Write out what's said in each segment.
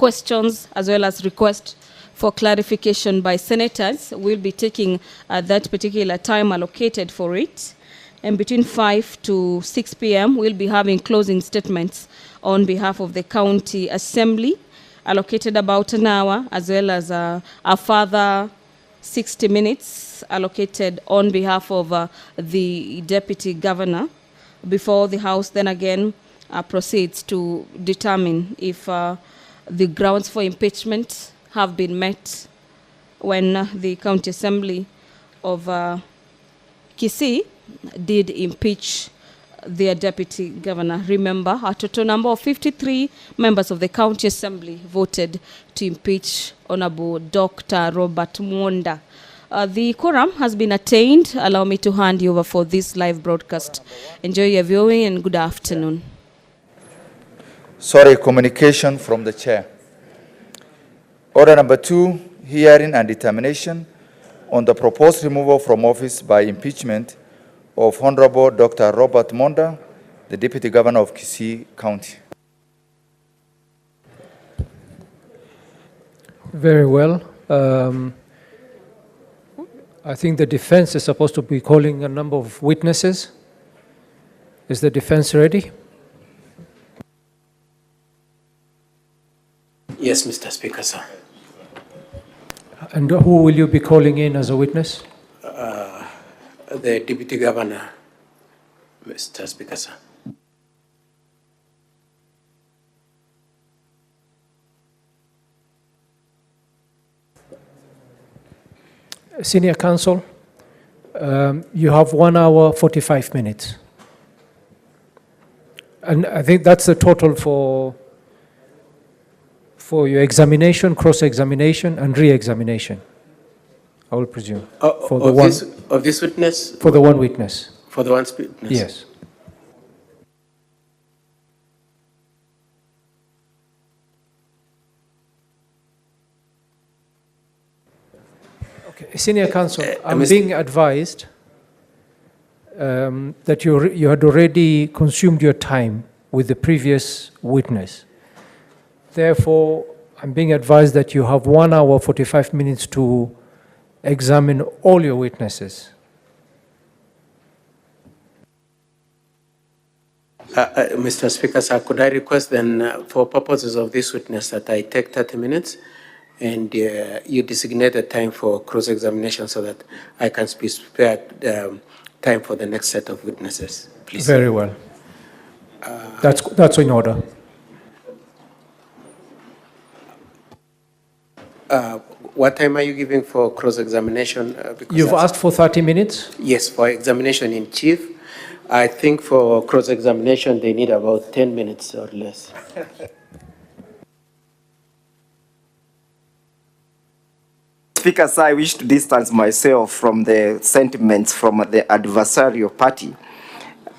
questions as well as requests for clarification by senators. We'll be taking that particular time allocated for it. And between 5 to 6 p.m., we'll be having closing statements on behalf of the County Assembly, allocated about an hour, as well as a further 60 minutes allocated on behalf of the Deputy Governor, before the House then again proceeds to determine if the grounds for impeachment have been met when the County Assembly of Kisii did impeach their Deputy Governor. Remember, a total number of 53 members of the County Assembly voted to impeach Honorable Dr. Robert Monda. The quorum has been attained. Allow me to hand you over for this live broadcast. Enjoy your viewing and good afternoon. Sorry, communication from the chair. Order number 2, hearing and determination on the proposed removal from office by impeachment of Honorable Dr. Robert Monda, the Deputy Governor of Kisii County. Very well. I think the defense is supposed to be calling a number of witnesses. Is the defense ready? Yes, Mr. Speaker, sir. And who will you be calling in as a witness? The Deputy Governor, Mr. Speaker, sir. Senior Counsel, you have 1 hour, 45 minutes. And I think that's the total for your examination, cross-examination, and re-examination, I will presume. For this witness? For the one witness. For the one witness? Yes. Okay, Senior Counsel, I'm being advised that you had already consumed your time with the previous witness. Therefore, I'm being advised that you have 1 hour, 45 minutes to examine all your witnesses. Mr. Speaker, sir, could I request then, for purposes of this witness, that I take 30 minutes and you designate a time for cross-examination so that I can be spared time for the next set of witnesses, please. Very well. That's in order. What time are you giving for cross-examination? You've asked for 30 minutes? Yes, for examination in chief. I think for cross-examination, they need about 10 minutes or less. Speaker, sir, I wish to distance myself from the sentiments from the adversarial party.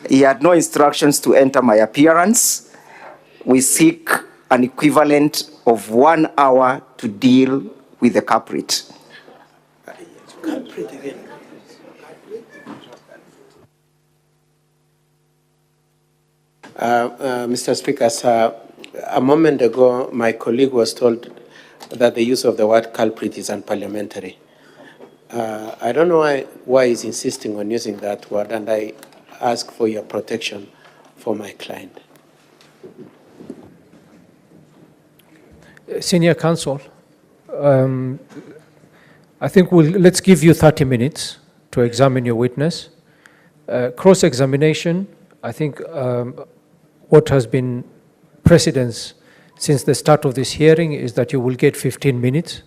He had no instructions to enter my appearance. We seek an equivalent of 1 hour to deal with the culprit. Mr. Speaker, sir, a moment ago, my colleague was told that the use of the word culprit is unparliamentary. I don't know why he's insisting on using that word, and I ask for your protection for my client. Senior Counsel, I think let's give you 30 minutes to examine your witness. Cross-examination, I think what has been precedence since the start of this hearing is that you will get 15 minutes.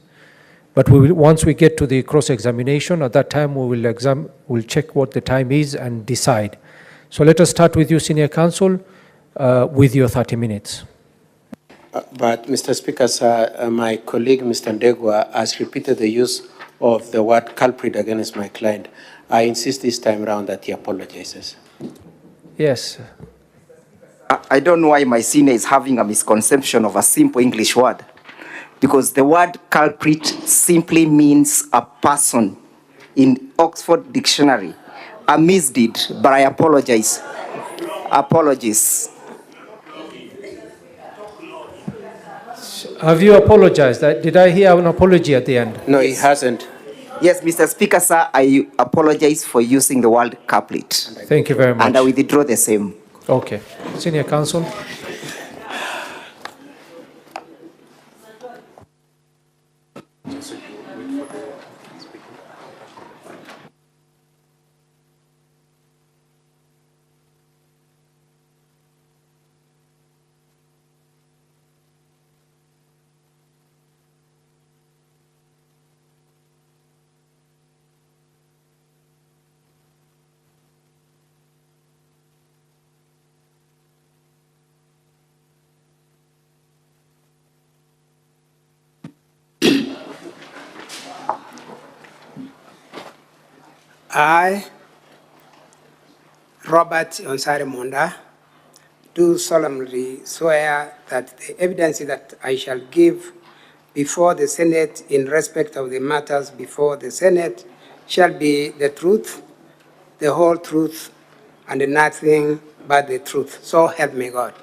But once we get to the cross-examination, at that time we'll check what the time is and decide. So let us start with you, Senior Counsel, with your 30 minutes. But, Mr. Speaker, sir, my colleague, Mr. Ndegwa, has repeated the use of the word culprit against my client. I insist this time around that he apologizes. Yes. I don't know why my senior is having a misconception of a simple English word, because the word culprit simply means a person in Oxford Dictionary. A misdeed, but I apologize. Apologies. Have you apologized? Did I hear an apology at the end? No, he hasn't. Yes, Mr. Speaker, sir, I apologize for using the word couplet. Thank you very much. And I withdraw the same. Okay. Senior Counsel. I, Robert Onsari Monda, do solemnly swear that the evidence that I shall give before the Senate in respect of the matters before the Senate shall be the truth, the whole truth, and nothing but the truth. So help me God.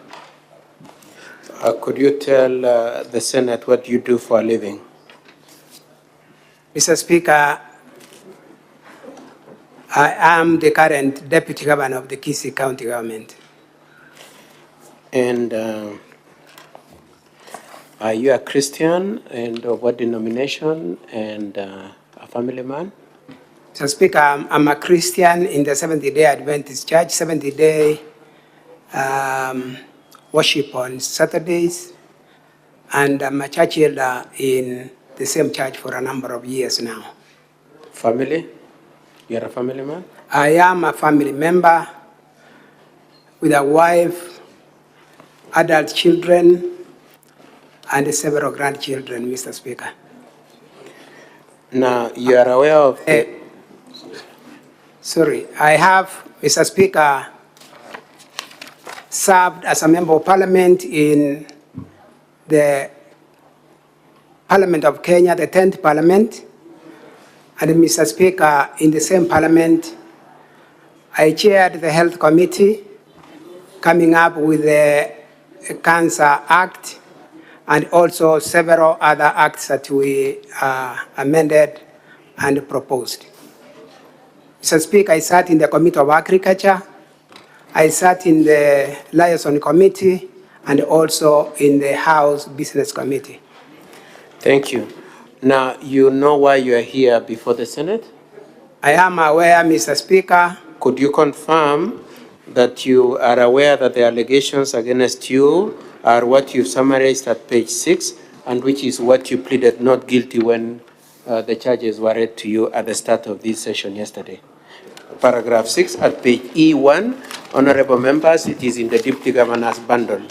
Could you tell the Senate what you do for a living? Mr. Speaker, I am the current Deputy Governor of the Kisii County Government. And are you a Christian, and of what denomination, and a family man? Mr. Speaker, I'm a Christian in the Seventh-day Adventist Church, Seventh-day worship on Saturdays, and I'm a church elder in the same church for a number of years now. Family? You're a family man? I am a family member with a wife, adult children, and several grandchildren, Mr. Speaker. Now, you are aware of Sorry, I have, Mr. Speaker, served as a member of parliament in the Parliament of Kenya, the 10th Parliament. And Mr. Speaker, in the same Parliament, I chaired the Health Committee, coming up with the Cancer Act, and also several other acts that we amended and proposed. Mr. Speaker, I sat in the Committee of Agriculture, I sat in the Liaison Committee, and also in the House Business Committee. Thank you. Now, you know why you are here before the Senate? I am aware, Mr. Speaker. Could you confirm that you are aware that the allegations against you are what you summarized at page 6, and which is what you pleaded not guilty when the charges were read to you at the start of this session yesterday? Paragraph 6 at page E1. Honorable members, it is in the Deputy Governor's bundle.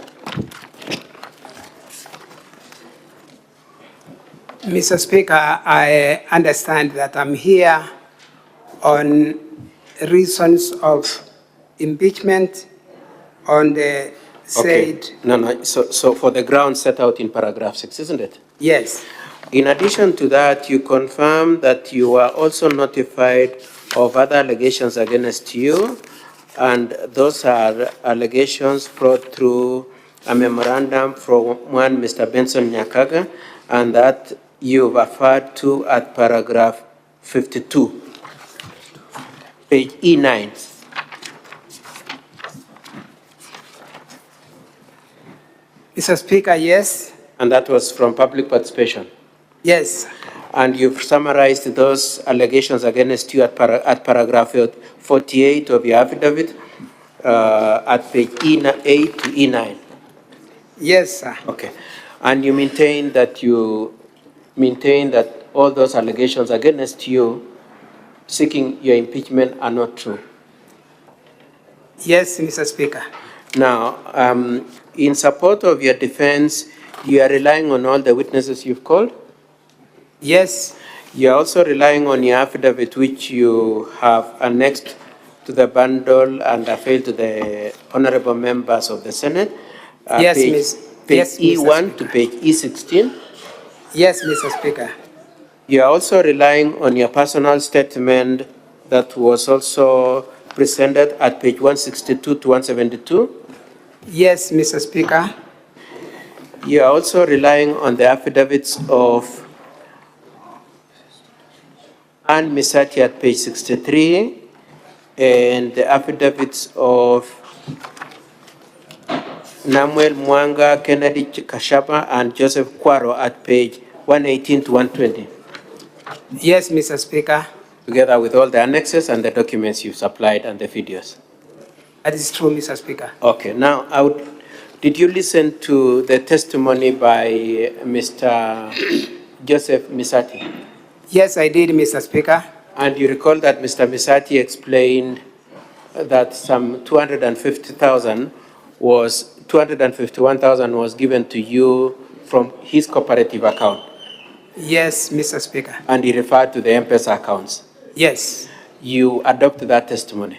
Mr. Speaker, I understand that I'm here on reasons of impeachment on the said... Okay. No. So for the grounds set out in paragraph 6, isn't it? Yes. In addition to that, you confirm that you were also notified of other allegations against you, and those are allegations brought through a memorandum from one Mr. Benson Nyakaga, and that you've referred to at paragraph 52, page E9. Mr. Speaker, yes. And that was from public participation? Yes. And you've summarized those allegations against you at paragraph 48 of your affidavit at page E8 to E9? Yes, sir. Okay. And you maintain that all those allegations against you seeking your impeachment are not true? Yes, Mr. Speaker. Now, in support of your defense, you are relying on all the witnesses you've called? Yes. You are also relying on your affidavit, which you have annexed to the bundle and availed to the honorable members of the Senate. Yes, Page E1 to page E16. Yes, Mr. Speaker. You are also relying on your personal statement that was also presented at page 162 to 172. Yes, Mr. Speaker. You are also relying on the affidavits of Ann Misati at page 63 and the affidavits of Namuel Mwanga, Kennedy Kashapa, and Joseph Kwaro at page 118 to 120, Yes, Mr. Speaker. together with all the annexes and the documents you supplied and the videos. That is true, Mr. Speaker. Okay, now did you listen to the testimony by Mr. Joseph Misati? Yes, I did, Mr. Speaker. And you recall that Mr. Misati explained that some 251,000 was given to you from his cooperative account, Yes, Mr. Speaker. and he referred to the M-Pesa accounts. Yes, You adopt that testimony.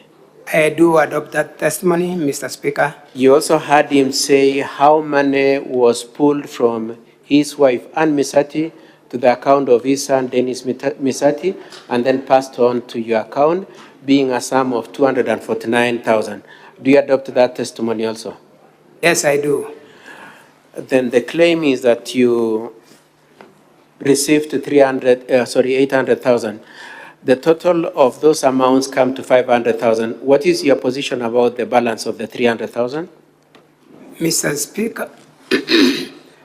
I do adopt that testimony, Mr. Speaker. You also heard him say how money was pulled from his wife, Ann Misati, to the account of his son, Dennis Misati, and then passed on to your account, being a sum of 249,000. Do you adopt that testimony also? Yes, I do. Then the claim is that you received 800,000. The total of those amounts come to 500,000. What is your position about the balance of the 300,000? Mr. Speaker,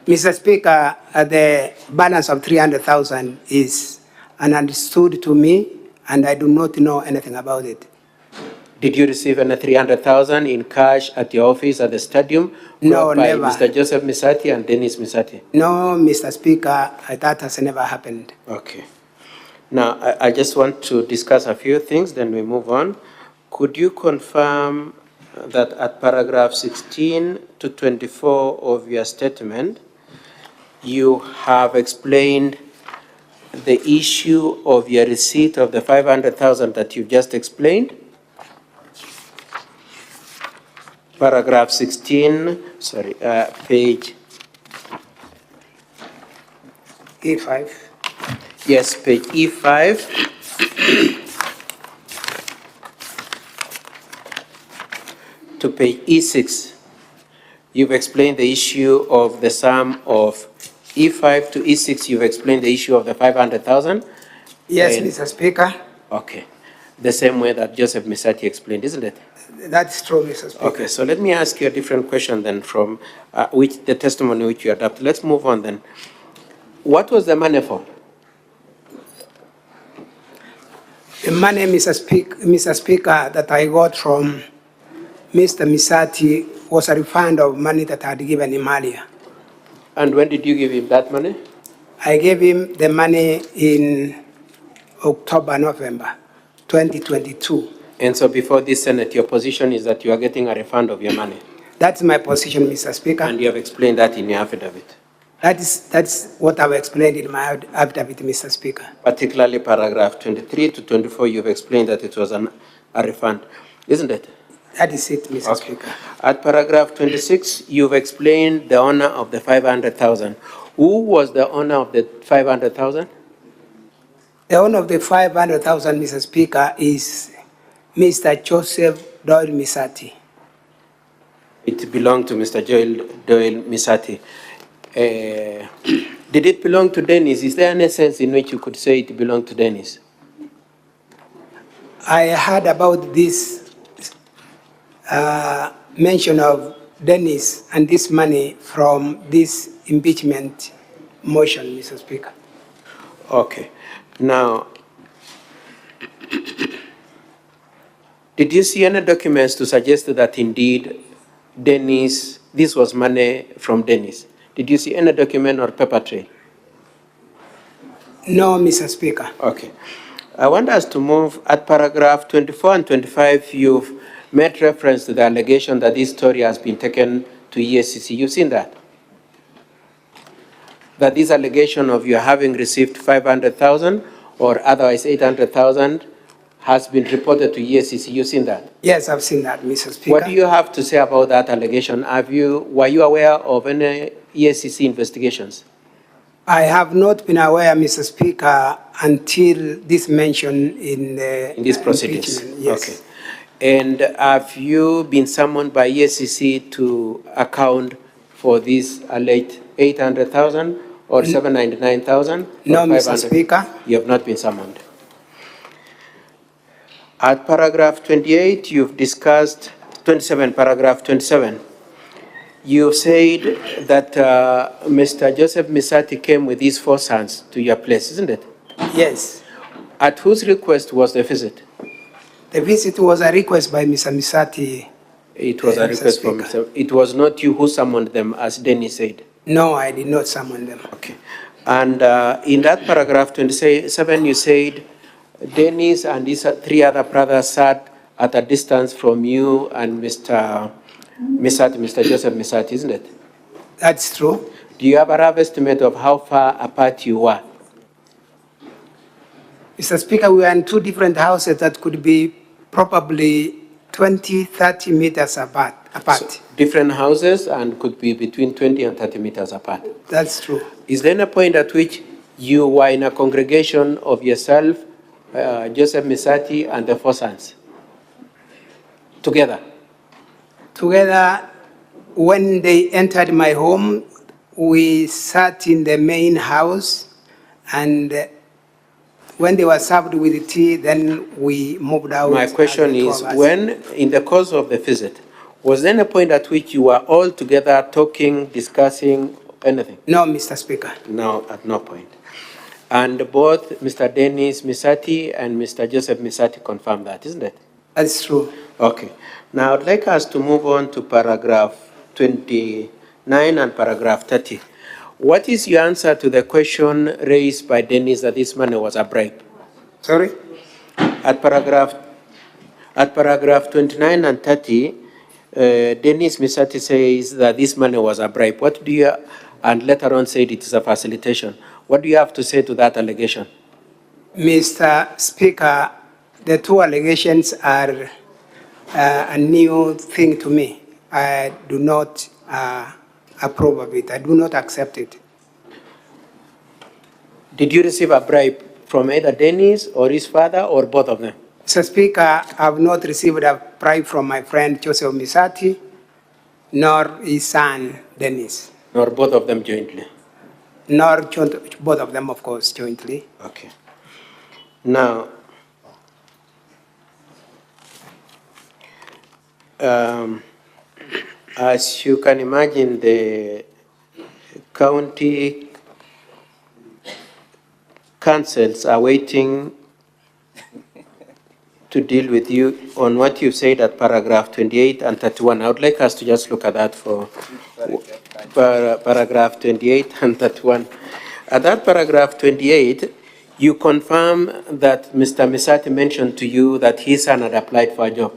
Mr. Speaker, the balance of 300,000 is ununderstood to me, and I do not know anything about it. Did you receive any 300,000 in cash at your office at the stadium? No, brought by never. Mr. Joseph Misati and Dennis Misati? No, Mr. Speaker, that has never happened. Okay. Now, I just want to discuss a few things, then we move on. Could you confirm that at paragraph 16 to 24 of your statement, you have explained the issue of your receipt of the 500,000 that you've just explained? Paragraph 16, page E5. Yes, page E5. To page E6. You've explained the issue of the sum of E5 to E6. You've explained the issue of the 500,000. Yes, And- Mr. Speaker, Okay. The same way that Joseph Misati explained, isn't it? that's true, Mr. Speaker. Okay, so let me ask you a different question then from which the testimony which you adopted. Let's move on then. What was the money for? The money, Mr. Speaker, that I got from Mr. Misati was a refund of money that I had given him earlier. And when did you give him that money? I gave him the money in October, November 2022. And so before this Senate, your position is that you are getting a refund of your money. That's my position, Mr. Speaker. And you have explained that in your affidavit, That's what I've explained in my affidavit, Mr. Speaker. particularly paragraph 23 to 24, you've explained that it was a refund, isn't it? That is it, Mr. Okay. Speaker. At paragraph 26, you've explained the owner of the 500,000. Who was the owner of the 500,000? The owner of the 500,000, Mr. Speaker, is Mr. Joseph Doyle Misati. It belonged to Mr. Doyle Misati. Did it belong to Dennis? Is there any sense in which you could say it belonged to Dennis? I heard about this mention of Dennis and this money from this impeachment motion, Mr. Speaker. Okay. Now, did you see any documents to suggest that indeed Dennis, this was money from Dennis? Did you see any document or paper trail? No, Mr. Speaker. Okay. I want us to move at paragraph 24 and 25. You've made reference to the allegation that this story has been taken to EACC. You've seen that? That this allegation of you having received 500,000 or otherwise 800,000 has been reported to EACC. You've seen that? Yes, I've seen that, Mr. Speaker. What do you have to say about that allegation? Were you aware of any EACC investigations? I have not been aware, Mr. Speaker, until this mention in In these proceedings? impeachment. Yes. Okay. And have you been summoned by EACC to account for this alleged 800,000 or 799,000? No, or Mr. 500? Speaker. You have not been summoned. At paragraph 28, you've discussed 27, paragraph 27. You said that Mr. Joseph Misati came with his 4 sons to your place, isn't it? Yes. At whose request was the visit? The visit was a request by Mr. Misati. It was a Mr. request from Speaker. Mr. It was not you who summoned them, as Dennis said. No, I did not summon them. Okay. And in that paragraph 27, you said Dennis and his 3 other brothers sat at a distance from you and Mr. Misati, Mr. Joseph Misati, isn't it? That's true. Do you have a rough estimate of how far apart you were? Mr. Speaker, we were in 2 different houses that could be probably 20, 30 meters apart. So, different houses and could be between 20 and 30 meters apart. That's true. Is there a point at which you were in a congregation of yourself, Joseph Misati, and the 4 sons? Together? Together, when they entered my home, we sat in the main house, and when they were served with tea, then we moved out. My question is, when, in the course of the visit, was there a point at which you were all together talking, discussing anything? No, Mr. Speaker. No, at no point. And both Mr. Dennis Misati and Mr. Joseph Misati confirmed that, isn't it? That's true. Okay. Now, I'd like us to move on to paragraph 29 and paragraph 30. What is your answer to the question raised by Dennis that this money was a bribe? Sorry? At paragraph 29 and 30, Dennis Misati says that this money was a bribe. What do you, and later on said it is a facilitation. What do you have to say to that allegation? Mr. Speaker, the 2 allegations are a new thing to me. I do not approve of it. I do not accept it. Did you receive a bribe from either Dennis or his father or both of them? Mr. Speaker, I have not received a bribe from my friend Joseph Misati, nor his son Dennis. Nor both of them jointly? Nor both of them, of course, jointly. Okay. Now, as you can imagine, the county councils are waiting to deal with you on what you said at paragraph 28 and 31. I would like us to just look at that for paragraph 28 and 31. At that paragraph 28, you confirm that Mr. Misati mentioned to you that his son had applied for a job.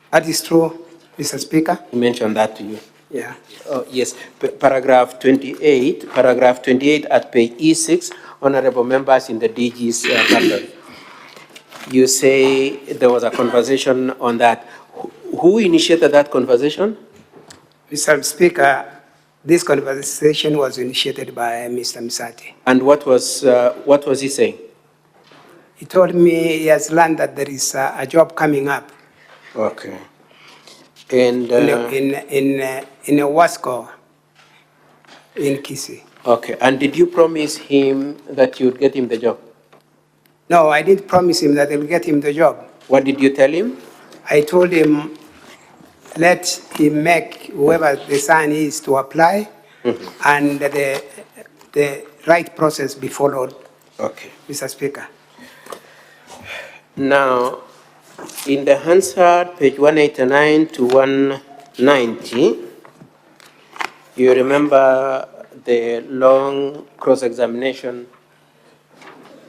That is true, Mr. Speaker. He mentioned that to you. Yeah. Oh, yes. Paragraph 28 at page E6, honorable members in the DG's bundle. You say there was a conversation on that. Who initiated that conversation? Mr. Speaker, this conversation was initiated by Mr. Misati. And what was he saying? He told me he has learned that there is a job coming up. Okay. And in a Wasco in Kisii. okay. And did you promise him that you'd get him the job? No, I didn't promise him that I will get him the job. What did you tell him? I told him, let him make whoever the son is to apply, and the right process be followed. Okay. Mr. Speaker. Now, in the Hansard, page 189 to 190, you remember the long cross-examination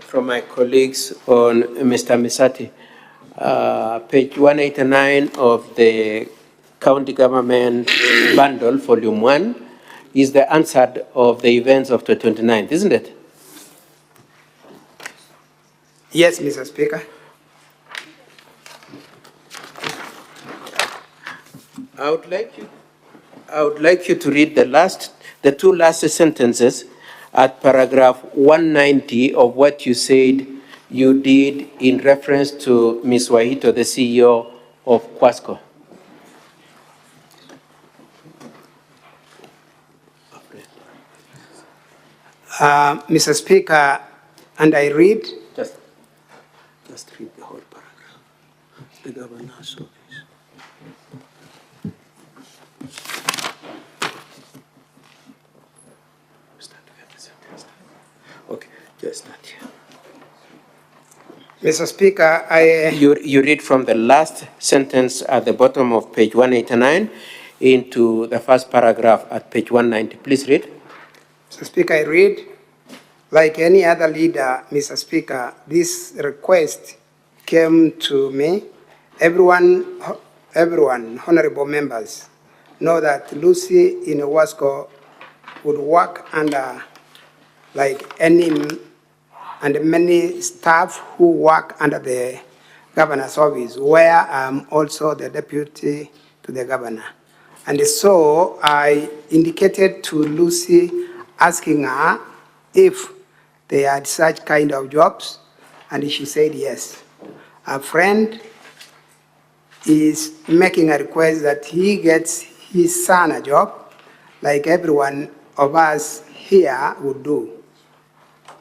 from my colleagues on Mr. Misati. Page 189 of the County Government Bundle, Volume 1, is the answer of the events of the 29th, isn't it? Yes, Mr. Speaker. I would like you to read the 2 last sentences at paragraph 190 of what you said you did in reference to Ms. Wahito, the CEO of Quasco. Mr. Speaker, and I read, Just read the whole paragraph. The governor's office. Okay, just start here. Mr. Speaker, You read from the last sentence at the bottom of page 189 into the first paragraph at page 190. Please read. Mr. Speaker, I read, like any other leader, Mr. Speaker, this request came to me. Everyone, honorable members, know that Lucy in Wasco would work under like any and many staff who work under the governor's office, where I'm also the deputy to the governor. And so I indicated to Lucy, asking her if they had such kind of jobs, and she said yes. A friend is making a request that he gets his son a job, like everyone of us here would do.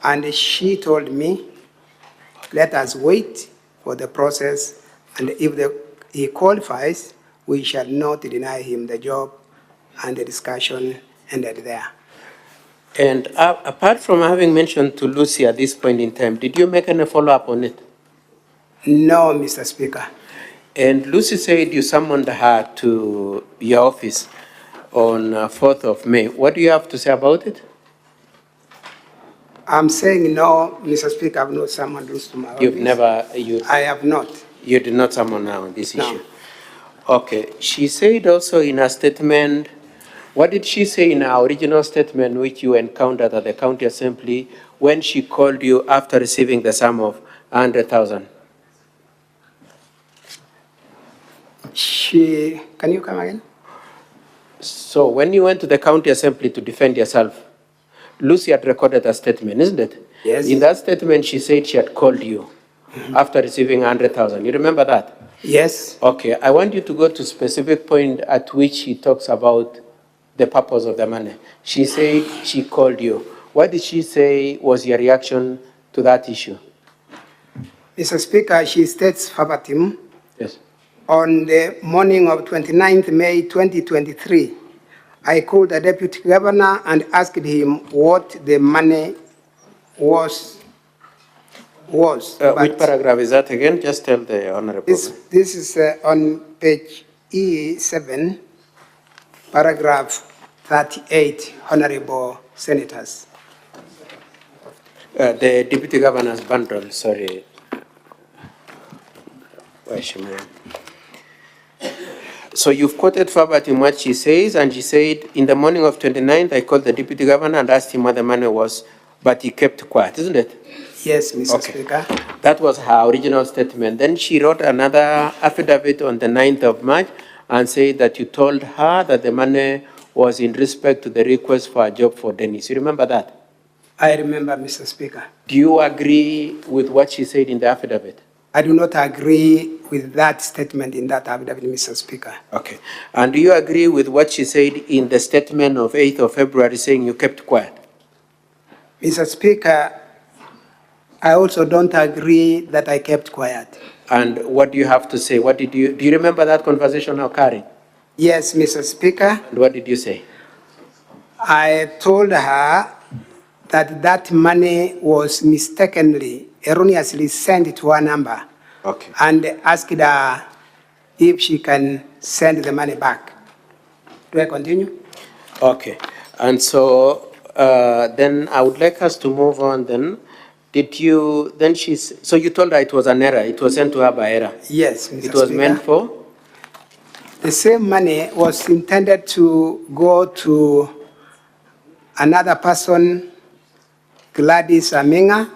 And she told me, let us wait for the process, and if he qualifies, we shall not deny him the job, and the discussion ended there. And apart from having mentioned to Lucy at this point in time, did you make any follow-up on it? No, Mr. Speaker. And Lucy said you summoned her to your office on 4th of May. What do you have to say about it? I'm saying no, Mr. Speaker, I've not summoned Lucy to my office. I have not. You did not summon her on this No. issue? Okay. She said also in her statement, what did she say in her original statement which you encountered at the county assembly when she called you after receiving the sum of 100,000? Can you come again? So when you went to the county assembly to defend yourself, Lucy had recorded a statement, isn't it? Yes. In that statement, she said she had called you after receiving 100,000. You remember that? Yes. Okay. I want you to go to specific point at which she talks about the purpose of the money. She said she called you. What did she say was your reaction to that issue? Mr. Speaker, she states verbatim, Yes. on the morning of 29th May 2023, I called the deputy governor and asked him what the money was. Which paragraph is that again? Just tell the honorable. This is on page E7, paragraph 38, honorable senators. The deputy governor's bundle, sorry. So you've quoted verbatim what she says, and she said, in the morning of 29th, I called the deputy governor and asked him what the money was, but he kept quiet, isn't it? Yes, Mr. Speaker. That was her original statement. Then she wrote another affidavit on the 9th of March and said that you told her that the money was in respect to the request for a job for Dennis. You remember that? I remember, Mr. Speaker. Do you agree with what she said in the affidavit? I do not agree with that statement in that affidavit, Mr. Speaker. Okay. And do you agree with what she said in the statement of 8th of February saying you kept quiet? Mr. Speaker, I also don't agree that I kept quiet. And what do you have to say? Do you remember that conversation occurring? Yes, Mr. Speaker. And what did you say? I told her that that money was mistakenly, erroneously sent to her number. Okay. And asked her if she can send the money back. Do I continue? Okay. And so then I would like us to move on then. So you told her it was an error, it was sent to her by error? Yes, Mr. It was Speaker. meant for? The same money was intended to go to another person, Gladys Aminga,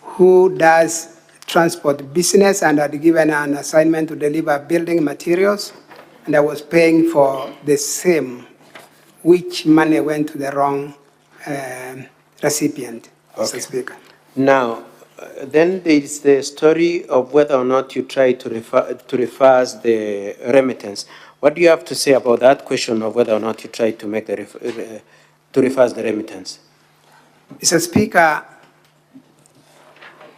who does transport business and had given her an assignment to deliver building materials, and I was paying for the same, which money went to the wrong recipient, Okay. Mr. Speaker. Now, then there is the story of whether or not you try to reverse the remittance. What do you have to say about that question of whether or not you try to make to reverse the remittance? Mr. Speaker,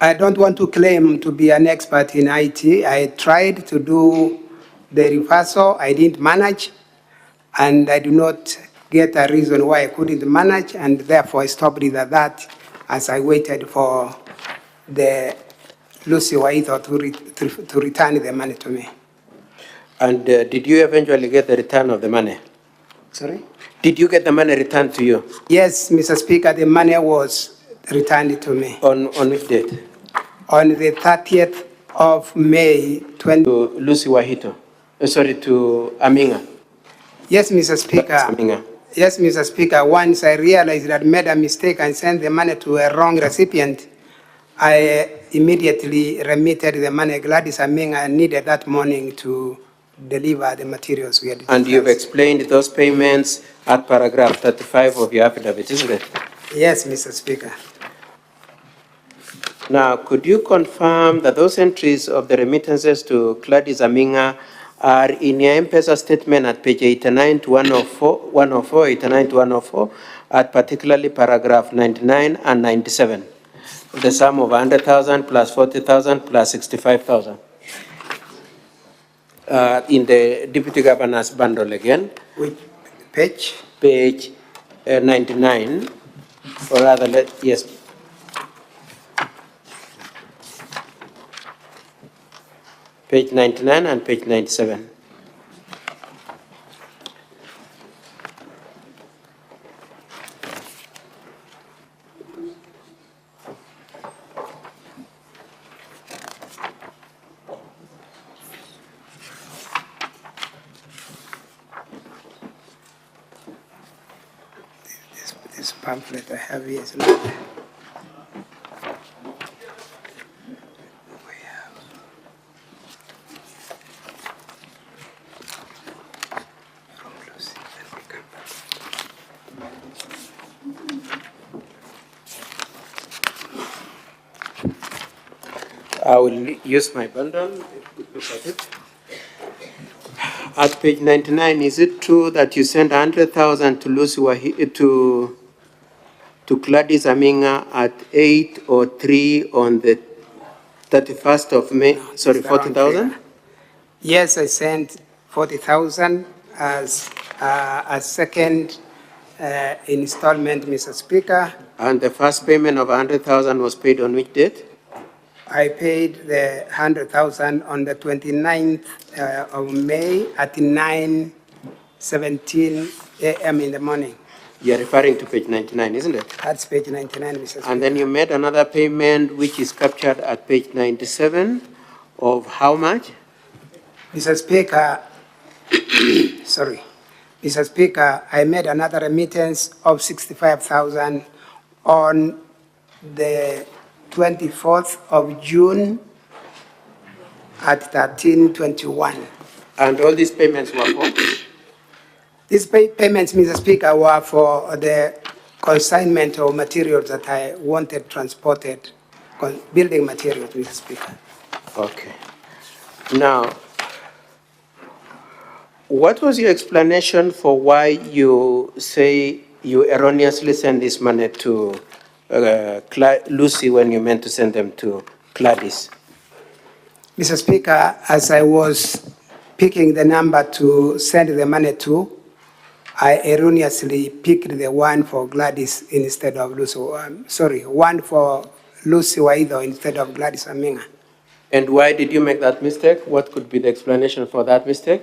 I don't want to claim to be an expert in IT. I tried to do the reversal. I didn't manage, and I do not get a reason why I couldn't manage, and therefore I stopped it at that as I waited for the Lucy Waitho to return the money to me. And did you eventually get the return of the money? Sorry? Did you get the money returned to you? Yes, Mr. Speaker, the money was returned to me. On which date? On the 30th of May, To Lucy Wahito. Sorry, to Aminga. Yes, Mr. Speaker. Aminga. Yes, Mr. Speaker. Once I realized that I made a mistake and sent the money to a wrong recipient, I immediately remitted the money. Gladys Aminga needed that morning to deliver the materials we had discussed. And you've explained those payments at paragraph 35 of your affidavit, isn't it? Yes, Mr. Speaker. Now, could you confirm that those entries of the remittances to Gladys Aminga are in your M-Pesa statement at page 89 to 104, 89 to 104, at particularly paragraph 99 and 97? The sum of 100,000 plus 40,000 plus 65,000. In the Deputy Governor's bundle again. Which page? Page 99, or rather, yes. Page 99 and page 97. This pamphlet I have here is not there. I will use my bundle. Look at it. At page 99, is it true that you sent 100,000 to Lucy to Gladys Aminga at 8:03 on the 31st of May? Sorry, It's the wrong 40,000? figure. Yes, I sent 40,000 as a second installment, Mr. Speaker. And the first payment of 100,000 was paid on which date? I paid the 100,000 on the 29th of May at 9:17 a.m. in the morning. You're referring to page 99, isn't it? That's page 99, Mr. Speaker. And then you made another payment which is captured at page 97 of how much? Mr. Speaker, sorry. Mr. Speaker, I made another remittance of 65,000 on the 24th of June at 13:21. And all these payments were for? These payments, Mr. Speaker, were for the consignment of materials that I wanted transported, building materials, Mr. Speaker. Okay. Now, what was your explanation for why you say you erroneously sent this money to Lucy when you meant to send them to Gladys? Mr. Speaker, as I was picking the number to send the money to, I erroneously picked the one for Gladys instead of Lucy. One for Lucy Waitho instead of Gladys Aminga. And why did you make that mistake? What could be the explanation for that mistake?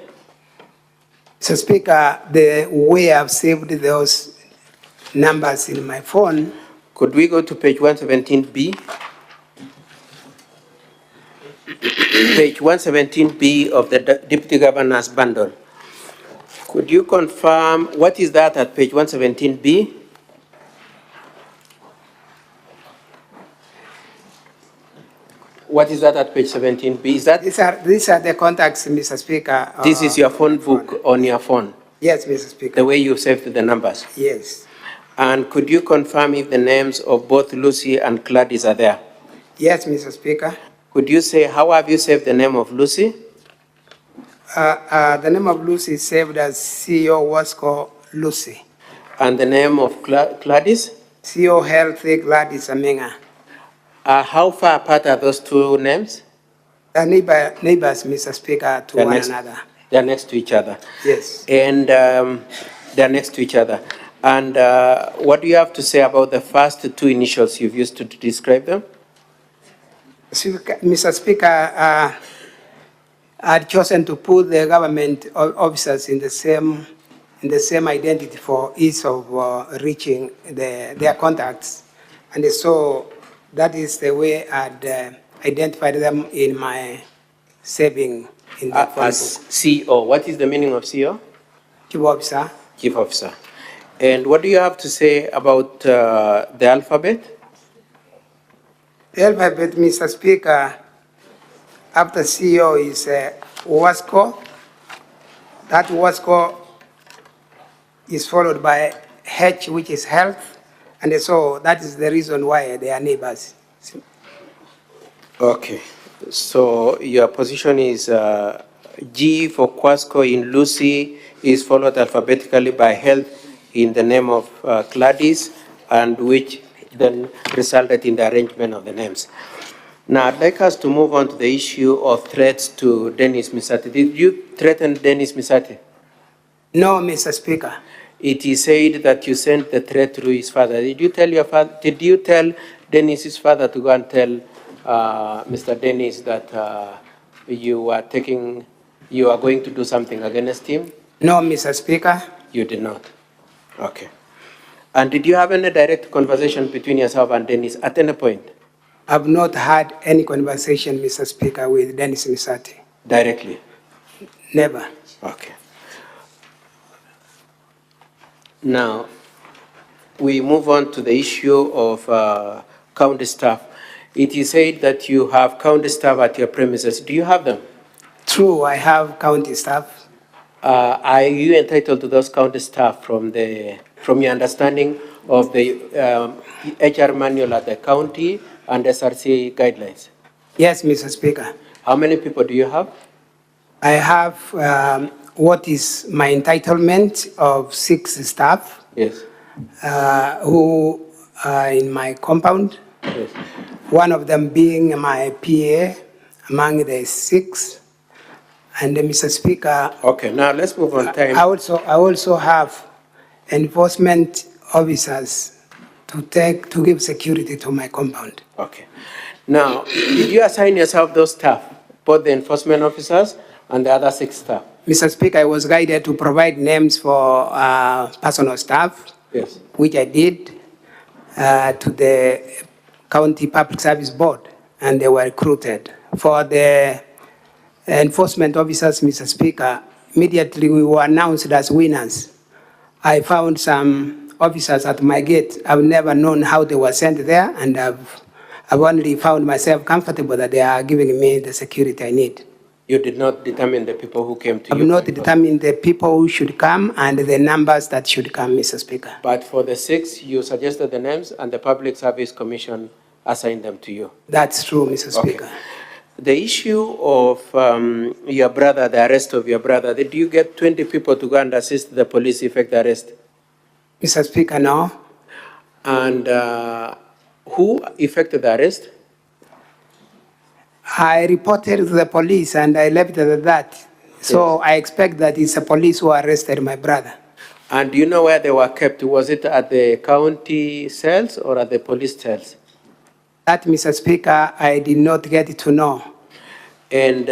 Mr. Speaker, the way I've saved those numbers in my phone. Could we go to page 117B? Page 117B of the Deputy Governor's bundle. Could you confirm, what is that at page 117B? What is that at page 17B? Is that? These are the contacts, Mr. Speaker. This is your phone book on your phone? Yes, Mr. Speaker. The way you saved the numbers? Yes. And could you confirm if the names of both Lucy and Gladys are there? Yes, Mr. Speaker. Could you say, how have you saved the name of Lucy? The name of Lucy is saved as CEO Wasco Lucy. And the name of Gladys? CO Health Gladys Amenga. How far apart are those two names? Neighbors, Mr. Speaker, to one another. They're next to each other. Yes. And they're next to each other. And what do you have to say about the first two initials you've used to describe them? Mr. Speaker, I'd chosen to put the government officers in the same identity for ease of reaching their contacts. And so that is the way I'd identified them in my saving in the phone As book. CEO. What is the meaning of CEO? Chief Officer. Chief Officer. And what do you have to say about the alphabet? The alphabet, Mr. Speaker, after CEO is WASCO. That WASCO is followed by H, which is health. And so that is the reason why they are neighbors. Okay. So your position is G for Quasco in Lucy is followed alphabetically by health in the name of Gladys, and which then resulted in the arrangement of the names. Now, I'd like us to move on to the issue of threats to Dennis Misati. Did you threaten Dennis Misati? No, Mr. Speaker. It is said that you sent the threat through his father. Did you tell your father? Did you tell Dennis's father to go and tell Mr. Dennis that you are going to do something against him? No, Mr. Speaker. You did not. Okay. And did you have any direct conversation between yourself and Dennis at any point? I've not had any conversation, Mr. Speaker, with Dennis Misati. Directly? Never. Okay. Now, we move on to the issue of county staff. It is said that you have county staff at your premises. Do you have them? True, I have county staff. Are you entitled to those county staff from your understanding of the HR manual at the county and SRC guidelines? Yes, Mr. Speaker. How many people do you have? I have what is my entitlement of 6 staff. Yes. Who are in my compound. Yes. One of them being my PA among the 6. And Mr. Speaker. Okay, now let's move on time. I also have enforcement officers to give security to my compound. Okay. Now, did you assign yourself those staff, both the enforcement officers and the other 6 staff? Mr. Speaker, I was guided to provide names for personal staff. Yes. Which I did to the County Public Service Board, and they were recruited. For the enforcement officers, Mr. Speaker, immediately we were announced as winners. I found some officers at my gate. I've never known how they were sent there, and I've only found myself comfortable that they are giving me the security I need. You did not determine the people who came to you? I've not determined the people who should come and the numbers that should come, Mr. Speaker. But for the 6, you suggested the names and the Public Service Commission assigned them to you? That's true, Mr. Speaker. Okay. The issue of your brother, the arrest of your brother, did you get 20 people to go and assist the police effect the arrest? Mr. Speaker, no. And who effected the arrest? I reported to the police and I left it at that. So yes. I expect that it's the police who arrested my brother. And do you know where they were kept? Was it at the county cells or at the police cells? That, Mr. Speaker, I did not get to know. And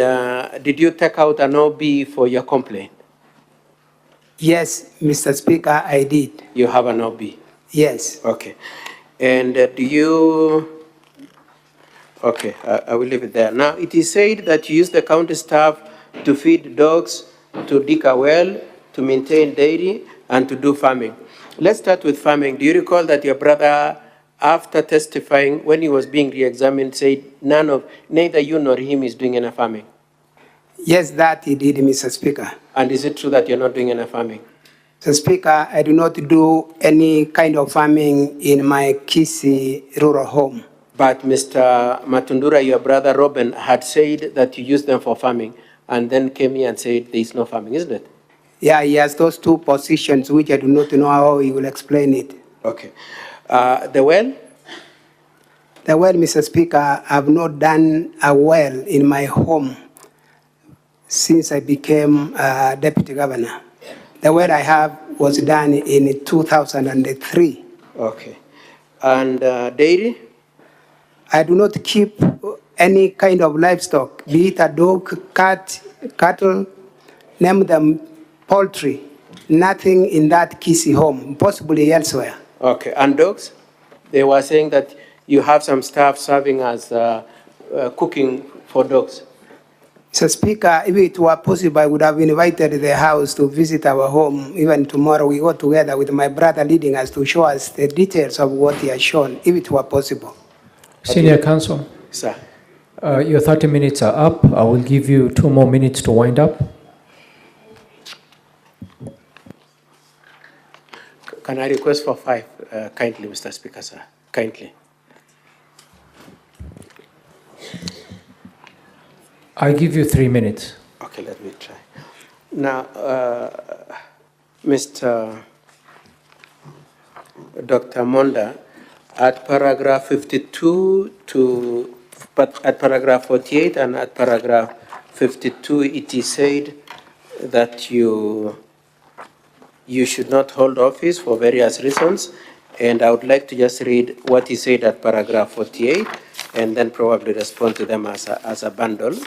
did you take out an OB for your complaint? Yes, Mr. Speaker, I did. You have an OB? Yes. Okay. And do you... Okay, I will leave it there. Now, it is said that you use the county staff to feed dogs, to dig a well, to maintain dairy, and to do farming. Let's start with farming. Do you recall that your brother, after testifying, when he was being re-examined, said neither you nor him is doing any farming? Yes, that he did, Mr. Speaker. And is it true that you're not doing any farming? Mr. Speaker, I do not do any kind of farming in my Kisii rural home. But Mr. Matundura, your brother Robin, had said that you use them for farming, and then came here and said there is no farming, isn't it? Yeah, he has those 2 positions, which I do not know how he will explain it. Okay. The well? The well, Mr. Speaker, I've not done a well in my home since I became deputy governor. The well I have was done in 2003. Okay. And dairy? I do not keep any kind of livestock, be it a dog, cat, cattle, name them poultry. Nothing in that Kisii home, possibly elsewhere. Okay. And dogs? They were saying that you have some staff serving as cooking for dogs. Mr. Speaker, if it were possible, I would have invited the House to visit our home. Even tomorrow, we go together with my brother leading us to show us the details of what he has shown, if it were possible. Senior Counsel, Sir. your 30 minutes are up. I will give you 2 more minutes to wind up. Can I request for 5, kindly, Mr. Speaker, sir? Kindly. I give you 3 minutes. Okay, let me try. Now, Mr. Dr. Monda, at paragraph 52 at paragraph 48 and at paragraph 52, it is said that you should not hold office for various reasons. And I would like to just read what he said at paragraph 48 and then probably respond to them as a bundle.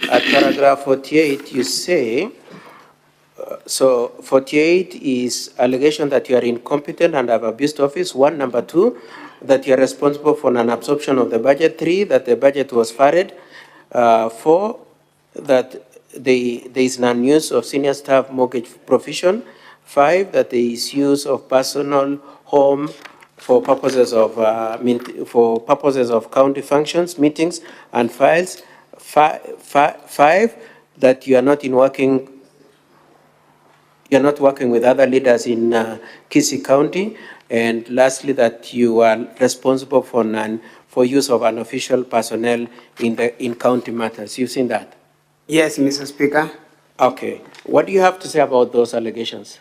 At paragraph 48, you say, so 48 is allegation that you are incompetent and have abused office, 1. Number 2, that you are responsible for an absorption of the budget. 3, that the budget was funded. 4, that there is non-use of senior staff mortgage provision. 5, that there is use of personal home for purposes of county functions, meetings, and files. 5, that you are not working with other leaders in Kisii County, and lastly, that you are responsible for use of unofficial personnel in county matters. You've seen that? Yes, Mr. Speaker. Okay. What do you have to say about those allegations?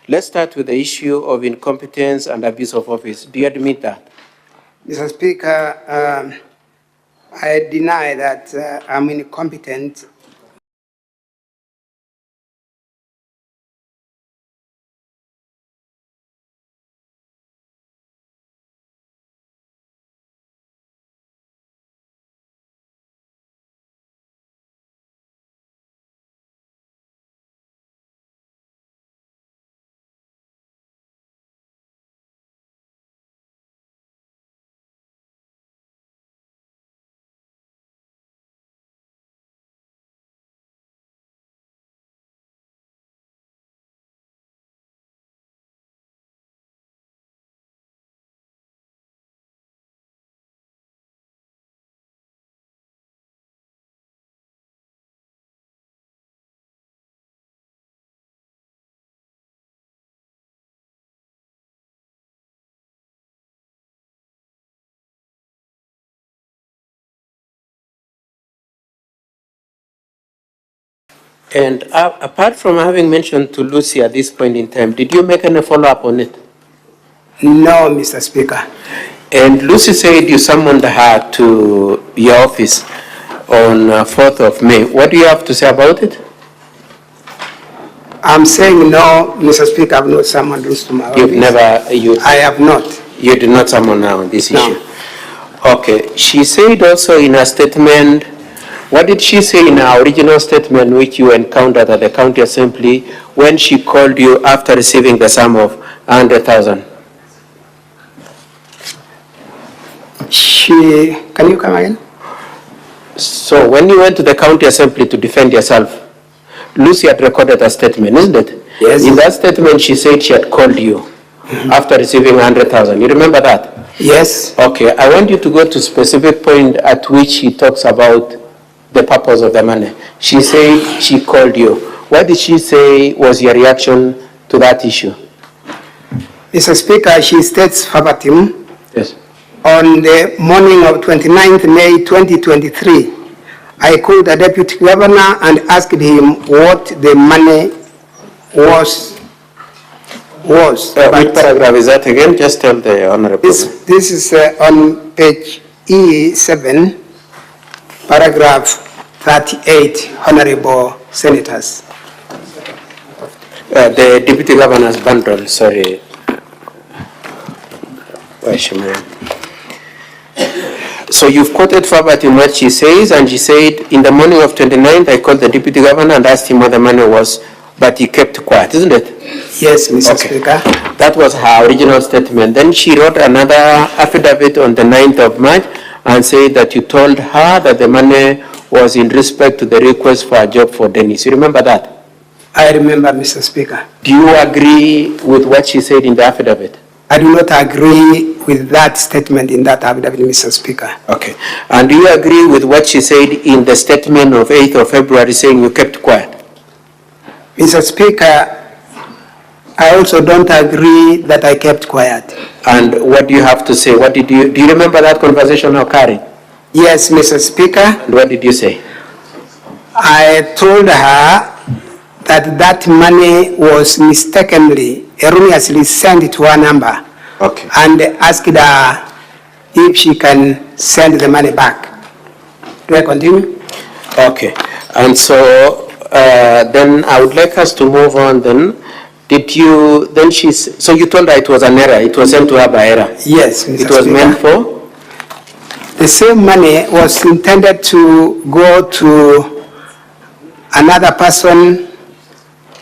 Let's start with the issue of incompetence and abuse of office. Do you admit that? Mr. Speaker, I deny that I'm incompetent. And apart from having mentioned to Lucy at this point in time, did you make any follow-up on it? No, Mr. Speaker. And Lucy said you summoned her to your office on 4th of May. What do you have to say about it? I'm saying no, Mr. Speaker, I've not summoned Lucy to my office. I have not. You did not summon her on this No. issue? Okay. She said also in her statement, what did she say in her original statement which you encountered at the county assembly when she called you after receiving the sum of 100,000? Can you come again? So when you went to the county assembly to defend yourself, Lucy had recorded a statement, isn't it? Yes. In that statement, she said she had called you after receiving 100,000. You remember that? Yes. Okay. I want you to go to specific point at which she talks about the purpose of the money. She said she called you. What did she say was your reaction to that issue? Mr. Speaker, she states verbatim. Yes. On the morning of 29th May 2023, I called the deputy governor and asked him what the money was was. Which paragraph is that again? Just tell the Honorable. This is on page E7, paragraph 38, Honorable Senators. The Deputy Governor's bundle, sorry. So you've quoted verbatim what she says, and she said, in the morning of 29th, I called the Deputy Governor and asked him what the money was, but he kept quiet, isn't it? Yes, Mr. Speaker. That was her original statement. Then she wrote another affidavit on the 9th of March and said that you told her that the money was in respect to the request for a job for Dennis. You remember that? I remember, Mr. Speaker. Do you agree with what she said in the affidavit? I do not agree with that statement in that affidavit, Mr. Speaker. Okay. And do you agree with what she said in the statement of 8th of February saying you kept quiet? Mr. Speaker, I also don't agree that I kept quiet. And what do you have to say? What do you remember that conversation occurring? Yes, Mr. Speaker. And what did you say? I told her that that money was mistakenly, erroneously sent to her number. Okay. And asked her if she can send the money back. Do I continue? Okay. And so then I would like us to move on then. Did you, then so you told her it was an error, it was sent to her by error? Yes, Mr. It was Speaker. meant for? The same money was intended to go to another person,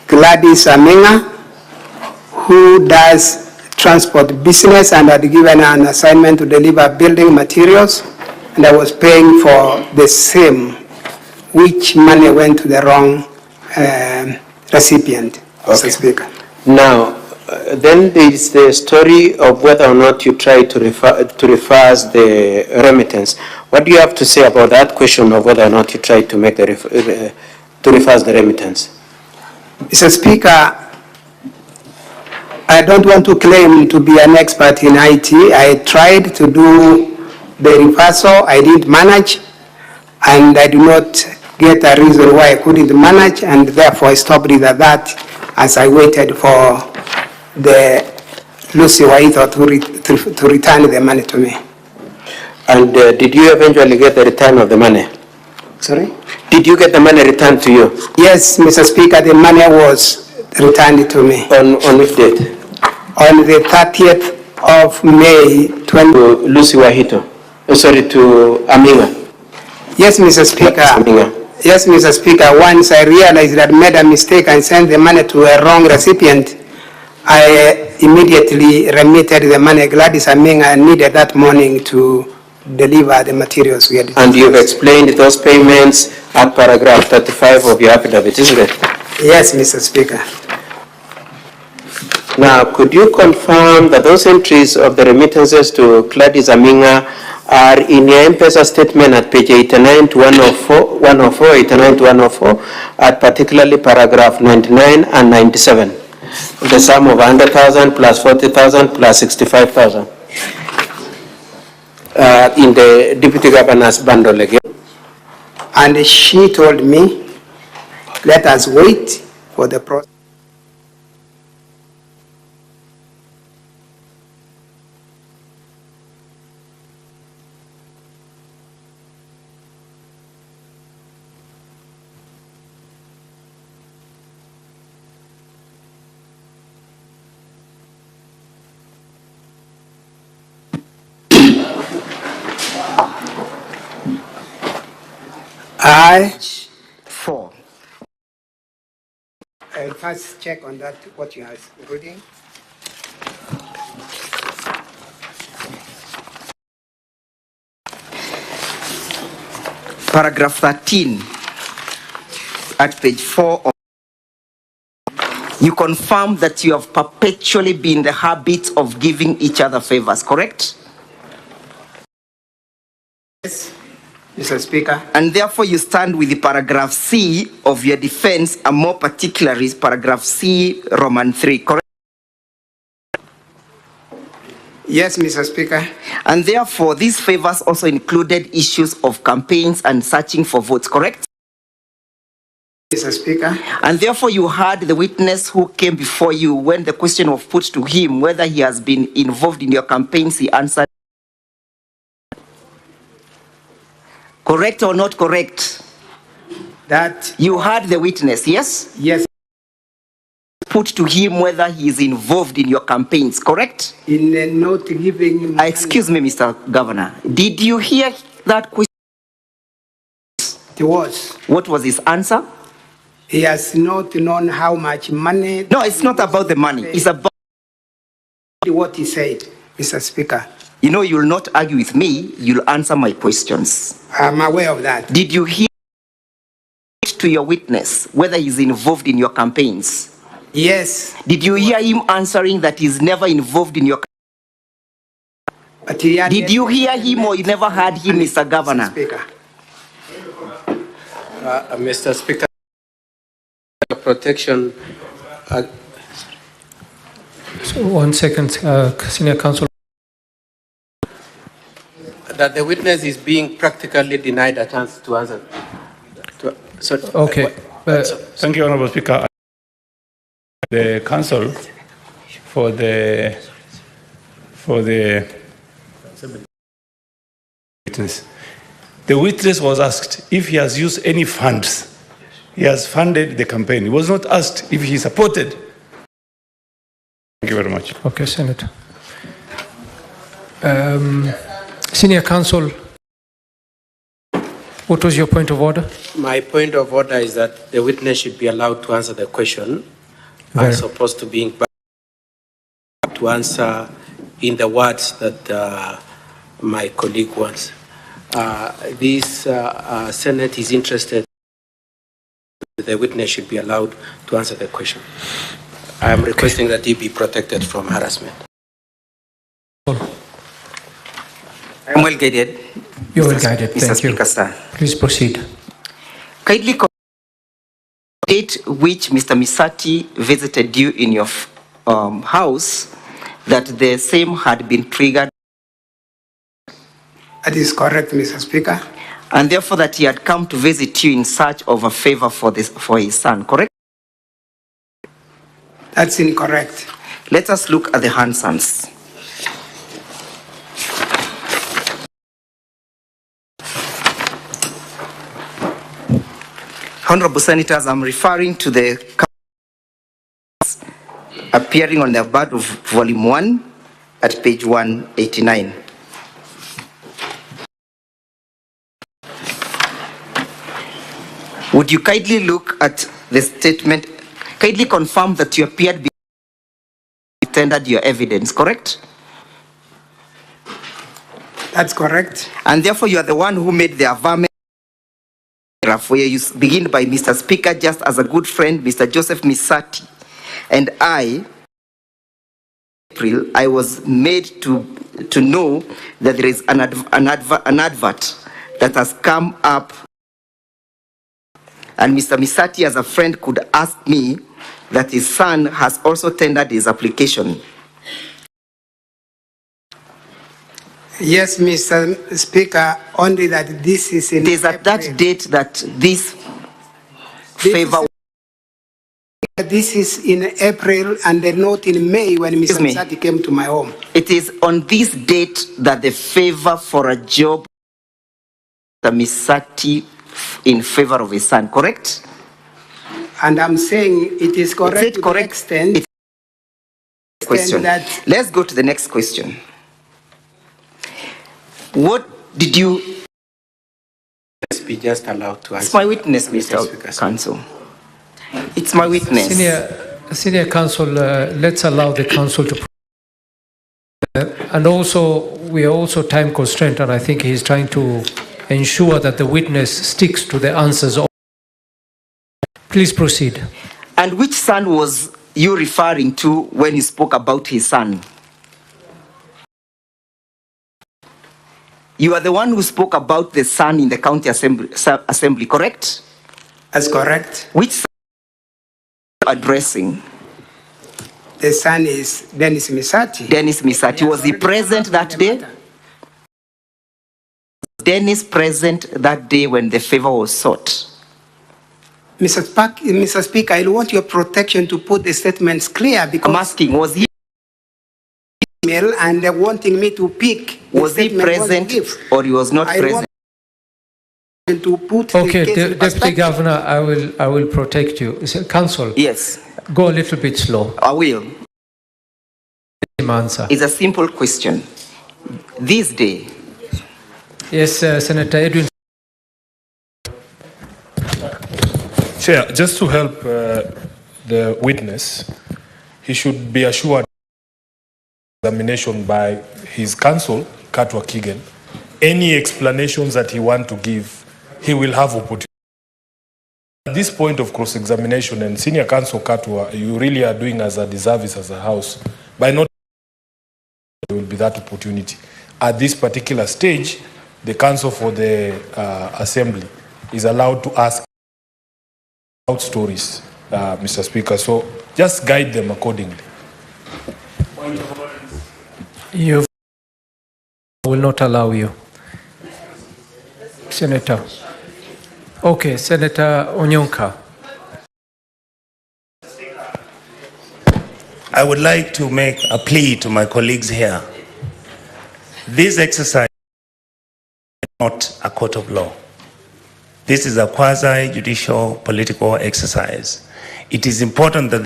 Gladys Aminga, who does transport business and had given her an assignment to deliver building materials, and I was paying for the same, which money went to the wrong recipient, Mr. Speaker. Now, then there is the story of whether or not you try to reverse the remittance. What do you have to say about that question of whether or not you try to make the to reverse the remittance? Mr. Speaker, I don't want to claim to be an expert in IT. I tried to do the reversal. I didn't manage, and I do not get a reason why I couldn't manage, and therefore I stopped it at that as I waited for the Lucy Waitho to return the money to me. And did you eventually get the return of the money? Sorry? Did you get the money returned to you? Yes, Mr. Speaker, the money was returned to me. On which date? On the 30th of May, To Lucy Wahito. Sorry, to Aminga. Yes, Mr. Speaker. Aminga. Yes, Mr. Speaker. Once I realized that I made a mistake and sent the money to a wrong recipient, I immediately remitted the money. Gladys Aminga needed that morning to deliver the materials we had. And you've explained those payments at paragraph 35 of your affidavit, isn't it? Yes, Mr. Speaker. Now, could you confirm that those entries of the remittances to Gladys Aminga are in your M-Pesa statement at page 89 to 104, 89 to 104, at particularly paragraph 99 and 97, the sum of 100,000 plus 40,000 plus 65,000 in the Deputy Governor's bundle again? And she told me, let us wait for the process. Four. I'll first check on that, what you are reading. Paragraph 13 at page 4 of, you confirm that you have perpetually been in the habit of giving each other favors, correct? Yes, Mr. Speaker. And therefore you stand with the paragraph C of your defense, and more particularly paragraph C, Roman 3, correct? Yes, Mr. Speaker. And therefore these favors also included issues of campaigns and searching for votes, correct? Mr. Speaker. And therefore you heard the witness who came before you when the question was put to him whether he has been involved in your campaigns, he answered. Correct or not correct? That You heard the witness, yes? yes, Put to him whether he is involved in your campaigns, correct? in not giving. Excuse me, Mr. Governor. Did you hear that question? It was. What was his answer? He has not known how much money. No, it's not about the money. It's about, what he said, Mr. Speaker. you know, you'll not argue with me. You'll answer my questions. I'm aware of that. Did you hear to your witness whether he's involved in your campaigns? Yes. Did you hear him answering that he's never involved in your But he had Did you hear him or you never heard him, Mr. Governor? Mr. Speaker, protection. So 1 second, Senior Counsel. That the witness is being practically denied a chance to answer. Okay. Thank you, Honorable Speaker. The counsel for the witness. The witness was asked if he has used any funds. He has funded the campaign. He was not asked if he supported. Thank you very much. Okay, Senator. Senior Counsel, what was your point of order? My point of order is that the witness should be allowed to answer the question as opposed to being to answer in the words that my colleague wants. This Senate is interested. The witness should be allowed to answer the question. I am requesting that he be protected from harassment. I'm well guided. You're well guided. Mr. Thank Speaker, you. sir. Please proceed. Kindly date which Mr. Misati visited you in your house, that the same had been triggered. That is correct, Mr. Speaker. And therefore that he had come to visit you in search of a favor for his son, correct? That's incorrect. Let us look at the Hansons. Honorable Senators, I'm referring to the appearing on the back of Volume 1 at page 189. Would you kindly look at the statement, kindly confirm that you appeared before you tendered your evidence, correct? That's correct. And therefore you are the one who made the averment, where you begin by Mr. Speaker, just as a good friend, Mr. Joseph Misati, and I was made to know that there is an advert that has come up, and Mr. Misati as a friend could ask me that his son has also tendered his application. Yes, Mr. Speaker, only that this is in It is at that date that this favor... This is in April and not in May when Mr. Misati came to my home. It is on this date that the favor for a job, the Misati in favor of his son, correct? And I'm saying it is correct. Is it correct? Extent question. That let's go to the next question. What did you... Be just allowed to answer. It's my witness, Mr. Counsel. It's my witness. Senior Counsel, let's allow the Counsel to... and also, we are also time constrained, and I think he's trying to ensure that the witness sticks to the answers. Please proceed. And which son was you referring to when you spoke about his son? You are the one who spoke about the son in the county assembly, correct? That's correct. Which son are you addressing? The son is Dennis Misati. Dennis Misati. Was he present that day? Dennis present that day when the favor was sought? Mr. Speaker, I want your protection to put the statements clear because I'm asking, was he email and they're wanting me to pick. was he present or he was not present? To put Okay, the case in Deputy perspective. Governor, I will protect you. Council, Yes, go a little bit slow. I will. Answer. It's a simple question. This day, Yes, Senator Edwin. Chair, just to help the witness, he should be assured examination by his counsel, Katwa Kigen. Any explanations that he wants to give, he will have opportunity. At this point of cross-examination, and Senior Counsel Katwa, you really are doing as a disservice as a house by not there will be that opportunity. At this particular stage, the counsel for the assembly is allowed to ask out stories, Mr. Speaker. So just guide them accordingly. You will not allow you. Senator. Okay, Senator Onyonka. I would like to make a plea to my colleagues here. This exercise is not a court of law. This is a quasi-judicial political exercise. It is important that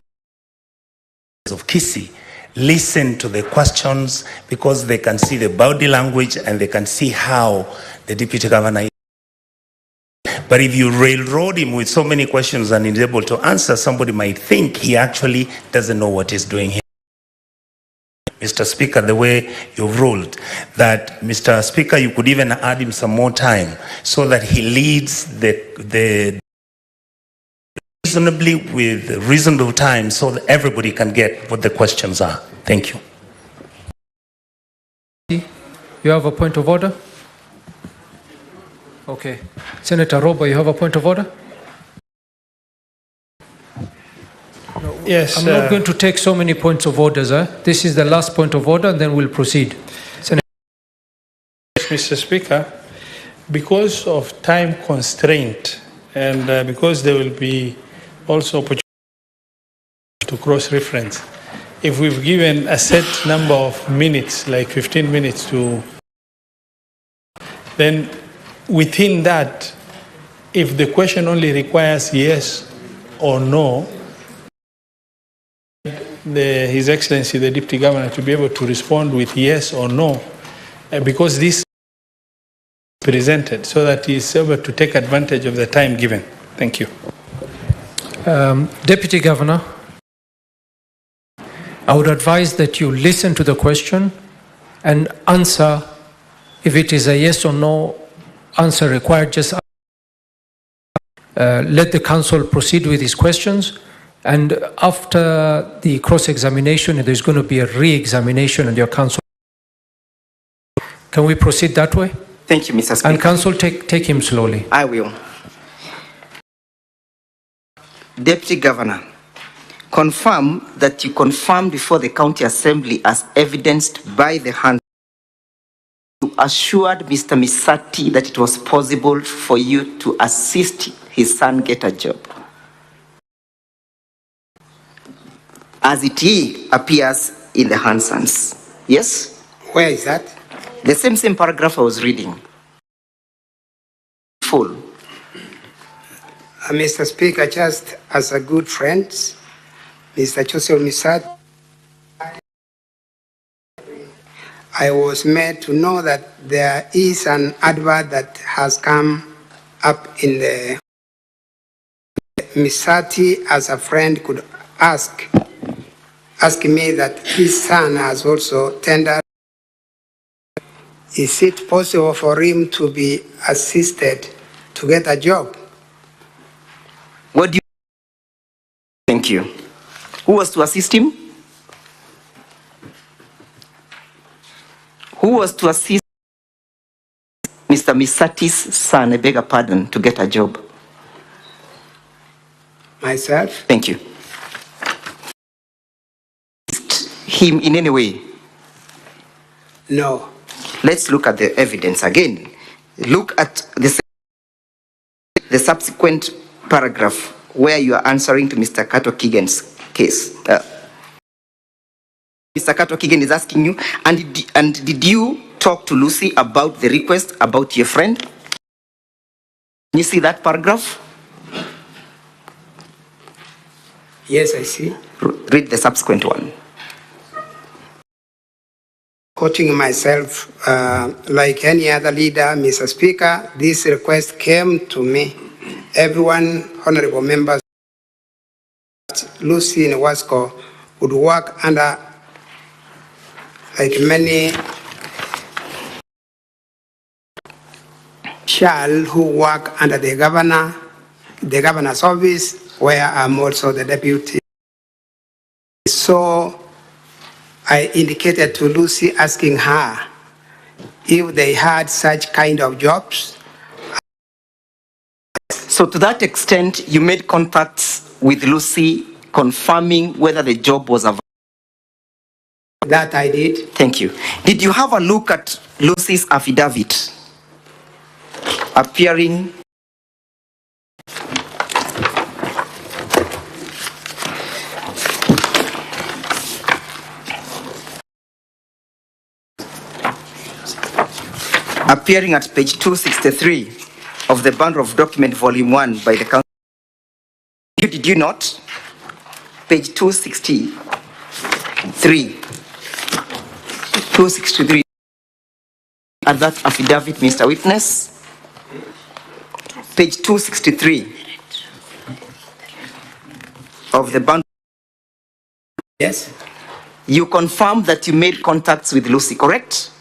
the of Kisii listen to the questions because they can see the body language and they can see how the deputy governor is. But if you railroad him with so many questions and he's able to answer, somebody might think he actually doesn't know what he's doing here. Mr. Speaker, the way you've ruled, that, Mr. Speaker, you could even add him some more time so that he leads the reasonably with reasonable time so that everybody can get what the questions are. Thank you. You have a point of order? Okay. Senator Robo, you have a point of order? Yes. I'm not going to take so many points of orders. This is the last point of order, and then we'll proceed. Senator. Yes, Mr. Speaker, because of time constraint and because there will be also opportunity to cross-reference, if we've given a set number of minutes, like 15 minutes to, then within that, if the question only requires yes or no, His Excellency, the Deputy Governor, to be able to respond with yes or no, because this is presented, so that he is able to take advantage of the time given. Thank you. Deputy Governor, I would advise that you listen to the question and answer. If it is a yes or no answer required, just let the counsel proceed with his questions. And after the cross-examination, there's going to be a re-examination and your counsel. Can we proceed that way? Thank you, Mr. Speaker. And counsel, take him slowly. I will. Deputy Governor, confirm that you confirmed before the County Assembly as evidenced by the hand. You assured Mr. Misati that it was possible for you to assist his son get a job, as it appears in the Hansons. Yes? Where is that? The same paragraph I was reading. Full. Mr. Speaker, just as a good friend, Mr. Joseph Misat, I was made to know that there is an advert that has come up in the Misati as a friend could ask me that his son has also tendered. Is it possible for him to be assisted to get a job? What do you? Thank you. Who was to assist him? Who was to assist Mr. Misati's son, I beg your pardon, to get a job? Myself. Thank you. Him in any way? No. Let's look at the evidence again. Look at the subsequent paragraph where you are answering to Mr. Kato Kigen's case. Mr. Kato Kigen is asking you, and did you talk to Lucy about the request about your friend? Can you see that paragraph? Yes, I see. Read the subsequent one. Quoting myself, like any other leader, Mr. Speaker, this request came to me. Everyone, honorable members, Lucy Nwasco would work under, like many shall who work under the governor's office, where I'm also the deputy. So I indicated to Lucy, asking her if they had such kind of jobs. So to that extent, you made contacts with Lucy confirming whether the job was available? That I did. Thank you. Did you have a look at Lucy's affidavit appearing at page 263 of the bundle of document volume 1 by the council? Did you not? Page 263 at that affidavit, Mr. Witness. Page 263 of the bundle. Yes. You confirm that you made contacts with Lucy, correct?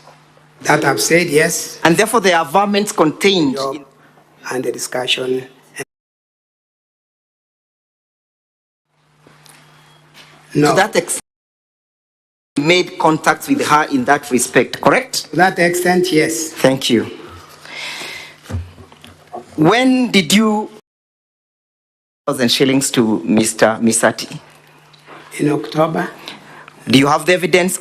That I've said, yes. And therefore there are averments contained in and the discussion. No. To that extent, you made contacts with her in that respect, correct? To that extent, yes. Thank you. When did you 1,000 shillings to Mr. Misati? In October. Do you have the evidence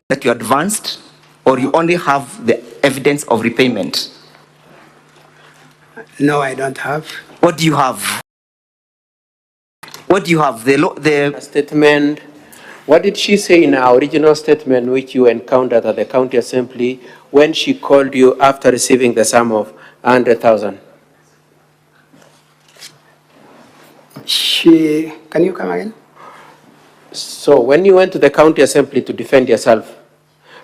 that you advanced, or you only have the evidence of repayment? No, I don't have. What do you have? What do you have? The statement. What did she say in her original statement, which you encountered at the county assembly, when she called you after receiving the sum of 100,000? Can you come again? So when you went to the county assembly to defend yourself,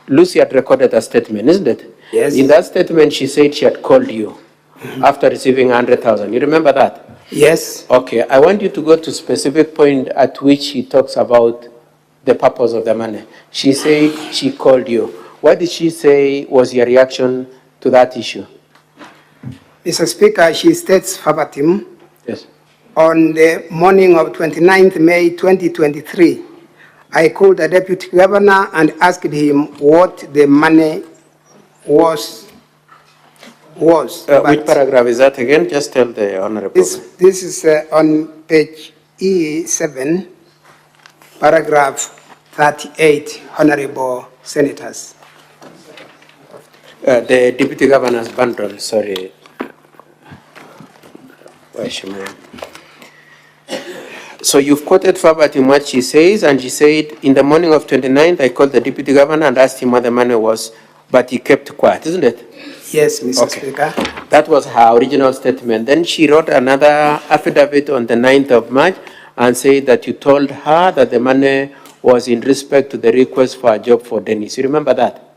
Lucy had recorded a statement, isn't it? Yes. In that statement, she said she had called you after receiving 100,000. You remember that? Yes. Okay. I want you to go to specific point at which she talks about the purpose of the money. She said she called you. What did she say was your reaction to that issue? Mr. Speaker, she states verbatim. Yes. On the morning of 29th May 2023, I called the deputy governor and asked him what the money was. Which paragraph is that again? Just tell the honorable. This is on page E7, paragraph 38, honorable senators. The deputy governor's bundle, sorry. So you've quoted verbatim what she says, and she said, in the morning of 29th, I called the deputy governor and asked him what the money was, but he kept quiet, isn't it? Yes, Mr. Speaker. That was her original statement. Then she wrote another affidavit on the 9th of March and said that you told her that the money was in respect to the request for a job for Dennis. You remember that?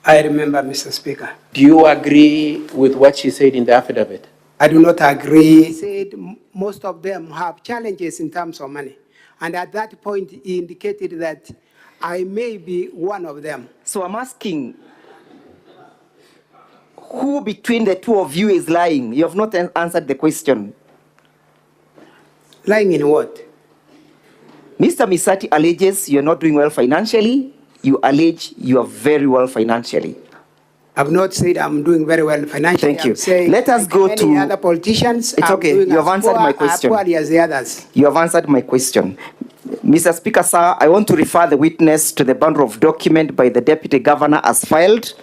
I remember, Mr. Speaker. Do you agree with what she said in the affidavit? I do not agree. He said most of them have challenges in terms of money. And at that point, he indicated that I may be one of them. So I'm asking, who between the two of you is lying? You have not answered the question. Lying in what? Mr. Misati alleges you're not doing well financially. You allege you are very well financially. I've not said I'm doing very well financially. Thank you. I'm saying let us go to other politicians. It's okay. You have answered my question. Poorly as the others. You have answered my question. Mr. Speaker, sir, I want to refer the witness to the bundle of document by the Deputy Governor as filed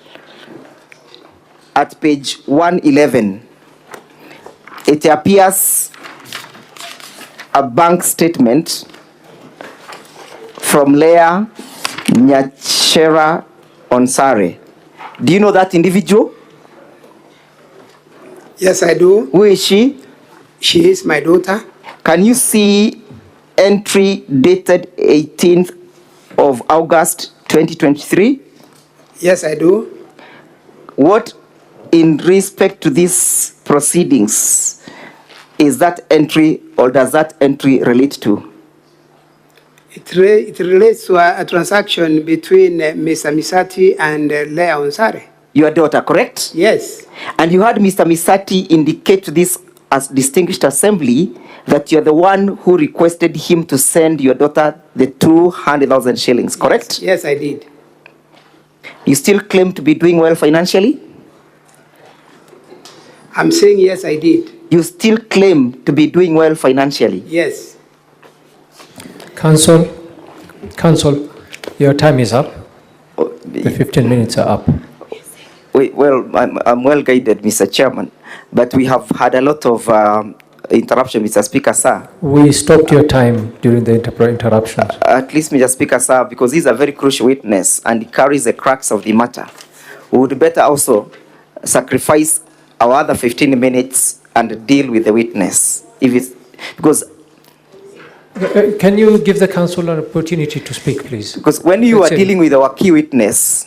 at page 111. It appears a bank statement from Leah Nyachera Onsare. Do you know that individual? Yes, I do. Who is she? She is my daughter. Can you see entry dated 18th of August 2023? Yes, I do. What, in respect to these proceedings, is that entry, or does that entry relate to? It relates to a transaction between Mr. Misati and Leah Onsare. Your daughter, correct? Yes. And you heard Mr. Misati indicate to this as distinguished assembly that you're the one who requested him to send your daughter the 200,000 shillings, correct? Yes, I did. You still claim to be doing well financially? I'm saying yes, I did. You still claim to be doing well financially? Yes. Council, your time is up. The 15 minutes are up. Well, I'm well guided, Mr. Chairman, but we have had a lot of interruption, Mr. Speaker, sir. We stopped your time during the interruptions. At least, Mr. Speaker, sir, because he's a very crucial witness and he carries the crux of the matter. We would better also sacrifice our other 15 minutes and deal with the witness. If it's because. Can you give the council an opportunity to speak, please? Because when you are dealing with our key witness,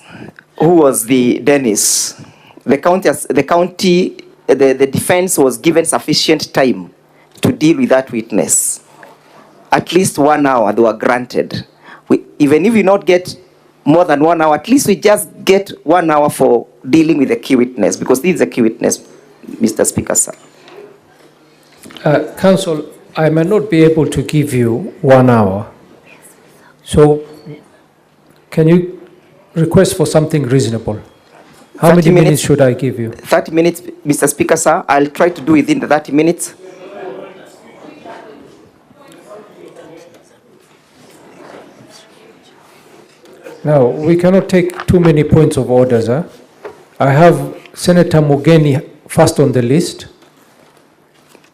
who was the Dennis, the defense was given sufficient time to deal with that witness. At least 1 hour they were granted. Even if we not get more than 1 hour, at least we just get 1 hour for dealing with the key witness, because this is a key witness, Mr. Speaker, sir. Council, I may not be able to give you 1 hour. So can you request for something reasonable? How many minutes should I give you? 30 minutes, Mr. Speaker, sir. I'll try to do within the 30 minutes. Now, we cannot take too many points of orders. Huh? I have Senator Mogeni first on the list.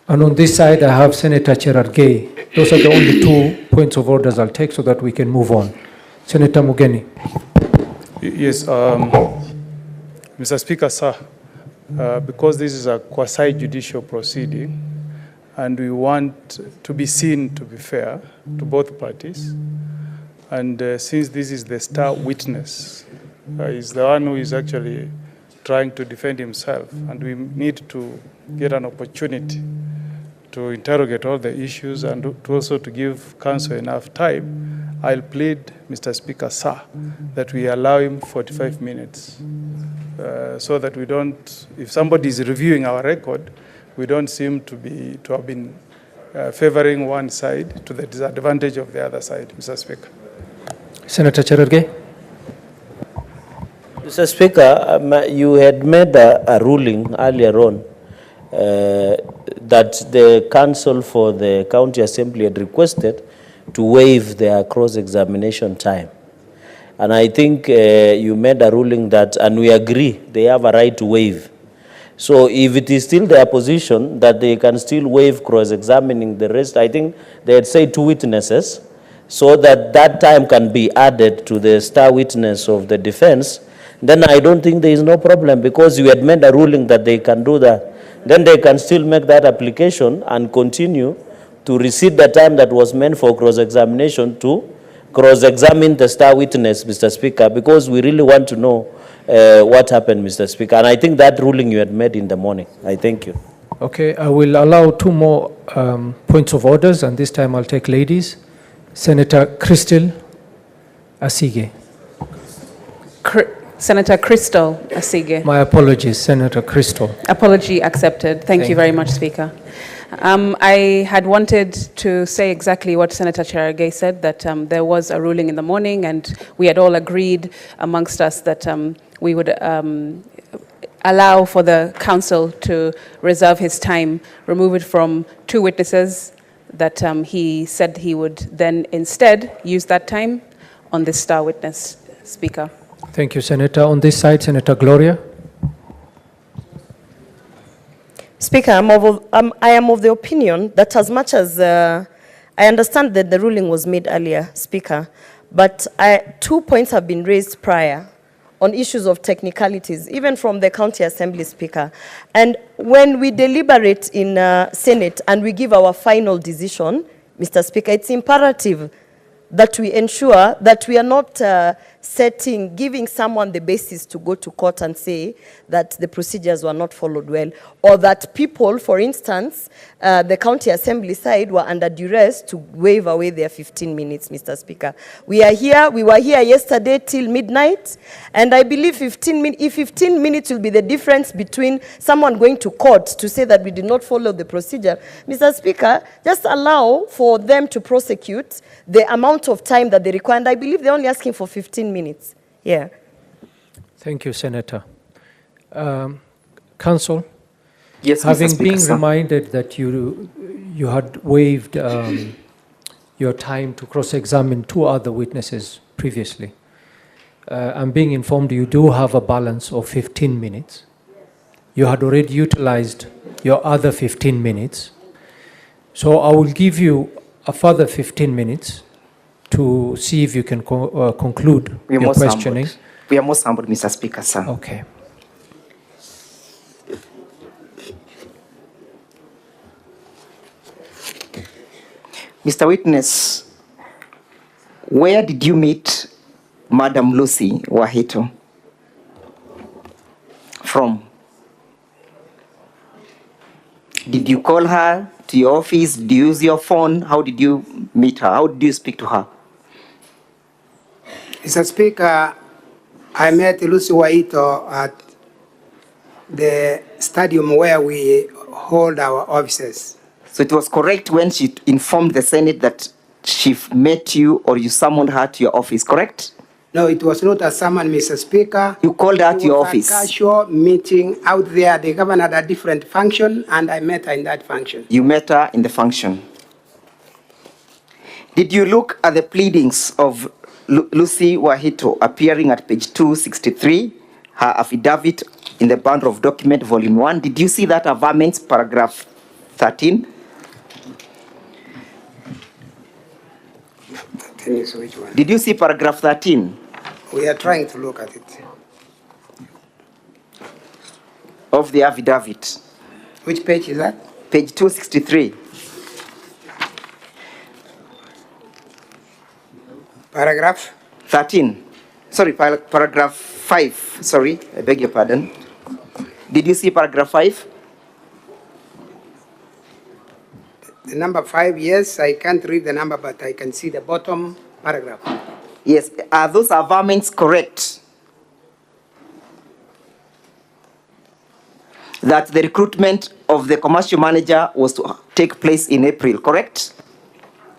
And on this side, I have Senator Cherargei. Those are the only 2 points of orders I'll take so that we can move on. Senator Mogeni. Yes, Mr. Speaker, sir, because this is a quasi-judicial proceeding and we want to be seen to be fair to both parties, and since this is the star witness, is the one who is actually trying to defend himself, and we need to get an opportunity to interrogate all the issues and to also to give counsel enough time, I'll plead, Mr. Speaker, sir, that we allow him 45 minutes so that we don't, if somebody is reviewing our record, we don't seem to have been favoring one side to the disadvantage of the other side, Mr. Speaker. Senator Cherargei. Mr. Speaker, you had made a ruling earlier on that the council for the county assembly had requested to waive their cross-examination time. And I think you made a ruling that, and we agree, they have a right to waive. So if it is still their position that they can still waive cross-examining the rest, I think they had said 2 witnesses, so that that time can be added to the star witness of the defense, then I don't think there is no problem, because you had made a ruling that they can do that. Then they can still make that application and continue to receive the time that was meant for cross-examination to cross-examine the star witness, Mr. Speaker, because we really want to know what happened, Mr. Speaker. And I think that ruling you had made in the morning. I thank you. Okay, I will allow 2 more points of orders, and this time I'll take ladies. Senator Crystal Asige. Senator Crystal Asige. My apologies, Senator Crystal. Apology accepted. Thank you very much, Speaker. I had wanted to say exactly what Senator Cherargei said, that there was a ruling in the morning and we had all agreed amongst us that we would allow for the council to reserve his time, remove it from 2 witnesses, that he said he would then instead use that time on this star witness, Speaker. Thank you, Senator. On this side, Senator Gloria. Speaker, I am of the opinion that as much as I understand that the ruling was made earlier, Speaker, but 2 points have been raised prior on issues of technicalities, even from the County Assembly Speaker. And when we deliberate in Senate and we give our final decision, Mr. Speaker, it's imperative that we ensure that we are not giving someone the basis to go to court and say that the procedures were not followed well, or that people, for instance, the County Assembly side were under duress to waive away their 15 minutes, Mr. Speaker. We were here yesterday till midnight, and I believe if 15 minutes will be the difference between someone going to court to say that we did not follow the procedure, Mr. Speaker, just allow for them to prosecute the amount of time that they require, and I believe they're only asking for 15 minutes. Yeah. Thank you, Senator. Council? Yes, having Mr. Speaker, been sir. reminded that you had waived your time to cross-examine 2 other witnesses previously, I'm being informed you do have a balance of 15 minutes. You had already utilized your other 15 minutes. So I will give you a further 15 minutes to see if you can conclude your questioning. We are most humbled, Mr. Speaker, sir. Okay. Mr. Witness, where did you meet Madam Lucy Wahito from? Did you call her to your office? Did you use your phone? How did you meet her? How did you speak to her? Mr. Speaker, I met Lucy Wahito at the stadium where we hold our offices. So it was correct when she informed the Senate that she met you or you summoned her to your office, correct? No, it was not a summon, Mr. Speaker. You called her to your office. It was a casual meeting out there. The governor had a different function, and I met her in that function. You met her in the function. Did you look at the pleadings of Lucy Wahito appearing at page 263, her affidavit in the bundle of document, volume 1? Did you see that averments, paragraph 13? Which one? Did you see paragraph 13? We are trying to look at it. Of the affidavit. Which page is that? Page 263. Paragraph? 13. Sorry, paragraph 5. Sorry, I beg your pardon. Did you see paragraph 5? The number 5, yes. I can't read the number, but I can see the bottom paragraph. Yes. Are those averments correct? That the recruitment of the commercial manager was to take place in April, correct?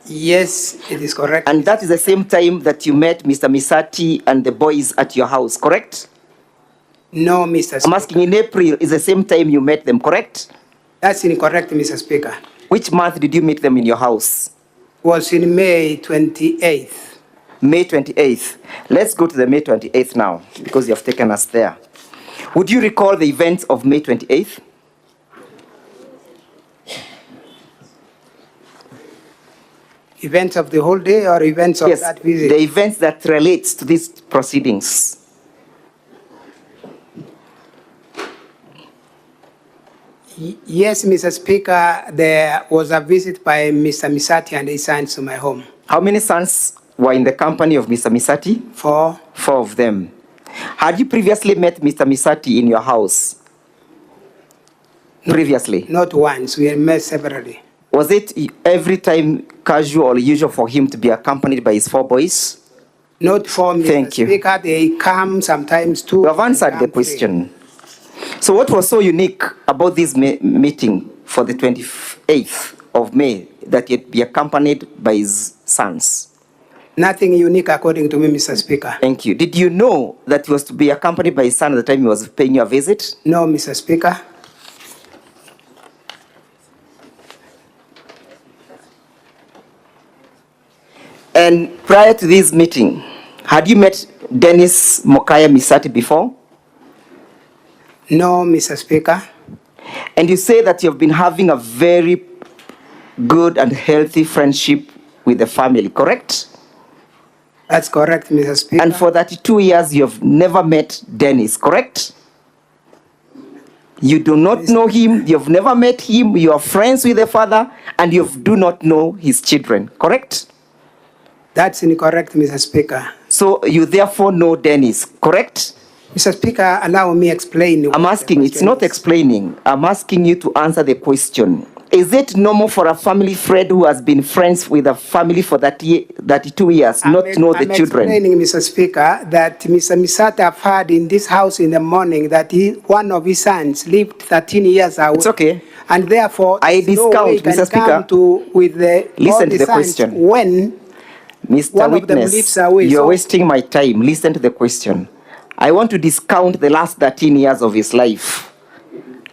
Yes, it is correct. And that is the same time that you met Mr. Misati and the boys at your house, correct? No, Mr. Speaker. I'm asking, in April is the same time you met them, correct? That's incorrect, Mr. Speaker. Which month did you meet them in your house? Was in May 28th. May 28th. Let's go to the May 28th now, because you have taken us there. Would you recall the events of May 28th? Events of the whole day or events of that visit? The events that relates to these proceedings. Yes, Mr. Speaker, there was a visit by Mr. Misati and his sons to my home. How many sons were in the company of Mr. Misati? 4. 4 of them. Had you previously met Mr. Misati in your house? Previously? Not once. We had met separately. Was it every time casual or usual for him to be accompanied by his 4 boys? Not for me, Thank Mr. you. Speaker. They come sometimes too. You have answered the question. So what was so unique about this meeting for the 28th of May that he'd be accompanied by his sons? Nothing unique according to me, Mr. Speaker. Thank you. Did you know that he was to be accompanied by his son at the time he was paying you a visit? No, Mr. Speaker. And prior to this meeting, had you met Dennis Mokaya Misati before? No, Mr. Speaker. And you say that you've been having a very good and healthy friendship with the family, correct? That's correct, Mr. Speaker. And for 32 years, you have never met Dennis, correct? You do not know him, you've never met him, you are friends with the father, and you do not know his children, correct? That's incorrect, Mr. Speaker. So you therefore know Dennis, correct? Mr. Speaker, allow me explain. I'm asking, it's not explaining, I'm asking you to answer the question. Is it normal for a family friend who has been friends with a family for 32 years not to know the children? I'm explaining, Mr. Speaker, that Mr. Misata have heard in this house in the morning that one of his sons lived 13 years away. It's okay. And therefore, I discount, Mr. Speaker. Listen to the question. When Mr. Witness, you're wasting my time. Listen to the question. I want to discount the last 13 years of his life.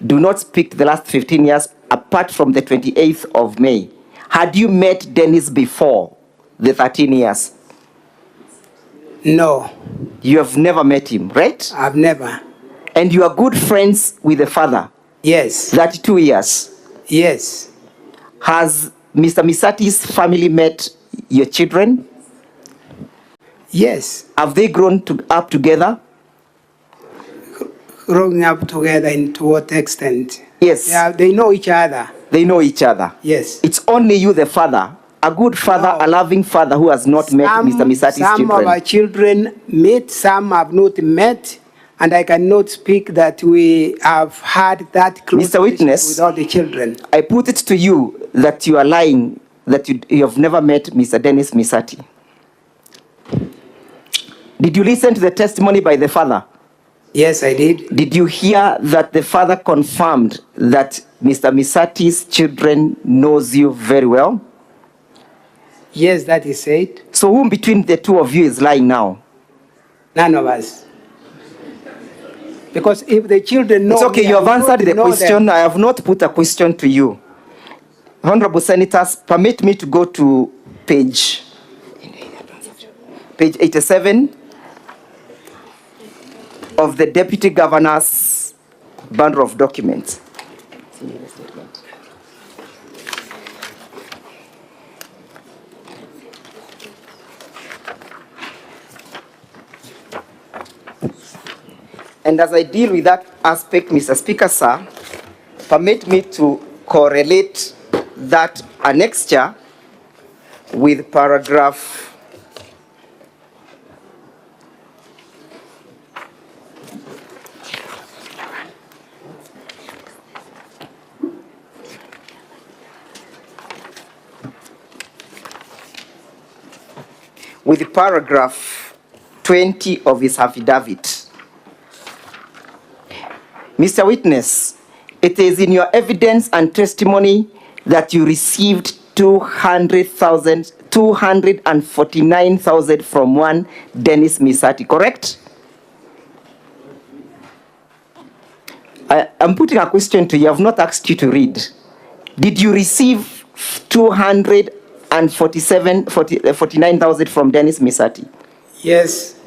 Do not speak to the last 15 years apart from the 28th of May. Had you met Dennis before the 13 years? No. You have never met him, right? I've never. And you are good friends with the father? Yes. 32 years? Yes. Has Mr. Misati's family met your children? Yes. Have they grown up together? Growing up together and to what extent? Yes. Yeah, they know each other. They know each other? Yes. It's only you, the father, a good father, a loving father who has not met Mr. Misati's children. Some of our children met, some have not met, and I cannot speak that we have had that close Mr. Witness, with all the children. I put it to you that you are lying, that you have never met Mr. Dennis Misati. Did you listen to the testimony by the father? Yes, I did. Did you hear that the father confirmed that Mr. Misati's children knows you very well? Yes, that is said. So who between the two of you is lying now? None of us. Because if the children know... It's okay, you have answered the question. I have not put a question to you. Honorable Senators, permit me to go to page 87 of the Deputy Governor's bundle of documents. And as I deal with that aspect, Mr. Speaker, sir, permit me to correlate that annexure with paragraph with paragraph 20 of his affidavit. Mr. Witness, it is in your evidence and testimony that you received 249,000 from one Dennis Misati, correct? I'm putting a question to you. I have not asked you to read. Did you receive 49,000 from Dennis Misati? Yes.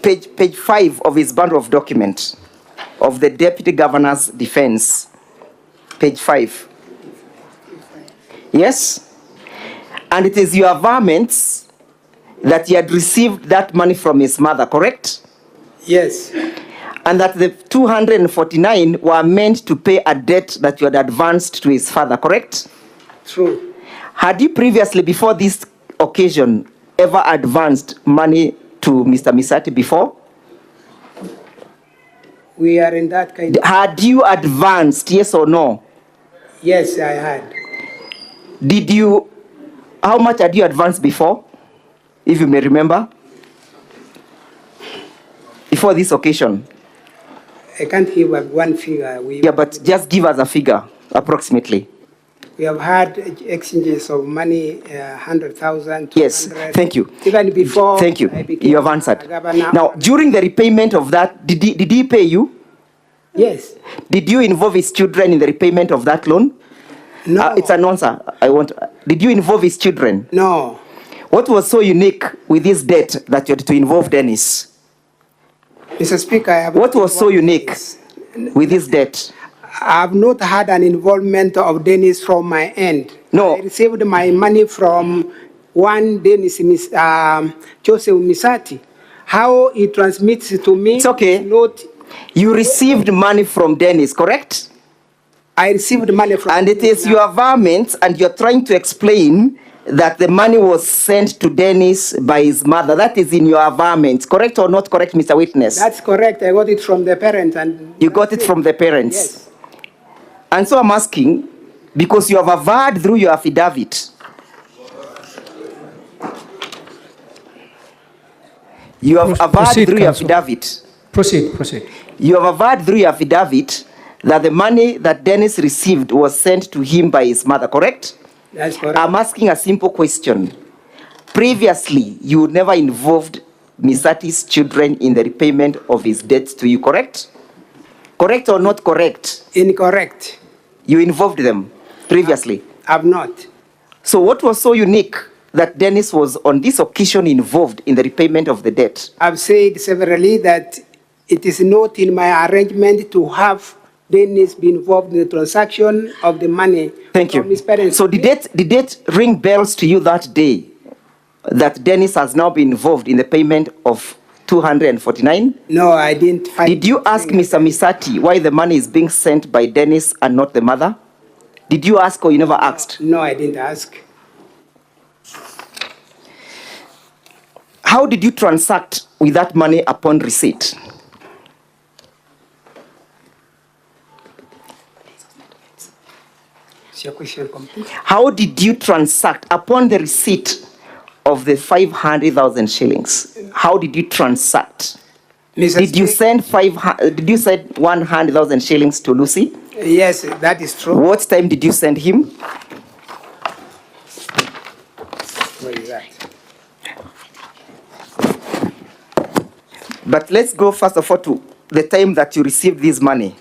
Page 5 of his bundle of documents of the Deputy Governor's defense. Page 5. Yes? And it is your averments that he had received that money from his mother, correct? Yes. And that the 249 were meant to pay a debt that you had advanced to his father, correct? True. Had you previously, before this occasion, ever advanced money to Mr. Misati before? We are in that kind of... Had you advanced, yes or no? Yes, I had. Did you, how much had you advanced before, if you may remember? Before this occasion? I can't give one figure. Yeah, but just give us a figure, approximately. We have had exchanges of money, 100,000. Yes, thank you. Even before. Thank you. You have answered. Now, during the repayment of that, did he pay you? Yes. Did you involve his children in the repayment of that loan? No. It's an answer. Did you involve his children? No. What was so unique with this debt that you had to involve Dennis? Mr. Speaker, I have... What was so unique with this debt? I've not had an involvement of Dennis from my end. No. I received my money from one Dennis, Joseph Misati. How he transmits it to me. It's okay. Not. You received money from Dennis, correct? I received money from. And it is your varmint, and you're trying to explain that the money was sent to Dennis by his mother. That is in your varmint, correct or not correct, Mr. Witness? That's correct. I got it from the parents. And you got it from the parents? Yes. And so I'm asking, because you have averred through your affidavit. You have averred through your affidavit. Proceed. You have averred through your affidavit that the money that Dennis received was sent to him by his mother, correct? That's correct. I'm asking a simple question. Previously, you never involved Misati's children in the repayment of his debts to you, correct? Correct or not correct? Incorrect. You involved them previously? I've not. So what was so unique that Dennis was on this occasion involved in the repayment of the debt? I've said severally that it is not in my arrangement to have Dennis be involved in the transaction of the money. Thank you. From his parents. So did it ring bells to you that day that Dennis has now been involved in the payment of 249? No, I didn't find. Did you ask Mr. Misati why the money is being sent by Dennis and not the mother? Did you ask or you never asked? No, I didn't ask. How did you transact with that money upon receipt? Is your question complete? How did you transact upon the receipt of the 500,000 shillings? How did you transact? Did you send 100,000 shillings to Lucy? Yes, that is true. What time did you send him? Where is that? But let's go first of all to the time that you received this money.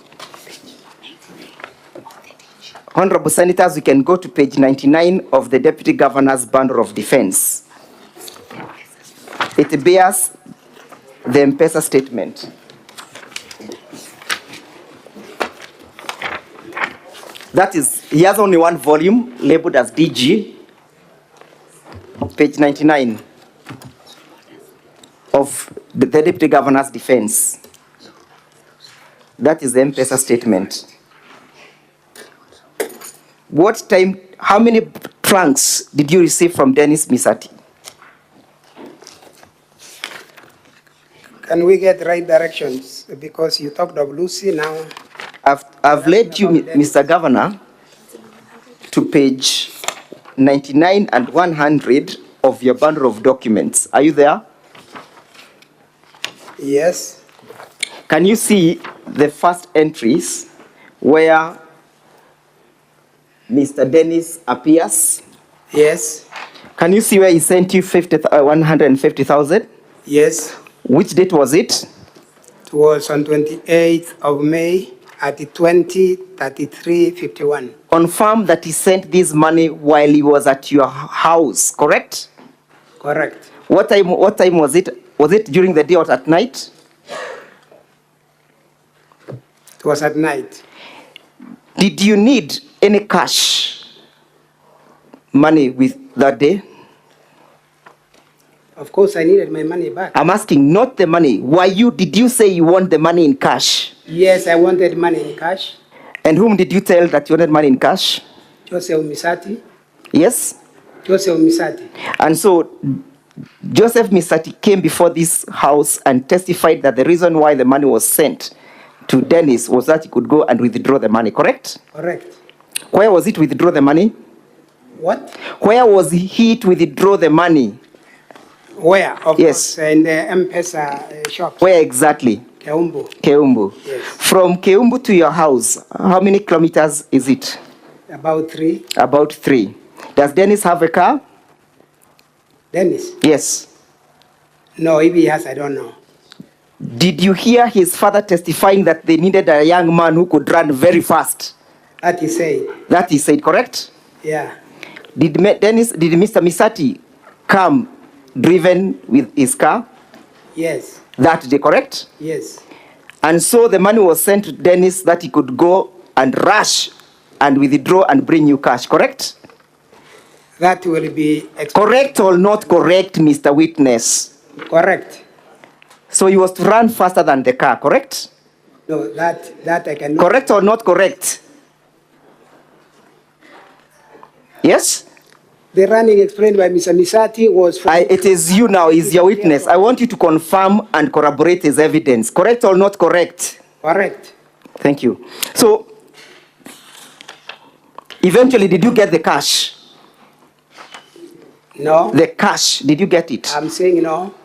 Honorable Senators, we can go to page 99 of the Deputy Governor's Bundle of Defense. It bears the M-Pesa statement. That is, he has only one volume labeled as DG, page 99 of the Deputy Governor's Defense. That is the M-Pesa statement. What time, how many trunks did you receive from Dennis Misati? Can we get right directions? Because you talked of Lucy now. I've led you, Mr. Governor, to page 99 and 100 of your bundle of documents. Are you there? Yes. Can you see the first entries where Mr. Dennis appears? Yes. Can you see where he sent you 150,000? Yes. Which date was it? It was on 28th of May at 20:33:51. Confirm that he sent this money while he was at your house, correct? Correct. What time was it? Was it during the day or at night? It was at night. Did you need any cash money with that day? Of course, I needed my money back. I'm asking, not the money. Did you say you want the money in cash? Yes, I wanted money in cash. And whom did you tell that you wanted money in cash? Joseph Misati. Yes? Joseph Misati. And so Joseph Misati came before this house and testified that the reason why the money was sent to Dennis was that he could go and withdraw the money, correct? Correct. Where was it withdraw the money? What? Where was he to withdraw the money? Where? Of Yes. course, in the M-Pesa shop. Where exactly? Keumbu. Keumbu. Yes. From Keumbu to your house, how many kilometers is it? About 3. About 3. Does Dennis have a car? Dennis? Yes. No, if he has, I don't know. Did you hear his father testifying that they needed a young man who could run very fast? That he said. That he said, correct? Yeah. Did Mr. Misati come driven with his car? Yes. That day, correct? Yes. And so the money was sent to Dennis that he could go and rush and withdraw and bring you cash, correct? That will be correct or not correct, Mr. Witness? correct. So he was to run faster than the car, correct? No, that I cannot. Correct or not correct? Yes? The running explained by Mr. Misati was from It is you now, is your witness. I want you to confirm and corroborate his evidence. Correct or not correct? correct. Thank you. So, eventually, did you get the cash? No. The cash, did you get it? I'm saying no.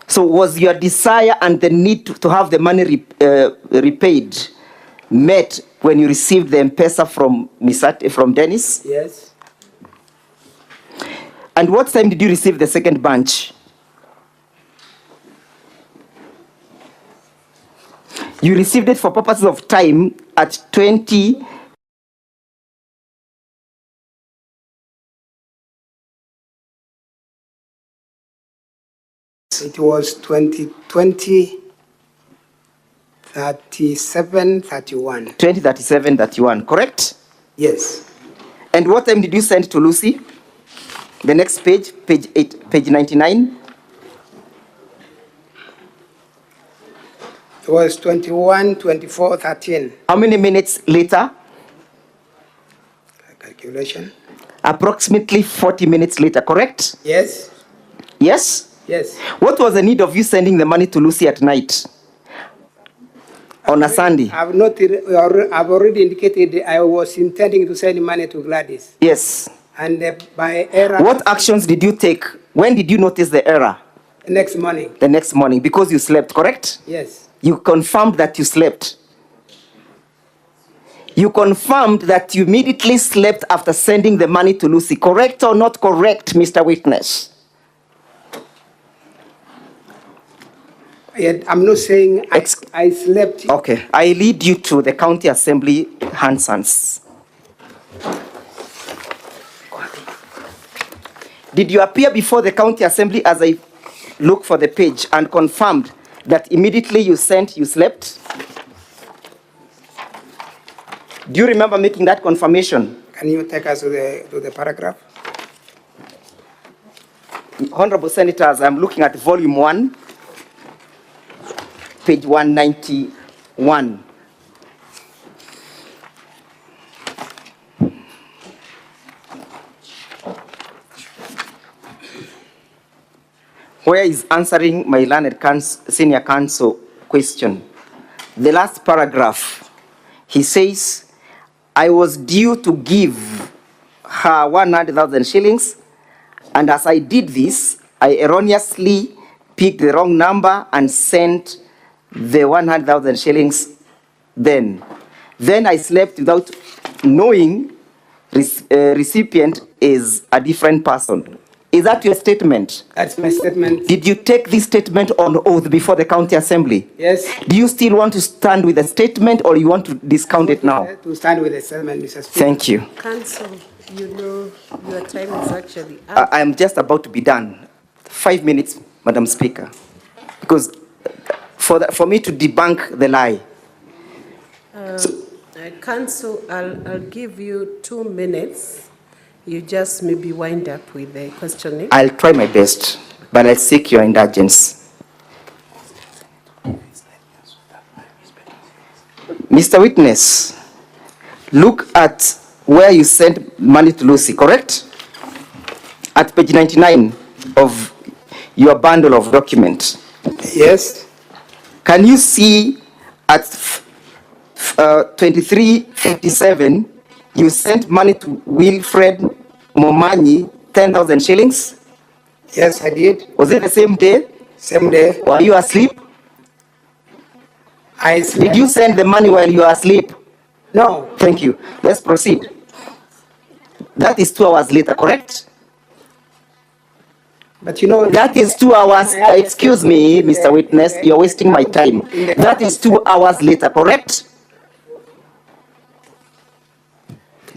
So, was your desire and the need to have the money repaid met when you received the M-Pesa from Dennis? Yes. And what time did you receive the second bunch? You received it for purposes of time at 20. It was 2020, 37, 31. 2037 31, correct? Yes. And what time did you send to Lucy? The next page, page 99. It was 21, 24, 13. How many minutes later? Calculation. Approximately 40 minutes later, correct? Yes. Yes? Yes. What was the need of you sending the money to Lucy at night? On a Sunday? I've already indicated I was intending to send money to Gladys. Yes. And by error. What actions did you take? When did you notice the error? The next morning. The next morning, because you slept, correct? Yes. You confirmed that you slept. You confirmed that you immediately slept after sending the money to Lucy. Correct or not correct, Mr. Witness? I'm not saying I slept. Okay. I lead you to the County Assembly Hansons. Did you appear before the County Assembly as I look for the page and confirmed that immediately you slept? Do you remember making that confirmation? Can you take us to the paragraph? Honorable Senators, I'm looking at volume 1, page 191. Where is answering my learned senior counsel question. The last paragraph, he says, I was due to give her 100,000 shillings, and as I did this, I erroneously picked the wrong number and sent the 100,000 shillings then. Then I slept without knowing recipient is a different person. Is that your statement? That's my statement. Did you take this statement on oath before the County Assembly? Yes. Do you still want to stand with the statement or you want to discount it now? To stand with the statement, Mr. Speaker. Thank you. Counsel, you know your time is actually up. I'm just about to be done. 5 minutes, Madam Speaker. Because for me to debunk the lie. Counsel, I'll give you 2 minutes. You just maybe wind up with the questioning. I'll try my best, but I'll seek your indulgence. Mr. Witness, look at where you sent money to Lucy, correct? At page 99 of your bundle of documents. Yes. Can you see at 2357, you sent money to Wilfred Momanyi, 10,000 shillings? Yes, I did. Was it the same day? Same day. Were you asleep? I slept. Did you send the money while you were asleep? No. Thank you. Let's proceed. That is 2 hours later, correct? But you know... That is 2 hours. Excuse me, Mr. Witness, you're wasting my time. That is 2 hours later, correct?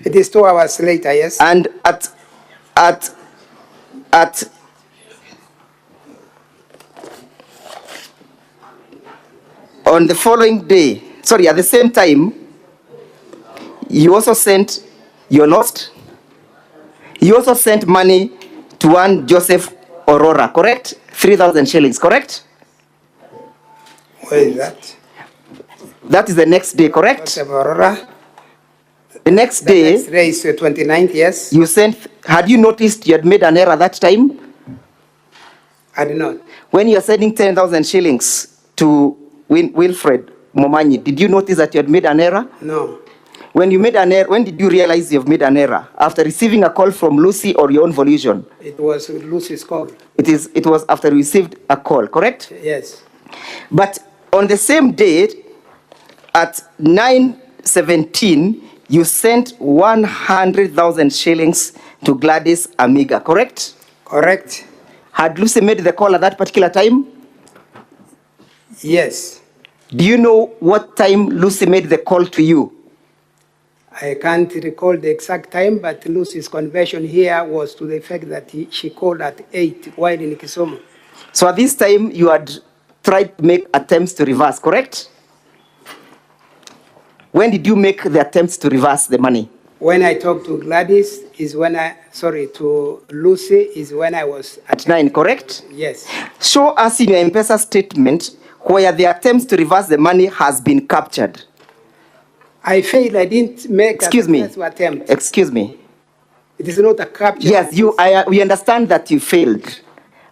It is 2 hours later, yes. And on the following day, sorry, at the same time, You also sent, you lost? You also sent money to one Joseph Aurora, correct? 3,000 shillings, correct? Where is that? That is the next day, correct? Joseph Aurora. The next day, Next day is 29th, yes. you sent, had you noticed you had made an error that time? I did not. When you are sending 10,000 shillings to Wilfred Momanyi, did you notice that you had made an error? No. When you made an error, when did you realize you've made an error? After receiving a call from Lucy or your own volition? It was Lucy's call. It was after you received a call, correct? Yes. But on the same day, at 9:17, you sent 100,000 shillings to Gladys Amiga, correct? Correct. Had Lucy made the call at that particular time? Yes. Do you know what time Lucy made the call to you? I can't recall the exact time, but Lucy's conversion here was to the effect that she called at 8 while in Kisumu. So at this time, you had tried to make attempts to reverse, correct? When did you make the attempts to reverse the money? When I talked to Gladys is when to Lucy is when I was at 9, correct? Yes. Show us in your M-Pesa statement where the attempts to reverse the money has been captured. I failed. I didn't make Excuse me. attempt. Excuse me. It is not a capture. Yes, we understand that you failed.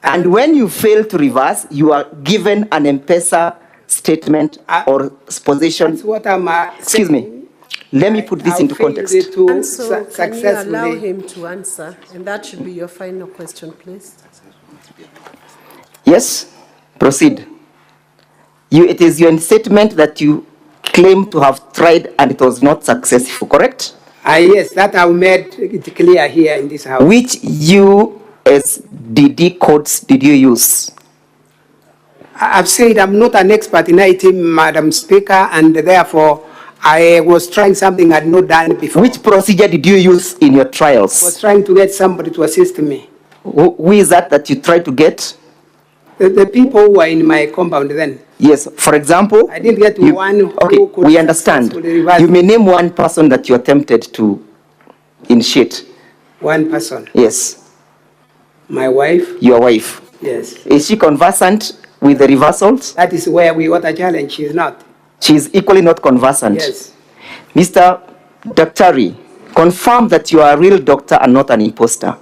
And when you fail to reverse, you are given an M-Pesa statement or position. That's what I'm Excuse me. Let me put this into context. And so can you allow him to answer? And that should be your final question, please. Yes, proceed. It is your statement that you claim to have tried and it was not successful, correct? Yes, that I've made it clear here in this house. Which USDD codes did you use? I've said I'm not an expert in IT, Madam Speaker, and therefore I was trying something I'd not done before. Which procedure did you use in your trials? I was trying to get somebody to assist me. Who is that you tried to get? The people who were in my compound then. Yes, for example, I didn't get one who could we understand. reverse. You may name one person that you attempted to initiate. One person. Yes. My wife. Your wife. Yes. Is she conversant with the reversals? That is where we got a challenge. She's not. She is equally not conversant. Yes. Mr. Daktari, confirm that you are a real doctor and not an imposter.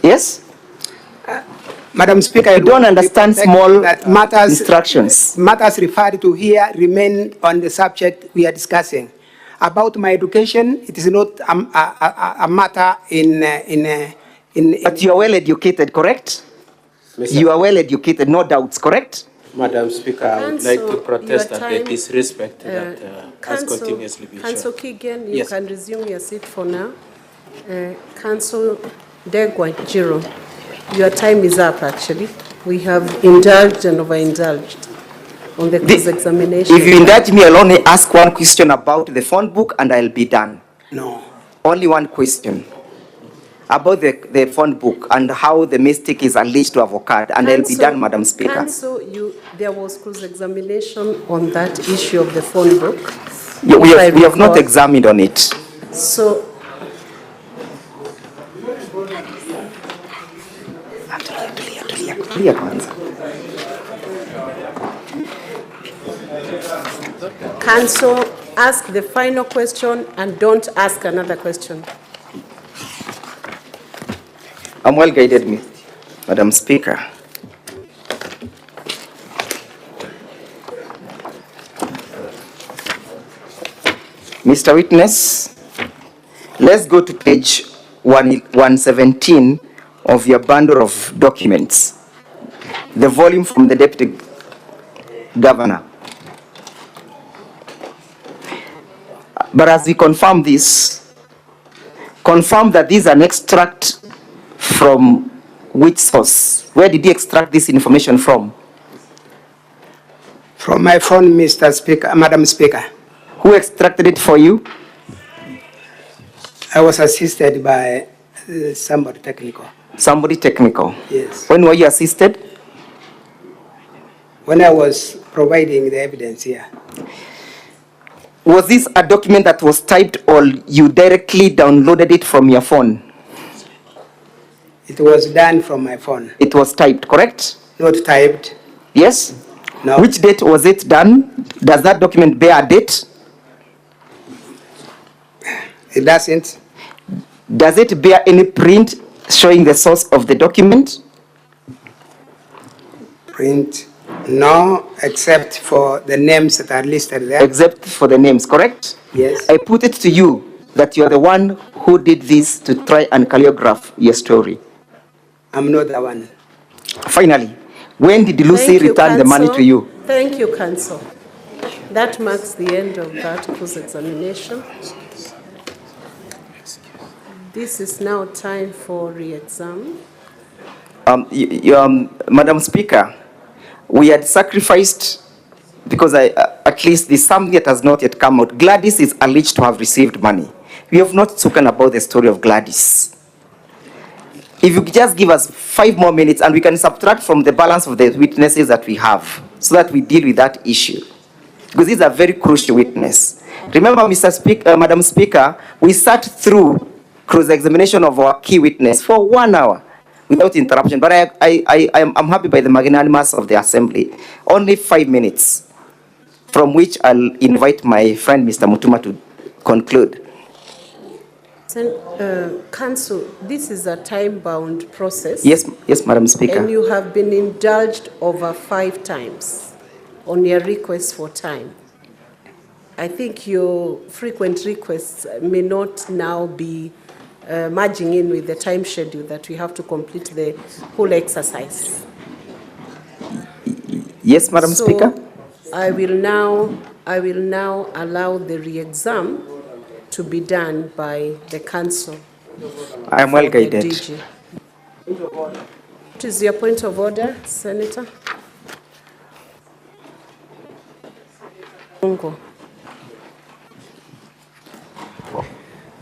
Yes? Madam Speaker, I don't understand small instructions. Matters referred to here remain on the subject we are discussing. About my education, it is not a matter in. But you are well educated, correct? You are well educated, no doubts, correct? Madam Speaker, I would like to protest at the disrespect that has continuously been shown. Council Kigen, you can resume your seat for now. Council Degwa Jiro, your time is up actually. We have indulged and overindulged on the cross-examination. If you indulge me, I'll only ask one question about the phone book and I'll be done. No. Only one question. About the phone book and how the mistake is alleged to have occurred, and I'll be done, Madam Speaker. Council, there was cross-examination on that issue of the phone book. Yeah, we have not examined on it. So, Council, ask the final question and don't ask another question. I'm well guided, Madam Speaker. Mr. Witness, let's go to page 117 of your bundle of documents, the volume from the Deputy Governor. But as we confirm this, confirm that these are an extract from which source? Where did you extract this information from? From my phone, Mr. Speaker, Madam Speaker. Who extracted it for you? I was assisted by somebody technical. Somebody technical? Yes. When were you assisted? When I was providing the evidence here. Was this a document that was typed or you directly downloaded it from your phone? It was done from my phone. It was typed, correct? Not typed. Yes? No. Which date was it done? Does that document bear a date? It doesn't. Does it bear any print showing the source of the document? Print? No, except for the names that are listed there. Except for the names, correct? Yes. I put it to you that you are the one who did this to try and choreograph your story. I'm not the one. Finally, when did Lucy Thank you, return the money Counsel. to you? Thank you, Counsel. That marks the end of that cross-examination. This is now time for re-exam. Madam Speaker, we had sacrificed, because at least there's something that has not yet come out. Gladys is alleged to have received money. We have not spoken about the story of Gladys. If you could just give us 5 more minutes and we can subtract from the balance of the witnesses that we have so that we deal with that issue. Because this is a very crucial witness. Remember, Madam Speaker, we sat through cross-examination of our key witness for 1 hour without interruption. But I'm happy by the magnanimous of the Assembly. Only 5 minutes, from which I'll invite my friend Mr. Mutuma to conclude. Counsel, this is a time-bound process. Yes, Madam Speaker. And you have been indulged over 5 times on your request for time. I think your frequent requests may not now be merging in with the time schedule that we have to complete the whole exercise. Yes, Madam Speaker. I will now allow the re-exam to be done by the Counsel. I am well guided. DG. What is your point of order, Senator?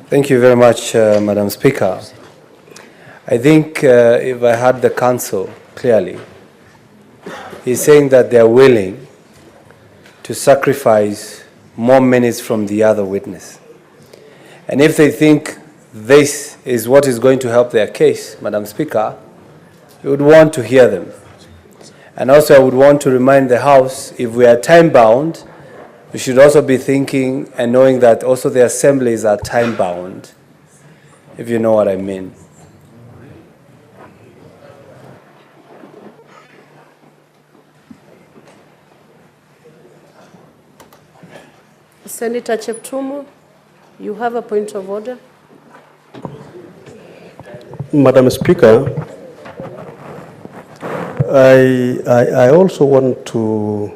Thank you very much, Madam Speaker. I think if I heard the Counsel clearly, he's saying that they are willing to sacrifice more minutes from the other witness. And if they think this is what is going to help their case, Madam Speaker, we would want to hear them. And also I would want to remind the House, if we are time-bound, we should also be thinking and knowing that also the assemblies are time-bound, if you know what I mean. Senator Cheptumo, you have a point of order. Madam Speaker, I also want to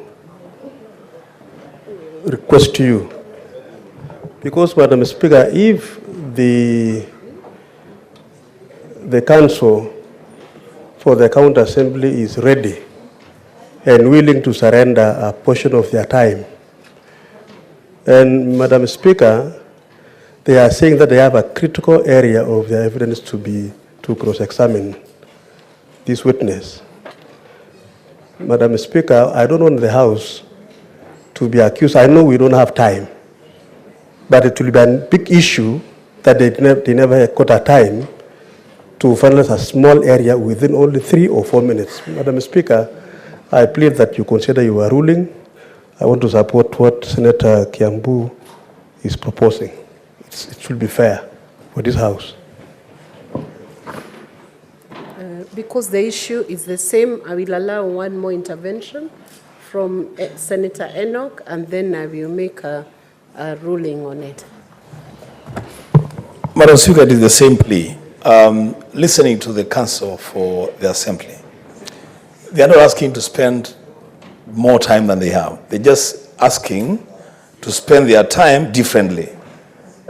request you, because Madam Speaker, if the Council for the County Assembly is ready and willing to surrender a portion of their time, and Madam Speaker, they are saying that they have a critical area of their evidence to cross-examine this witness. Madam Speaker, I don't want the House to be accused. I know we don't have time, but it will be a big issue that they never got a time to finalize a small area within only 3 or 4 minutes. Madam Speaker, I plead that you consider your ruling. I want to support what Senator Kiambu is proposing. It should be fair for this House. Because the issue is the same, I will allow one more intervention from Senator Enoch, and then I will make a ruling on it. Madam Speaker, it is the same plea. Listening to the Council for the Assembly, they are not asking to spend more time than they have. They're just asking to spend their time differently.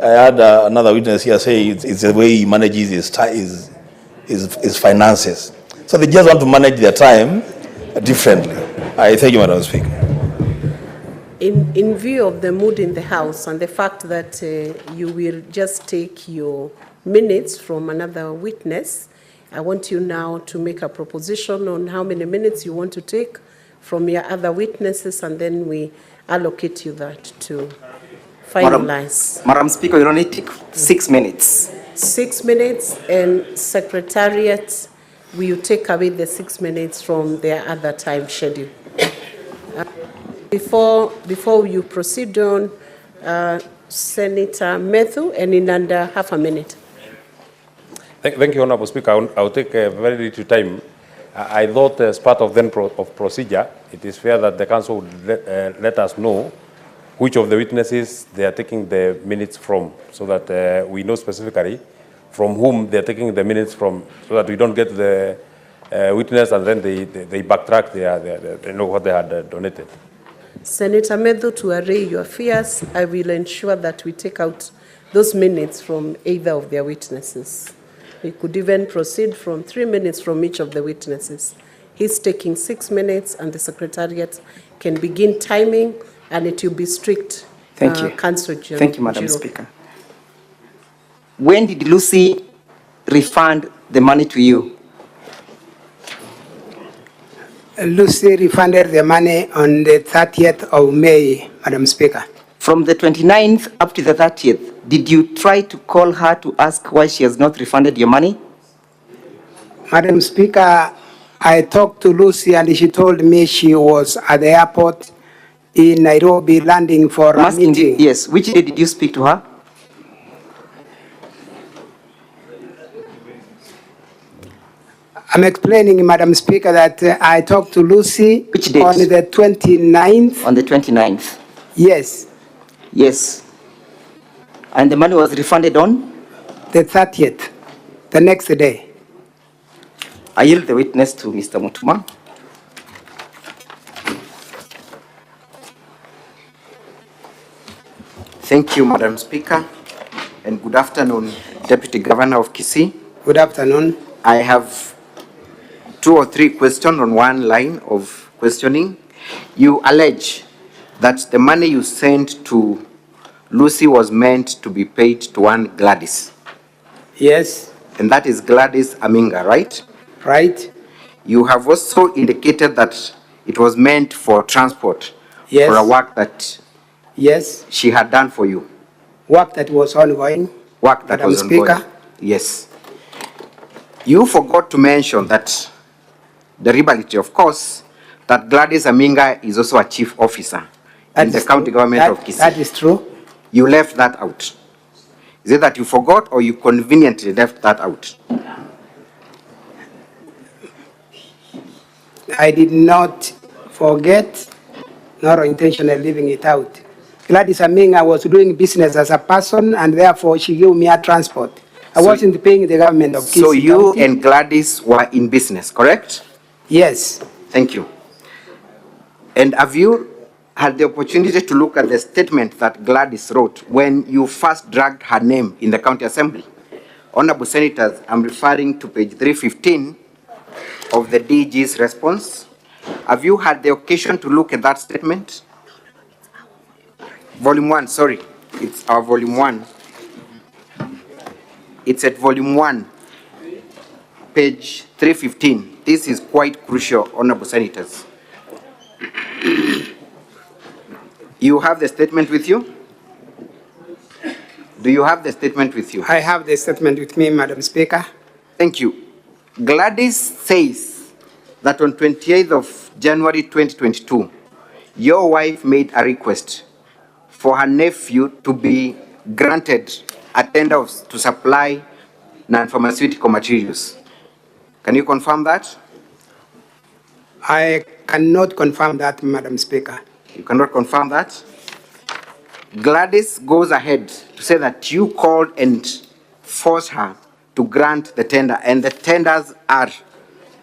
I had another witness here say it's the way he manages his finances. So they just want to manage their time differently. I thank you, Madam Speaker. In view of the mood in the House and the fact that you will just take your minutes from another witness, I want you now to make a proposition on how many minutes you want to take from your other witnesses, and then we allocate you that to finalize. Madam Speaker, you only take 6 minutes. 6 minutes, and Secretariat will take away the 6 minutes from their other time schedule. Before you proceed on, Senator Methu, and in under half a minute. Thank you, Honorable Speaker. I'll take a very little time. I thought as part of procedure, it is fair that the Council would let us know which of the witnesses they are taking the minutes from, so that we know specifically from whom they are taking the minutes from, so that we don't get the witness and then they backtrack they know what they had donated. Senator Methu, to array your fears, I will ensure that we take out those minutes from either of their witnesses. We could even proceed from 3 minutes from each of the witnesses. He's taking 6 minutes, and the Secretariat can begin timing, and it will be strict. Thank you. Council Jiro. Thank you, Madam Speaker. When did Lucy refund the money to you? Lucy refunded the money on the 30th of May, Madam Speaker. From the 29th up to the 30th, did you try to call her to ask why she has not refunded your money? Madam Speaker, I talked to Lucy and she told me she was at the airport in Nairobi landing for a meeting. Yes, which day did you speak to her? I'm explaining, Madam Speaker, that I talked to Lucy Which date? On the 29th. On the 29th? Yes. Yes. And the money was refunded on? The 30th, the next day. I yield the witness to Mr. Mutuma. Thank you, Madam Speaker, and good afternoon, Deputy Governor of Kisii. Good afternoon. I have 2 or 3 questions on one line of questioning. You allege that the money you sent to Lucy was meant to be paid to one Gladys. Yes. And that is Gladys Aminga, right? Right. You have also indicated that it was meant for transport. Yes. For a work that yes, she had done for you. Work that was ongoing. Work that Madam was Speaker. ongoing. Yes. You forgot to mention that the reality, of course, that Gladys Aminga is also a chief officer in the county government of Kisii. That is true. You left that out. Is it that you forgot or you conveniently left that out? I did not forget, nor intentionally leaving it out. Gladys Aminga was doing business as a person, and therefore she gave me a transport. I wasn't paying the government of Kisii. So you County. and Gladys were in business, correct? Yes. Thank you. And have you had the opportunity to look at the statement that Gladys wrote when you first dragged her name in the county assembly? Honorable Senators, I'm referring to page 315 of the DG's response. Have you had the occasion to look at that statement? Volume 1, sorry. It's our volume 1. It's at volume 1, page 315. This is quite crucial, Honorable Senators. You have the statement with you? Do you have the statement with you? I have the statement with me, Madam Speaker. Thank you. Gladys says that on 28th of January 2022, your wife made a request for her nephew to be granted a tender to supply non-pharmaceutical materials. Can you confirm that? I cannot confirm that, Madam Speaker. You cannot confirm that? Gladys goes ahead to say that you called and forced her to grant the tender, and the tenders are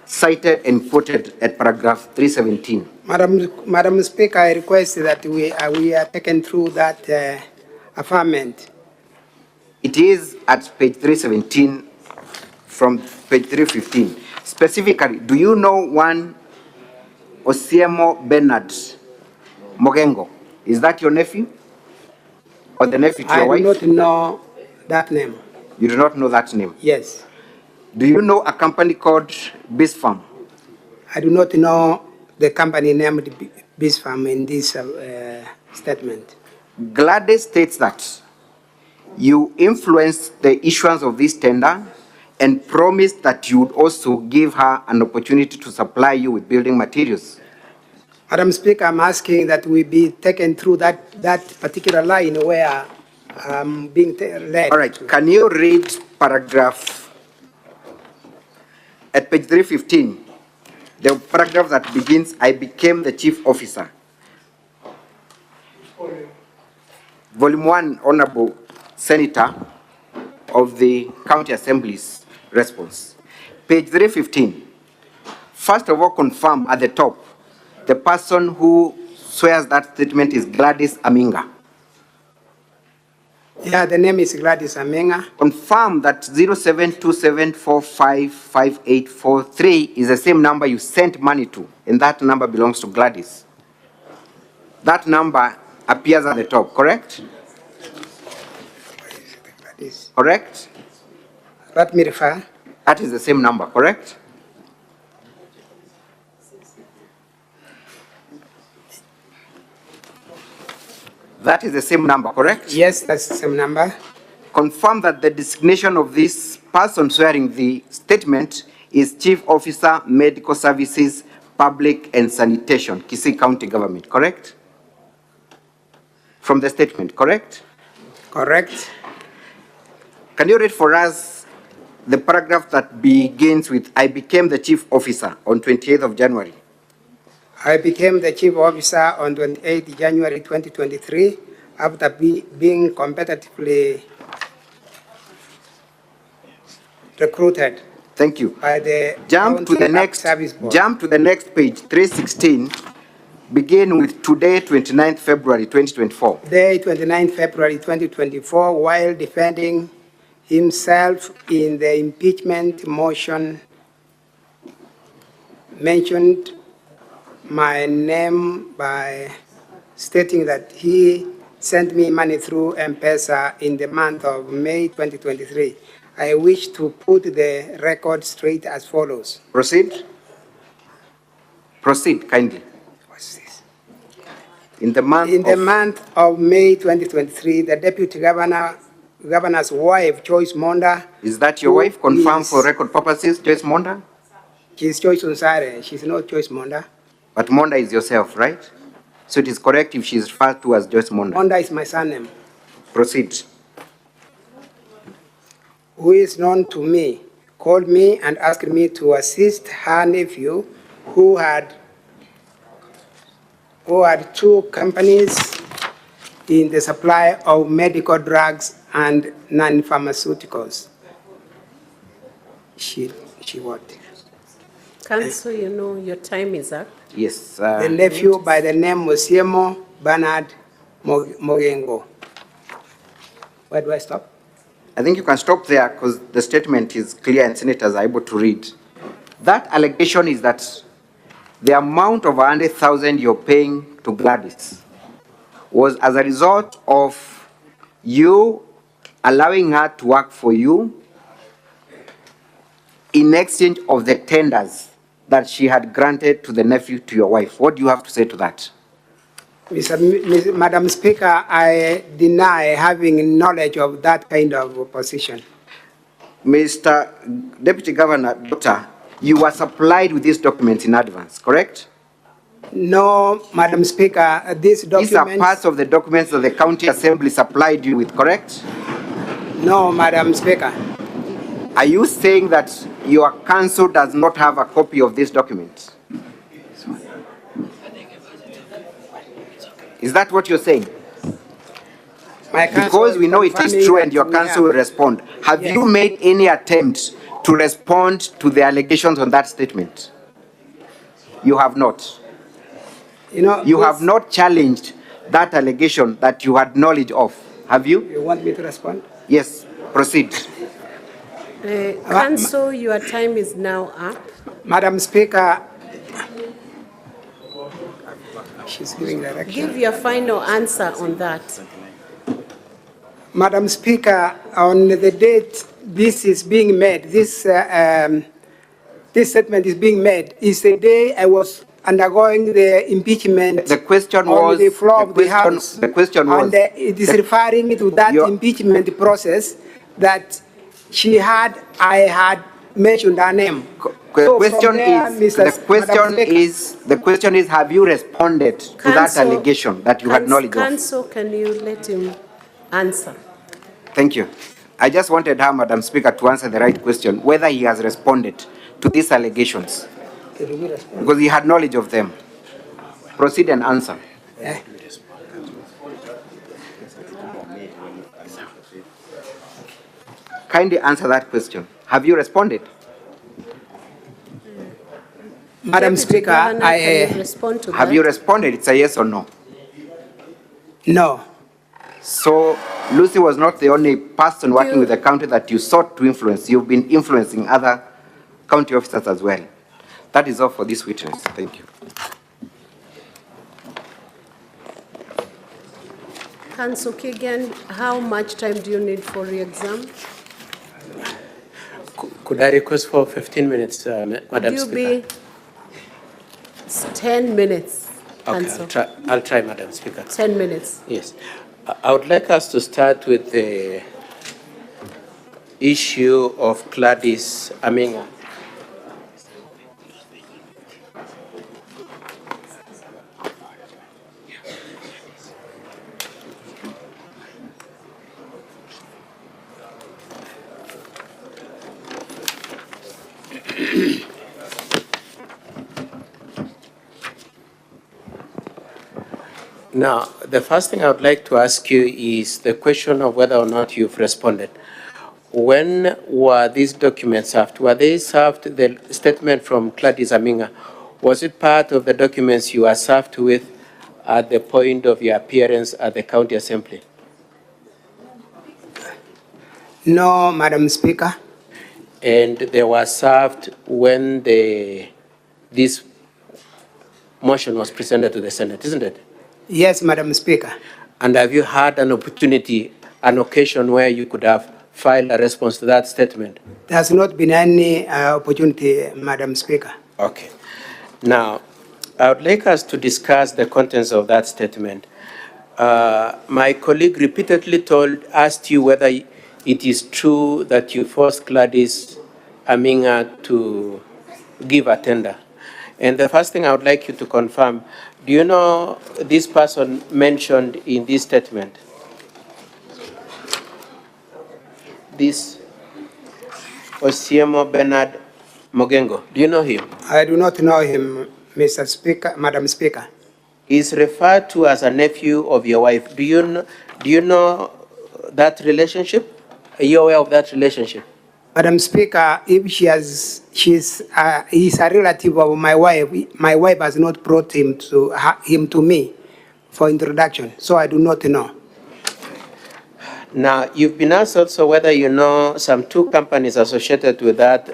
cited and quoted at paragraph 317. Madam Speaker, I request that we are taken through that affirmation. It is at page 317 from page 315. Specifically, do you know one Osiemo Bernard Mogengo? Is that your nephew? Or the nephew to your wife? I do not know that name. You do not know that name? Yes. Do you know a company called Bisfarm? I do not know the company named Bisfarm in this statement. Gladys states that you influenced the issuance of this tender and promised that you would also give her an opportunity to supply you with building materials. Madam Speaker, I'm asking that we be taken through that particular line where I'm being led. All right, can you read paragraph at page 315, the paragraph that begins, I became the chief officer. Volume 1, Honorable Senator of the County Assembly's response. Page 315. First of all, confirm at the top, the person who swears that statement is Gladys Aminga. Yeah, the name is Gladys Aminga. Confirm that 0727455843 is the same number you sent money to, and that number belongs to Gladys. That number appears at the top, correct? Correct? Let me refer. That is the same number, correct? That is the same number, correct? Yes, that's the same number. Confirm that the designation of this person swearing the statement is Chief Officer, Medical Services, Public and Sanitation, Kisii County Government, correct? From the statement, correct? Correct. Can you read for us the paragraph that begins with, I became the Chief Officer on 28th of January? I became the chief officer on 28 January 2023 after being competitively recruited. Thank you. By the Jump to the next page, 316. Begin with today, 29th February 2024. Day 29 February 2024, while defending himself in the impeachment motion, mentioned my name by stating that he sent me money through M-Pesa in the month of May 2023. I wish to put the record straight as follows. Proceed. Proceed, kindly. What's this? In the month of May 2023, the Deputy Governor's wife, Joyce Monda. Is that your wife? Confirmed for record purposes, Joyce Monda? She's Joyce Unsare. She's not Joyce Monda. But Monda is yourself, right? So it is correct if she is referred to as Joyce Monda. Monda is my surname. Proceed. Who is known to me, called me and asked me to assist her nephew who had two companies in the supply of medical drugs and non-pharmaceuticals. She what? Council, you know your time is up. Yes. The nephew by the name was Siemo Bernard Mogengo. Where do I stop? I think you can stop there because the statement is clear and senators are able to read. That allegation is that the amount of 100,000 you're paying to Gladys was as a result of you allowing her to work for you in exchange of the tenders that she had granted to the nephew to your wife. What do you have to say to that? Madam Speaker, I deny having knowledge of that kind of position. Mr. Deputy Governor, Doctor, you were supplied with these documents in advance, correct? No, Madam Speaker, these documents... These are parts of the documents that the County Assembly supplied you with, correct? No, Madam Speaker. Are you saying that your council does not have a copy of these documents? Is that what you're saying? Because we know it is true and your council will respond. Have you made any attempt to respond to the allegations on that statement? You have not. You have not challenged that allegation that you had knowledge of, have you? You want me to respond? Yes, proceed. Council, your time is now up. Madam Speaker, she's giving direction. Give your final answer on that. Madam Speaker, on the date this is being made, this statement is being made, is the day I was undergoing the impeachment The question on was the floor of the House. The question was. And it is referring to that impeachment process that I had mentioned her name. The question is, have you responded to that Counsel- allegation that you had knowledge of? Counsel, can you let him answer? Thank you. I just wanted her, Madam Speaker, to answer the right question, whether he has responded to these allegations, because he had knowledge of them. Proceed and answer. Kindly answer that question. Have you responded? Madam Speaker, Can you respond to Have that? you responded? It's a yes or no. No. So Lucy was not the only person working with the county that you sought to influence. You've been influencing other county officers as well. That is all for this witness. Thank you. Counsel Kigan, how much time do you need for re-exam? Could I request for 15 minutes, Madam Could you Speaker? be 10 minutes, Okay, Counsel? I'll try, Madam Speaker. 10 minutes. Yes. I would like us to start with the issue of Gladys Aminga. Now, the first thing I would like to ask you is the question of whether or not you've responded. When were these documents served? Were they served, the statement from Gladys Aminga, was it part of the documents you were served with at the point of your appearance at the county assembly? No, Madam Speaker. And they were served when this motion was presented to the Senate, isn't it? Yes, Madam Speaker. And have you had an opportunity, an occasion where you could have filed a response to that statement? There has not been any opportunity, Madam Speaker. Okay. Now, I would like us to discuss the contents of that statement. My colleague repeatedly asked you whether it is true that you forced Gladys Aminga to give a tender. And the first thing I would like you to confirm, do you know this person mentioned in this statement? This Osiemo Bernard Mogengo, do you know him? I do not know him, Mr. Speaker, Madam Speaker. He's referred to as a nephew of your wife. Do you know that relationship? Are you aware of that relationship? Madam Speaker, if he's a relative of my wife has not brought him to me for introduction, so I do not know. Now, you've been asked also whether you know some two companies associated with that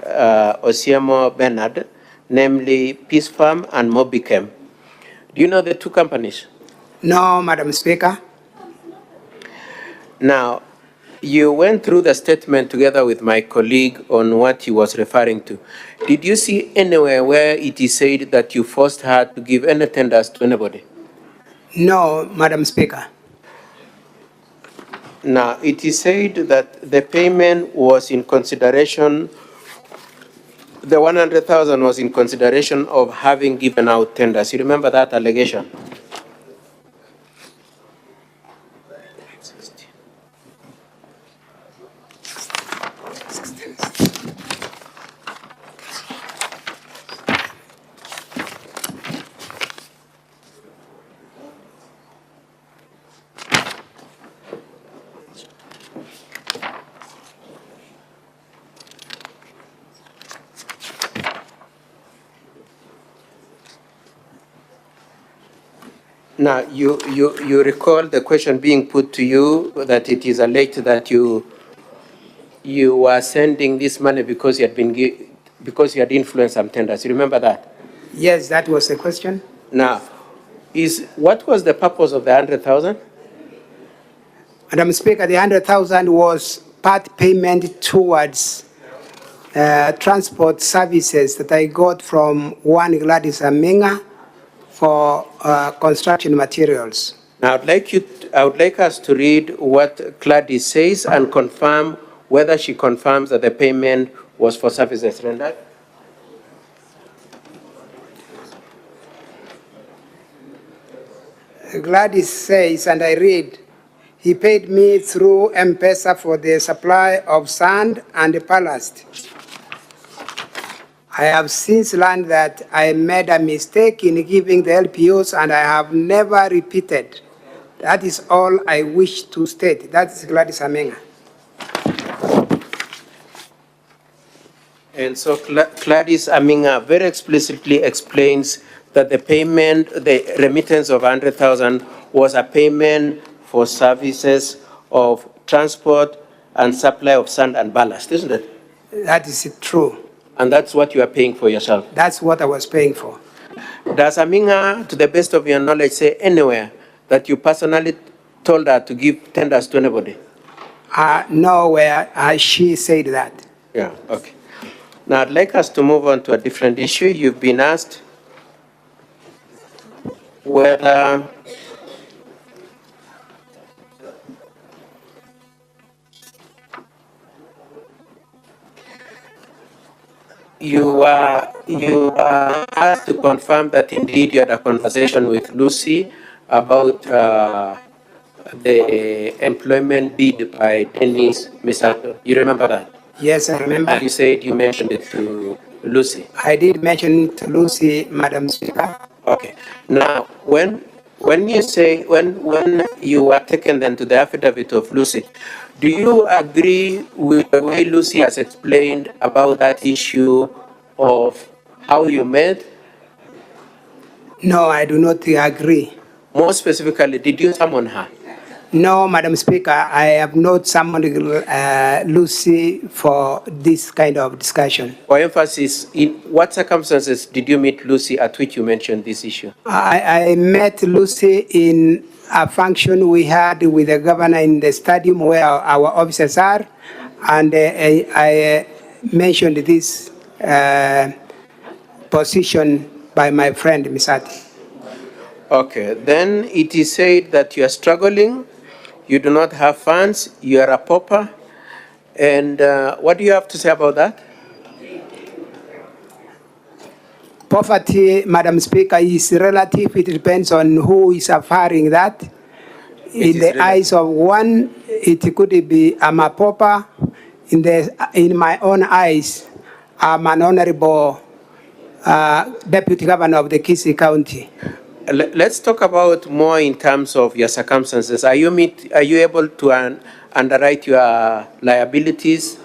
Osiemo Bernard, namely Peace Farm and Mobichem. Do you know the two companies? No, Madam Speaker. Now, you went through the statement together with my colleague on what he was referring to. Did you see anywhere where it is said that you forced her to give any tenders to anybody? No, Madam Speaker. Now, it is said that the payment was in consideration, the 100,000 was in consideration of having given out tenders. You remember that allegation? Now, you recall the question being put to you that it is alleged that you were sending this money because you had influenced some tenders. You remember that? Yes, that was the question. Now, what was the purpose of the 100,000? Madam Speaker, the 100,000 was part payment towards transport services that I got from one Gladys Aminga for construction materials. Now, I would like us to read what Gladys says and confirm whether she confirms that the payment was for services rendered. Gladys says, and I read, he paid me through M-Pesa for the supply of sand and ballast. I have since learned that I made a mistake in giving the LPOs and I have never repeated. That is all I wish to state. That is Gladys Amenga. And so Gladys Aminga very explicitly explains that the payment, the remittance of 100,000 was a payment for services of transport and supply of sand and ballast, isn't it? That is true. And that's what you are paying for yourself? That's what I was paying for. Does Aminga, to the best of your knowledge, say anywhere that you personally told her to give tenders to anybody? Nowhere she said that. Yeah, okay. Now I'd like us to move on to a different issue. You've been asked whether you are asked to confirm that indeed you had a conversation with Lucy about the employment bid by Dennis Misato. You remember that? Yes, I remember. And you said you mentioned it to Lucy. I did mention it to Lucy, Madam Speaker. Okay. Now, when you say, when you were taken then to the affidavit of Lucy, do you agree with the way Lucy has explained about that issue of how you met? No, I do not agree. More specifically, did you summon her? No, Madam Speaker, I have not summoned Lucy for this kind of discussion. For emphasis, in what circumstances did you meet Lucy at which you mentioned this issue? I met Lucy in a function we had with the governor in the stadium where our officers are, and I mentioned this position by my friend Misati. Okay, then it is said that you are struggling, you do not have funds, you are a pauper, and what do you have to say about that? Poverty, Madam Speaker, is relative. It depends on who is suffering that. In the eyes of one, it could be I'm a pauper. In my own eyes, I'm an honorable deputy governor of the Kisii County. Let's talk about more in terms of your circumstances. Are you able to underwrite your liabilities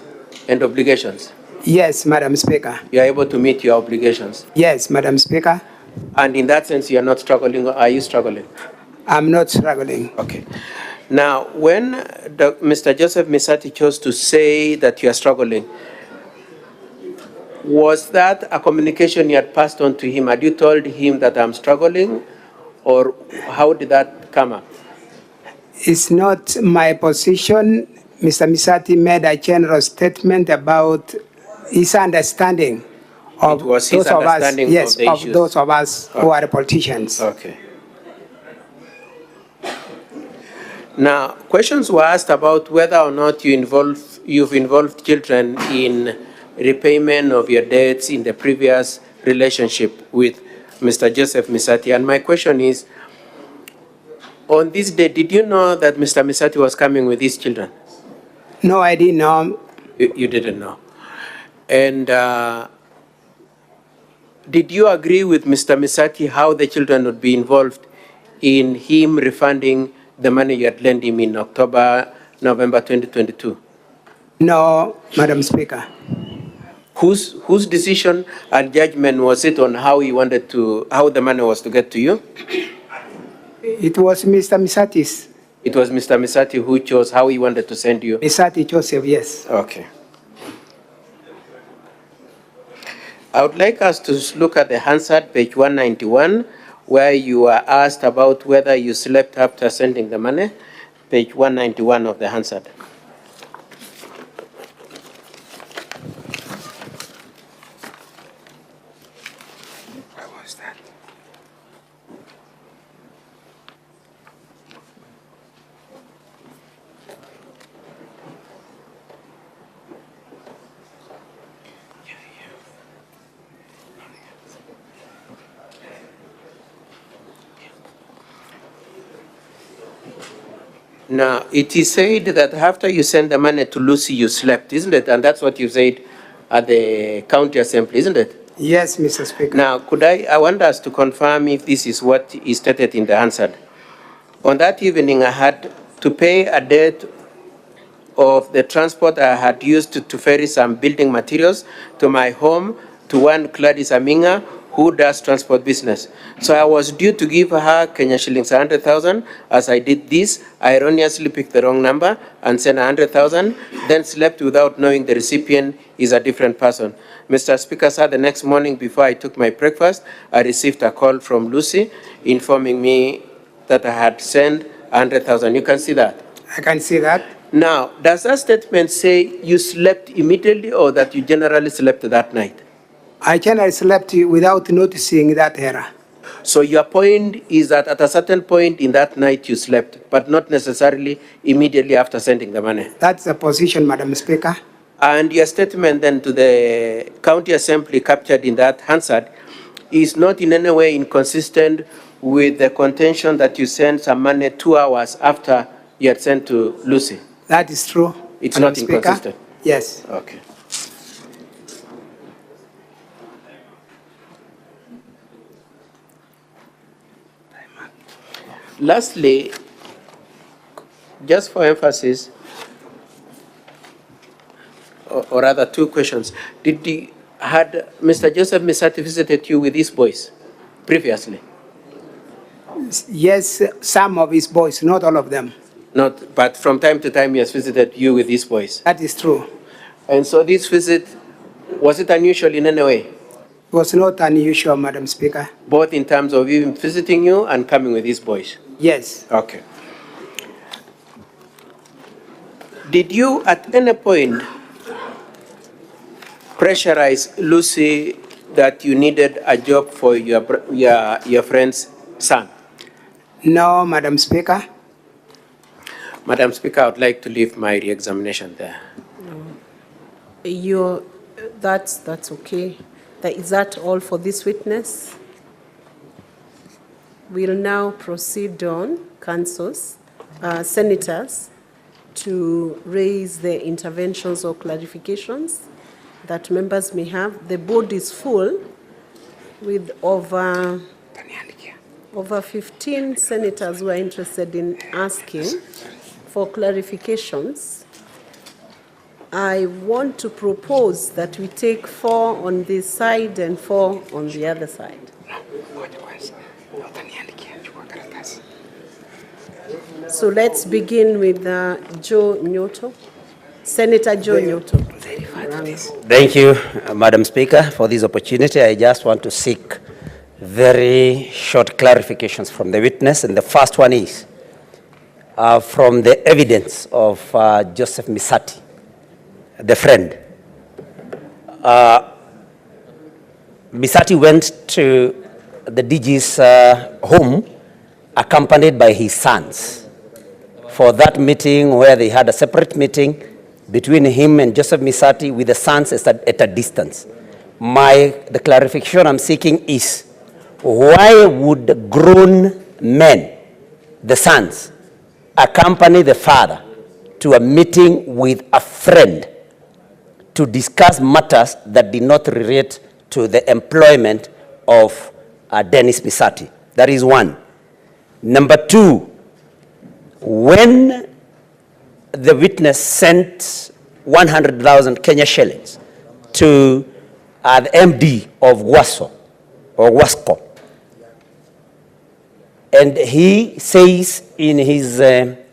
and obligations? Yes, Madam Speaker. You are able to meet your obligations? Yes, Madam Speaker. And in that sense, you are not struggling, or are you struggling? I'm not struggling. Okay. Now, when Mr. Joseph Misati chose to say that you are struggling, was that a communication you had passed on to him? Had you told him that I'm struggling, or how did that come up? It's not my position. Mr. Misati made a general statement about his understanding of those of us, yes, of those of us who are politicians. Okay. Now, questions were asked about whether or not you've involved children in repayment of your debts in the previous relationship with Mr. Joseph Misati. And my question is, on this day, did you know that Mr. Misati was coming with his children? No, I didn't know. You didn't know. And did you agree with Mr. Misati how the children would be involved in him refunding the money you had lent him in November 2022? No, Madam Speaker. Whose decision and judgment was it on how how the money was to get to you? It was Mr. Misati's. It was Mr. Misati who chose how he wanted to send you? Misati Joseph, yes. Okay. I would like us to look at the Hansard, page 191, where you are asked about whether you slept after sending the money. Page 191 of the Hansard. Where was that? Now, it is said that after you send the money to Lucy, you slept, isn't it? And that's what you said at the county assembly, isn't it? Yes, Mr. Speaker. Now, I want us to confirm if this is what is stated in the answer. On that evening, I had to pay a debt of the transport I had used to ferry some building materials to my home to one Gladys Aminga, who does transport business. So I was due to give her Kenya shillings 100,000. As I did this, I erroneously picked the wrong number and sent 100,000, then slept without knowing the recipient is a different person. Mr. Speaker, sir, the next morning before I took my breakfast, I received a call from Lucy informing me that I had sent 100,000. You can see that? I can see that. Now, does that statement say you slept immediately or that you generally slept that night? I generally slept without noticing that error. So your point is that at a certain point in that night you slept, but not necessarily immediately after sending the money? That's the position, Madam Speaker. And your statement then to the county assembly captured in that Hansard is not in any way inconsistent with the contention that you sent some money 2 hours after you had sent to Lucy? That is true. It's Madam not Speaker. inconsistent? Yes. Okay. Lastly, just for emphasis, or rather two questions. Had Mr. Joseph Misati visited you with his boys previously? Yes, some of his boys, not all of them. Not, but from time to time he has visited you with his boys? That is true. And so this visit, was it unusual in any way? It was not unusual, Madam Speaker. Both in terms of him visiting you and coming with his boys? Yes. Okay. Did you at any point pressurize Lucy that you needed a job for your friend's son? No, Madam Speaker. Madam Speaker, I would like to leave my re-examination there. That's okay. Is that all for this witness? We'll now proceed on, councils, senators, to raise their interventions or clarifications that members may have. The board is full with over 15 senators who are interested in asking for clarifications. I want to propose that we take 4 on this side and 4 on the other side. So let's begin with Joe Nyoto. Senator Joe Nyoto. Thank you, Madam Speaker, for this opportunity. I just want to seek very short clarifications from the witness. And the first one is from the evidence of Joseph Misati, the friend. Misati went to the DG's home accompanied by his sons for that meeting where they had a separate meeting between him and Joseph Misati with the sons at a distance. The clarification I'm seeking is, why would grown men, the sons, accompany the father to a meeting with a friend to discuss matters that did not relate to the employment of Dennis Misati? That is one. Number two, when the witness sent 100,000 Kenya shillings to the MD of WASO, or WASCO, and he says in his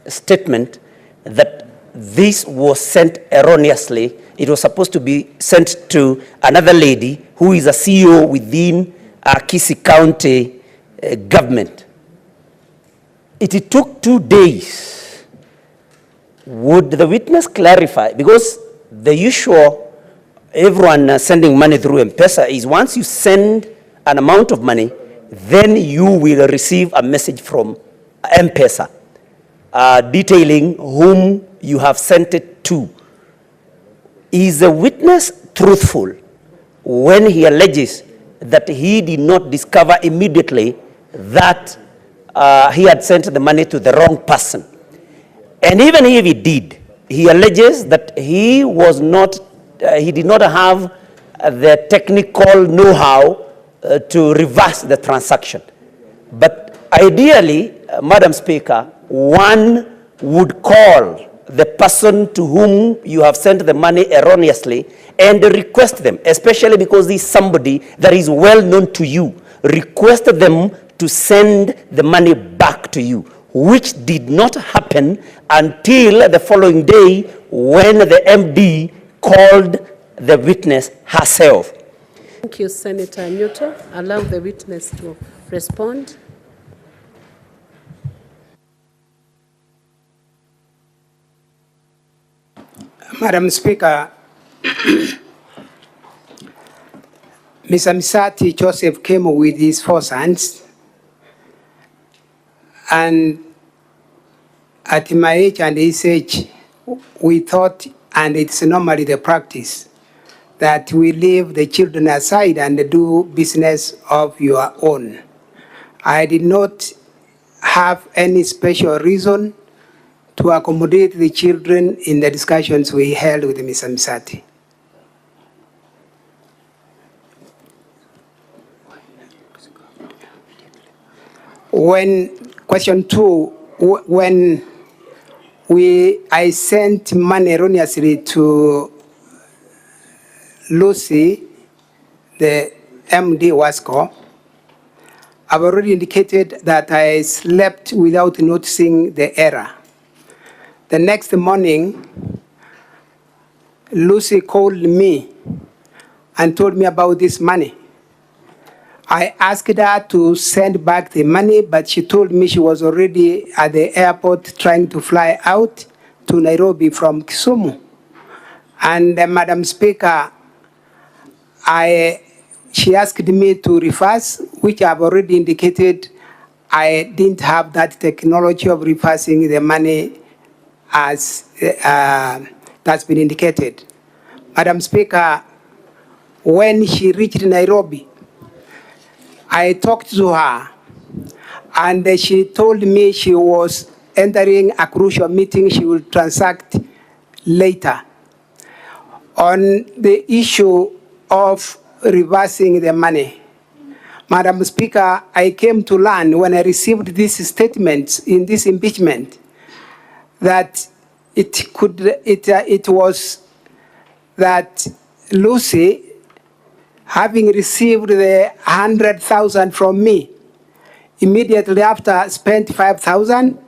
statement that this was sent erroneously. It was supposed to be sent to another lady who is a CEO within Kisii County government. It took 2 days. Would the witness clarify? Because the usual, everyone sending money through M-Pesa is once you send an amount of money, then you will receive a message from M-Pesa detailing whom you have sent it to. Is the witness truthful when he alleges that he did not discover immediately that he had sent the money to the wrong person? And even if he did, he alleges that he was not, he did not have the technical know-how to reverse the transaction. But ideally, Madam Speaker, one would call the person to whom you have sent the money erroneously and request them, especially because this is somebody that is well known to you, request them to send the money back to you, which did not happen until the following day when the MD called the witness herself. Thank you, Senator Nyoto. Allow the witness to respond. Madam Speaker, Mr. Misati Joseph came with his 4 sons, and at my age and his age, we thought, and it's normally the practice, that we leave the children aside and do business of your own. I did not have any special reason to accommodate the children in the discussions we held with Mr. Misati. When, question 2, when I sent money erroneously to Lucy, the MD Wasco, I've already indicated that I slept without noticing the error. The next morning, Lucy called me and told me about this money. I asked her to send back the money, but she told me she was already at the airport trying to fly out to Nairobi from Kisumu. And Madam Speaker, she asked me to reverse, which I've already indicated I didn't have that technology of reversing the money as that's been indicated. Madam Speaker, when she reached Nairobi, I talked to her, and she told me she was entering a crucial meeting she will transact later. On the issue of reversing the money, Madam Speaker, I came to learn when I received these statements in this impeachment that it was that Lucy, having received the 100,000 from me, immediately after spent 5,000,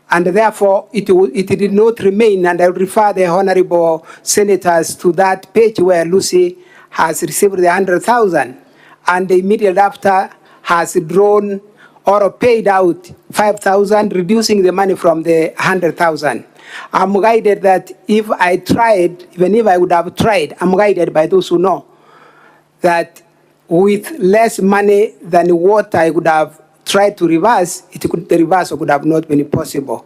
and therefore it did not remain, and I will refer the honorable senators to that page where Lucy has received the 100,000, and immediately after has drawn or paid out 5,000, reducing the money from the 100,000. I'm guided that if I tried, even if I would have tried, I'm guided by those who know that with less money than what I would have tried to reverse, the reversal could have not been possible.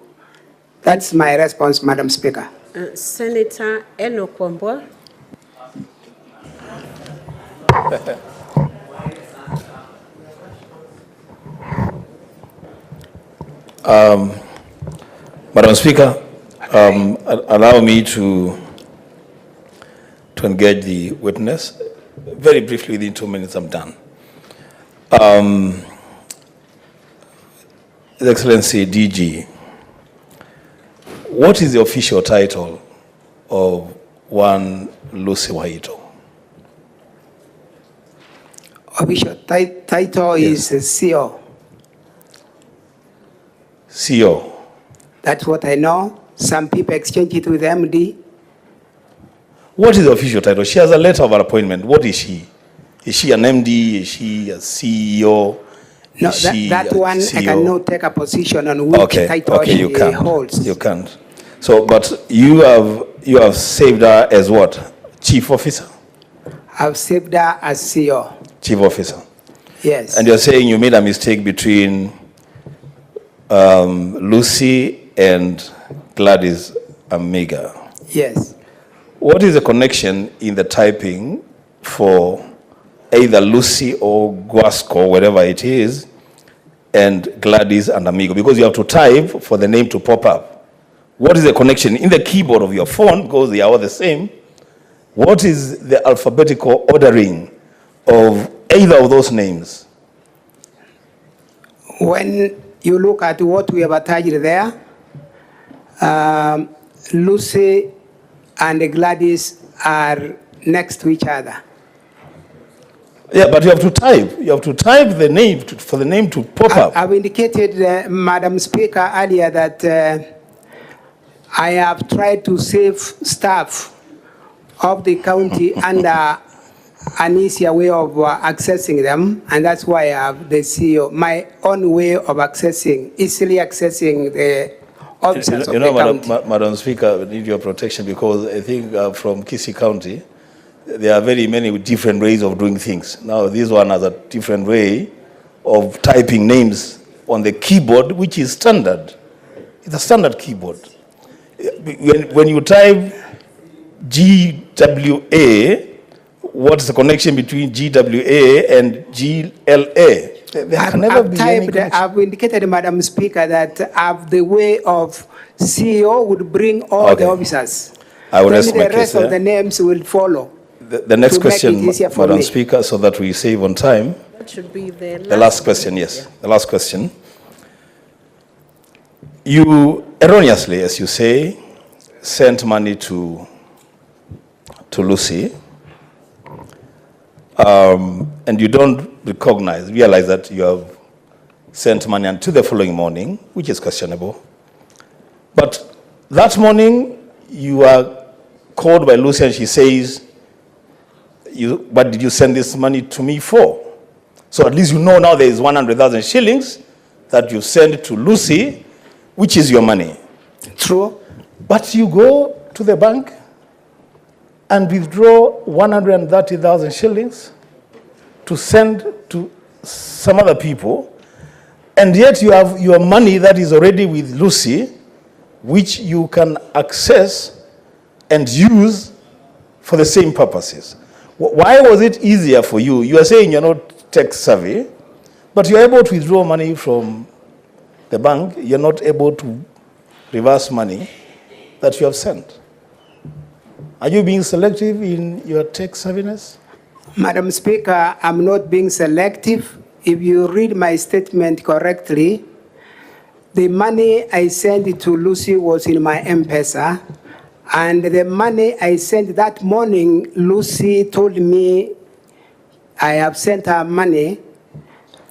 That's my response, Madam Speaker. Senator Eno Kwambwa. Madam Speaker, allow me to engage the witness. Very briefly, within 2 minutes, I'm done. His Excellency DG, what is the official title of one Lucy Wahito? Official title is CEO. CEO. That's what I know. Some people exchange it with MD. What is the official title? She has a letter of appointment. What is she? Is she an MD? Is she a CEO? No, that one CEO? I cannot take a position on which title she holds. You can't. So, but you have saved her as what? Chief officer? I've saved her as CEO. Chief officer. Yes. And you're saying you made a mistake between Lucy and Gladys Amiga. Yes. What is the connection in the typing for either Lucy or Guasco, whatever it is, and Gladys and Amigo? Because you have to type for the name to pop up. What is the connection in the keyboard of your phone, because they are all the same? What is the alphabetical ordering of either of those names? When you look at what we have attached there, Lucy and Gladys are next to each other. Yeah, but you have to type. You have to type the name for the name to pop up. I've indicated, Madam Speaker, earlier that I have tried to save staff of the county under an easier way of accessing them, and that's why I have the CEO, my own way of easily accessing the officers of the county. Madam Speaker, we need your protection, because I think from Kisii County, there are very many different ways of doing things. Now, this one has a different way of typing names on the keyboard, which is standard. It's a standard keyboard. When you type GWA, what's the connection between GWA and GLA? There can never be any connection. I've indicated, Madam Speaker, that the way of CEO would bring all the officers. I will Then rest my the case rest there. of the names will follow. The next to make question, it easier for Madam me. Speaker, so that we save on time. That should be the last question, yes. The last question. You erroneously, as you say, sent money to Lucy, and you don't realize that you have sent money until the following morning, which is questionable. But that morning, you are called by Lucy and she says, what did you send this money to me for? So at least you know now there is 100,000 shillings that you send to Lucy, which is your money. True. But you go to the bank and withdraw 130,000 shillings to send to some other people, and yet you have your money that is already with Lucy, which you can access and use for the same purposes. Why was it easier for you? You are saying you're not tech savvy, but you're able to withdraw money from the bank. You're not able to reverse money that you have sent. Are you being selective in your tech savviness? Madam Speaker, I'm not being selective. If you read my statement correctly, the money I sent to Lucy was in my M-Pesa, and the money I sent that morning, Lucy told me I have sent her money,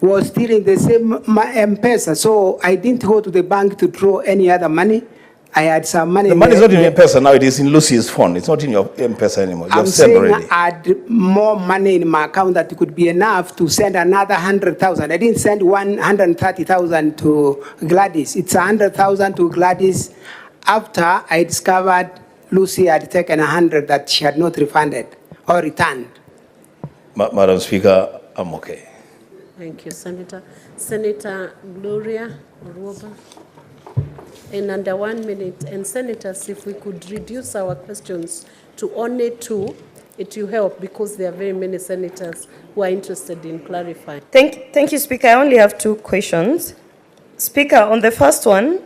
was still in the same M-Pesa. So I didn't go to the bank to draw any other money. I had some money. The money is not in your M-Pesa now, it is in Lucy's phone. It's not in your M-Pesa anymore. You I'm have sent saying already. I had more money in my account that could be enough to send another 100,000. I didn't send 130,000 to Gladys. It's 100,000 to Gladys after I discovered Lucy had taken 100 that she had not refunded or returned. Madam Speaker, I'm okay. Thank you, Senator. Senator Gloria Oruoba. In under 1 minute, and senators, if we could reduce our questions to only 2, it will help, because there are very many senators who are interested in clarifying. Thank you, Speaker. I only have 2 questions. Speaker, on the first one,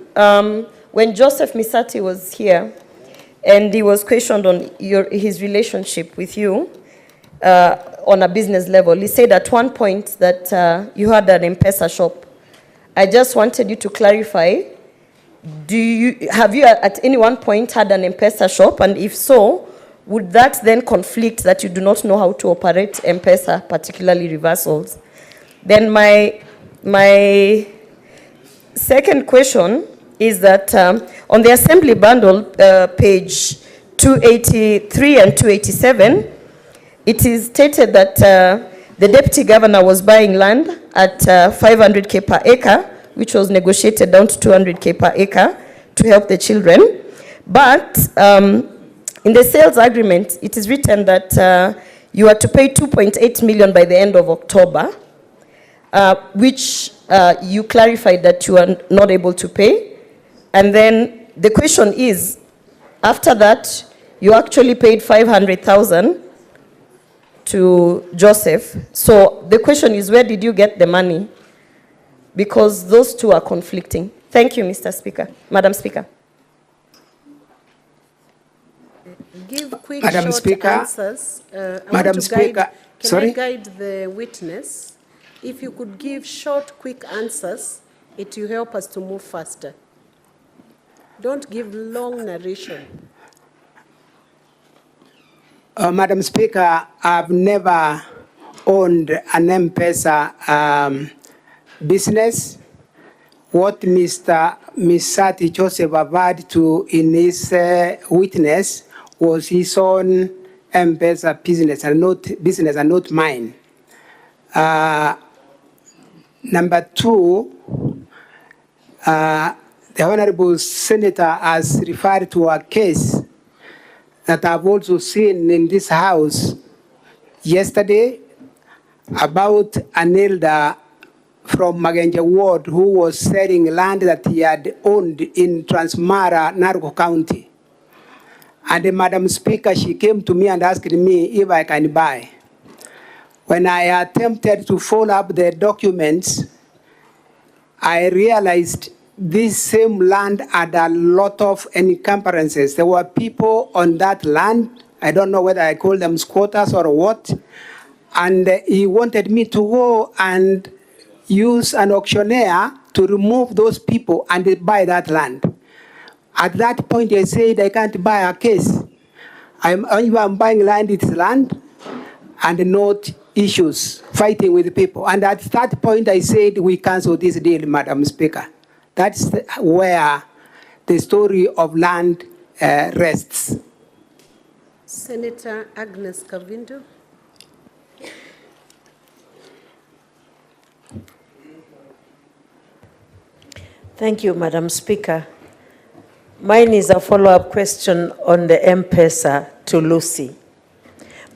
when Joseph Misati was here, and he was questioned on his relationship with you on a business level, he said at one point that you had an M-Pesa shop. I just wanted you to clarify, have you at any one point had an M-Pesa shop, and if so, would that then conflict that you do not know how to operate M-Pesa, particularly reversals? Then my second question is that on the assembly bundle, page 283 and 287, it is stated that the deputy governor was buying land at 500k per acre, which was negotiated down to 200k per acre to help the children. But in the sales agreement, it is written that you are to pay 2.8 million by the end of October. which you clarified that you are not able to pay. And then the question is, after that, you actually paid 500,000 to Joseph. So the question is, where did you get the money? Because those two are conflicting. Thank you, Mr. Speaker. Madam Speaker. Give quick, Madam short Speaker. answers. Madam Speaker. Can I guide the witness? If you could give short, quick answers, it will help us to move faster. Don't give long narration. Madam Speaker, I've never owned an M-Pesa business. What Mr. Misati Joseph averred to in his witness was his own M-Pesa business and not mine. Number two, the Honorable Senator has referred to a case that I've also seen in this House yesterday about an elder from Magenja Ward who was selling land that he had owned in Transmara, Naroko County. And Madam Speaker, she came to me and asked me if I can buy. When I attempted to follow up the documents, I realized this same land had a lot of encumbrances. There were people on that land. I don't know whether I call them squatters or what. And he wanted me to go and use an auctioneer to remove those people and buy that land. At that point, I said, I can't buy a case. I'm buying land, it's land, and not issues, fighting with people. And at that point, I said, we cancel this deal, Madam Speaker. That's where the story of land rests. Senator Agnes Kavindu. Thank you, Madam Speaker. Mine is a follow-up question on the M-Pesa to Lucy.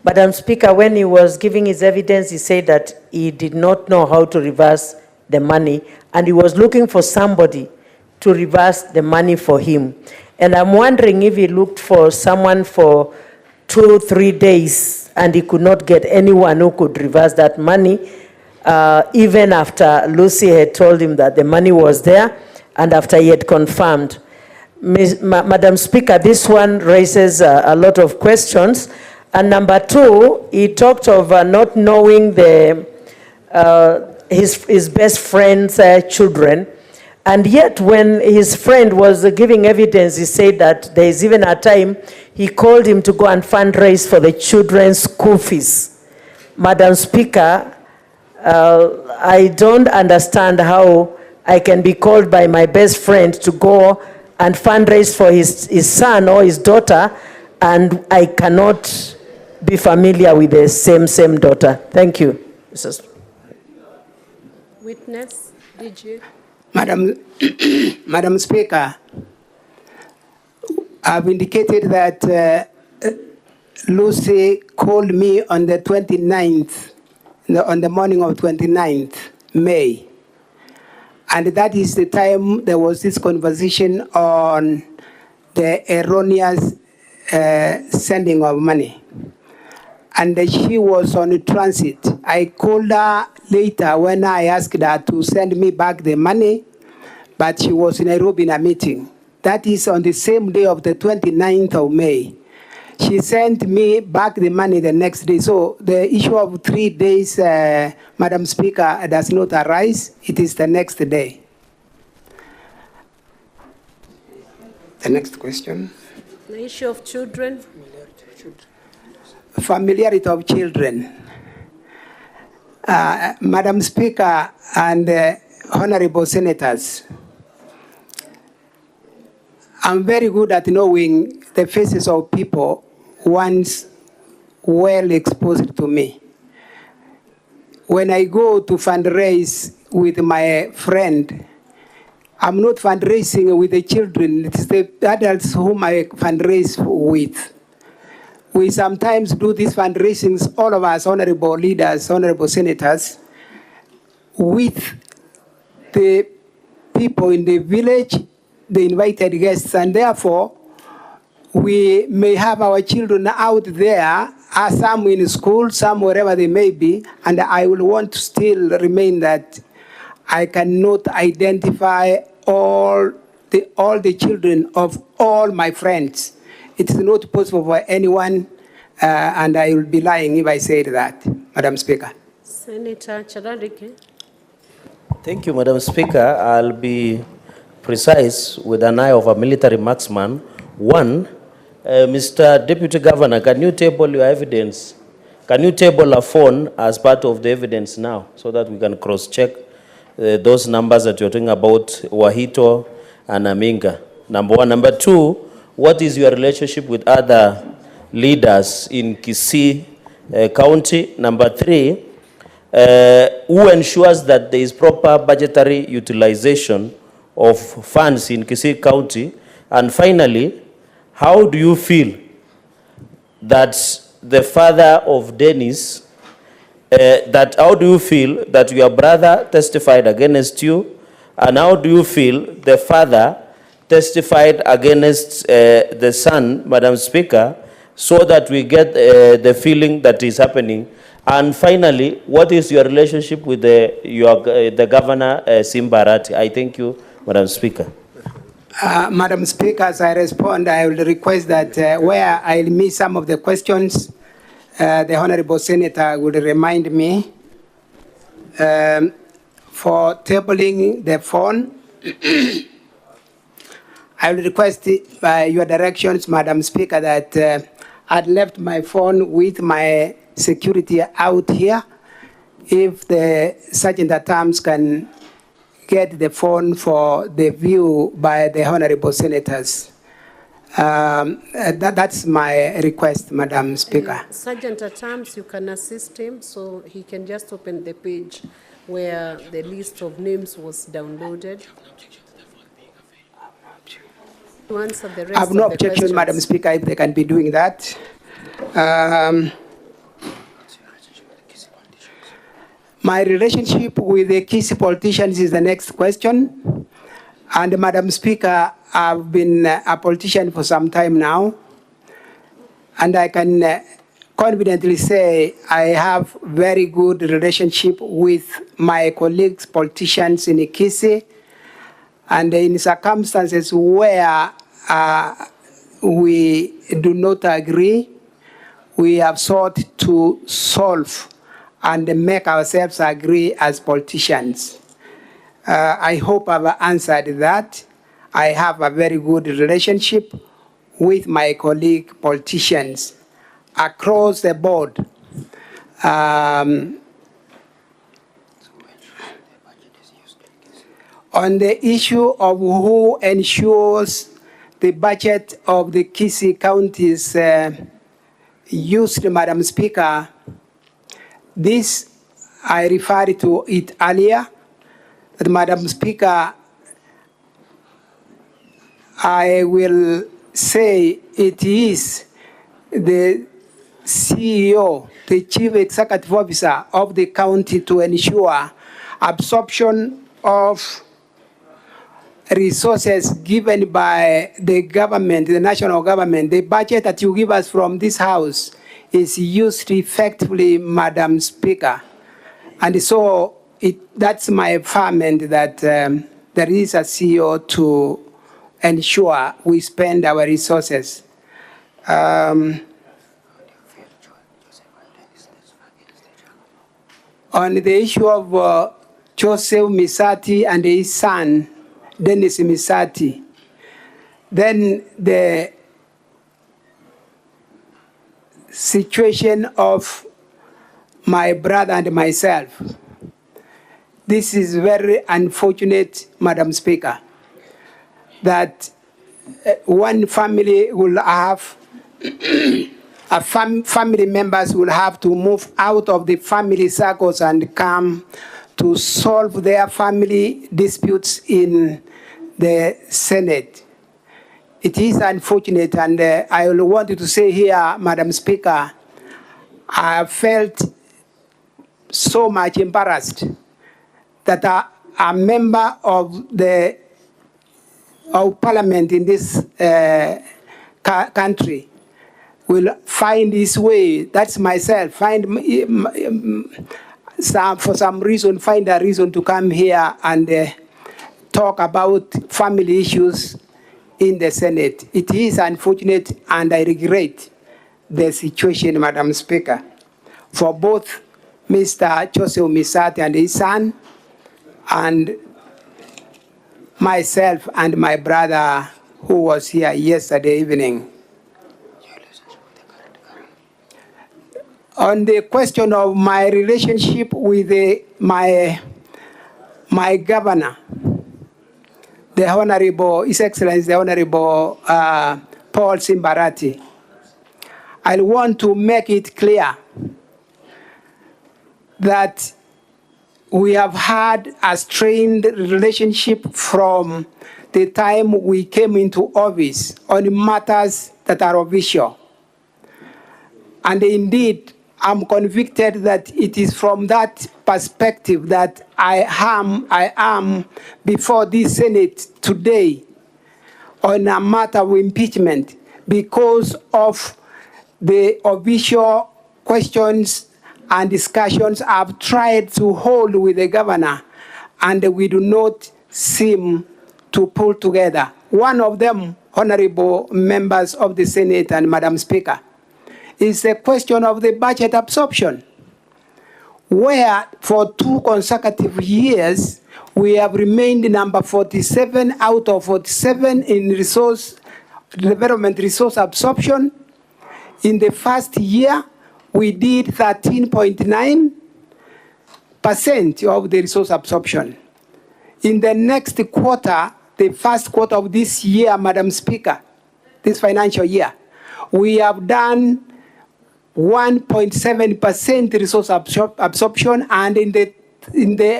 Madam Speaker, when he was giving his evidence, he said that he did not know how to reverse the money, and he was looking for somebody to reverse the money for him. And I'm wondering if he looked for someone for 2-3 days, and he could not get anyone who could reverse that money, even after Lucy had told him that the money was there, and after he had confirmed. Madam Speaker, this one raises a lot of questions. And number two, he talked of not knowing his best friend's children. And yet when his friend was giving evidence, he said that there is even a time he called him to go and fundraise for the children's school fees. Madam Speaker, I don't understand how I can be called by my best friend to go and fundraise for his son or his daughter, and I cannot be familiar with the same daughter. Thank you. Witness, did you? Madam Speaker, I've indicated that Lucy called me on the 29th, on the morning of 29th May. And that is the time there was this conversation on the erroneous sending of money. And she was on transit. I called her later when I asked her to send me back the money, but she was in Nairobi in a meeting. That is on the same day of the 29th of May. She sent me back the money the next day. So the issue of 3 days, Madam Speaker, does not arise. It is the next day. The next question. The issue of children. Familiarity of children. Madam Speaker and honorable senators, I'm very good at knowing the faces of people once well exposed to me. When I go to fundraise with my friend, I'm not fundraising with the children, it's the adults whom I fundraise with. We sometimes do these fundraisings, all of us, honorable leaders, honorable senators, with the people in the village, the invited guests, and therefore we may have our children out there, some in school, some wherever they may be, and I will want to still remain that I cannot identify all the children of all my friends. It is not possible for anyone, and I will be lying if I said that, Madam Speaker. Senator Charadike. Thank you, Madam Speaker. I'll be precise with an eye of a military marksman. One, Mr. Deputy Governor, can you table your evidence? Can you table a phone as part of the evidence now so that we can cross-check those numbers that you're talking about, Wahito and Aminga? Number one. Number two, what is your relationship with other leaders in Kisii County? Number three, who ensures that there is proper budgetary utilization of funds in Kisii County? And finally, how do you feel that the father of Dennis, how do you feel that your brother testified against you? And how do you feel the father testified against the son, Madam Speaker, so that we get the feeling that is happening? And finally, what is your relationship with the governor, Simbarati? I thank you, Madam Speaker. Madam Speaker, as I respond, I will request that where I'll miss some of the questions, the Honorable Senator would remind me for tabling the phone. I will request by your directions, Madam Speaker, that I'd left my phone with my security out here. If the Sergeant at Arms can get the phone for the view by the Honorable Senators. That's my request, Madam Speaker. Sergeant at Arms, you can assist him so he can just open the page where the list of names was downloaded. To answer the rest I have no of the objection, questions. Madam Speaker, if they can be doing that. My relationship with the Kisii politicians is the next question. And Madam Speaker, I've been a politician for some time now. And I can confidently say I have very good relationship with my colleagues, politicians in Kisii. And in circumstances where we do not agree, we have sought to solve and make ourselves agree as politicians. I hope I've answered that. I have a very good relationship with my colleague politicians across the board. On the issue of who ensures the budget of the Kisii counties used, Madam Speaker, this I referred to it earlier, that Madam Speaker, I will say it is the CEO, the Chief Executive Officer of the county to ensure absorption of resources given by the government, the national government. The budget that you give us from this house is used effectively, Madam Speaker. And so that's my affirmation that there is a CEO to ensure we spend our resources. On the issue of Joseph Misati and his son, Dennis Misati, then the situation of my brother and myself, this is very unfortunate, Madam Speaker, that one family will have, family members will have to move out of the family circles and come to solve their family disputes in the Senate. It is unfortunate, and I want to say here, Madam Speaker, I felt so much embarrassed that are a member of the parliament in this country will find his way. That's myself. For some reason, find a reason to come here and talk about family issues in the Senate. It is unfortunate, and I regret the situation, Madam Speaker, for both Mr. Joseph Misati and his son, and myself and my brother who was here yesterday evening. On the question of my relationship with my governor, the Honorable, His Excellency, the Honorable Paul Simbarati, I want to make it clear that we have had a strained relationship from the time we came into office on matters that are official. And indeed, I'm convicted that it is from that perspective that I am before this Senate today on a matter of impeachment, because of the official questions and discussions I've tried to hold with the governor, and we do not seem to pull together. One of them, honorable members of the Senate and Madam Speaker, is the question of the budget absorption, where for 2 consecutive years, we have remained number 47 out of 47 in development resource absorption. In the first year, we did 13.9% of the resource absorption. In the next quarter, the first quarter of this year, Madam Speaker, this financial year, we have done 1.7% resource absorption, and in the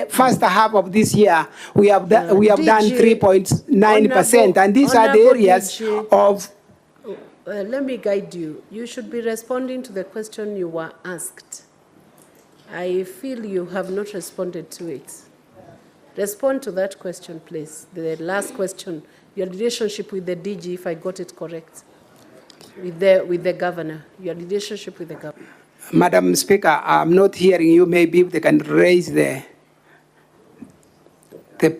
first half of this year, we have done 3.9%, and these are the areas of. Let me guide you. You should be responding to the question you were asked. I feel you have not responded to it. Respond to that question, please. The last question, your relationship with the DG, if I got it correct, with the governor, your relationship with the governor. Madam Speaker, I'm not hearing you. Maybe if they can raise the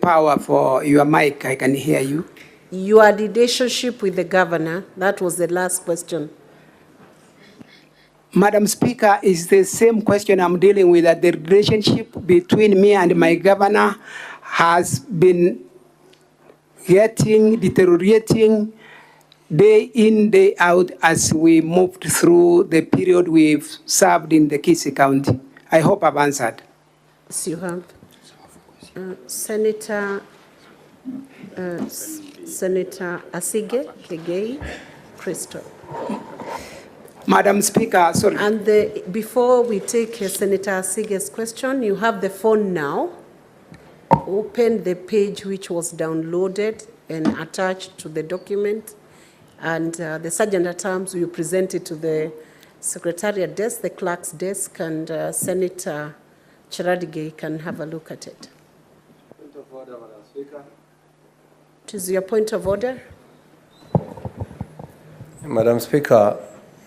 power for your mic, I can hear you. Your relationship with the governor, that was the last question. Madam Speaker, is the same question I'm dealing with, that the relationship between me and my governor has been deteriorating day in, day out as we moved through the period we've served in the Kisii County. I hope I've answered. Yes, you have. Senator Asige Kegei Crystal. Madam Speaker, sorry. And before we take Senator Asige's question, you have the phone now. Open the page which was downloaded and attached to the document, and the Sergeant at Arms will present it to the Secretariat desk, the clerk's desk, and Senator Chiradige can have a look at it. Point of order, Madam Speaker. It is your point of order. Madam Speaker,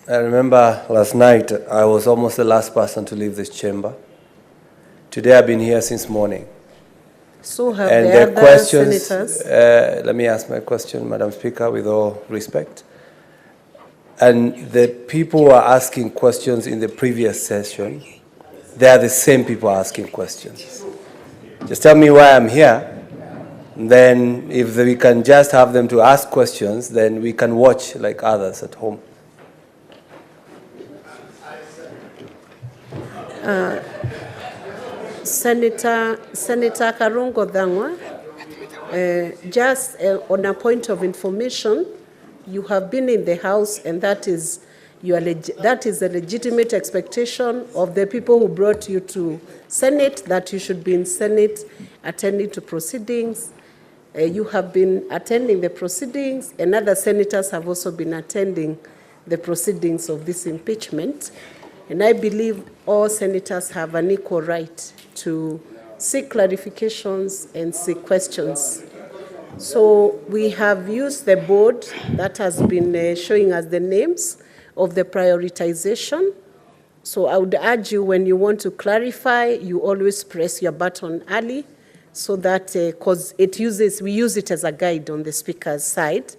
I remember last night I was almost the last person to leave this chamber. Today I've been here since morning. So have and the other questions, senators. let me ask my question, Madam Speaker, with all respect. And the people who are asking questions in the previous session, they are the same people asking questions. Just tell me why I'm here. Then if we can just have them to ask questions, then we can watch like others at home. Senator Karungo Dhangwa, just on a point of information, you have been in the House, and that is a legitimate expectation of the people who brought you to Senate, that you should be in Senate attending to proceedings. You have been attending the proceedings, and other senators have also been attending the proceedings of this impeachment. And I believe all senators have an equal right to seek clarifications and seek questions. So we have used the board that has been showing us the names of the prioritization. So I would urge you, when you want to clarify, you always press your button early, so that, because we use it as a guide on the speaker's side.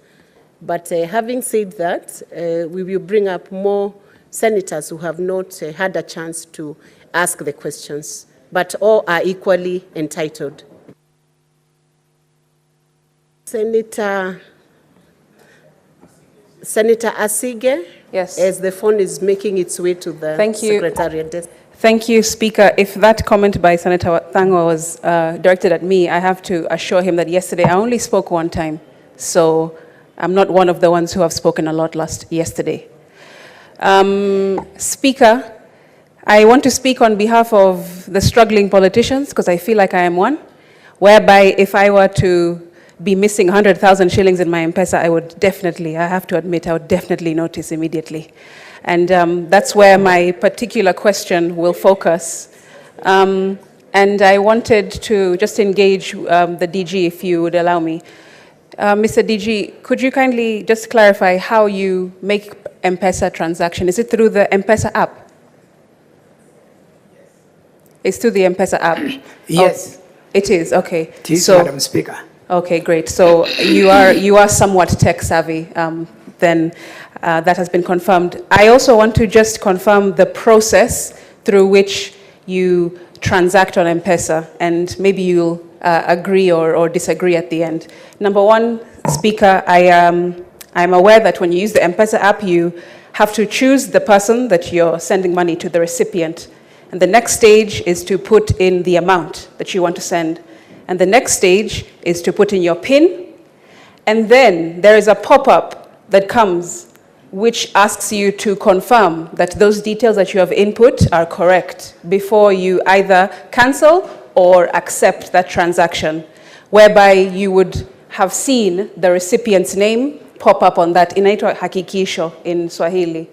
But having said that, we will bring up more senators who have not had a chance to ask the questions, but all are equally entitled. Senator Asige, yes, as the phone is making its way to the Secretariat desk. Thank you, Speaker. If that comment by Senator Thangwa was directed at me, I have to assure him that yesterday I only spoke one time. So I'm not one of the ones who have spoken a lot yesterday. Speaker, I want to speak on behalf of the struggling politicians, because I feel like I am one, whereby if I were to be missing 100,000 shillings in my M-Pesa, I have to admit, I would definitely notice immediately. And that's where my particular question will focus. And I wanted to just engage the DG, if you would allow me. Mr. DG, could you kindly just clarify how you make M-Pesa transaction? Is it through the M-Pesa app? It's through the M-Pesa app? Yes. Oh, it is, okay. It is, Madam Speaker. Okay, great. So you are somewhat tech savvy, then that has been confirmed. I also want to just confirm the process through which you transact on M-Pesa, and maybe you'll agree or disagree at the end. Number one, Speaker, I'm aware that when you use the M-Pesa app, you have to choose the person that you're sending money to, the recipient. And the next stage is to put in the amount that you want to send. And the next stage is to put in your PIN. And then there is a pop-up that comes which asks you to confirm that those details that you have input are correct before you either cancel or accept that transaction, whereby you would have seen the recipient's name pop up on that, inaitwa hakikisho in Swahili.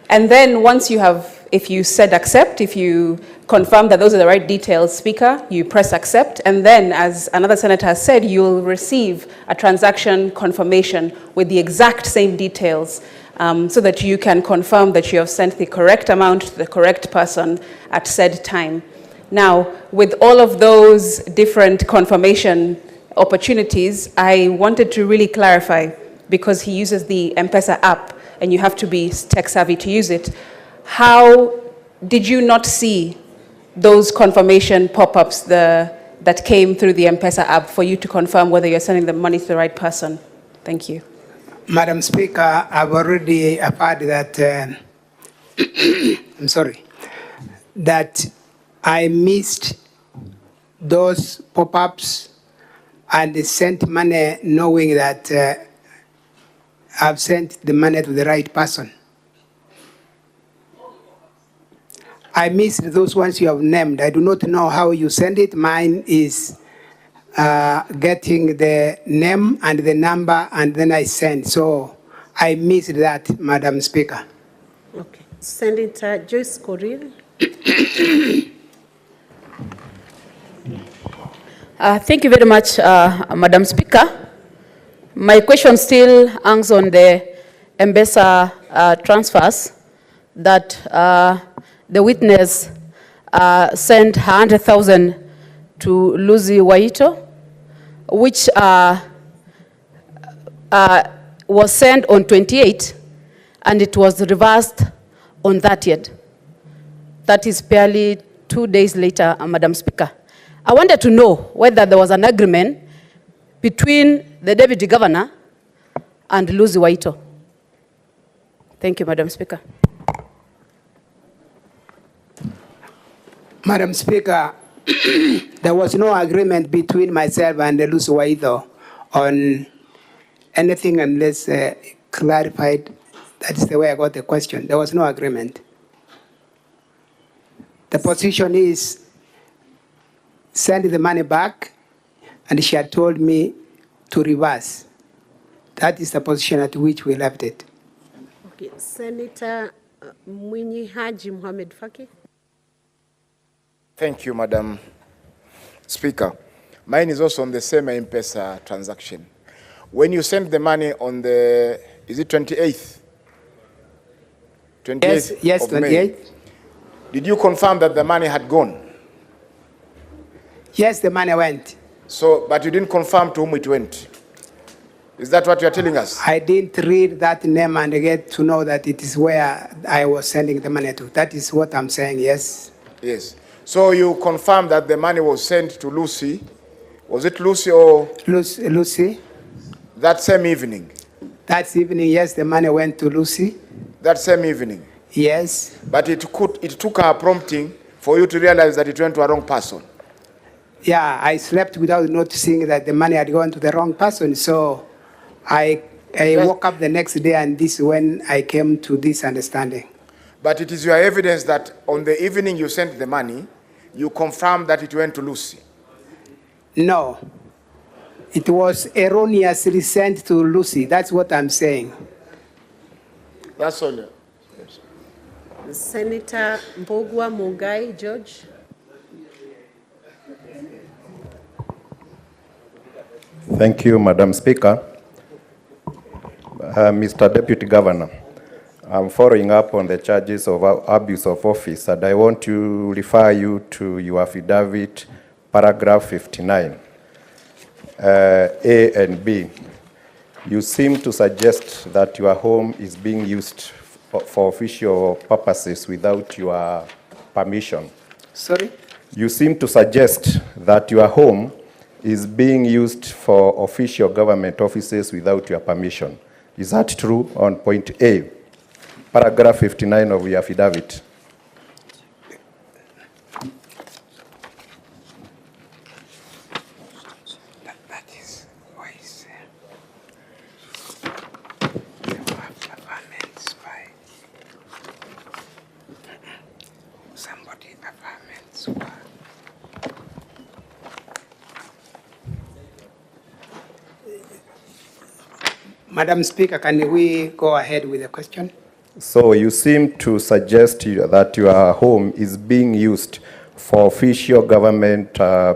And then once you have, if you said accept, if you confirm that those are the right details, Speaker, you press accept, and then, as another senator has said, you'll receive a transaction confirmation with the exact same details, so that you can confirm that you have sent the correct amount to the correct person at said time. Now, with all of those different confirmation opportunities, I wanted to really clarify, because he uses the M-Pesa app, and you have to be tech savvy to use it. How did you not see those confirmation pop-ups that came through the M-Pesa app for you to confirm whether you're sending the money to the right person? Thank you. Madam Speaker, I've already heard that, I'm sorry, that I missed those pop-ups and sent money knowing that I've sent the money to the right person. I missed those ones you have named. I do not know how you send it. Mine is getting the name and the number, and then I send. So I missed that, Madam Speaker. Okay. Senator Joyce Korir. Thank you very much, Madam Speaker. My question still hangs on the M-Pesa transfers that the witness sent 100,000 to Lucy Waito, which was sent on 28, and it was reversed on 30th. That is barely 2 days later, Madam Speaker. I wanted to know whether there was an agreement between the Deputy Governor and Lucy Waito. Thank you, Madam Speaker. Madam Speaker, there was no agreement between myself and Lucy Waito on anything unless clarified. That is the way I got the question. There was no agreement. The position is send the money back, and she had told me to reverse. That is the position at which we left it. Okay. Senator Mwinyi Haji Mohamed Faki. Thank you, Madam Speaker, mine is also on the same M-Pesa transaction. When you send the money on the, is it 28th? 28th Yes, of 28th. May, did you confirm that the money had gone? Yes, the money went. So, but you didn't confirm to whom it went. Is that what you are telling us? I didn't read that name and get to know that it is where I was sending the money to. That is what I'm saying, yes. Yes. So you confirmed that the money was sent to Lucy. Was it Lucy or? Lucy. That same evening? That evening, yes, the money went to Lucy. That same evening? Yes. But it took her prompting for you to realize that it went to a wrong person. Yeah, I slept without noticing that the money had gone to the wrong person. So I woke up the next day, and this is when I came to this understanding. But it is your evidence that on the evening you sent the money, you confirmed that it went to Lucy. No. It was erroneously sent to Lucy. That's what I'm saying. That's all. Senator Mbogwa Mugai, George. Thank you, Madam Speaker. Mr. Deputy Governor, I'm following up on the charges of abuse of office, and I want to refer you to your affidavit, paragraph 59, A and B. You seem to suggest that your home is being used for official purposes without your permission. Sorry? You seem to suggest that your home is being used for official government offices without your permission. Is that true on point A, paragraph 59 of your affidavit? Madam Speaker, can we go ahead with the question? So you seem to suggest that your home is being used for official government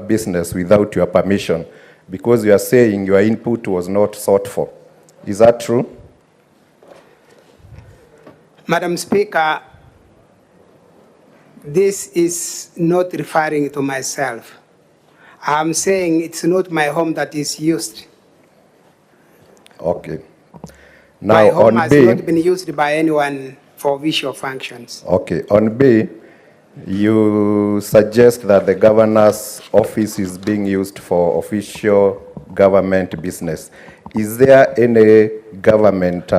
business without your permission, because you are saying your input was not sought for. Is that true? Madam Speaker, this is not referring to myself. I'm saying it's not my home that is used. Okay. My Now home on has B, not been used by anyone for visual functions. okay, on B, you suggest that the governor's office is being used for official government business. Is there any government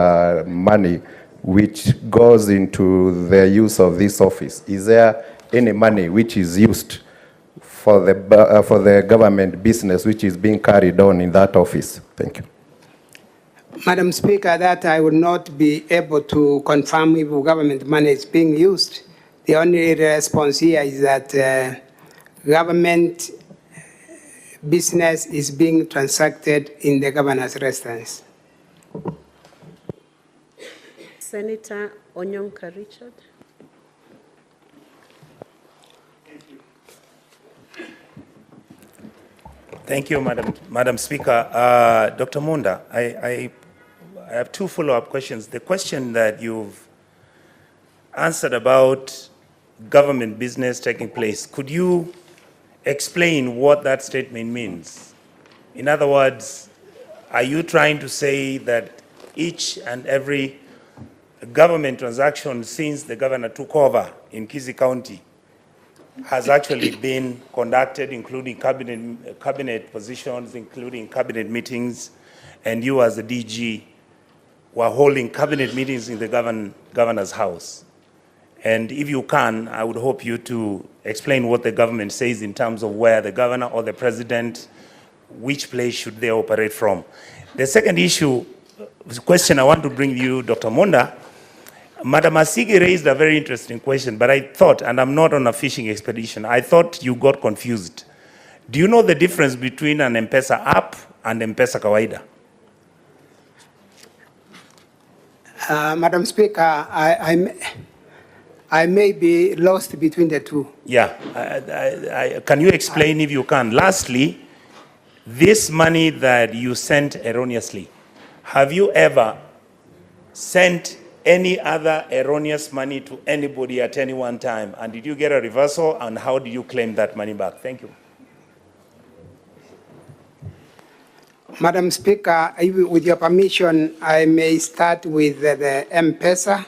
money which goes into the use of this office? Is there any money which is used for the government business which is being carried on in that office? Thank you. Madam Speaker, that I will not be able to confirm if government money is being used. The only response here is that government business is being transacted in the governor's residence. Senator Onyonka Richard. Thank you, Madam Speaker. Dr. Monda, I have two follow-up questions. The question that you've answered about government business taking place, could you explain what that statement means? In other words, are you trying to say that each and every government transaction since the governor took over in Kisii County has actually been conducted, including cabinet positions, including cabinet meetings, and you as the DG were holding cabinet meetings in the governor's house? And if you can, I would hope you to explain what the government says in terms of where the governor or the president, which place should they operate from. The second question I want to bring to you, Dr. Monda, Madam Asigi raised a very interesting question, but I thought, and I'm not on a fishing expedition, I thought you got confused. Do you know the difference between an M-Pesa app and M-Pesa Kawaida? Madam Speaker, I may be lost between the two. Yeah, can you explain if you can? Lastly, this money that you sent erroneously, have you ever sent any other erroneous money to anybody at any one time? And did you get a reversal, and how do you claim that money back? Thank you. Madam Speaker, with your permission, I may start with the M-Pesa.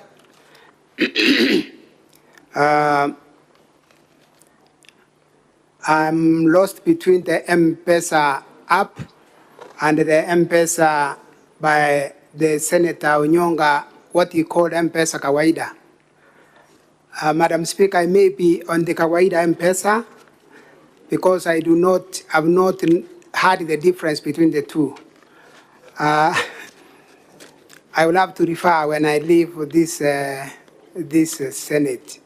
I'm lost between the M-Pesa app and the M-Pesa by the Senator Onyonga, what he called M-Pesa Kawaida. Madam Speaker, I may be on the Kawaida M-Pesa because I have not heard the difference between the two. I will have to refer when I leave this, Senate.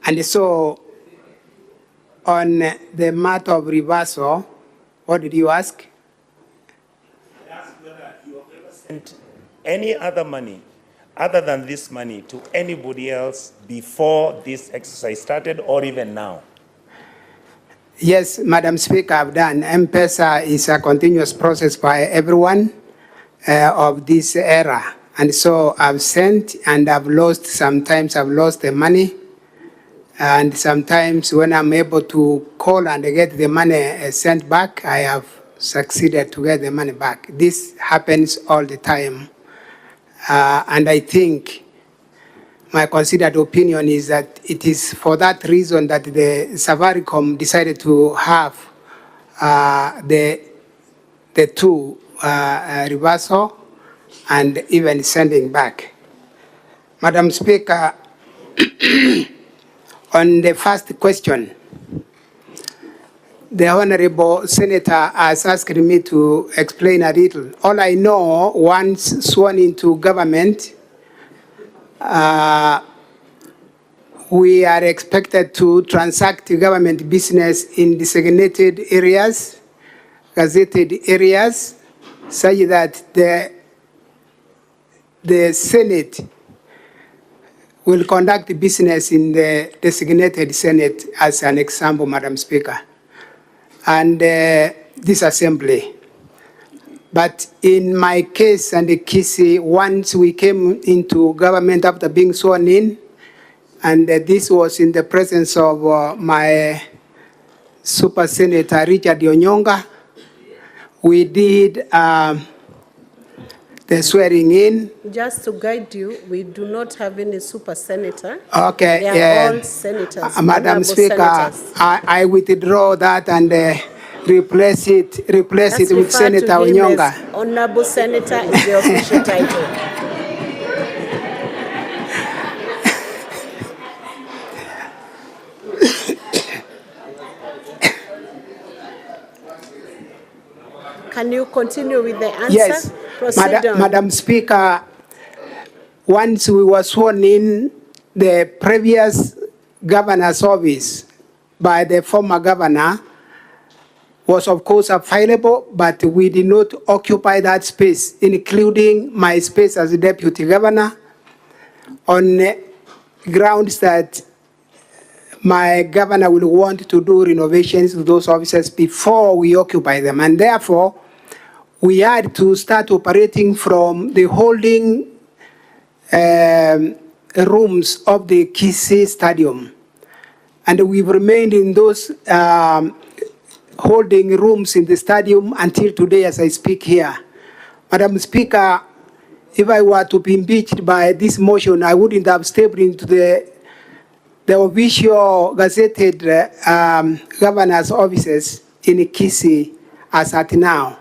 And so, on the matter of reversal, what did you ask? I asked whether you have ever sent any other money other than this money to anybody else before this exercise started or even now. Yes, Madam Speaker, I've done. M-Pesa is a continuous process by everyone of this era. And so I've sent and I've lost. Sometimes I've lost the money. And sometimes when I'm able to call and get the money sent back, I have succeeded to get the money back. This happens all the time. And I think my considered opinion is that it is for that reason that the Safaricom decided to have the two reversal and even sending back. Madam Speaker, on the first question, the Honorable Senator has asked me to explain a little. All I know, once sworn into government, we are expected to transact government business in designated areas, gazetted areas, such that the Senate will conduct business in the designated Senate, as an example, Madam Speaker, and this assembly. But in my case and the Kisii, once we came into government after being sworn in, and this was in the presence of my Super Senator Richard Onyonga, we did the swearing in. Just to guide you, we do not have any super senator. Okay, they are all senators. Madam Speaker, I withdraw that and replace it with Senator Onyonga. Honorable Senator is the official title. Can you continue with the answer? Yes, Madam Speaker, once we were sworn in, the previous governor's office by the former governor was of course available, but we did not occupy that space, including my space as a deputy governor, on grounds that my governor will want to do renovations to those offices before we occupy them. And therefore, we had to start operating from the holding rooms of the Kisii Stadium. And we've remained in those holding rooms in the stadium until today as I speak here. Madam Speaker, if I were to be impeached by this motion, I wouldn't have stepped into the official gazetted governor's offices in Kisii as at now.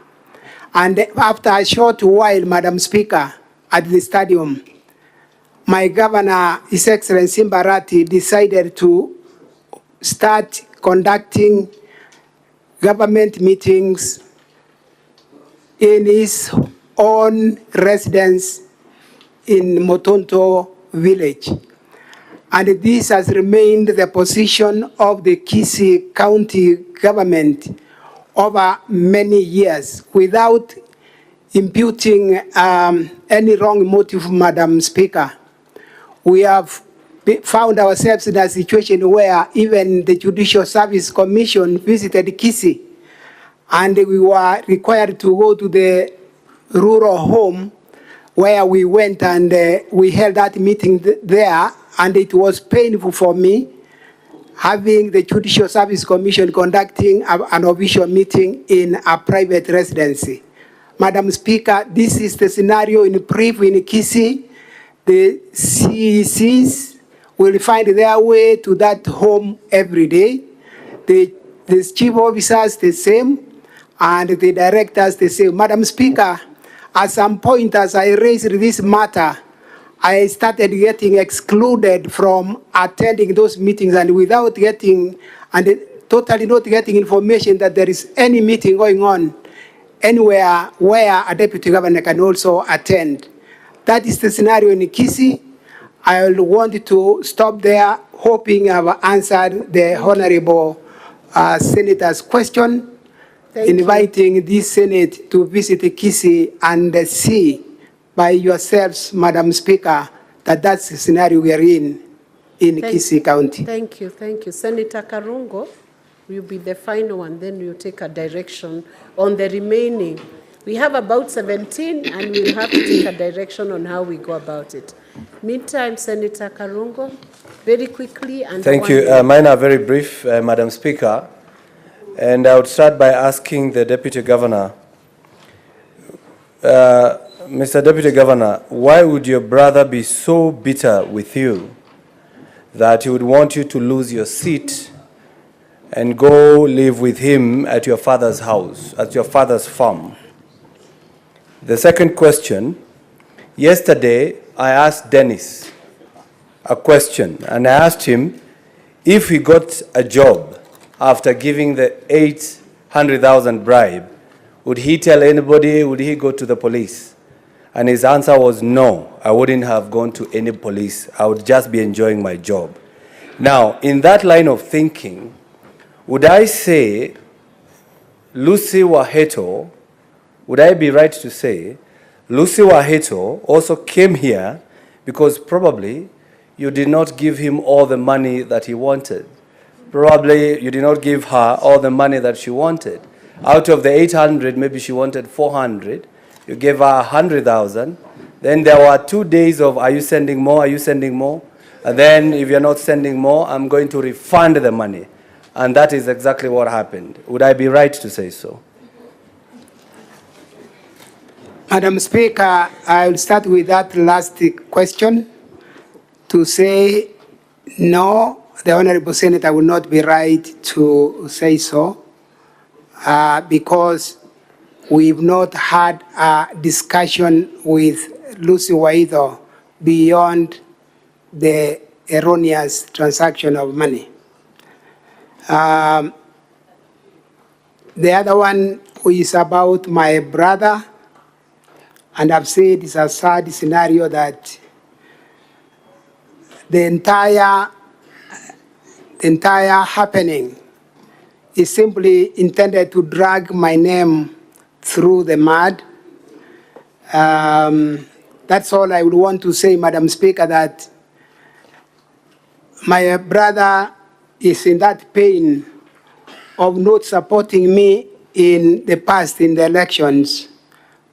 And after a short while, Madam Speaker, at the stadium, my governor, His Excellency Mbarati, decided to start conducting government meetings in his own residence in Motonto village. And this has remained the position of the Kisii County government over many years without imputing any wrong motive, Madam Speaker. We have found ourselves in a situation where even the Judicial Service Commission visited Kisii, and we were required to go to the rural home where we went, and we held that meeting there, and it was painful for me having the Judicial Service Commission conducting an official meeting in a private residency. Madam Speaker, this is the scenario in brief in Kisii. The CECs will find their way to that home every day. The chief officers the same, and the directors the same. Madam Speaker, at some point as I raised this matter, I started getting excluded from attending those meetings, and without getting, and totally not getting information that there is any meeting going on anywhere where a deputy governor can also attend. That is the scenario in Kisii. I will want to stop there, hoping I've answered the Honorable Senator's question, inviting this Senate to visit Kisii and see by yourselves, Madam Speaker, that that's the scenario we are in Kisii County. Thank you. Senator Karungo, will be the final one, then we'll take a direction on the remaining. We have about 17, and we'll have to take a direction on how we go about it. Meantime, Senator Karungo, very quickly. And thank you. Mine are very brief, Madam Speaker. And I would start by asking the Deputy Governor, Mr. Deputy Governor, why would your brother be so bitter with you that he would want you to lose your seat and go live with him at your father's house, at your father's farm? The second question, yesterday I asked Dennis a question, and I asked him if he got a job after giving the 800,000 bribe, would he tell anybody, would he go to the police? And his answer was no, I wouldn't have gone to any police, I would just be enjoying my job. Now, in that line of thinking, would I say Lucy Waheto, would I be right to say Lucy Waheto also came here because probably you did not give him all the money that he wanted? Probably you did not give her all the money that she wanted. Out of the 800, maybe she wanted 400. You gave her 100,000. Then there were 2 days of, are you sending more? Are you sending more? And then if you're not sending more, I'm going to refund the money. And that is exactly what happened. Would I be right to say so? Madam Speaker, I will start with that last question to say no, the Honorable Senator will not be right to say so because we've not had a discussion with Lucy Waheto beyond the erroneous transaction of money. The other one is about my brother, and I've said it's a sad scenario that the entire happening is simply intended to drag my name through the mud. That's all I would want to say, Madam Speaker, that my brother is in that pain of not supporting me in the past in the elections,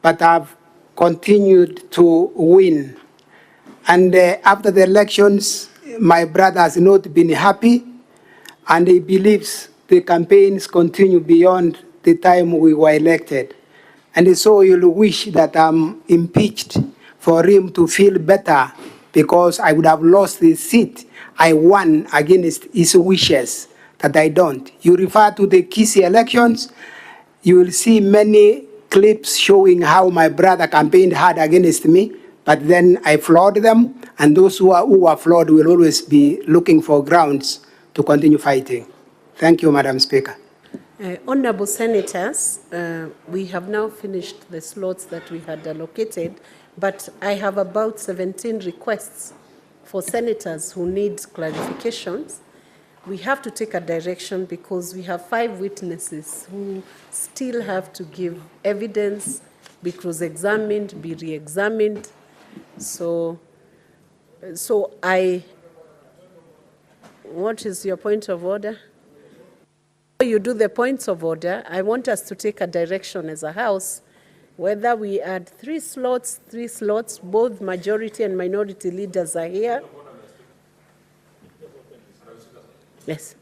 but I've continued to win. And after the elections, my brother has not been happy, and he believes the campaigns continue beyond the time we were elected. And so he'll wish that I'm impeached for him to feel better, because I would have lost the seat I won against his wishes that I don't. You refer to the Kisii elections, you will see many clips showing how my brother campaigned hard against me, but then I flawed them, and those who are flawed will always be looking for grounds to continue fighting. Thank you, Madam Speaker. Honorable Senators, we have now finished the slots that we had allocated, but I have about 17 requests for senators who need clarifications. We have to take a direction because we have 5 witnesses who still have to give evidence be cross-examined, be re-examined. So what is your point of order? Before you do the points of order, I want us to take a direction as a House, whether we add three slots, both majority and minority leaders are here. Yes.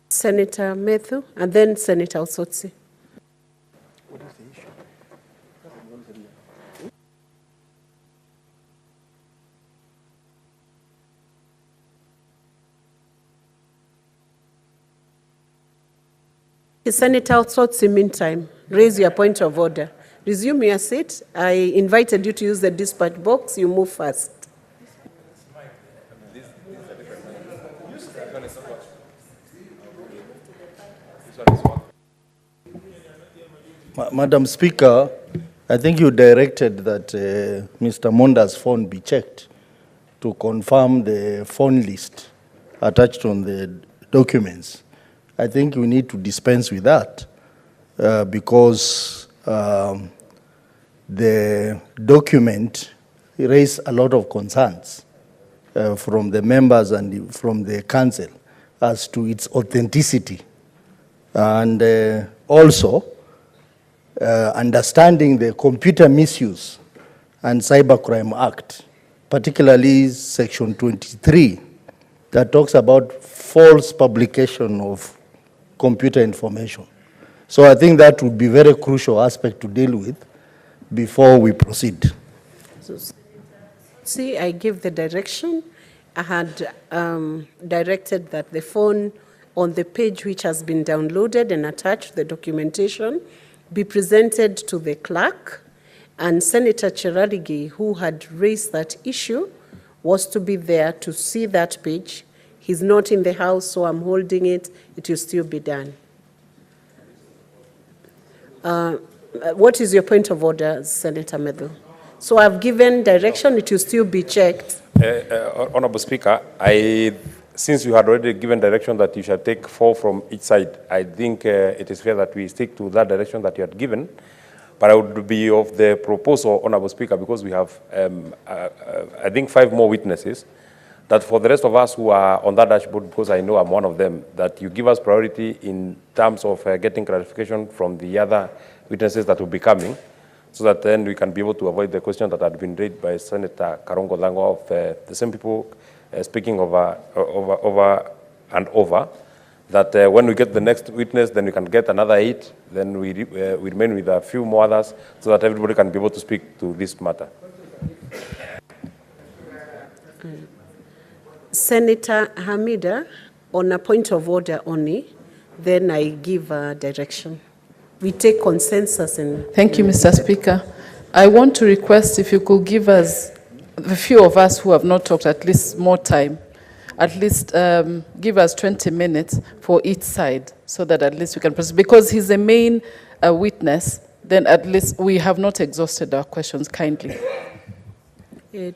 Senator Methu, and then Senator Osotsi. What is the issue? Senator Osotsi, meantime, raise your point of order. Resume your seat. I invited you to use the dispatch box. You move first. Madam Speaker, I think you directed that Mr. Monda's phone be checked to confirm the phone list attached on the documents. I think we need to dispense with that because the document raised a lot of concerns from the members and from the council as to its authenticity. And also, understanding the Computer Misuse and Cybercrime Act, particularly Section 23, that talks about false publication of computer information. So I think that would be a very crucial aspect to deal with before we proceed. See, I give the direction. I had directed that the phone on the page which has been downloaded and attached the documentation be presented to the clerk, and Senator Cherargei, who had raised that issue, was to be there to see that page. He's not in the House, so I'm holding it. It will still be done. What is your point of order, Senator Methu? So I've given direction, it will still be checked. Honorable Speaker, since you had already given direction that you shall take 4 from each side, I think it is fair that we stick to that direction that you had given. But I would be of the proposal, Honorable Speaker, because we have, I think, 5 more witnesses, that for the rest of us who are on that dashboard, because I know I'm one of them, that you give us priority in terms of getting clarification from the other witnesses that will be coming, so that then we can be able to avoid the question that had been raised by Senator Karongo Lango of the same people speaking over and over, that when we get the next witness, then we can get another 8, then we remain with a few more others, so that everybody can be able to speak to this matter. Senator Hamida, on a point of order only, then I give a direction. We take consensus and... Thank you, Mr. Speaker. I want to request if you could give us, the few of us who have not talked, at least more time, at least give us 20 minutes for each side, so that at least we can proceed. Because he's the main witness, then at least we have not exhausted our questions, kindly.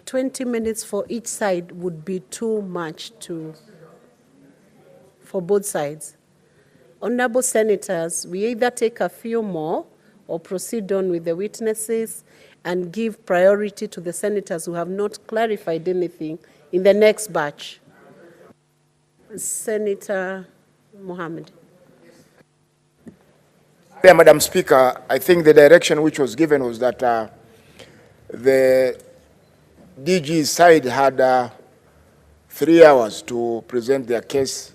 20 minutes for each side would be too much for both sides. Honorable Senators, we either take a few more or proceed on with the witnesses and give priority to the senators who have not clarified anything in the next batch. Senator Mohammed. Yeah, Madam Speaker, I think the direction which was given was that the DG side had 3 hours to present their case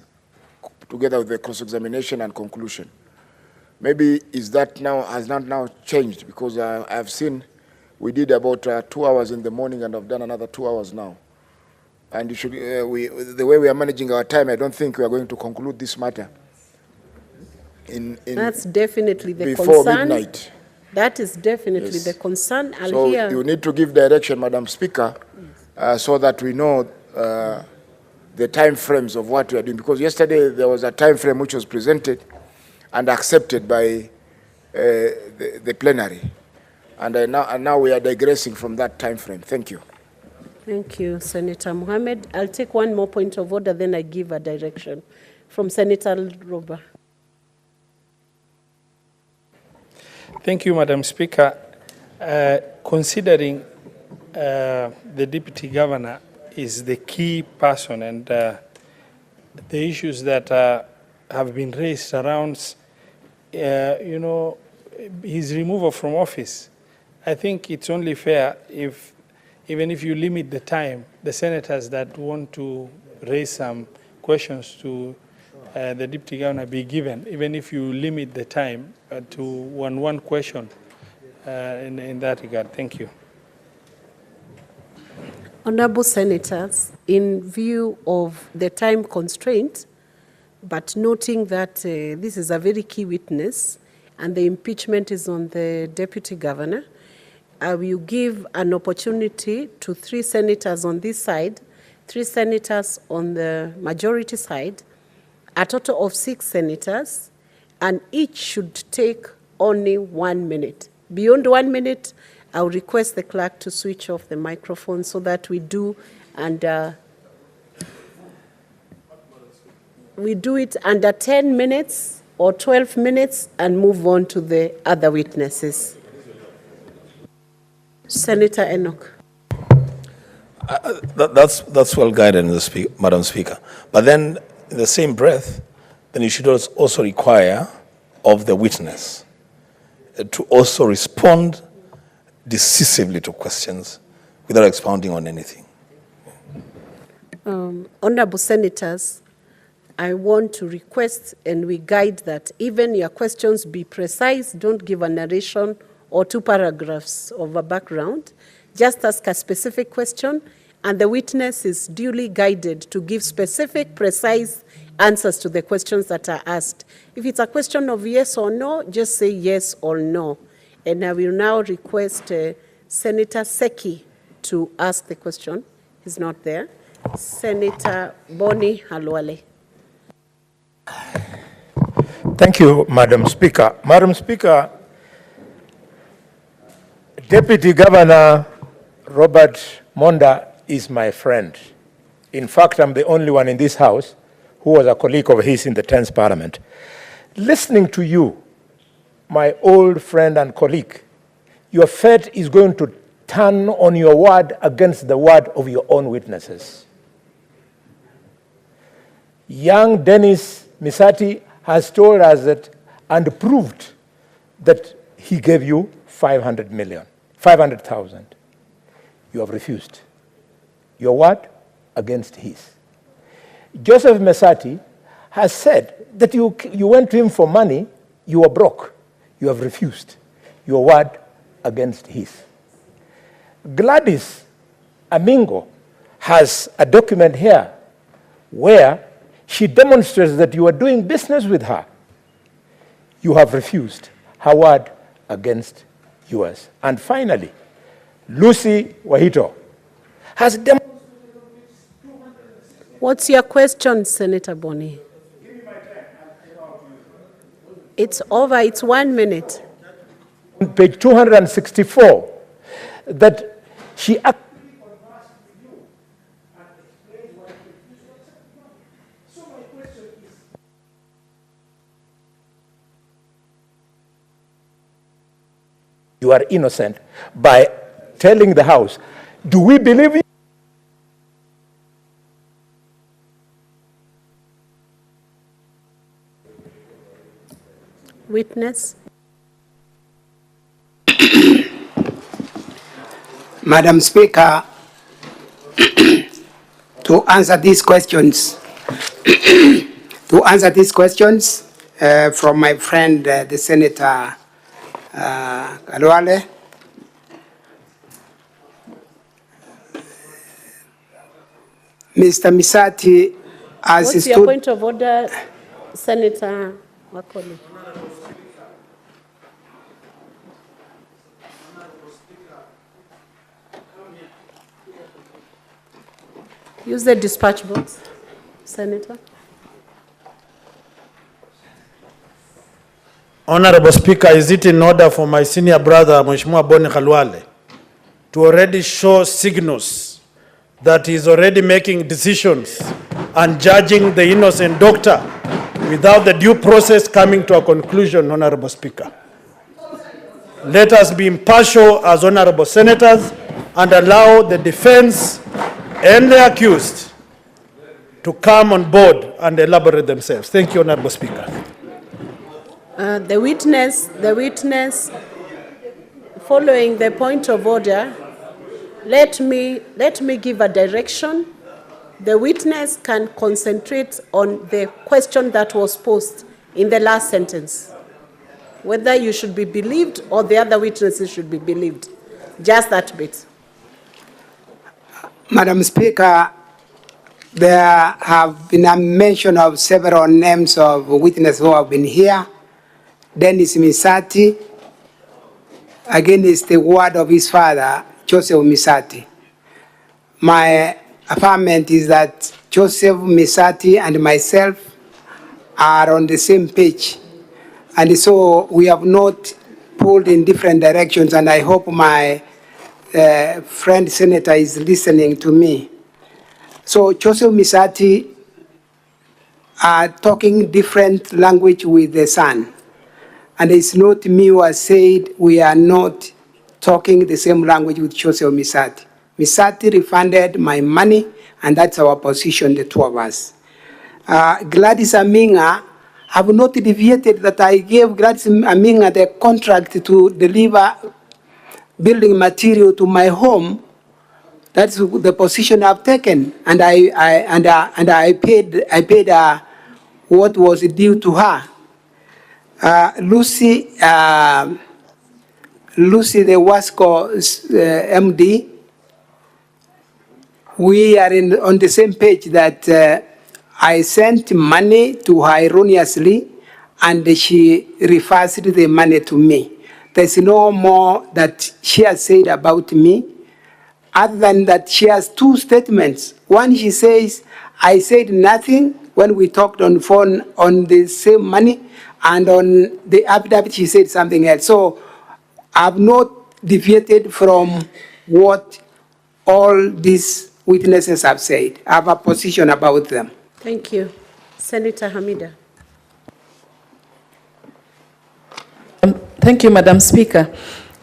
together with the cross-examination and conclusion. Maybe is that now, has not now changed, because I've seen we did about 2 hours in the morning and I've done another 2 hours now. And you should, the way we are managing our time, I don't think we are going to conclude this matter That's definitely the before concern. midnight. That is definitely Yes. the concern. I'll So hear. you need to give direction, Madam Speaker, so that we know the time frames of what we are doing. Because yesterday there was a time frame which was presented and accepted by the plenary. And now we are digressing from that time frame. Thank you. Thank you, Senator Mohammed. I'll take one more point of order, then I give a direction. From Senator Roba. Pia, Madam Speaker, I think the direction which was given was that the DG side had 3 hours to present their case together with the cross-examination and conclusion. Maybe is that now, has not now changed, because I've seen we did about 2 hours in the morning and I've done another 2 hours now. And you should, the way we are managing our time, I don't think we are going to conclude this matter in before midnight. Thank you, Madam Speaker. Considering the Deputy Governor is the key person and the issues that have been raised around, his removal from office, I think it's only fair if, even if you limit the time, the senators that want to raise some questions to the Deputy Governor be given, even if you limit the time to one question in that regard. Thank you. Honorable Senators, in view of the time constraint, but noting that this is a very key witness and the impeachment is on the Deputy Governor, I will give an opportunity to 3 senators on this side, 3 senators on the majority side, a total of 6 senators, and each should take only 1 minute. Beyond 1 minute, I'll request the clerk to switch off the microphone so that we do it under 10 minutes or 12 minutes and move on to the other witnesses. Senator Enoch. That's well guided, Madam Speaker. But then, in the same breath, then you should also require of the witness to also respond decisively to questions without expounding on anything. Honorable Senators, I want to request and we guide that even your questions be precise, don't give a narration or 2 paragraphs of a background. Just ask a specific question and the witness is duly guided to give specific, precise answers to the questions that are asked. If it's a question of yes or no, just say yes or no. And I will now request Senator Seki to ask the question. He's not there. Senator Boni Halwale. Thank you, Madam Speaker. Madam Speaker, Deputy Governor Robert Monda is my friend. In fact, I'm the only one in this House who was a colleague of his in the 10th Parliament. Listening to you, my old friend and colleague, your fate is going to turn on your word against the word of your own witnesses. Young Dennis Misati has told us that and proved that he gave you 500,000. You have refused. Your word against his. Joseph Mesati has said that you went to him for money, you were broke. You have refused. Your word against his. Gladys Amingo has a document here where she demonstrates that you are doing business with her. You have refused. Her word against yours. And finally, Lucy Wahito has demonstrated. What's your question, Senator Boni? It's over. It's 1 minute. On page 264, that she you are innocent by telling the House, do we believe you? Witness. Madam Speaker, to answer these questions, from my friend, the Senator Kalwale, Mr. Misati, as What's your point of order, Senator Wakoli? Use the dispatch box, Senator. Honorable Speaker, is it in order for my senior brother, Mheshimiwa Boni Khalwale, to already show signals that he's already making decisions and judging the innocent doctor without the due process coming to a conclusion, Honorable Speaker? let us be impartial as honorable senators and allow the defense and the accused to come on board and elaborate themselves. Thank you, Honorable Speaker. The witness, following the point of order, let me give a direction. The witness can concentrate on the question that was posed in the last sentence, whether you should be believed or the other witnesses should be believed. Just that bit. Madam Speaker, there have been a mention of several names of witnesses who have been here. Dennis Misati, against the word of his father, Joseph Misati. My affirmation is that Joseph Misati and myself are on the same page. And so we have not pulled in different directions, and I hope my friend senator is listening to me. So Joseph Misati are talking different language with the son. And it's not me who has said we are not talking the same language with Joseph Misati. Misati refunded my money, and that's our position, the two of us. Gladys Aminga have not deviated that I gave Gladys Aminga the contract to deliver building material to my home. That's the position I've taken, and I paid what was due to her. Lucy, the Wasco MD, we are on the same page that I sent money to her erroneously, and she refers the money to me. There's no more that she has said about me, other than that she has two statements. One, she says, I said nothing when we talked on the phone on the same money, and on the affidavit she said something else. So I've not deviated from what all these witnesses have said. I have a position about them. Thank you. Senator Hamida. Thank you, Madam Speaker.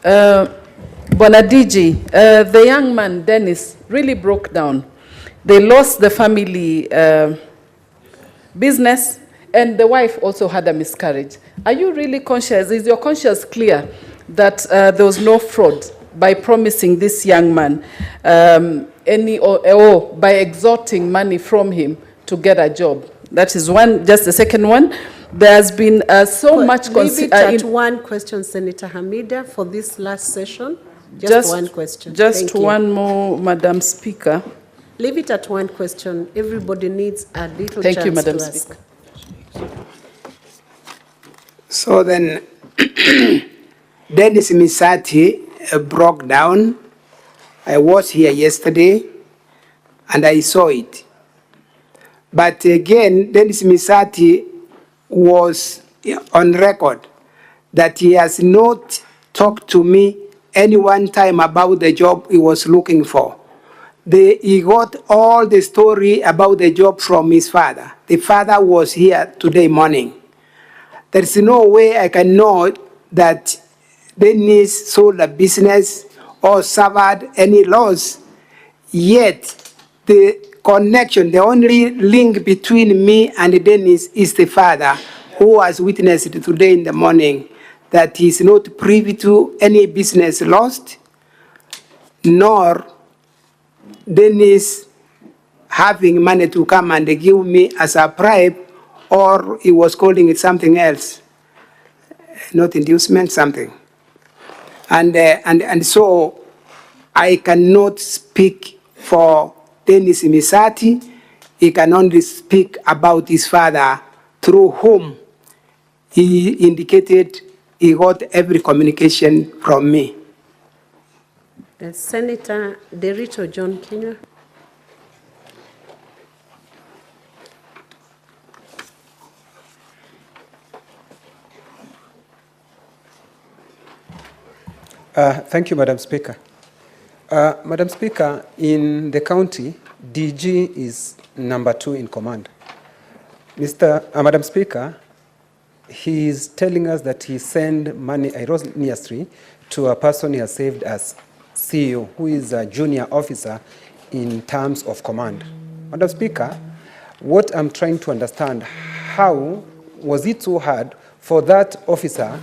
Bonadiji, the young man, Dennis, really broke down. They lost the family business, and the wife also had a miscarriage. Are you really conscious? Is your conscience clear that there was no fraud by promising this young man or by extorting money from him to get a job? That is one. Just the second one. There's been so much... Leave it at one question, Senator Hamida, for this last session. Just one question. Just one more, Madam Speaker. Leave it at one question. Everybody needs a little chance to you, Madam ask. Speaker. So then, Dennis Misati broke down. I was here yesterday, and I saw it. But again, Dennis Misati was on record that he has not talked to me any one time about the job he was looking for. He got all the story about the job from his father. The father was here today morning. There's no way I can know that Dennis sold a business or suffered any loss. Yet, the connection, the only link between me and Dennis is the father, who has witnessed today in the morning that he is not privy to any business lost, nor Dennis having money to come and give me as a bribe, or he was calling it something else, not inducement, something. And so I cannot speak for Dennis Misati. He can only speak about his father, through whom he indicated he got every communication from me. Senator Derito John Kenya. Thank you, Madam Speaker. Madam Speaker, in the county, DG is #2 in command. Madam Speaker, he's telling us that he sent money erroneously to a person he has saved as CEO, who is a junior officer in terms of command. Madam Speaker, what I'm trying to understand, how was it so hard for that officer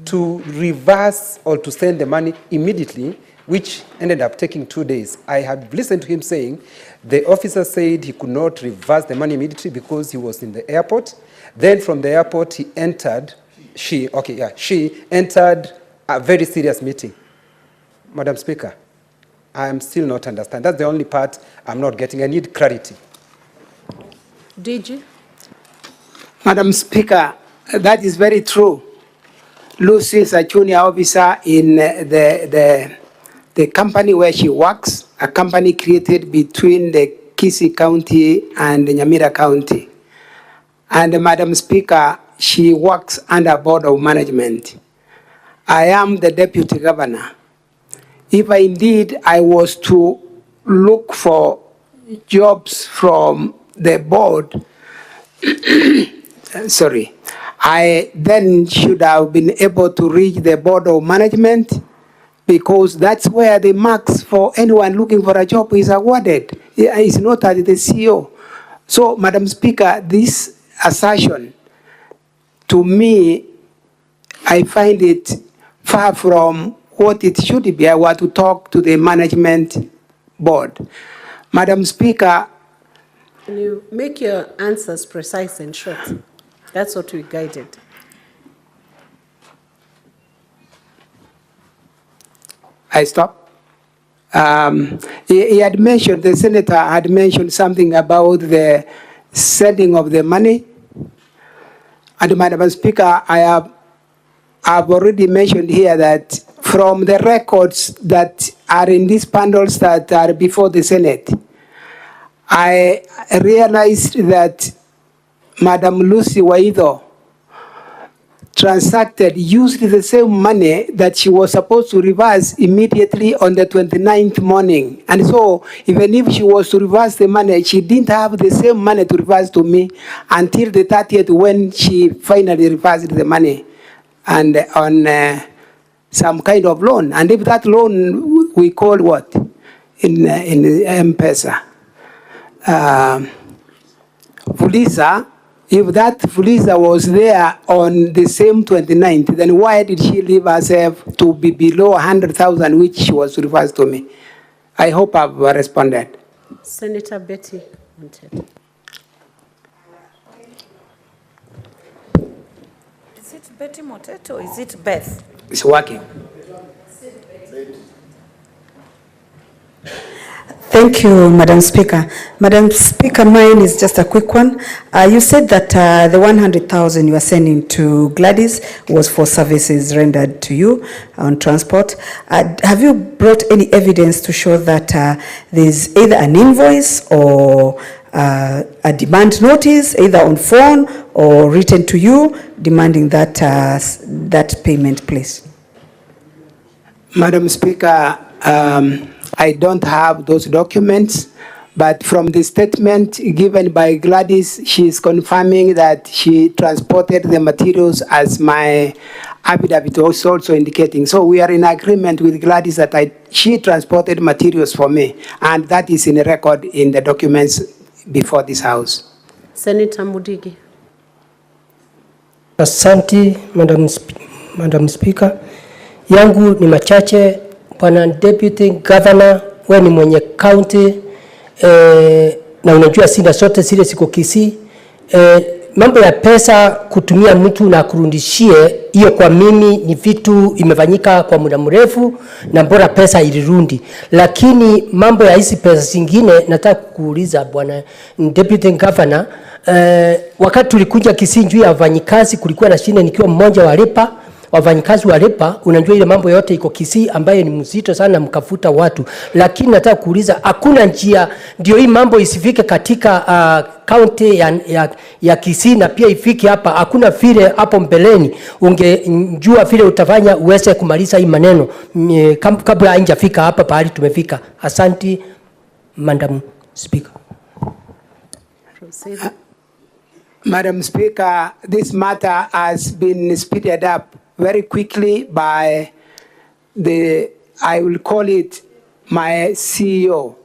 to reverse or to send the money immediately, which ended up taking 2 days? I had listened to him saying the officer said he could not reverse the money immediately because he was in the airport. Then from the airport, she entered a very serious meeting. Madam Speaker, I am still not understanding. That's the only part I'm not getting. I need clarity. DG? Madam Speaker, that is very true. Lucy is a junior officer in the company where she works, a company created between the Kisii County and the Nyamira County. And Madam Speaker, she works under Board of Management. I am the Deputy Governor. If indeed I was to look for jobs from the board, sorry, I then should have been able to reach the Board of Management, because that's where the marks for anyone looking for a job is awarded. It's not at the CEO. So, Madam Speaker, this assertion, to me, I find it far from what it should be. I want to talk to the management board. Madam Speaker. Can you make your answers precise and short? That's what we guided. I stop. He had mentioned, the senator had mentioned something about the sending of the money. And Madam Speaker, I've already mentioned here that from the records that are in these bundles that are before the Senate, I realized that Madam Lucy Waido used the same money that she was supposed to reverse immediately on the 29th morning. And so, even if she was to reverse the money, she didn't have the same money to reverse to me until the 30th, when she finally reversed the money and on some kind of loan. And if that loan we call what? In M-Pesa. Fuliza, if that Fuliza was there on the same 29th, then why did she leave herself to be below 100,000, which she was reversed to me? I hope I've responded. Senator Betty. Is it Betty Moteto or is it Beth? It's working. Thank you, Madam Speaker. Madam Speaker, mine is just a quick one. You said that the 100,000 you are sending to Gladys was for services rendered to you on transport. Have you brought any evidence to show that there's either an invoice or a demand notice, either on phone or written to you, demanding that that payment, please? Madam Speaker, I don't have those documents, but from the statement given by Gladys, she is confirming that she transported the materials, as my affidavit was also indicating. So we are in agreement with Gladys that she transported materials for me, and that is in a record in the documents before this House. Senator Mudigi. Asante, Madam Speaker. Yangu ni machache. Bwana Deputy Governor, wewe ni mwenye county na unajua sina sote zile siko Kisii. Mambo ya pesa kutumia mtu na kurudishie, hiyo kwa mimi ni vitu imefanyika kwa muda mrefu na bora pesa ilirundi. Lakini mambo ya hizi pesa zingine nataka kuuliza Bwana Deputy Governor, wakati tulikuja Kisii juu ya wafanyikazi, kulikuwa na shida nikiwa mmoja wa lipa wafanyikazi walipa, unajua ile mambo yote iko Kisii ambaye ni mzito sana mkafuta watu. Lakini nataka kuuliza, hakuna njia ndio hii mambo isifike katika county ya Kisii na pia ifike hapa? Hakuna vile hapo mbeleni ungejua vile utafanya uweze kumaliza hii maneno kabla haijafika hapa pahali tumefika? Asante, Madam Speaker. Madam Speaker, this matter has been speeded up very quickly by I will call it my CEO.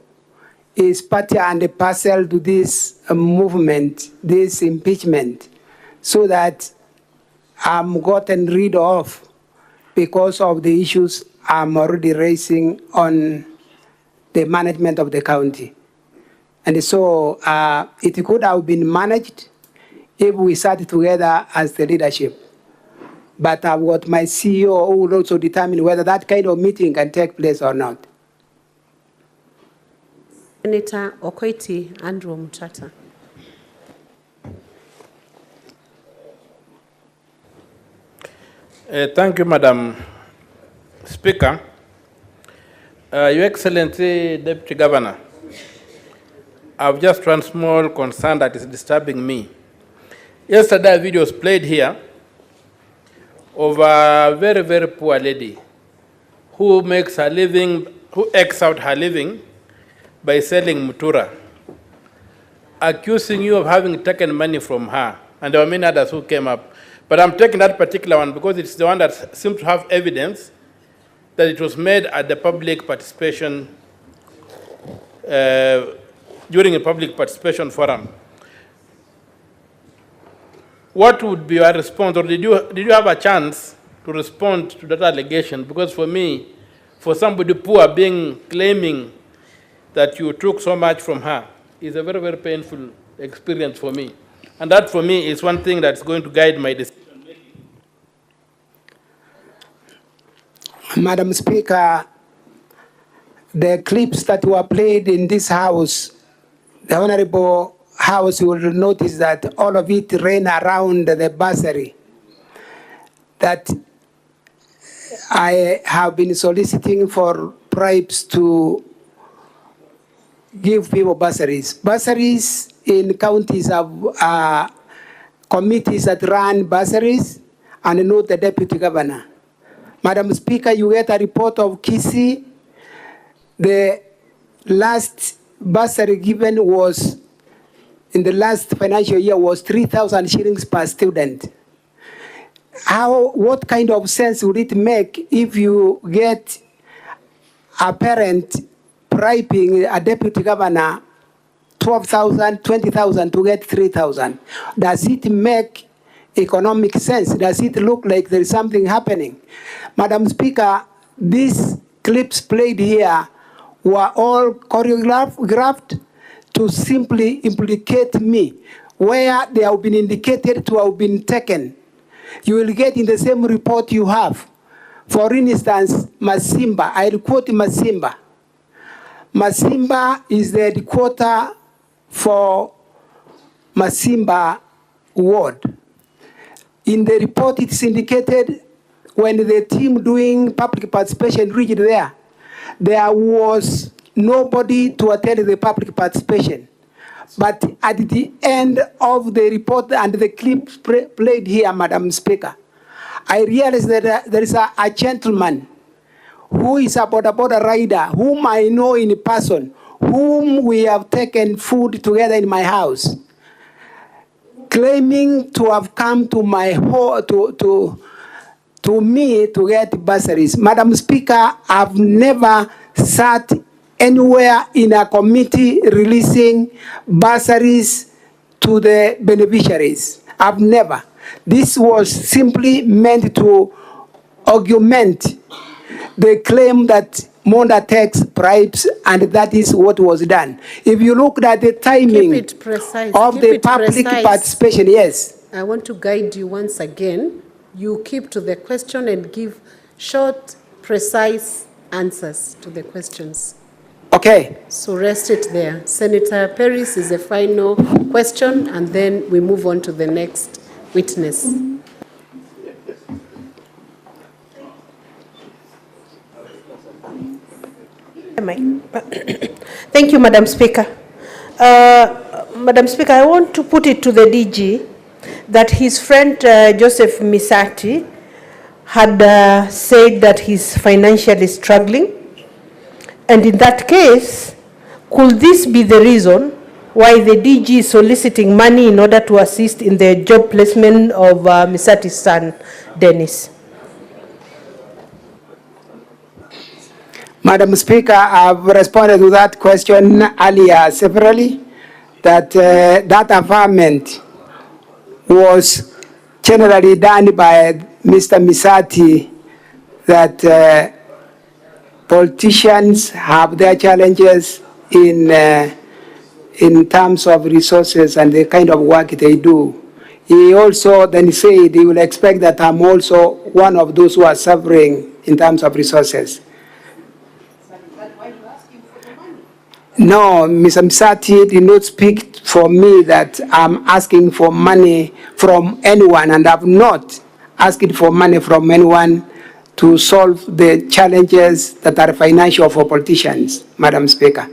Is part and parcel to this movement, this impeachment, so that I'm gotten rid of because of the issues I'm already raising on the management of the county. And so it could have been managed if we sat together as the leadership. But I've got my CEO who will also determine whether that kind of meeting can take place or not. Senator Okoiti Andrew Mutata. Thank you, Madam Speaker. Your Excellency, Deputy Governor, I have just one small concern that is disturbing me. Yesterday, a video was played here of a very, very poor lady who makes her living, who ekes out her living by selling mutura, accusing you of having taken money from her. And there were many others who came up. But I'm taking that particular one because it's the one that seems to have evidence that it was made at the public participation, during a public participation forum. What would be your response, or did you have a chance to respond to that allegation? Because for me, for somebody poor claiming that you took so much from her is a very, very painful experience for me. And that for me is one thing that's going to guide my decision making. Madam Speaker, the clips that were played in this house, the Honorable House will notice that all of it ran around the bursary that I have been soliciting for bribes to give people bursaries. Bursaries in counties have committees that run bursaries and not the Deputy Governor. Madam Speaker, you get a report of Kisii. The last bursary given was, in the last financial year, was 3,000 shillings per student. What kind of sense would it make if you get a parent bribing a deputy governor 12,000, 20,000 to get 3,000? Does it make economic sense? Does it look like there is something happening? Madam Speaker, these clips played here were all choreographed to simply implicate me, where they have been indicated to have been taken. You will get in the same report you have. For instance, Masimba, I'll quote Masimba. Masimba is the headquarter for Masimba ward. In the report, it's indicated when the team doing public participation reached there was nobody to attend the public participation. But at the end of the report and the clips played here, Madam Speaker, I realized that there is a gentleman who is a border rider, whom I know in person, whom we have taken food together in my house, claiming to have come to my home, to me to get bursaries. Madam Speaker, I've never sat anywhere in a committee releasing bursaries to the beneficiaries. I've never. This was simply meant to augment the claim that Monda takes bribes, and that is what was done. If you look at the timing of the public participation, yes. I want to guide you once again. You keep to the question and give short, precise answers to the questions. Okay. So rest it there. Senator Paris is the final question, and then we move on to the next witness. Thank you, Madam Speaker. Madam Speaker, I want to put it to the DG that his friend Joseph Misati had said that he's financially struggling. And in that case, could this be the reason why the DG is soliciting money in order to assist in the job placement of Misati's son, Dennis. Madam Speaker, I've responded to that question earlier severally, that that averment was generally done by Mr. Misati, that politicians have their challenges in terms of resources and the kind of work they do. He also then said he will expect that I'm also one of those who are suffering in terms of resources. No, Mr. Misati did not speak for me that I'm asking for money from anyone, and I've not asked for money from anyone to solve the challenges that are financial for politicians, Madam Speaker.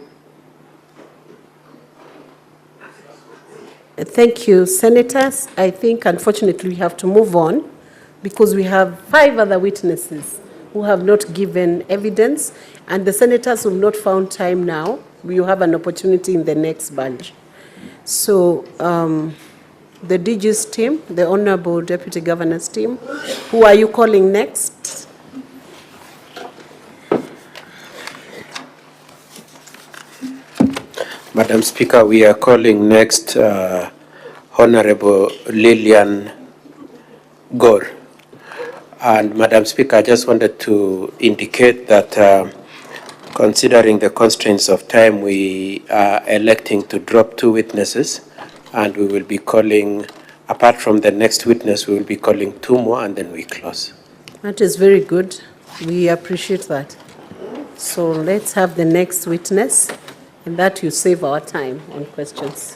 Thank you, Senators. I think, unfortunately, we have to move on because we have 5 other witnesses who have not given evidence, and the Senators who have not found time now, you have an opportunity in the next bunch. So, the DG's team, the Honorable Deputy Governor's team, who are you calling next? Madam Speaker, we are calling next Honorable Lillian Gore. And Madam Speaker, I just wanted to indicate that considering the constraints of time, we are electing to drop 2 witnesses, and we will be calling, apart from the next witness, we will be calling 2 more, and then we close. That is very good. We appreciate that. So let's have the next witness, and that you save our time on questions.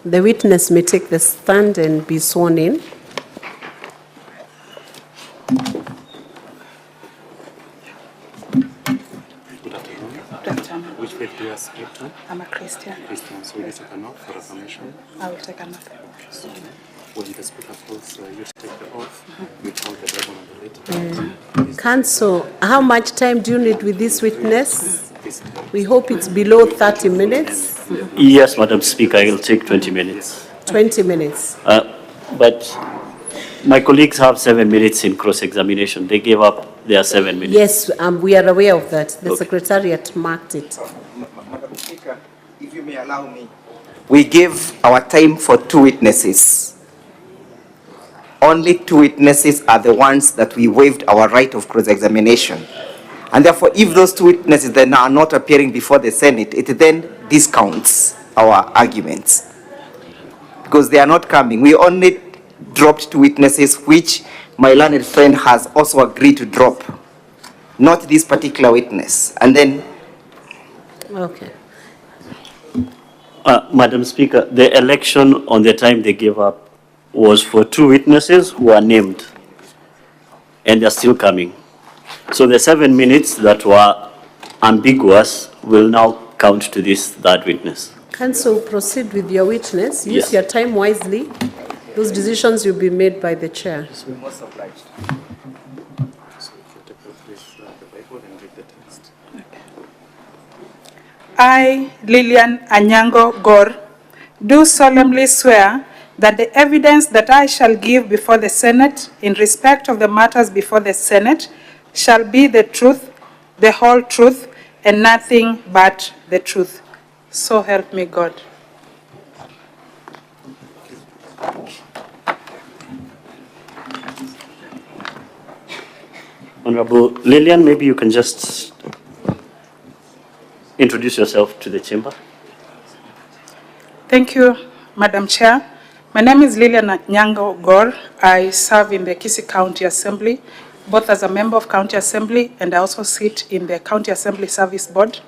The witness may take the stand and be sworn in. Which faith do you ascribe to? I'm a Christian. Christian. So you take an oath for affirmation? I will take an oath. So when the speaker calls you to take the oath, you count the Bible on the letter. Counsel, how much time do you need with this witness? We hope it's below 30 minutes. Yes, Madam Speaker, I will take 20 minutes. 20 minutes. But my colleagues have 7 minutes in cross-examination. They gave up their 7 minutes. Yes, we are aware of that. The Secretariat marked it. Madam Speaker, if you may allow me. We give our time for 2 witnesses. Only 2 witnesses are the ones that we waived our right of cross-examination. And therefore, if those 2 witnesses then are not appearing before the Senate, it then discounts our arguments. Because they are not coming. We only dropped 2 witnesses, which my learned friend has also agreed to drop. Not this particular witness. And then... Okay. Madam Speaker, the election on the time they gave up was for 2 witnesses who are named, and they're still coming. So the 7 minutes that were ambiguous will now count to this 3rd witness. Counsel, proceed with your witness. Use your time wisely. Those decisions will be made by the chair. We're most obliged. I, Lillian Anyango Gore, do solemnly swear that the evidence that I shall give before the Senate in respect of the matters before the Senate shall be the truth, the whole truth, and nothing but the truth. So help me God. Honorable Lillian, maybe you can just introduce yourself to the chamber. Thank you, Madam Chair. My name is Lillian Nyango Gore. I serve in the Kisii County Assembly, both as a member of County Assembly, and I also sit in the County Assembly Service Board,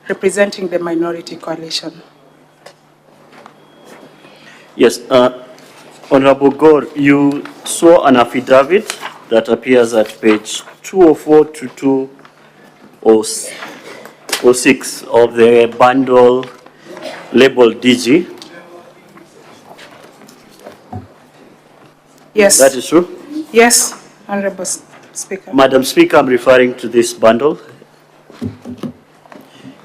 representing the Minority Coalition. Yes, Honorable Gore, you saw an affidavit that appears at page 204 to 206 of the bundle labeled DG. Yes. That is true? Yes, Honorable Speaker. Madam Speaker, I'm referring to this bundle.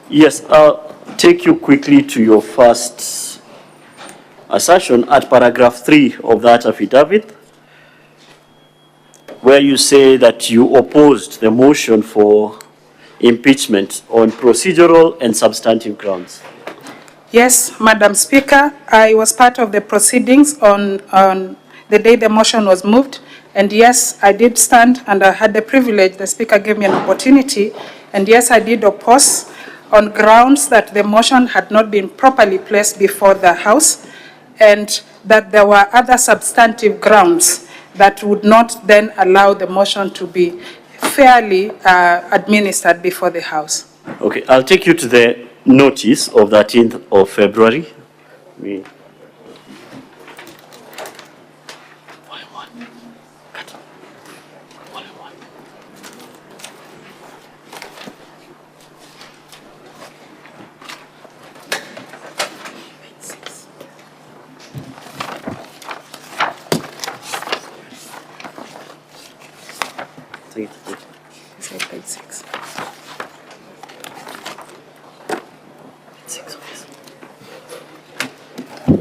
Yes, I'll take you quickly to your first assertion at paragraph 3 of that affidavit, where you say that you opposed the motion for impeachment on procedural and substantive grounds. Yes, Madam Speaker, I was part of the proceedings on the day the motion was moved, and yes, I did stand and I had the privilege, the Speaker gave me an opportunity, and yes, I did oppose on grounds that the motion had not been properly placed before the House, and that there were other substantive grounds that would not then allow the motion to be fairly administered before the House. Okay, I'll take you to the notice of 13th of February.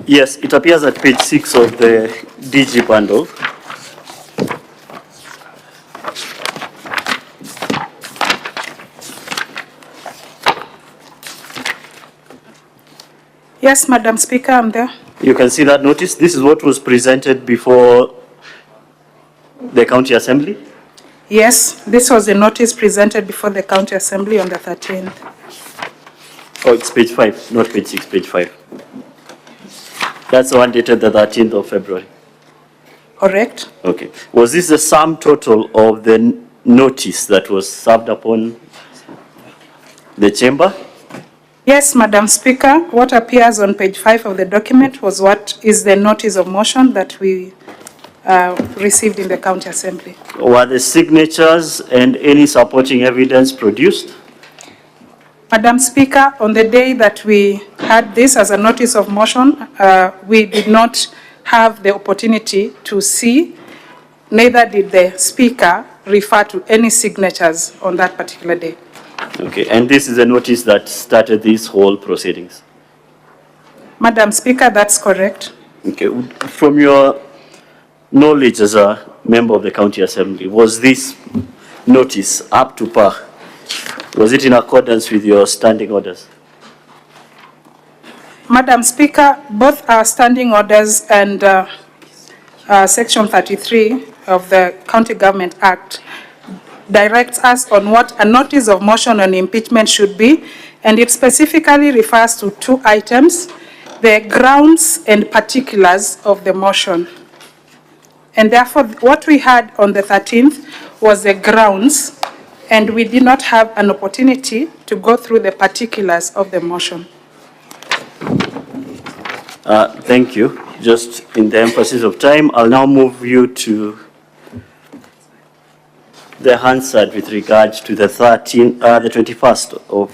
Yes, it appears at page 6 of the DG bundle. Yes, Madam Speaker, I'm there. You can see that notice. This is what was presented before the County Assembly. Yes, this was the notice presented before the County Assembly on the 13th. Oh, it's page 5, not page 6, page 5. That's the one dated the 13th of February. Correct. Okay. Was this the sum total of the notice that was served upon the chamber? Yes, Madam Speaker, what appears on page 5 of the document was what is the notice of motion that we received in the County Assembly. Were the signatures and any supporting evidence produced? Madam Speaker, on the day that we had this as a notice of motion, we did not have the opportunity to see, neither did the Speaker refer to any signatures on that particular day. Okay, and this is a notice that started these whole proceedings? Madam Speaker, that's correct. Okay, from your knowledge as a member of the County Assembly, was this notice up to par? Was it in accordance with your standing orders? Madam Speaker, both our standing orders and Section 33 of the County Government Act directs us on what a notice of motion on impeachment should be, and it specifically refers to 2 items, the grounds and particulars of the motion. And therefore, what we had on the 13th was the grounds, and we did not have an opportunity to go through the particulars of the motion. Thank you. Just in the emphasis of time, I'll now move you to the Hansard with regards to the 21st of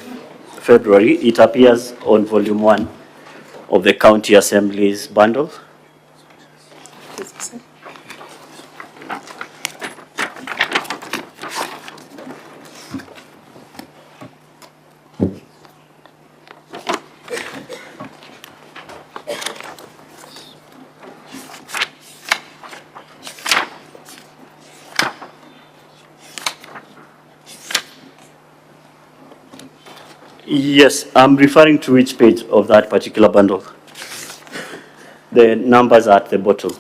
February. It appears on volume 1 of the County Assembly's bundle. Yes, I'm referring to which page of that particular bundle? The numbers are at the bottom.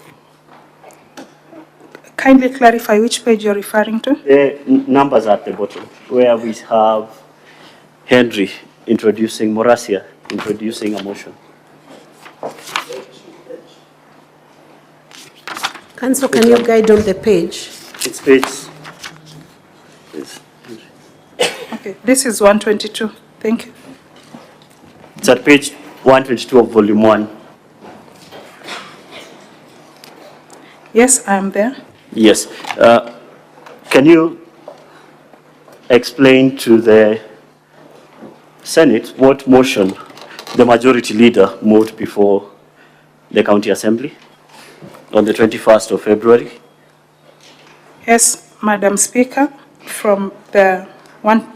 Kindly clarify which page you're referring to. The numbers are at the bottom, where we have Henry introducing, Morasia introducing a motion. Council, can you guide on the page? It's page. Okay, this is 122. Thank you. It's at page 122 of volume 1. Yes, I'm there. Yes. Can you explain to the Senate what motion the majority leader moved before the County Assembly on the 21st of February? Yes, Madam Speaker, from the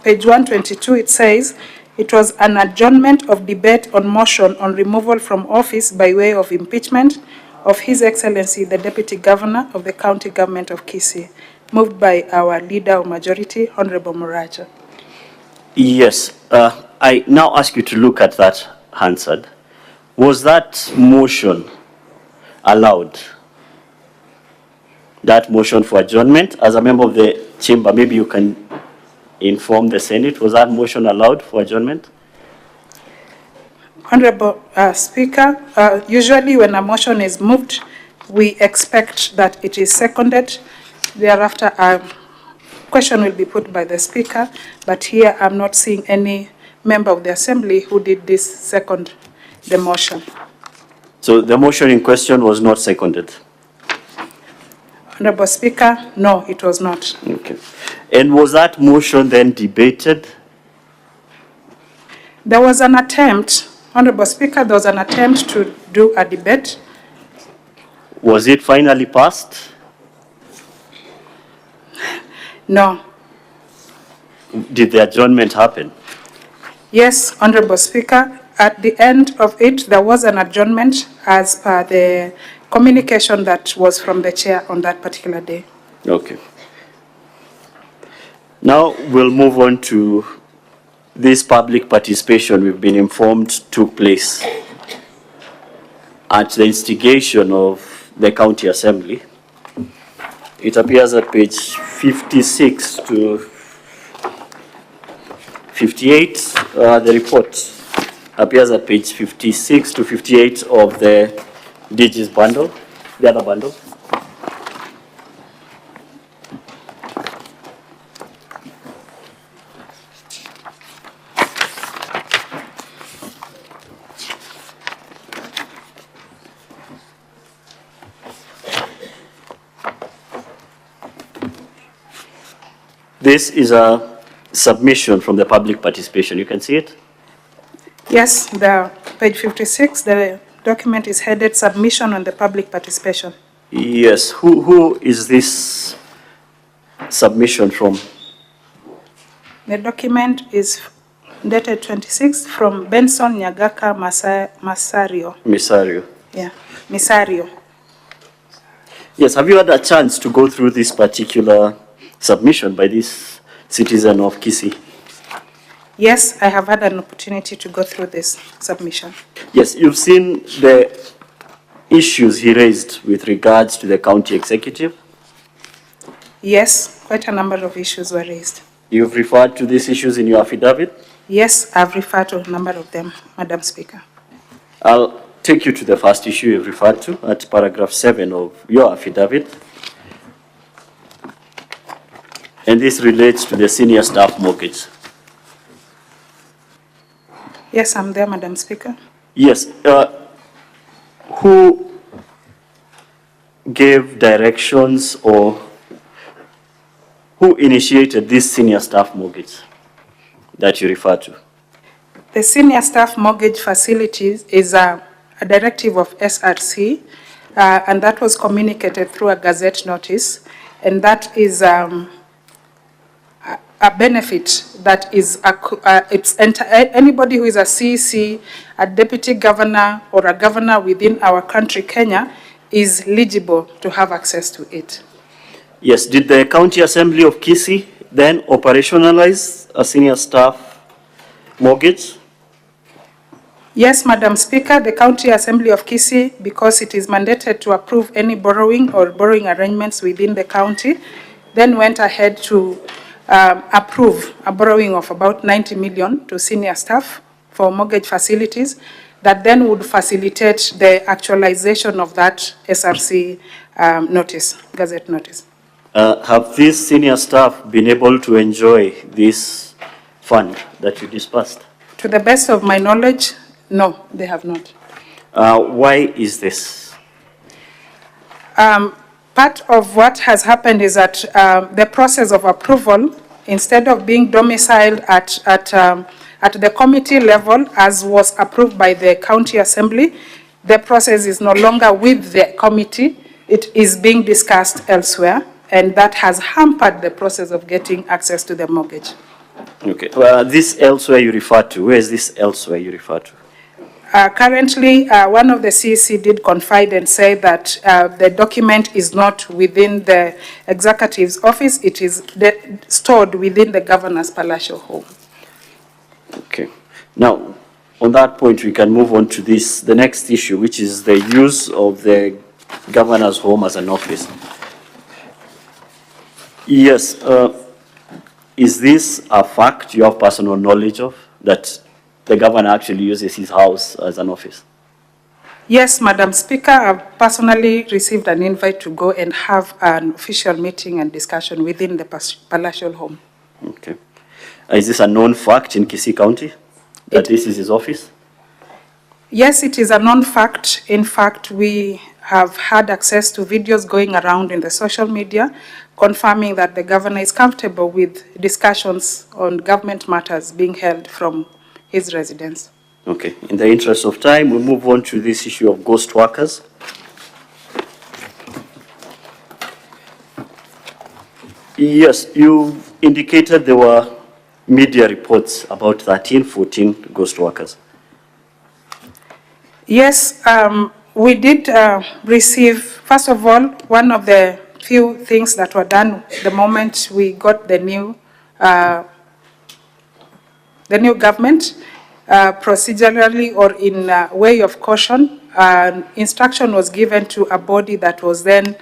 page 122, it says, it was an adjournment of debate on motion on removal from office by way of impeachment of His Excellency, the Deputy Governor of the County Government of Kisii, moved by our Leader of Majority, Honorable Muraja. Yes. I now ask you to look at that, Hansard. Was that motion allowed? That motion for adjournment, as a member of the chamber, maybe you can inform the Senate, was that motion allowed for adjournment? Honorable Speaker, usually when a motion is moved, we expect that it is seconded. Thereafter, a question will be put by the Speaker, but here I'm not seeing any member of the Assembly who did this second the motion. So the motion in question was not seconded? Honorable Speaker, no, it was not. Okay. And was that motion then debated? There was an attempt, Honorable Speaker, there was an attempt to do a debate. Was it finally passed? No. Did the adjournment happen? Yes, Honorable Speaker, at the end of it, there was an adjournment as per the communication that was from the chair on that particular day. Okay. Now we'll move on to this public participation we've been informed took place at the instigation of the County Assembly. It appears at page 56 to 58. The report appears at page 56 to 58 of the DG's bundle, the other bundle. This is a submission from the public participation. You can see it? Yes, the page 56, the document is headed Submission on the Public Participation. Yes. Who is this submission from? The document is dated 26 from Benson Nyagaka Masario. Misario. Yeah, Misario. Yes. Have you had a chance to go through this particular submission by this citizen of Kisii? Yes, I have had an opportunity to go through this submission. Yes, you've seen the issues he raised with regards to the county executive. Yes, quite a number of issues were raised. You've referred to these issues in your affidavit? Yes, I've referred to a number of them, Madam Speaker. I'll take you to the first issue you've referred to at paragraph 7 of your affidavit. And this relates to the senior staff mortgage. Yes, I'm there, Madam Speaker. Yes. Who gave directions or who initiated this senior staff mortgage that you refer to? The senior staff mortgage facilities is a directive of SRC, and that was communicated through a gazette notice, and that is a benefit that is anybody who is a CEC, a deputy governor, or a governor within our country, Kenya, is eligible to have access to it. Yes. Did the County Assembly of Kisii then operationalize a senior staff mortgage? Yes, Madam Speaker, the County Assembly of Kisii, because it is mandated to approve any borrowing or borrowing arrangements within the county, then went ahead to approve a borrowing of about 90 million to senior staff for mortgage facilities that then would facilitate the actualization of that SRC notice, gazette notice. Have these senior staff been able to enjoy this fund that you disbursed? To the best of my knowledge, no, they have not. Why is this? Part of what has happened is that the process of approval, instead of being domiciled at the committee level, as was approved by the county assembly, the process is no longer with the committee. It is being discussed elsewhere, and that has hampered the process of getting access to the mortgage. Okay. This elsewhere you refer to, where is this elsewhere you refer to? Currently, one of the CEC did confide and say that the document is not within the executive's office. It is stored within the governor's palatial home. Okay. Now, on that point, we can move on to the next issue, which is the use of the governor's home as an office. Yes. Is this a fact you have personal knowledge of, that the governor actually uses his house as an office? Yes, Madam Speaker, I've personally received an invite to go and have an official meeting and discussion within the palatial home. Okay. Is this a known fact in Kisii County, that this is his office? Yes, it is a known fact. In fact, we have had access to videos going around in the social media confirming that the governor is comfortable with discussions on government matters being held from his residence. Okay. In the interest of time, we'll move on to this issue of ghost workers. Yes, you indicated there were media reports about 14 ghost workers. Yes, we did receive, first of all, one of the few things that were done the moment we got the new government, procedurally or in way of caution, instruction was given to a body that was then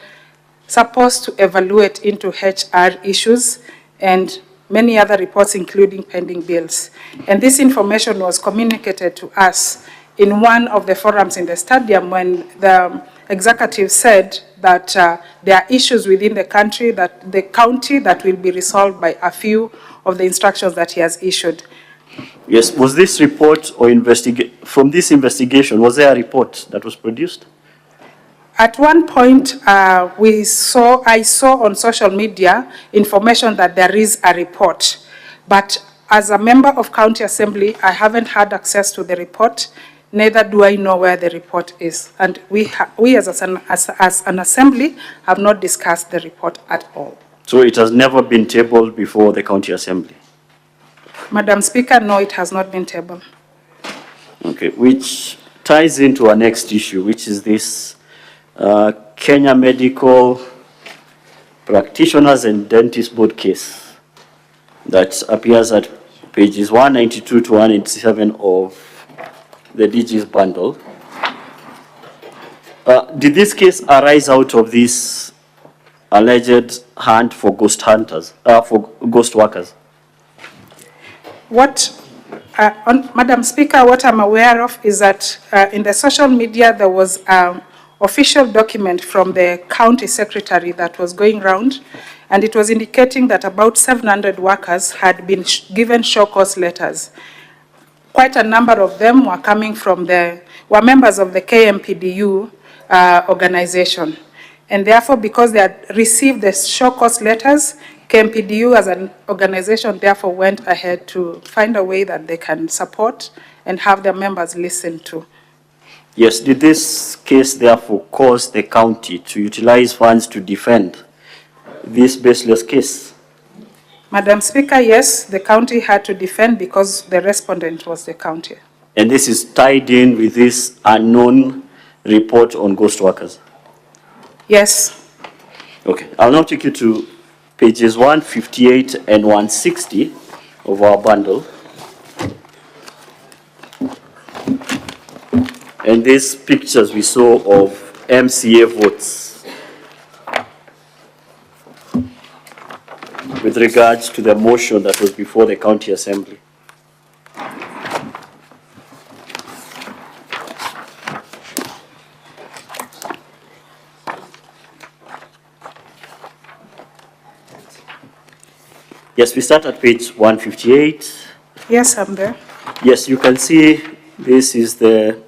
supposed to evaluate into HR issues and many other reports, including pending bills. And this information was communicated to us in one of the forums in the stadium when the executive said that there are issues within the county that will be resolved by a few of the instructions that he has issued. Yes, was this report or from this investigation, was there a report that was produced? At one point, I saw on social media information that there is a report, but as a member of County Assembly, I haven't had access to the report, neither do I know where the report is. And we as an assembly have not discussed the report at all. So it has never been tabled before the County Assembly? Madam Speaker, no, it has not been tabled. Okay, which ties into our next issue, which is this Kenya Medical Practitioners and Dentists Board case that appears at pages 192 to 187 of the DG's bundle. Did this case arise out of this alleged hunt for ghost workers? Madam Speaker, what I'm aware of is that in the social media there was an official document from the county secretary that was going round, and it was indicating that about 700 workers had been given show cause letters. Quite a number of them were coming from were members of the KMPDU organization. And therefore, because they had received the show cause letters, KMPDU as an organization therefore went ahead to find a way that they can support and have their members listened to. Yes, did this case therefore cause the county to utilize funds to defend this baseless case? Madam Speaker, yes, the county had to defend because the respondent was the county. And this is tied in with this unknown report on ghost workers? Yes. Okay, I'll now take you to pages 158 and 160 of our bundle. And these pictures we saw of MCA votes with regards to the motion that was before the county assembly. Yes, we start at page 158. Yes, I'm there. Yes, you can see this is the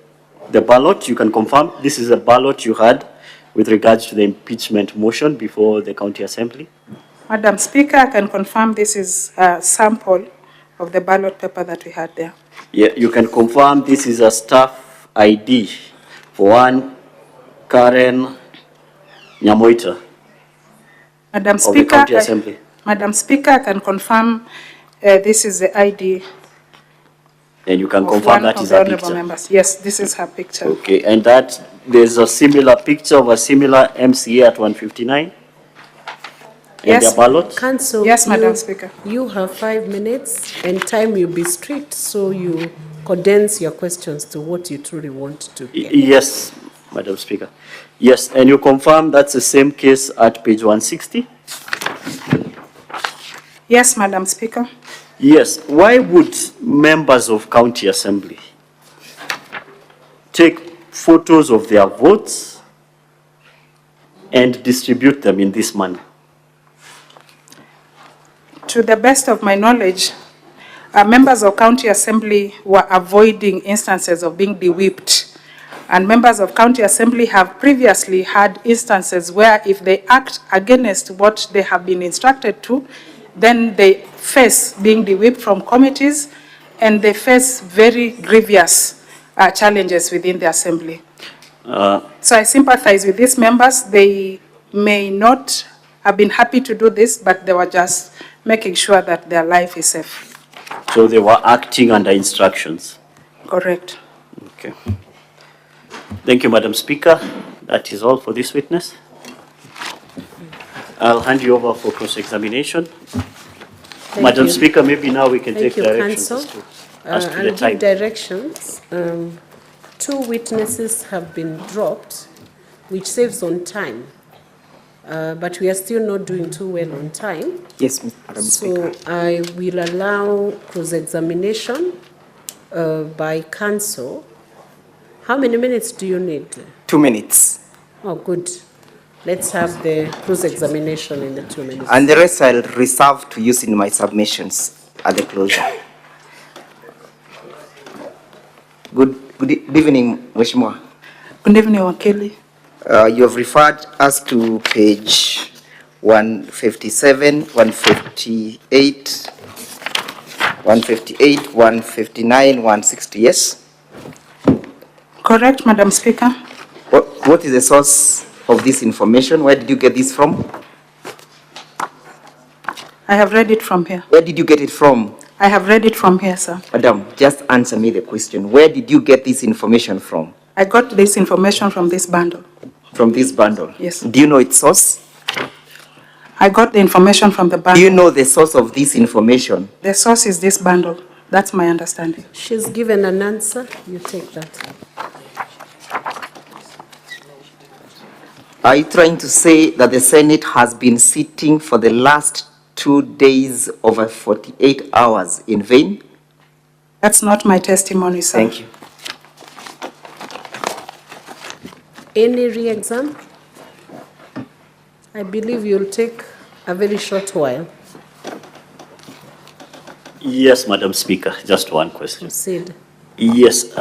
ballot. You can confirm this is a ballot you had with regards to the impeachment motion before the County Assembly? Madam Speaker, I can confirm this is a sample of the ballot paper that we had there. Yeah, you can confirm this is a staff ID for one Karen Nyamoita Madam of the Speaker, County Assembly. Madam Speaker, I can confirm this is the ID And you can of confirm one that of is the a honorable picture. members. Yes, this is her picture. Okay, and that there's a similar picture of a similar MCA at 159? And their ballot? Council. Yes, Madam you- Speaker. You have 5 minutes and time will be strict, so you condense your questions to what you truly want to get. Yes, Madam Speaker. Yes, and you confirm that's the same case at page 160? Yes, Madam Speaker. Yes, why would members of County Assembly take photos of their votes and distribute them in this manner? To the best of my knowledge, members of County Assembly were avoiding instances of being de-whipped. And members of County Assembly have previously had instances where if they act against what they have been instructed to, then they face being de-whipped from committees and they face very grievous challenges within the Assembly. So I sympathize with these members. They may not have been happy to do this, but they were just making sure that their life is safe. So they were acting under instructions? Correct. Okay. Thank you, Madam Speaker. That is all for this witness. I'll hand you over for cross-examination. Madam you. Speaker, maybe now we can Thank take you, directions Council. as to I'll the give time. directions. 2 witnesses have been dropped, which saves on time. But we are still not doing too well on time. Yes, Madam Speaker. So I will allow cross-examination by council. How many minutes do you need? 2 minutes. Oh, good. Let's have the cross-examination in the 2 minutes. And the rest I'll reserve to use in my submissions at the closure. Good evening, Mheshimiwa. Good evening, Wakili. You have referred us to page 157, 158, 159, 160, yes? Correct, Madam Speaker. What is the source of this information? Where did you get this from? I have read it from here. Where did you get it from? I have read it from here, sir. Madam, just answer me the question. Where did you get this information from? I got this information from this bundle. From this bundle? Yes. Do you know its source? I got the information from the bundle. Do you know the source of this information? The source is this bundle. That's my understanding. She's given an answer. You take that. Are you trying to say that the Senate has been sitting for the last 2 days over 48 hours in vain? That's not my testimony, sir. Thank you. Any re-exam? I believe you'll take a very short while. Yes, Madam Speaker, just one question. Proceed. Yes,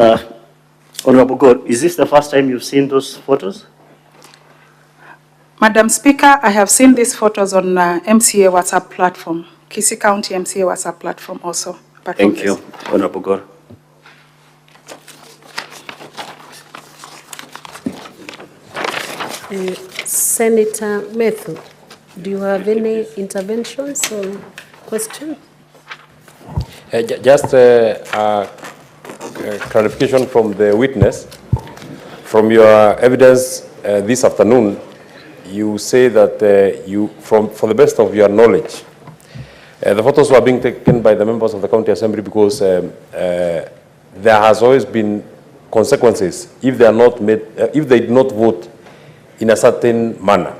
Honorable God, is this the first time you've seen those photos? Madam Speaker, I have seen these photos on MCA WhatsApp platform, Kisii County MCA WhatsApp platform also. apart from Thank you, Honorable God. Senator Methu, do you have any interventions or question? Just a clarification from the witness. From your evidence this afternoon, you say that for the best of your knowledge, the photos were being taken by the members of the County Assembly because there has always been consequences if they are not made, if they did not vote in a certain manner.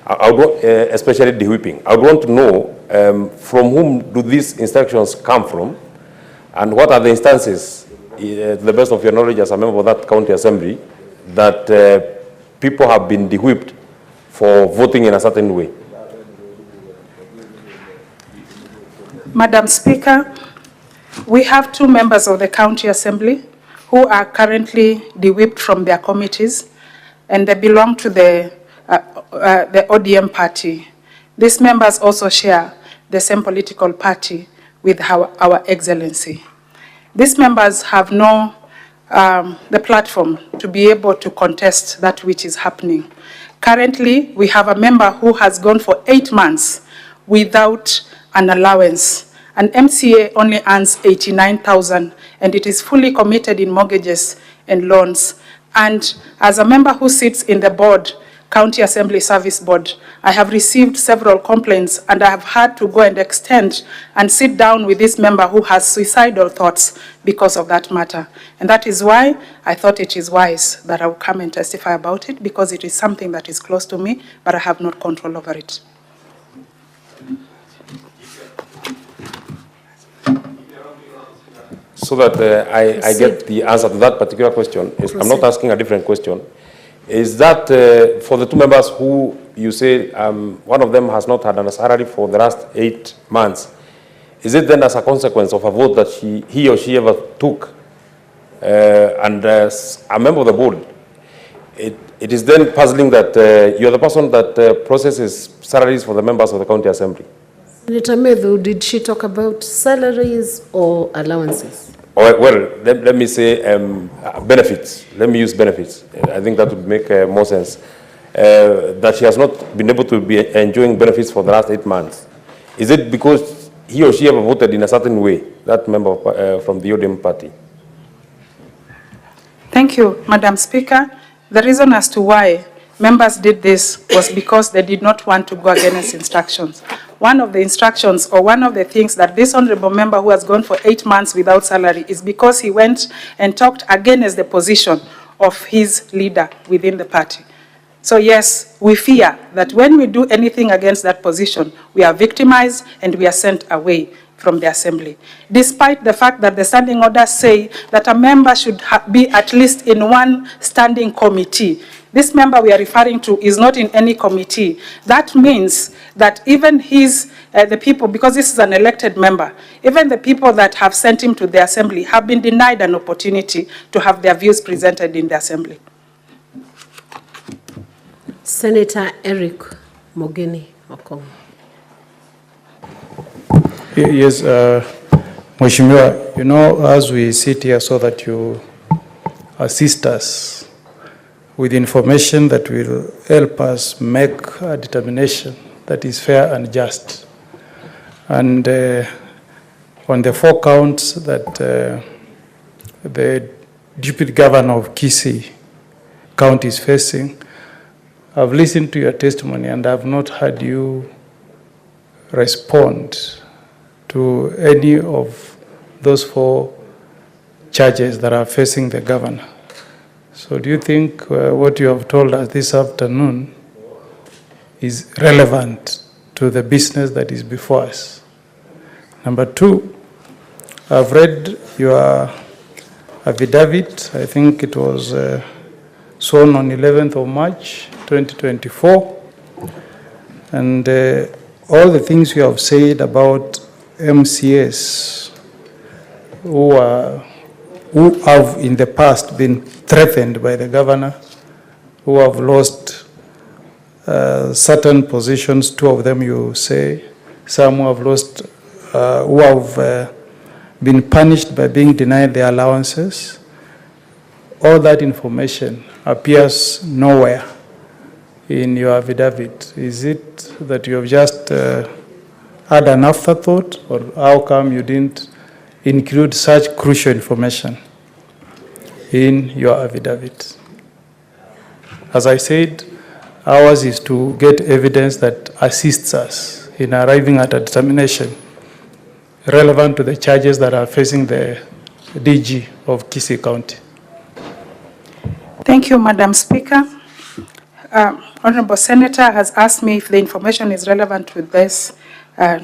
I would want, especially the whipping. I would want to know from whom do these instructions come from, and what are the instances, to the best of your knowledge as a member of that County Assembly, that people have been de-whipped for voting in a certain way. Madam Speaker, we have 2 members of the County Assembly who are currently de-whipped from their committees. and they belong to the ODM party. These members also share the same political party with our Excellency. These members have no the platform to be able to contest that which is happening. Currently, we have a member who has gone for 8 months without an allowance. An MCA only earns 89,000, and it is fully committed in mortgages and loans. And as a member who sits in the board, County Assembly Service Board, I have received several complaints, and I have had to go and extend and sit down with this member who has suicidal thoughts because of that matter. And that is why I thought it is wise that I will come and testify about it, because it is something that is close to me, but I have no control over it. So that I get the answer to that particular question, I'm not asking a different question. Is that for the two members who you say one of them has not had a salary for the last 8 months, is it then as a consequence of a vote that he or she ever took and as a member of the board, it is then puzzling that you're the person that processes salaries for the members of the County Assembly? Senator Medhu, did she talk about salaries or allowances? Well, let me say benefits. Let me use benefits. I think that would make more sense. That she has not been able to be enjoying benefits for the last 8 months. Is it because he or she ever voted in a certain way, that member from the ODM party? Thank you, Madam Speaker. The reason as to why members did this was because they did not want to go against instructions. One of the instructions, or one of the things that this honorable member who has gone for 8 months without salary is because he went and talked against the position of his leader within the party. So yes, we fear that when we do anything against that position, we are victimized and we are sent away from the assembly. Despite the fact that the standing orders say that a member should be at least in one standing committee. This member we are referring to is not in any committee. That means that even the people, because this is an elected member, even the people that have sent him to the assembly have been denied an opportunity to have their views presented in the assembly. Senator Eric Mogeni Okongo. Yes, Mheshimiwa, you know, as we sit here so that you assist us with information that will help us make a determination that is fair and just. And on the 4 counts that the Deputy Governor of Kisii County is facing, I've listened to your testimony and I've not heard you respond to any of those 4 charges that are facing the governor. So do you think what you have told us this afternoon is relevant to the business that is before us? Number 2, I've read your affidavit. I think it was sworn on 11th of March, 2024. And all the things you have said about MCAs who have in the past been threatened by the governor, who have lost certain positions, 2 of them you say, some who have lost, who have been punished by being denied their allowances. All that information appears nowhere in your affidavit. Is it that you have just had an afterthought, or how come you didn't include such crucial information in your affidavit? As I said, ours is to get evidence that assists us in arriving at a determination relevant to the charges that are facing the DG of Kisii County. Thank you, Madam Speaker. Honorable Senator has asked me if the information is relevant with this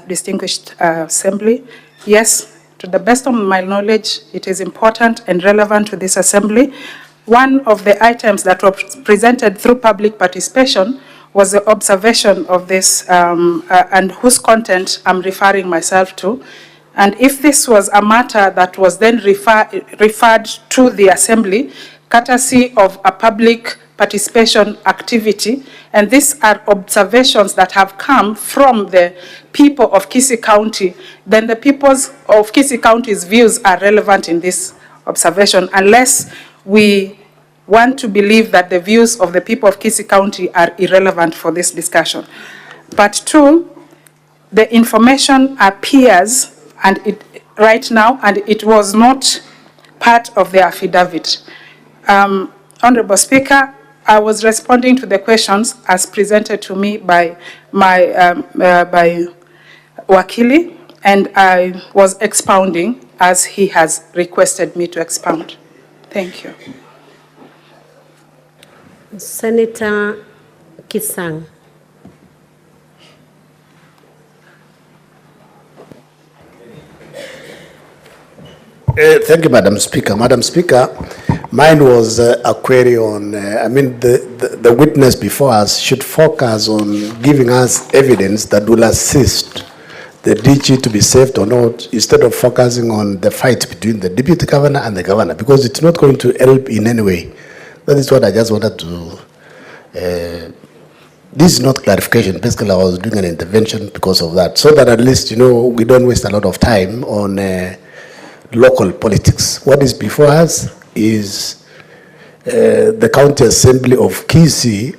distinguished assembly. Yes, to the best of my knowledge, it is important and relevant to this assembly. One of the items that was presented through public participation was the observation of this and whose content I'm referring myself to. And if this was a matter that was then referred to the assembly, courtesy of a public participation activity, and these are observations that have come from the people of Kisii County, then the people's of Kisii County's views are relevant in this observation, unless we want to believe that the views of the people of Kisii County are irrelevant for this discussion. But two, the information appears right now, and it was not part of the affidavit. Honorable Speaker, I was responding to the questions as presented to me by by Wakili, and I was expounding as he has requested me to expound. Thank you. Senator Kisang. Thank you, Madam Speaker. Madam Speaker, mine was a query on, the witness before us should focus on giving us evidence that will assist the DG to be saved or not, instead of focusing on the fight between the Deputy Governor and the Governor, because it's not going to help in any way. That is what I just wanted to, this is not clarification. Basically, I was doing an intervention because of that, so that at least, we don't waste a lot of time on local politics. What is before us is the County Assembly of Kisii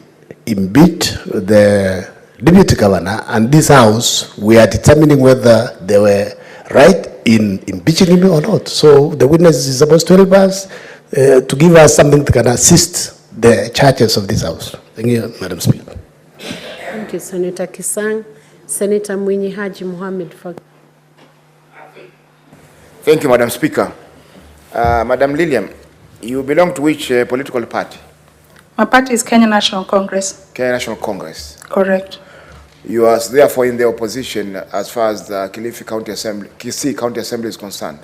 impeached the Deputy Governor, and this House, we are determining whether they were right in impeaching him or not. So the witness is supposed to help us, to give us something that can assist the churches of this House. Thank you, Madam Speaker. Thank you, Senator Kisang. Senator Mwinyi Haji Mohamed. Thank you, Madam Speaker. Madam Lilian, you belong to which political party? My party is Kenya National Congress. Kenya National Congress. Correct. You are therefore in the opposition as far as the Kisii County Assembly is concerned.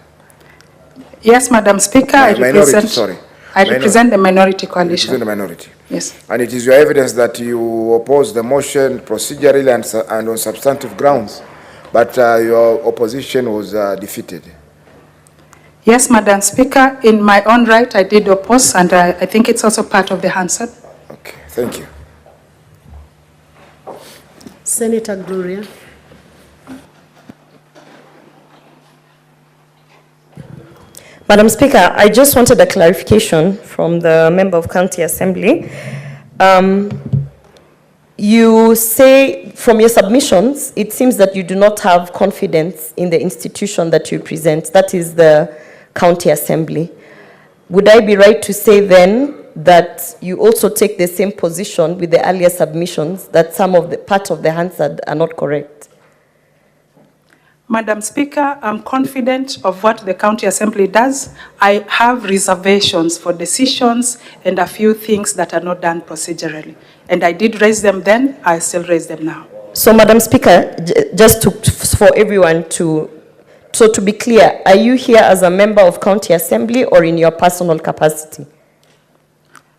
Yes, Madam Speaker, I represent the minority coalition. You represent the minority. Yes. And it is your evidence that you oppose the motion procedurally and on substantive grounds, but your opposition was defeated. Yes, Madam Speaker, in my own right, I did oppose, and I think it's also part of the answer. Okay, thank you. Senator Gloria. Madam Speaker, I just wanted a clarification from the member of County Assembly. You say from your submissions, it seems that you do not have confidence in the institution that you present, that is the County Assembly. Would I be right to say then that you also take the same position with the earlier submissions, that some of the part of the answer are not correct? Madam Speaker, I'm confident of what the County Assembly does. I have reservations for decisions and a few things that are not done procedurally. And I did raise them then, I still raise them now. So, Madam Speaker, just for everyone to be clear, are you here as a member of County Assembly or in your personal capacity?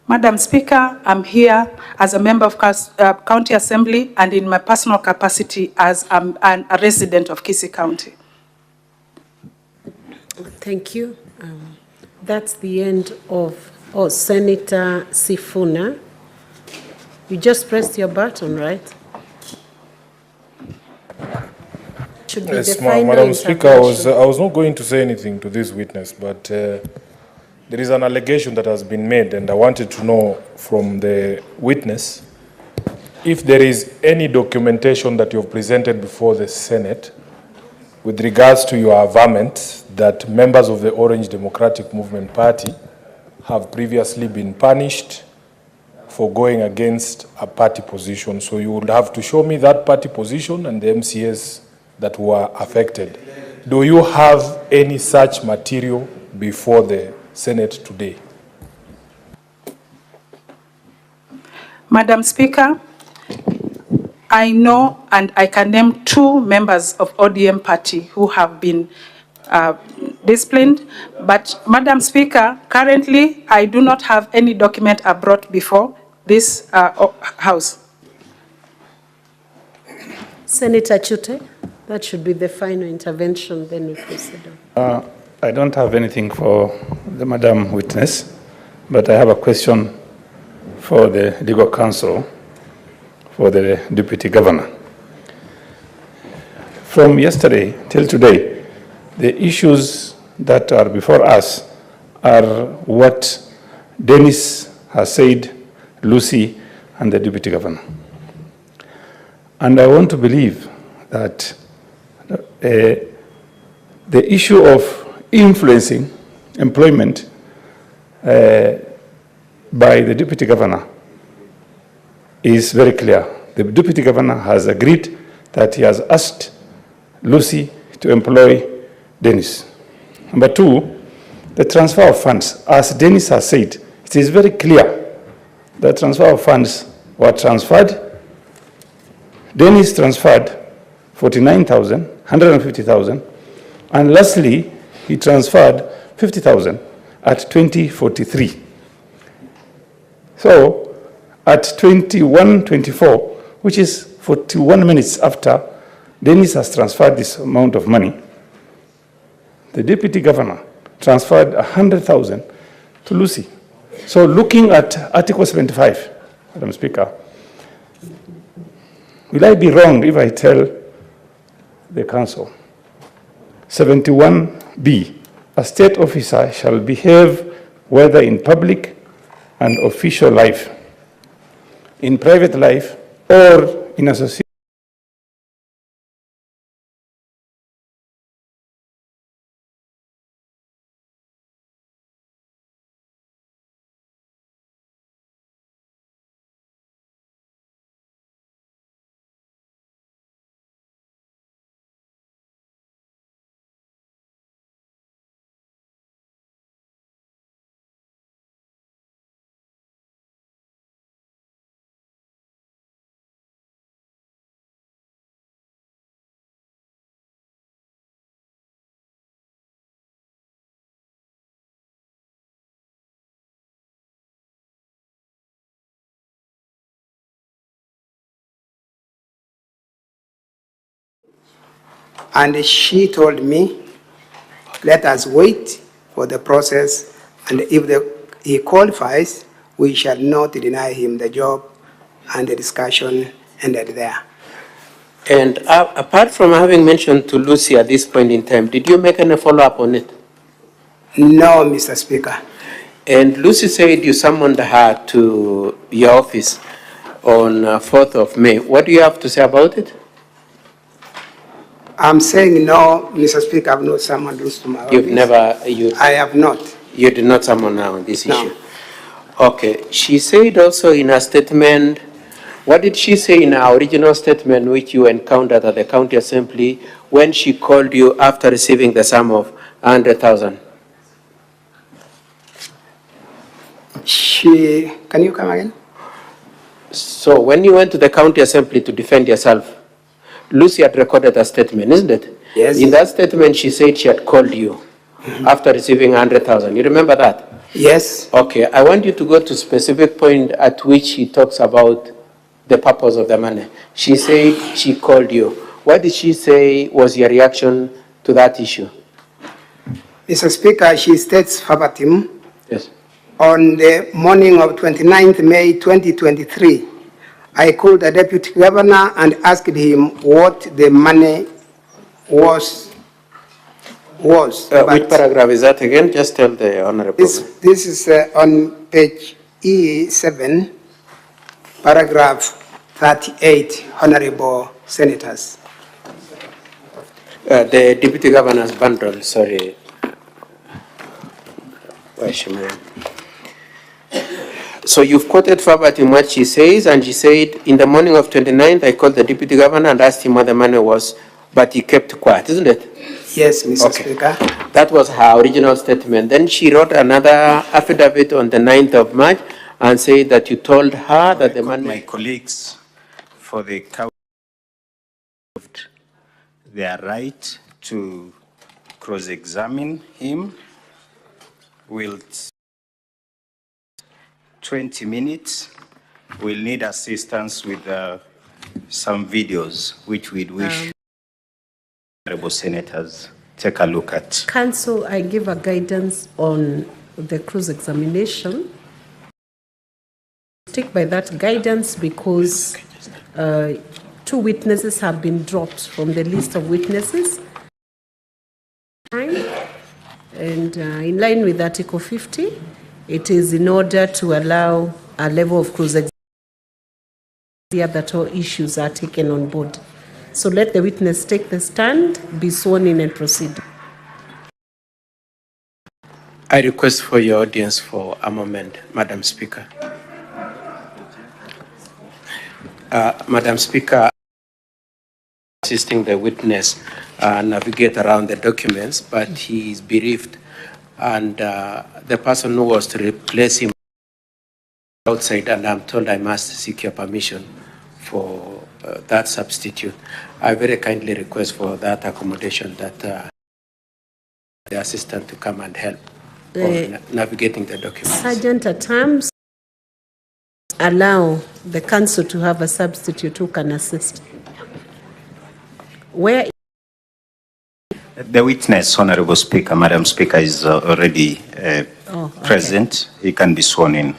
Madam Speaker, I'm here as a member of County Assembly and in my personal capacity as a resident of Kisii County. Thank you. That's the end of Senator Sifuna. You just pressed your button, right? Should be yes, the final Madam Speaker, I intervention. was not going to say anything to this witness, but there is an allegation that has been made, and I wanted to know from the witness if there is any documentation that you have presented before the Senate with regards to your averment that members of the Orange Democratic Movement Party have previously been punished for going against a party position. So you would have to show me that party position and the MCAs that were affected. Do you have any such material before the Senate today? Madam Speaker, I know and I can name 2 members of ODM party who have been disciplined, but Madam Speaker, currently I do not have any document I brought before this House. Senator Chute, that should be the final intervention, then we proceed on. I don't have anything for the Madam Witness, but I have a question for the legal counsel for the deputy governor. From yesterday till today, the issues that are before us are what Dennis has said, Lucy, and the deputy governor. And I want to believe that the issue of influencing employment by the deputy governor is very clear. The deputy governor has agreed that he has asked Lucy to employ Dennis. Number two, the transfer of funds. As Dennis has said, it is very clear the transfer of funds were transferred. Dennis transferred 49,000, 150,000, and lastly, he transferred 50,000 at 2043. So, at 21:24, which is 41 minutes after Dennis has transferred this amount of money, the deputy governor transferred 100,000 to Lucy. So, looking at Article 75, Madam Speaker, will I be wrong if I tell the council? 71B, a state officer shall behave whether in public and official life, in private life, or in association. And she told me, let us wait for the process, and if he qualifies, we shall not deny him the job, and the discussion ended there. And apart from having mentioned to Lucy at this point in time, did you make any follow-up on it? No, Mr. Speaker. And Lucy said you summoned her to your office on 4th of May. What do you have to say about it? I'm saying no, Mr. Speaker, I've not summoned Lucy to my office. You've never... I have not. You did not summon her on this No. issue? Okay. She said also in her statement, what did she say in her original statement which you encountered at the county assembly when she called you after receiving the sum of 100,000? Can you come again? So when you went to the county assembly to defend yourself, Lucy had recorded a statement, isn't it? Yes. In that statement, she said she had called you after receiving 100,000. You remember that? Yes. Okay. I want you to go to specific point at which she talks about the purpose of the money. She said she called you. What did she say was your reaction to that issue? Mr. Speaker, she states verbatim, yes, on the morning of 29th May 2023, I called the deputy governor and asked him what the money was. Which paragraph is that again? Just tell the honorable. This is on page E7, paragraph 38, honorable senators. The deputy governor's bundle, sorry. So you've quoted verbatim what she says, and she said, in the morning of 29th, I called the deputy governor and asked him what the money was, but he kept quiet, isn't it? Yes, Mr. Speaker. That was her original statement. Then she wrote another affidavit on the 9th of March and said that you told her that the money... My colleagues for the county their right to cross-examine him. Will 20 minutes. We'll need assistance with some videos, which we'd wish honorable senators take a look at. Council, I give a guidance on the cross examination. stick by that guidance because 2 witnesses have been dropped from the list of witnesses. And in line with Article 50, it is in order to allow a level of cross-examination that all issues are taken on board. So let the witness take the stand, be sworn in, and proceed. I request for your audience for a moment, Madam Speaker. Madam Speaker, assisting the witness navigate around the documents, but he is bereaved, and the person who was to replace him outside, and I'm told I must seek your permission for that substitute. I very kindly request for that accommodation that the assistant to come and help navigating the documents. Sergeant, at times, allow the council to have a substitute who can assist. Where The witness, Honorable Speaker, Madam Speaker, is already present. He can be sworn in.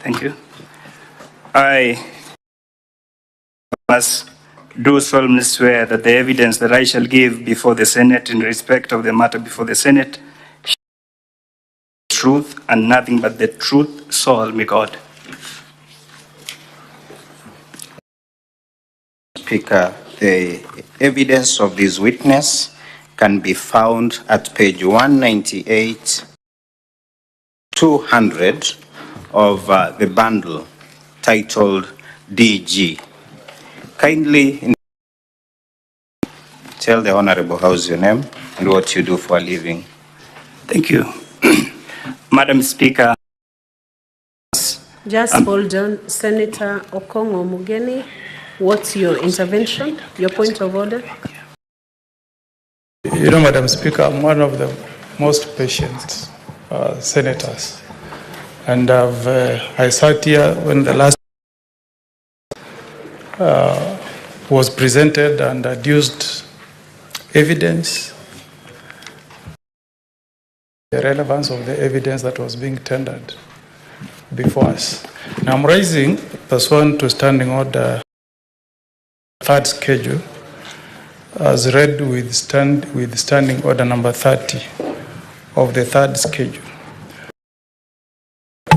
Thank you. I must do solemnly swear that the evidence that I shall give before the Senate in respect of the matter before the Senate shall be truth and nothing but the truth, so help me God. Speaker, the evidence of this witness can be found at page 198, 200 of the bundle titled DG. Kindly tell the Honorable how's your name and what you do for a living. Thank you. Madam Speaker. Just hold on. Senator Okongo Mugeni, what's your intervention, your point of order? You know, Madam Speaker, I'm one of the most patient senators. And I sat here when the last was presented and adduced evidence, the relevance of the evidence that was being tendered before us. Now I'm raising pursuant to Standing Order third schedule as read with Standing Order number 30 of the third schedule.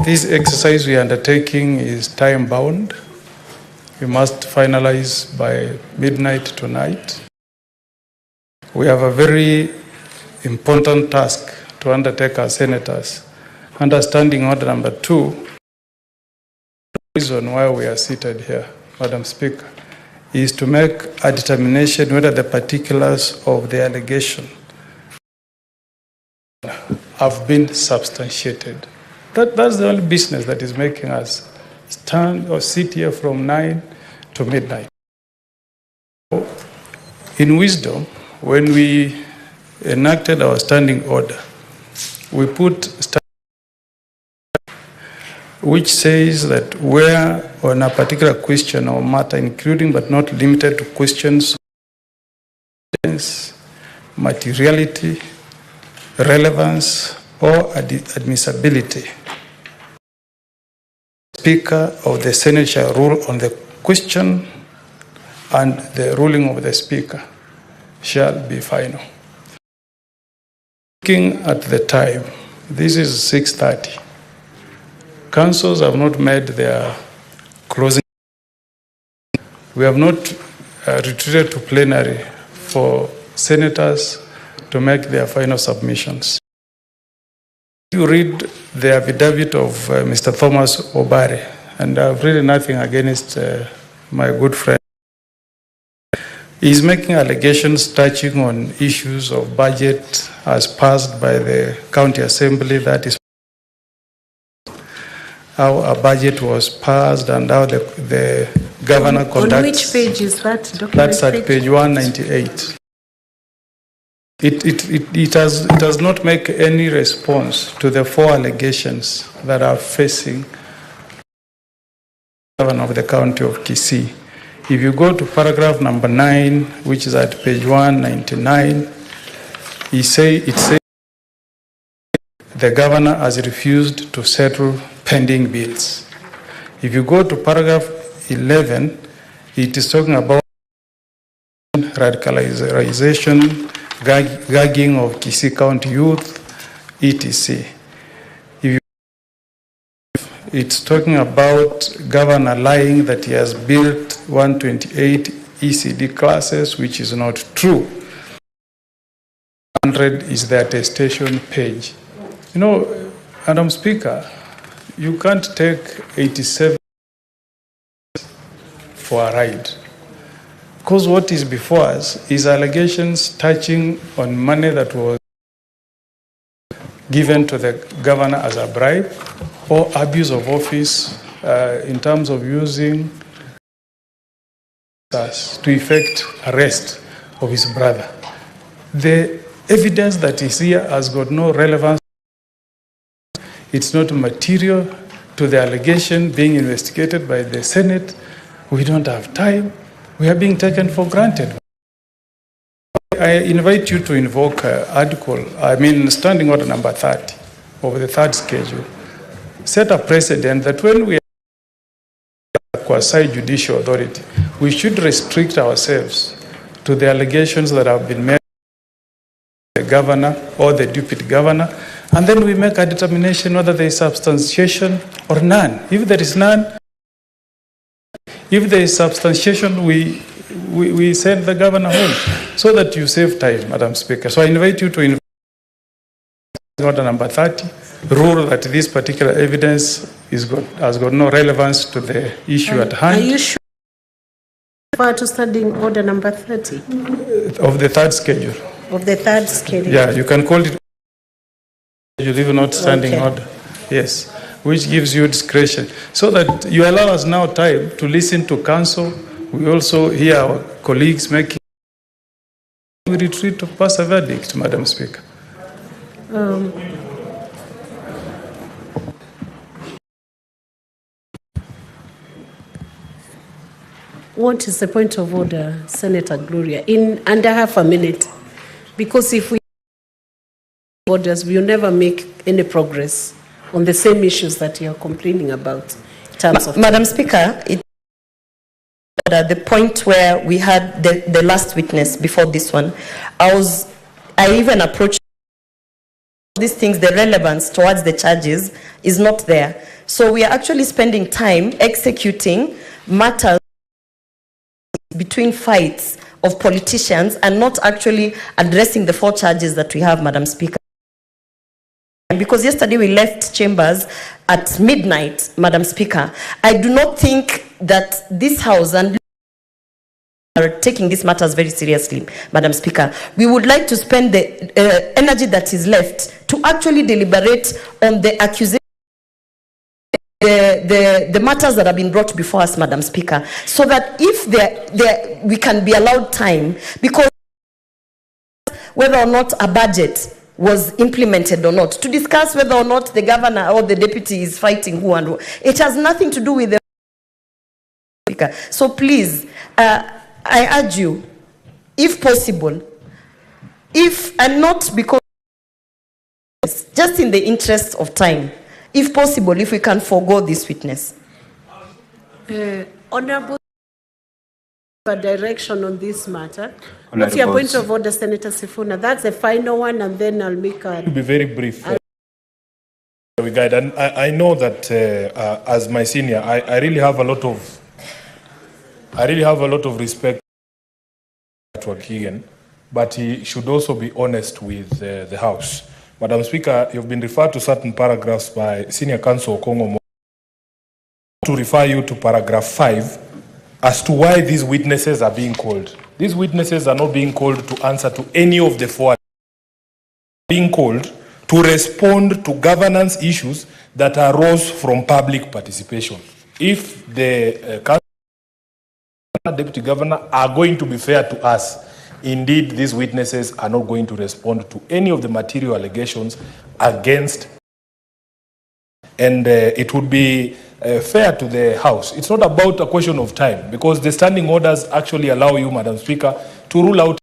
This exercise we are undertaking is time bound. We must finalize by midnight tonight. We have a very important task to undertake as senators. Understanding Order number 2, the reason why we are seated here, Madam Speaker, is to make a determination whether the particulars of the allegation have been substantiated. That's the only business that is making us stand or sit here from 9 to midnight. In wisdom, when we enacted our standing order, we put which says that where on a particular question or matter, including but not limited to questions, materiality, relevance, or admissibility, Speaker of the Senate shall rule on the question and the ruling of the Speaker shall be final. Looking at the time, this is 6:30. Councils have not made their closing. We have not retreated to plenary for senators to make their final submissions. You read the affidavit of Mr. Thomas Obare, and I've really nothing against my good friend He's making allegations touching on issues of budget as passed by the County Assembly, that is how a budget was passed and how the governor conducts. On which page is that document? That's at page 198. It does not make any response to the 4 allegations that are facing the governor of the county of Kisii. If you go to paragraph number 9, which is at page 199, it says the governor has refused to settle pending bills. If you go to paragraph 11, it is talking about radicalization, gagging of Kisii County youth, etc. It's talking about governor lying that he has built 128 ECD classes, which is not true. 100 is the attestation page. You know, Madam Speaker, you can't take 87 for a ride. Because what is before us is allegations touching on money that was given to the governor as a bribe or abuse of office in terms of using us to effect arrest of his brother. The evidence that is here has got no relevance. It's not material to the allegation being investigated by the Senate. We don't have time. We are being taken for granted. I invite you to invoke Standing Order number 30 of the 3rd schedule. Set a precedent that when we are quasi-judicial authority, we should restrict ourselves to the allegations that have been made by the governor or the deputy governor, and then we make a determination whether there is substantiation or none. If there is none, if there is substantiation, we send the governor home so that you save time, Madam Speaker. So I invite you to invite Order number 30, rule that this particular evidence has got no relevance to the issue at hand. Are you sure to Standing Order number 30? Of the 3rd schedule. Of the 3rd schedule? Yeah, you can call it even not standing order. Yes, which gives you discretion. So that you allow us now time to listen to counsel. We also hear our colleagues making. We retreat to pass a verdict, Madam Speaker. What is the point of order, Senator Gloria? In under half a minute. Because if we orders, we will never make any progress on the same issues that you are complaining about. In terms of Madam Speaker, at the point where we had the last witness before this one, I even approached these things, the relevance towards the charges is not there. So we are actually spending time executing matters between fights of politicians and not actually addressing the 4 charges that we have, Madam Speaker. Because yesterday we left chambers at midnight, Madam Speaker. I do not think that this House and are taking these matters very seriously, Madam Speaker. We would like to spend the energy that is left to actually deliberate on the accusation, the matters that have been brought before us, Madam Speaker, so that if we can be allowed time, because whether or not a budget was implemented or not, to discuss whether or not the governor or the deputy is fighting who and who. It has nothing to do with the Speaker. So please, I urge you, if possible, and not because, just in the interest of time, if possible, if we can forego this witness. Honorable, a direction on this matter. What's your point of order, Senator Sifuna? That's the final one, and then I'll make a... To be very brief. And I know that as my senior, I really have a lot of respect for Keegan, but he should also be honest with the House. Madam Speaker, you've been referred to certain paragraphs by Senior Counsel Kongo to refer you to paragraph 5 as to why these witnesses are being called. These witnesses are not being called to answer to any of the four. Being called to respond to governance issues that arose from public participation. If the deputy governor are going to be fair to us, indeed these witnesses are not going to respond to any of the material allegations against, and it would be fair to the House. It's not about a question of time, because the standing orders actually allow you, Madam Speaker, to rule out.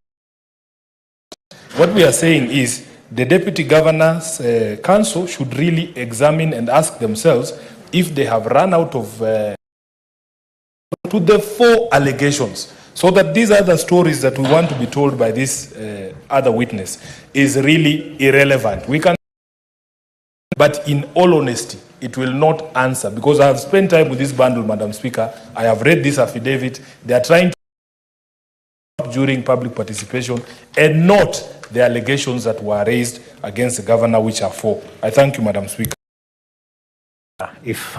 What we are saying is the Deputy Governor's Council should really examine and ask themselves if they have run out of to the four allegations, so that these other stories that we want to be told by this other witness is really irrelevant. We can, but in all honesty, it will not answer, because I have spent time with this bundle, Madam Speaker. I have read this affidavit. They are trying to during public participation and not the allegations that were raised against the governor, which are four. I thank you, Madam Speaker. If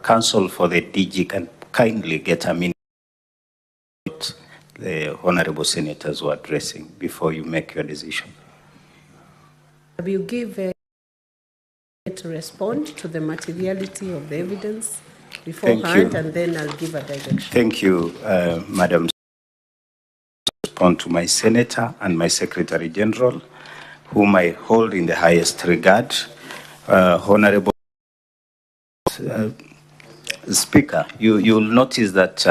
counsel for the DG can kindly get a minute, the honorable senators were addressing before you make your decision. Will you give to respond to the materiality of the evidence beforehand, and then I'll give a direction. Thank you, Madam. Respond to my senator and my secretary general, whom I hold in the highest regard. Honorable Speaker, you'll notice that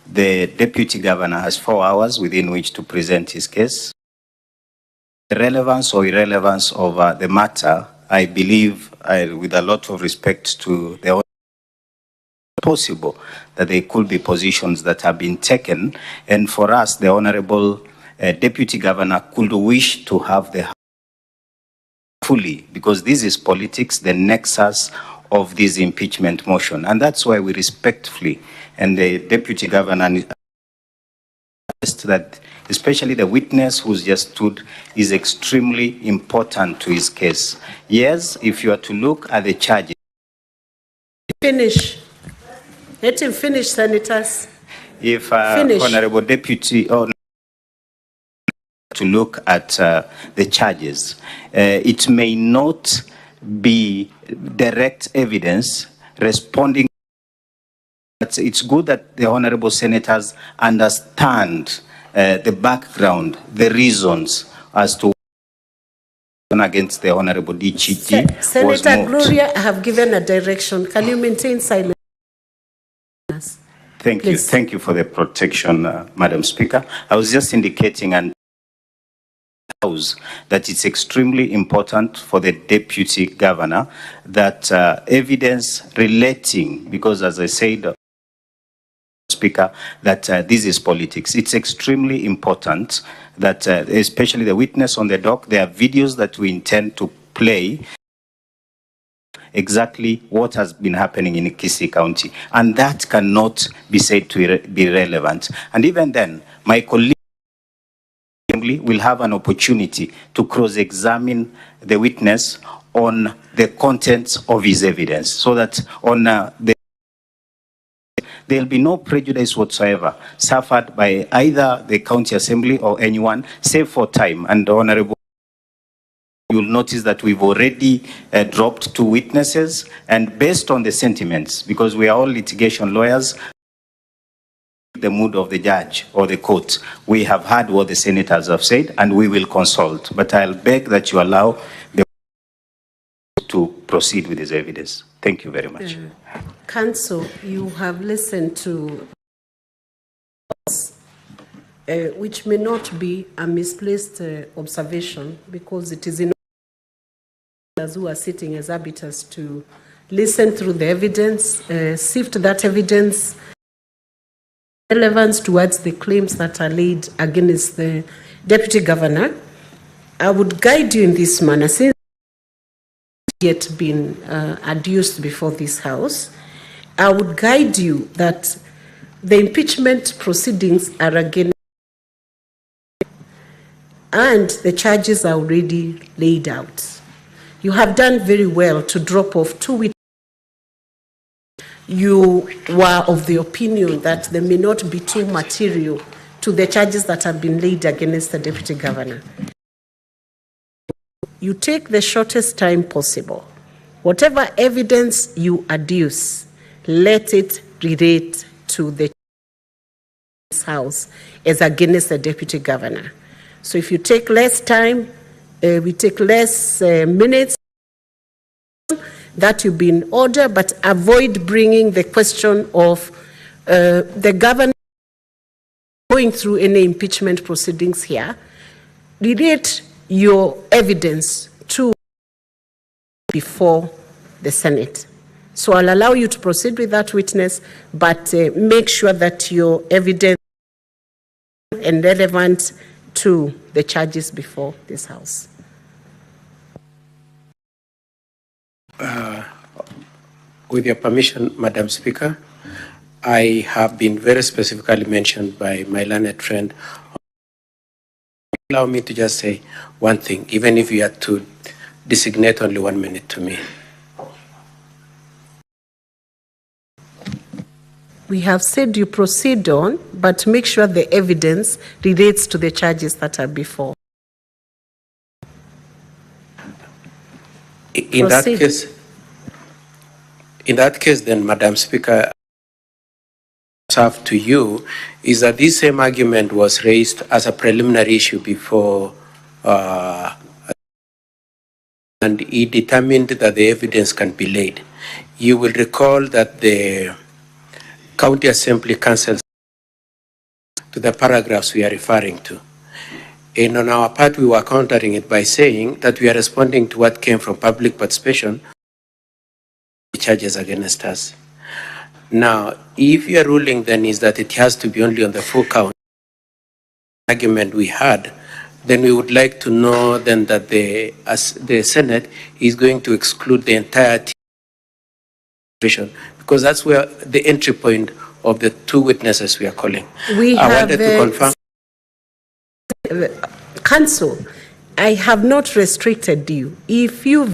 the deputy governor has 4 hours within which to present his case. The relevance or irrelevance of the matter, I believe, with a lot of respect to the possible that there could be positions that have been taken, and for us, the honorable deputy governor could wish to have the fully, because this is politics, the nexus of this impeachment motion, and that's why we respectfully, and the deputy governor, that especially the witness who's just stood is extremely important to his case. Yes, if you are to look at the charges. Finish. Let him finish, senators. If honorable deputy to look at the charges, it may not be direct evidence responding. But it's good that the honorable senators understand the background, the reasons as to against the honorable DGG. Senator Gloria, I have given a direction. Can you maintain silence? Thank you. Thank you for the protection, Madam Speaker. I was just indicating and that it's extremely important for the deputy governor that evidence relating, because as I said, Speaker, that this is politics. It's extremely important that, especially the witness on the dock, there are videos that we intend to play exactly what has been happening in Kisii County, and that cannot be said to be relevant. And even then, my colleague will have an opportunity to cross-examine the witness on the contents of his evidence, so that on there will be no prejudice whatsoever suffered by either the county assembly or anyone, save for time. And honorable, you'll notice that we've already dropped 2 witnesses, and based on the sentiments, because we are all litigation lawyers, the mood of the judge or the court, we have heard what the senators have said, and we will consult. But I'll beg that you allow the to proceed with this evidence. Thank you very much. Counsel, you have listened to which may not be a misplaced observation, because it is in us who are sitting as arbiters to listen through the evidence, sift that evidence, relevance towards the claims that are laid against the deputy governor. I would guide you in this manner, since yet been adduced before this House. I would guide you that the impeachment proceedings are against, and the charges are already laid out. You have done very well to drop off 2 witnesses. You were of the opinion that there may not be too material to the charges that have been laid against the Deputy Governor. You take the shortest time possible. Whatever evidence you adduce, let it relate to the House as against the Deputy Governor. So if you take less time, we take less minutes, that will be in order, but avoid bringing the question of the governor going through any impeachment proceedings here. Relate your evidence to before the Senate. So I'll allow you to proceed with that witness, but make sure that your evidence is relevant to the charges before this House. With your permission, Madam Speaker, I have been very specifically mentioned by my learned friend. Allow me to just say one thing, even if you had to designate only 1 minute to me. We have said you proceed on, but make sure the evidence relates to the charges that are before. In that case, then, Madam Speaker, serve to you is that this same argument was raised as a preliminary issue before, and he determined that the evidence can be laid. You will recall that the County Assembly cancels to the paragraphs we are referring to. And on our part, we were countering it by saying that we are responding to what came from public participation, the charges against us. Now, if your ruling then is that it has to be only on the full count argument we had, then we would like to know then that the Senate is going to exclude the entirety, because that's where the entry point of the two witnesses we are calling. I wanted to confirm. Counsel, I have not restricted you. If you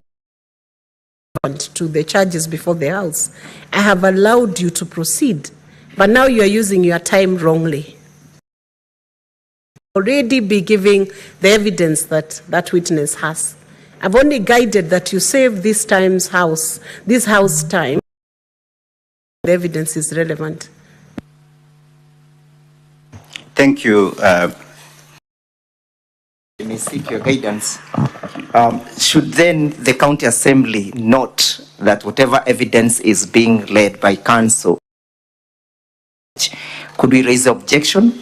want to the charges before the House, I have allowed you to proceed, but now you are using your time wrongly. Already be giving the evidence that that witness has. I've only guided that you save this House time. The evidence is relevant. Thank you. Let me seek your guidance. Should then the County Assembly note that whatever evidence is being led by council, could we raise the objection?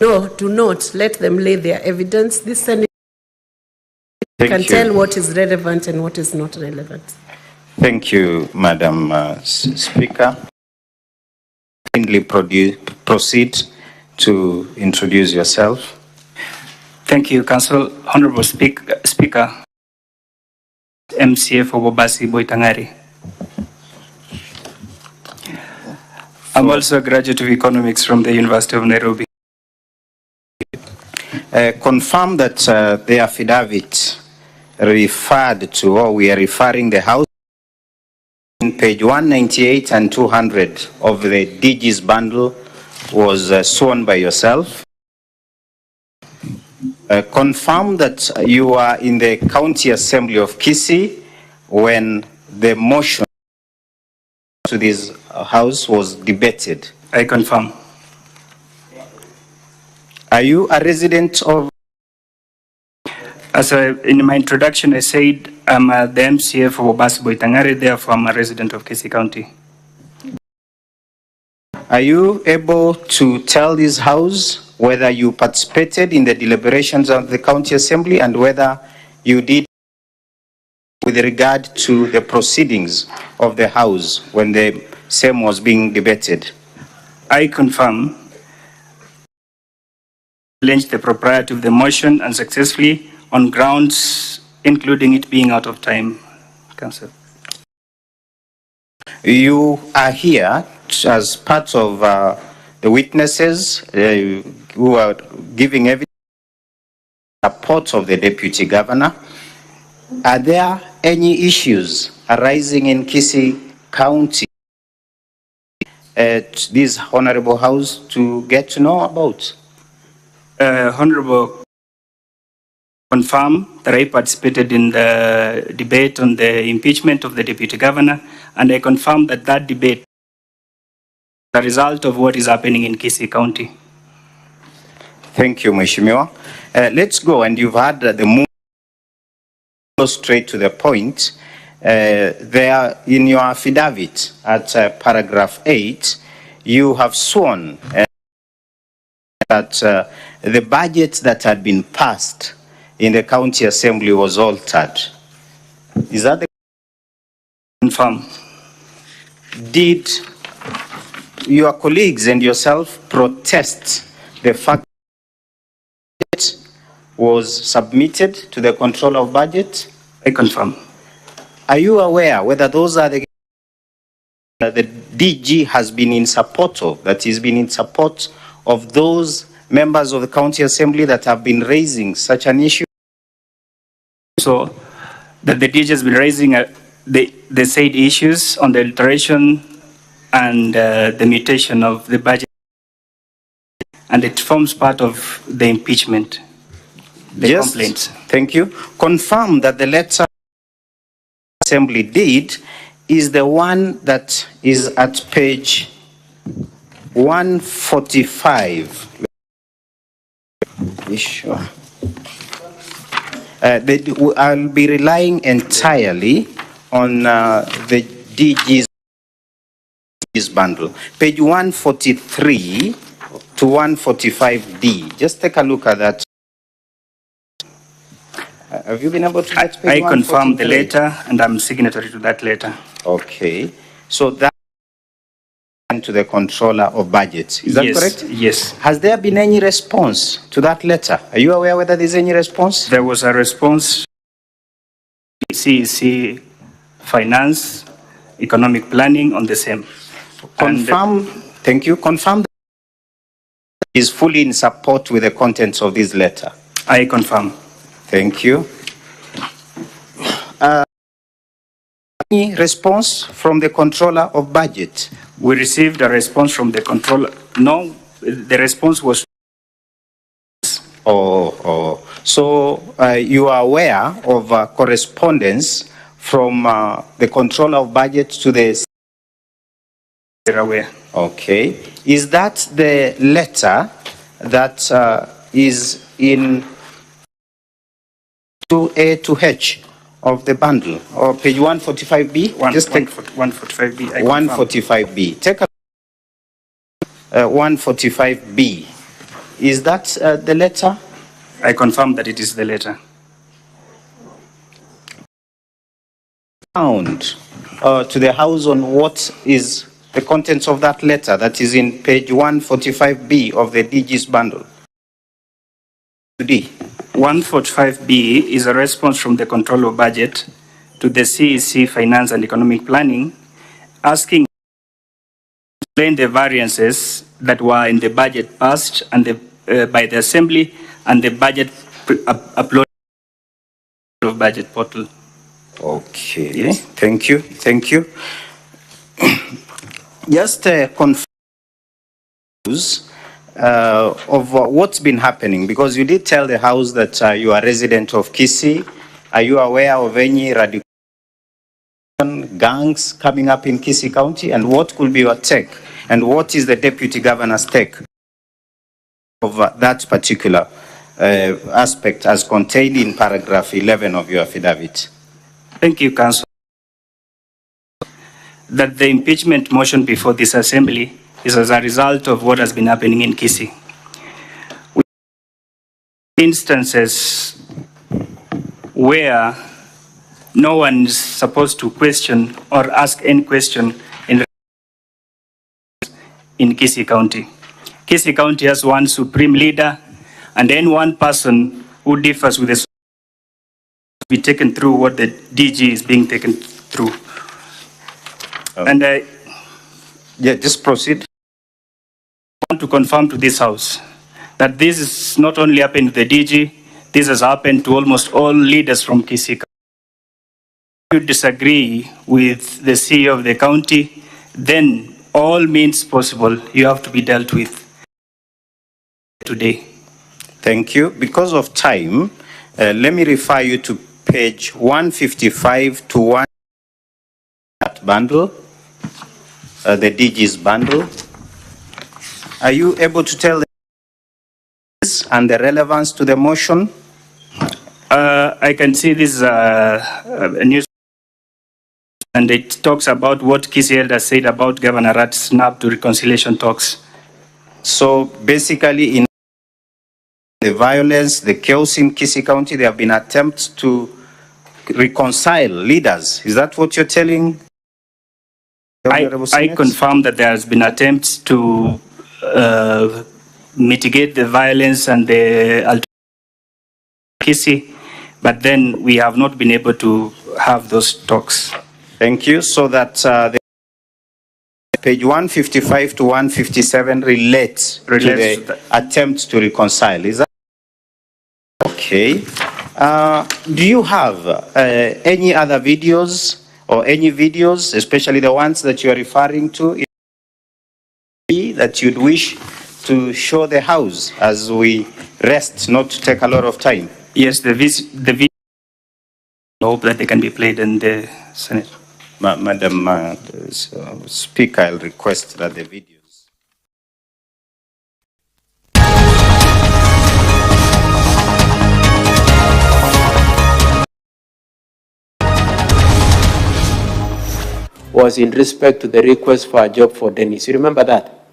No, do not. Let them lay their evidence. This Senate can tell what is relevant and what is not relevant. Thank you, Madam Speaker. Kindly proceed to introduce yourself. Thank you, Council. Honorable Speaker, MCA for Bobasi Boitangari. I'm also a graduate of economics from the University of Nairobi. Confirm that the affidavit referred to, or we are referring the House, in page 198 and 200 of the DG's bundle was sworn by yourself. Confirm that you are in the County Assembly of Kisii when the motion to this House was debated. I confirm. Are you a resident of? In my introduction, I said I'm the MCA for Bobasi Boitangari, therefore I'm a resident of Kisii County. Are you able to tell this House whether you participated in the deliberations of the County Assembly and whether you did with regard to the proceedings of the House when the same was being debated? I confirm. Challenged the propriety of the motion unsuccessfully on grounds including it being out of time, Council. You are here as part of the witnesses who are giving evidence in support of the Deputy Governor. Are there any issues arising in Kisii County at this Honorable House to get to know about? Honorable, confirm that I participated in the debate on the impeachment of the Deputy Governor, and I confirm that that debate is the result of what is happening in Kisii County. Thank you, Mheshimiwa. Let's go, and you've had the move straight to the point. There, in your affidavit at paragraph 8, you have sworn that the budget that had been passed in the county assembly was altered. Is that the confirm? Did your colleagues and yourself protest the fact that it was submitted to the control of budget? I confirm. Are you aware whether those are the DG has been in support of, that he's been in support of those members of the county assembly that have been raising such an issue? So that the DG has been raising the said issues on the alteration and the mutation of the budget, and it forms part of the impeachment, the complaints. Thank you. Confirm that the letter assembly did is the one that is at page 145. Sure. I'll be relying entirely on the DG's bundle. Page 143 to 145D. Just take a look at that. Have you been able to get page I confirm the letter, and I'm signatory to that letter. Okay. So that to the controller of budget. Is that Yes, correct? Yes. Has there been any response to that letter? Are you aware whether there's any response? There was a response. CEC Finance, Economic Planning on the same. Confirm, thank you. Confirm that is fully in support with the contents of this letter. I confirm. Thank you. Any response from the controller of budget? We received a response from the controller. No, the response was. So you are aware of correspondence from the controller of budget to the. They're aware. Okay. Is that the letter that is in 2A to H of the bundle, or page 145B? Just take 145B. 145B. Take a 145B. Is that the letter? I confirm that it is the letter. Found to the House on what is the contents of that letter that is in page 145B of the DG's bundle. 145B is a response from the controller of budget to the CEC Finance and Economic Planning, asking to explain the variances that were in the budget passed and by the Assembly and the budget uploaded of budget portal. Okay. Yes. Thank you. Thank you. Just confirm of what's been happening, because you did tell the House that you are a resident of Kisii. Are you aware of any radical gangs coming up in Kisii County, and what could be your take, and what is the Deputy Governor's take of that particular aspect as contained in paragraph 11 of your affidavit? Thank you, Council. That the impeachment motion before this Assembly is as a result of what has been happening in Kisii. Instances where no one is supposed to question or ask any question in Kisii County. Kisii County has one supreme leader, and then one person who differs with the be taken through what the DG is being taken through. And yeah, just proceed. I want to confirm to this House that this is not only happened to the DG, this has happened to almost all leaders from Kisii. If you disagree with the CEO of the county, then all means possible you have to be dealt with today. Thank you. Because of time, let me refer you to page 155 to 1 bundle, the DG's bundle. Are you able to tell this and the relevance to the motion? I can see this a news, and it talks about what Kisii has said about Governor Rat's snap to reconciliation talks. So basically, in the violence, the chaos in Kisii County, there have been attempts to reconcile leaders. Is that what you're telling? I confirm that there has been attempts to mitigate the violence and the Kisii, but then we have not been able to have those talks. Thank you. So that the page 155 to 157 relates to the attempts to reconcile. Is that okay? Do you have any other videos or any videos, especially the ones that you are referring to, that you'd wish to show the House as we rest, not to take a lot of time? Yes, the video. I hope that they can be played in the Senate. Madam Speaker, I'll request that the videos. Was in respect to the request for a job for Dennis. You remember that?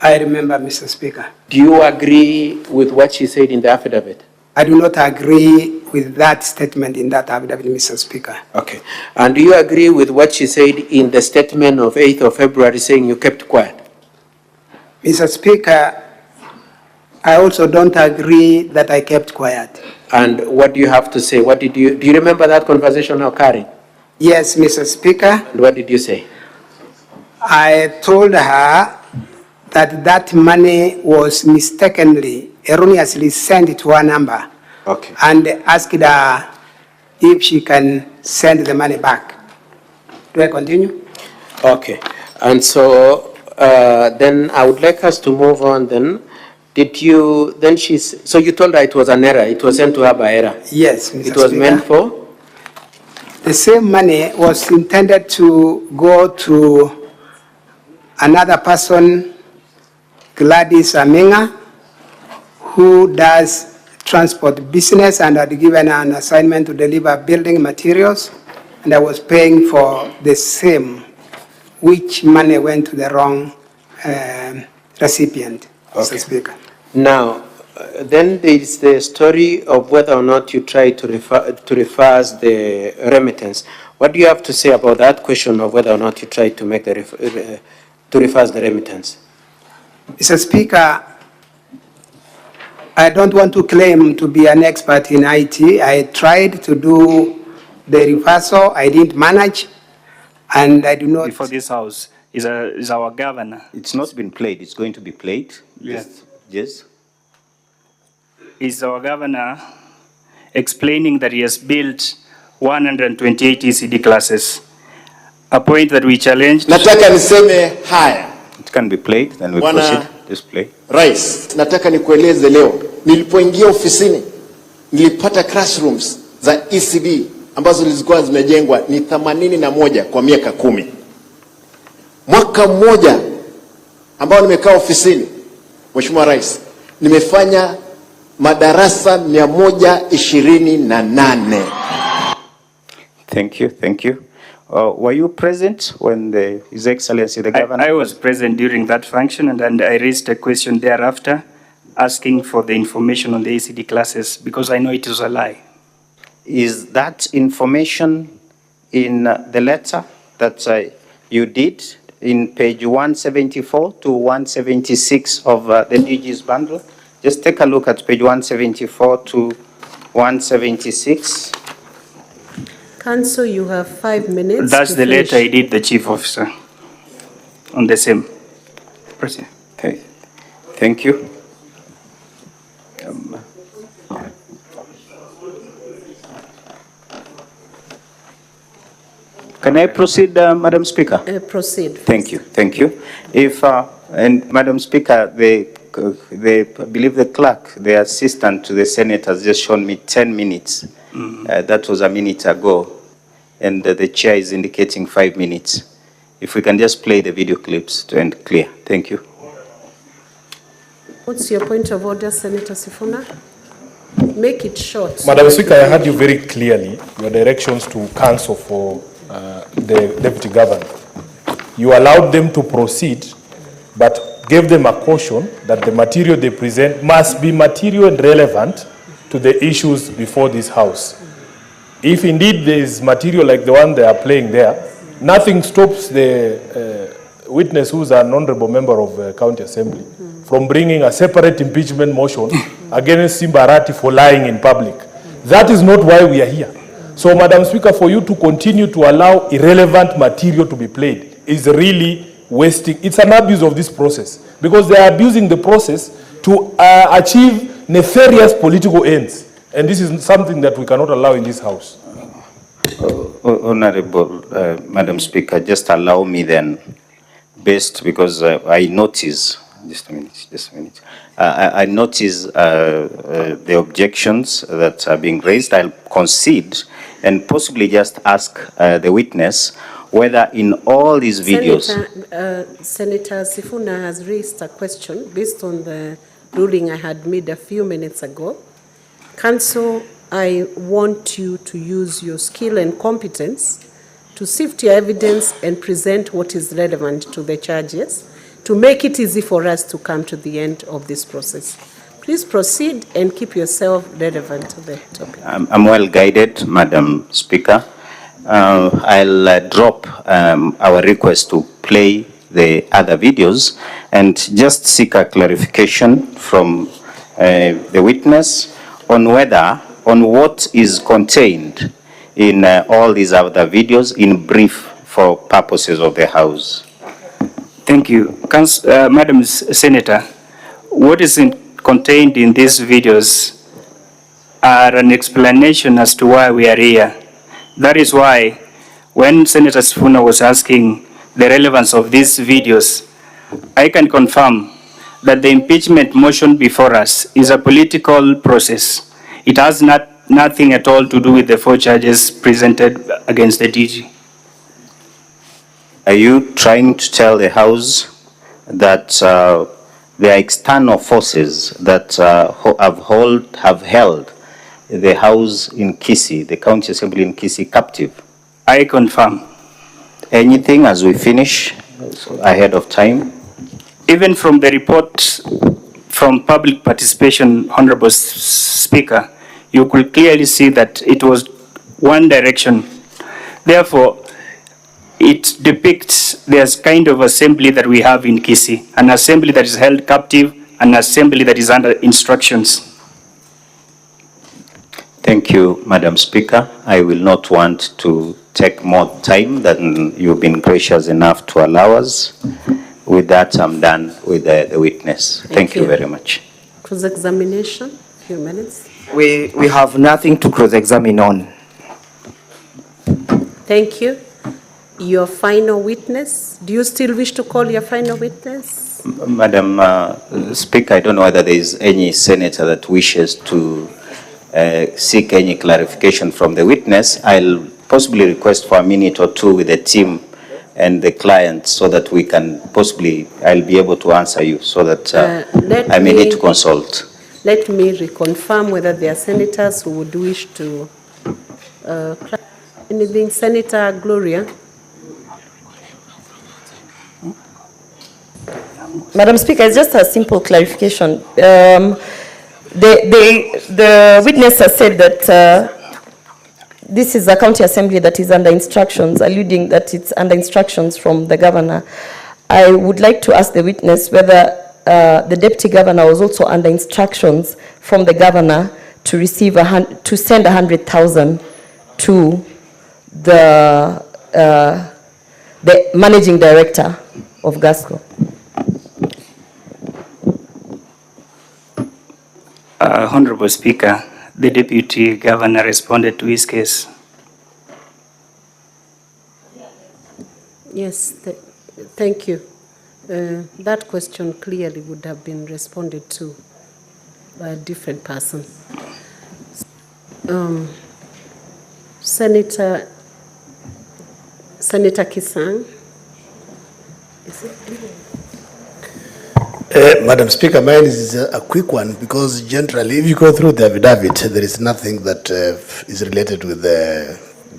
I remember, Mr. Speaker. Do you agree with what she said in the affidavit? I do not agree with that statement in that affidavit, Mr. Speaker. Okay. And do you agree with what she said in the statement of 8th of February saying you kept quiet? Mr. Speaker, I also don't agree that I kept quiet. And what do you have to say? What do you remember that conversation occurring? Yes, Mr. Speaker. And what did you say? I told her that that money was mistakenly, erroneously sent to her number. Okay. And asked her if she can send the money back. Do I continue? Okay. And so then I would like us to move on then. So you told her it was an error, it was sent to her by error? Yes, Mr. It was Speaker. meant for? The same money was intended to go to another person, Gladys Aminga, who does transport business and had given her an assignment to deliver building materials, and I was paying for the same, which money went to the wrong recipient, Mr. Speaker. Now, then there is the story of whether or not you try to reverse the remittance. What do you have to say about that question of whether or not you try to make to reverse the remittance? Mr. Speaker, I don't want to claim to be an expert in IT. I tried to do the reversal. I didn't manage, and I do not. Before this House is our governor. It's not been played. It's going to be played. Yes. Yes. Is our governor explaining that he has built 128 ECD classes, a point that we challenged. Nataka niseme haya. It can be played, then we Bwana proceed. Just play. Rais, nataka nikueleze leo, nilipoingia ofisini, nilipata classrooms za ECD ambazo zilikuwa zimejengwa ni 81 kwa miaka 10. Mwaka mmoja ambao nimekaa ofisini, Mheshimiwa Rais, nimefanya madarasa 128. Thank you, thank you. Were you present when His Excellency the Governor? I was present during that function, and then I raised a question thereafter, asking for the information on the ECD classes, because I know it was a lie. Is that information in the letter that you did in page 174 to 176 of the DG's bundle? Just take a look at page 174 to 176. Council, you have 5 minutes. That's the letter I did the chief officer on the same. President. Okay. Thank you. Can I proceed, Madam Speaker? Proceed. Thank you, thank you. If, and Madam Speaker, the I believe the clerk, the assistant to the Senate, has just shown me 10 minutes. That was a minute ago. And the chair is indicating 5 minutes. If we can just play the video clips to end clear. Thank you. What's your point of order, Senator Sifuna? Make it short. Madam Speaker, I heard you very clearly, your directions to counsel for the Deputy Governor. You allowed them to proceed, but gave them a caution that the material they present must be material and relevant to the issues before this House. If indeed there is material like the one they are playing there, nothing stops the witness who is an honorable member of the County Assembly from bringing a separate impeachment motion against Simbarati for lying in public. That is not why we are here. So, Madam Speaker, for you to continue to allow irrelevant material to be played is really wasting. It's an abuse of this process because they are abusing the process to achieve nefarious political ends. And this is something that we cannot allow in this House. Honorable Madam Speaker, just allow me then, because I notice, just a minute. I notice the objections that are being raised. I'll concede and possibly just ask the witness whether in all these videos... Senator Sifuna has raised a question based on the ruling I had made a few minutes ago. Counsel, I want you to use your skill and competence to sift your evidence and present what is relevant to the charges to make it easy for us to come to the end of this process. Please proceed and keep yourself relevant to the topic. I'm well guided, Madam Speaker. I'll drop our request to play the other videos and just seek a clarification from the witness on what is contained in all these other videos in brief for purposes of the House. Thank you. Madam Senator, what is contained in these videos are an explanation as to why we are here. That is why when Senator Sifuna was asking the relevance of these videos, I can confirm that the impeachment motion before us is a political process. It has nothing at all to do with the 4 charges presented against the DG. Are you trying to tell the House that there are external forces that have held the House in Kisii, the County Assembly in Kisii, captive? I confirm. Anything as we finish ahead of time? Even from the report from public participation, Honorable Speaker, you could clearly see that it was one direction. Therefore, it depicts the kind of assembly that we have in Kisii, an assembly that is held captive, an assembly that is under instructions. Thank you, Madam Speaker. I will not want to take more time than you've been gracious enough to allow us. With that, I'm done with the witness. Thank you very much. Cross-examination, a few minutes. We have nothing to cross-examine on. Thank you. Your final witness. Do you still wish to call your final witness? Madam Speaker, I don't know whether there is any senator that wishes to seek any clarification from the witness. I'll possibly request for a minute or two with the team and the client so that we can I'll be able to answer you so that I may need to consult. Let me reconfirm whether there are senators who would wish to anything. Senator Gloria. Madam Speaker, it's just a simple clarification. The witness has said that this is a county assembly that is under instructions, alluding that it's under instructions from the governor. I would like to ask the witness whether the deputy governor was also under instructions from the governor to receive to send 100,000 to the managing director of GASCO. Honorable Speaker, the Deputy Governor responded to his case. Yes, thank you. That question clearly would have been responded to by a different person. Senator Kisang. Is it? Madam Speaker, mine is a quick one because generally, if you go through the affidavit, there is nothing that is related with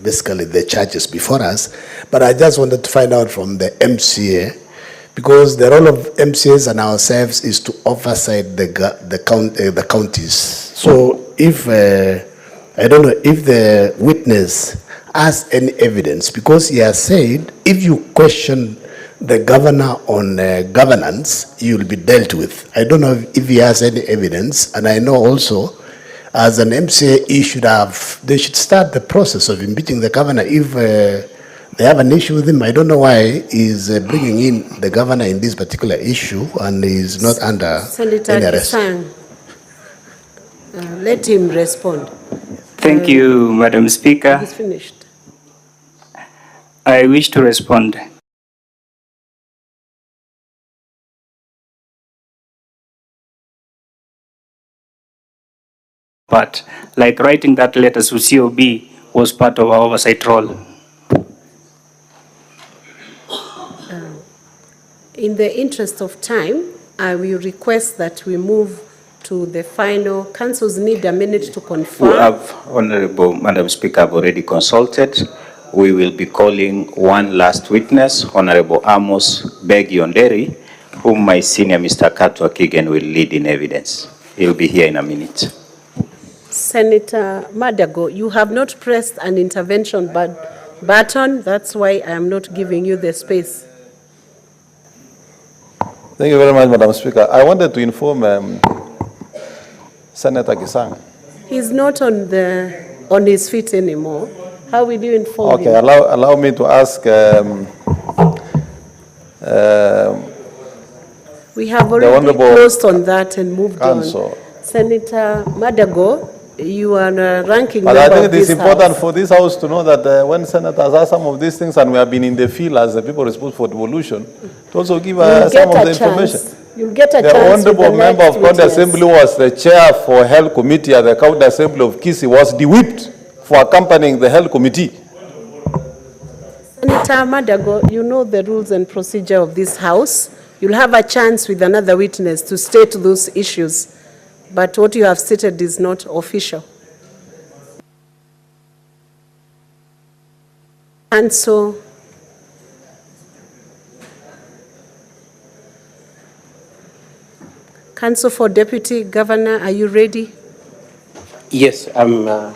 basically the charges before us. But I just wanted to find out from the MCA, because the role of MCAs and ourselves is to oversight the counties. So if I don't know if the witness has any evidence, because he has said if you question the governor on governance, you will be dealt with. I don't know if he has any evidence, and I know also as an MCA, they should start the process of impeaching the governor if they have an issue with him. I don't know why he's bringing in the governor in this particular issue and he's not under Senator any arrest. Kisang, let him respond. Thank you, Madam Speaker. He's finished. I wish to respond. But like writing that letter to COB was part of our oversight role. In the interest of time, I will request that we move to the final. Councils need a minute to confirm. We have, Honorable Madam Speaker, I've already consulted. We will be calling one last witness, Honorable Amos Begi-Onderi, whom my senior Mr. Katwa Kigen will lead in evidence. He'll be here in a minute. Senator Madago, you have not pressed an intervention button. That's why I am not giving you the space. Thank you very much, Madam Speaker. I wanted to inform Senator Kisang. He's not on his feet anymore. How will you inform him? Okay, allow me to ask. We have already closed on that and moved on. Senator Madago, you are a ranking member of this House. But I think it is important for this House to know that when senators ask some of these things, and we have been in the field as the people responsible for devolution, to also give some of the information. You'll get a chance. The Honorable Member of County Assembly who was the chair for Health Committee at the County Assembly of Kisii was de-whipped for accompanying the Health Committee. Senator Madago, you know the rules and procedure of this House. You'll have a chance with another witness to state those issues. But what you have stated is not official. And so, Council for Deputy Governor, are you ready? Yes, I'm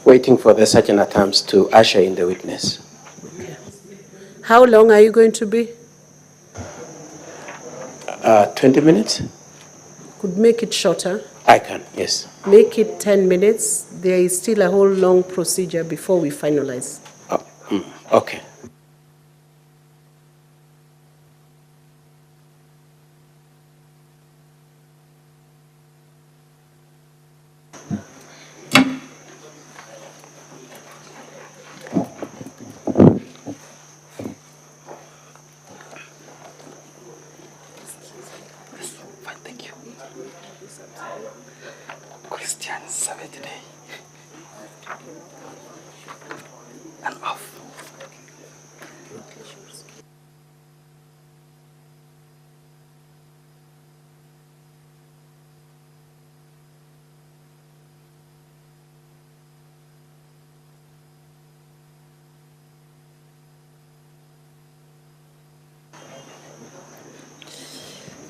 waiting for the sergeant at arms to usher in the witness. Okay. How long are you going to be? 20 minutes? Could make it shorter. I can, yes. Make it 10 minutes. There is still a whole long procedure before we finalize. Okay. And off.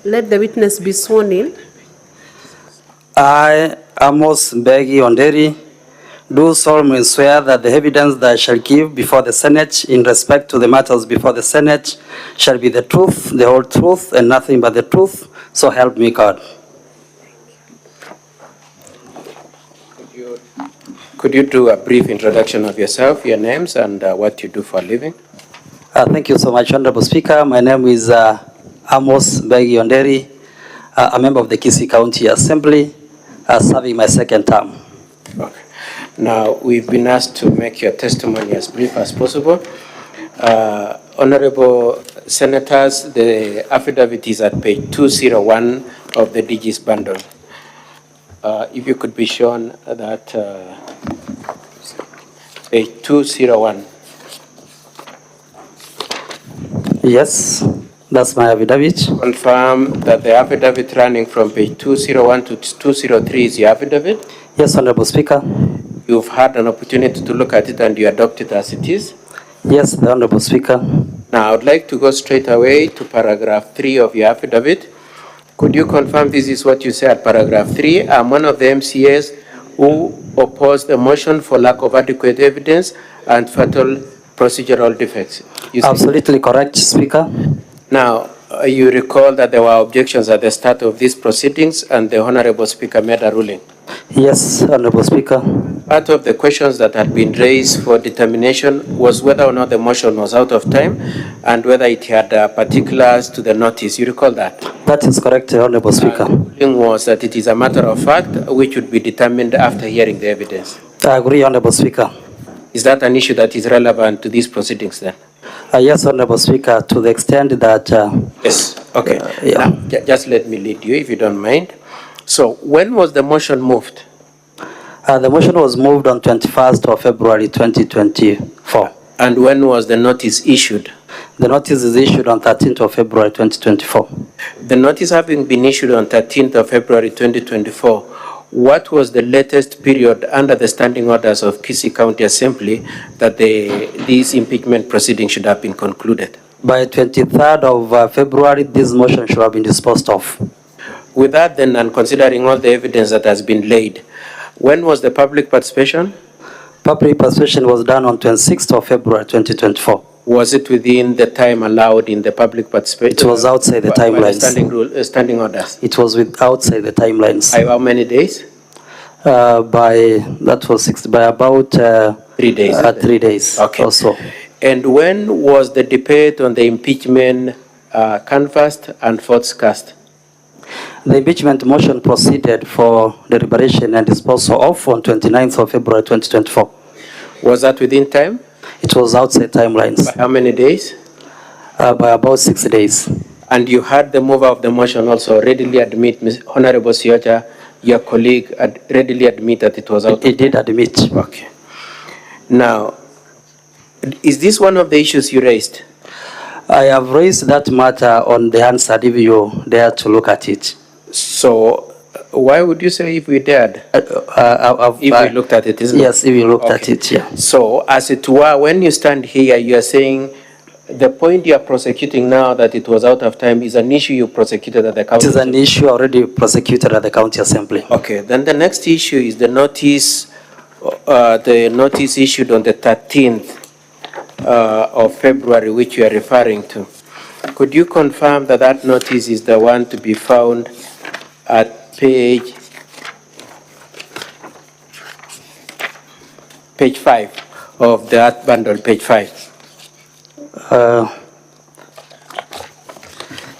Let the witness be sworn in. I, Amos Begi-Onderi, do solemnly swear that the evidence that I shall give before the Senate in respect to the matters before the Senate shall be the truth, the whole truth, and nothing but the truth, so help me God. Could you do a brief introduction of yourself, your names, and what you do for a living? Thank you so much, Honorable Speaker. My name is Amos Begi-Onderi, a member of the Kisii County Assembly, serving my second term. Okay. Now, we've been asked to make your testimony as brief as possible. Honorable Senators, the affidavit is at page 201 of the DG's bundle. If you could be shown that page 201. Yes, that's my affidavit. Confirm that the affidavit running from page 201 to 203 is your affidavit? Yes, Honorable Speaker. You've had an opportunity to look at it and you adopt it as it is? Yes, the Honorable Speaker. Now, I would like to go straight away to paragraph 3 of your affidavit. Could you confirm this is what you say at paragraph 3? I'm one of the MCAs who opposed the motion for lack of adequate evidence and fatal procedural defects. Absolutely correct, Speaker. Now, you recall that there were objections at the start of these proceedings and the Honorable Speaker made a ruling. Yes, Honorable Speaker. Part of the questions that had been raised for determination was whether or not the motion was out of time and whether it had particulars to the notice. You recall that? That is correct, Honorable Speaker. The ruling was that it is a matter of fact which would be determined after hearing the evidence. I agree, Honorable Speaker. Is that an issue that is relevant to these proceedings then? Yes, Honorable Speaker, to the extent that... yes, okay. Yeah. Now, just let me lead you, if you don't mind. So, when was the motion moved? The motion was moved on 21st of February 2024. And when was the notice issued? The notice is issued on 13th of February 2024. The notice having been issued on 13th of February 2024, what was the latest period under the standing orders of Kisii County Assembly that these impeachment proceedings should have been concluded? By 23rd of February, this motion should have been disposed of. With that then, and considering all the evidence that has been laid, when was the public participation? Public participation was done on 26th of February 2024. Was it within the time allowed in the publible participation? It was outside the timelines. Standing orders? It was outside the timelines. By how many days? By about 3 days. 3 days okay. Also. And when was the debate on the impeachment canvassed and votes cast? The impeachment motion proceeded for deliberation and disposal of on 29th of February 2024. Was that within time? It was outside timelines. By how many days? By about 6 days. And you had the mover of the motion also readily admit, Honorable Sioja, your colleague, readily admit that it was out? He did admit. Okay. Now, is this one of the issues you raised? I have raised that matter on the Hansard if you dare to look at it. So, why would you say if we dared? If we looked at it, isn't it? Yes, if you looked at it, yeah. So, as it were, when you stand here, you are saying the point you are prosecuting now that it was out of time is an issue you prosecuted at the county. It is an issue already prosecuted at the county assembly. Okay, then the next issue is the notice issued on the 13th of February, which you are referring to. Could you confirm that that notice is the one to be found at page 5 of the art bundle, page 5?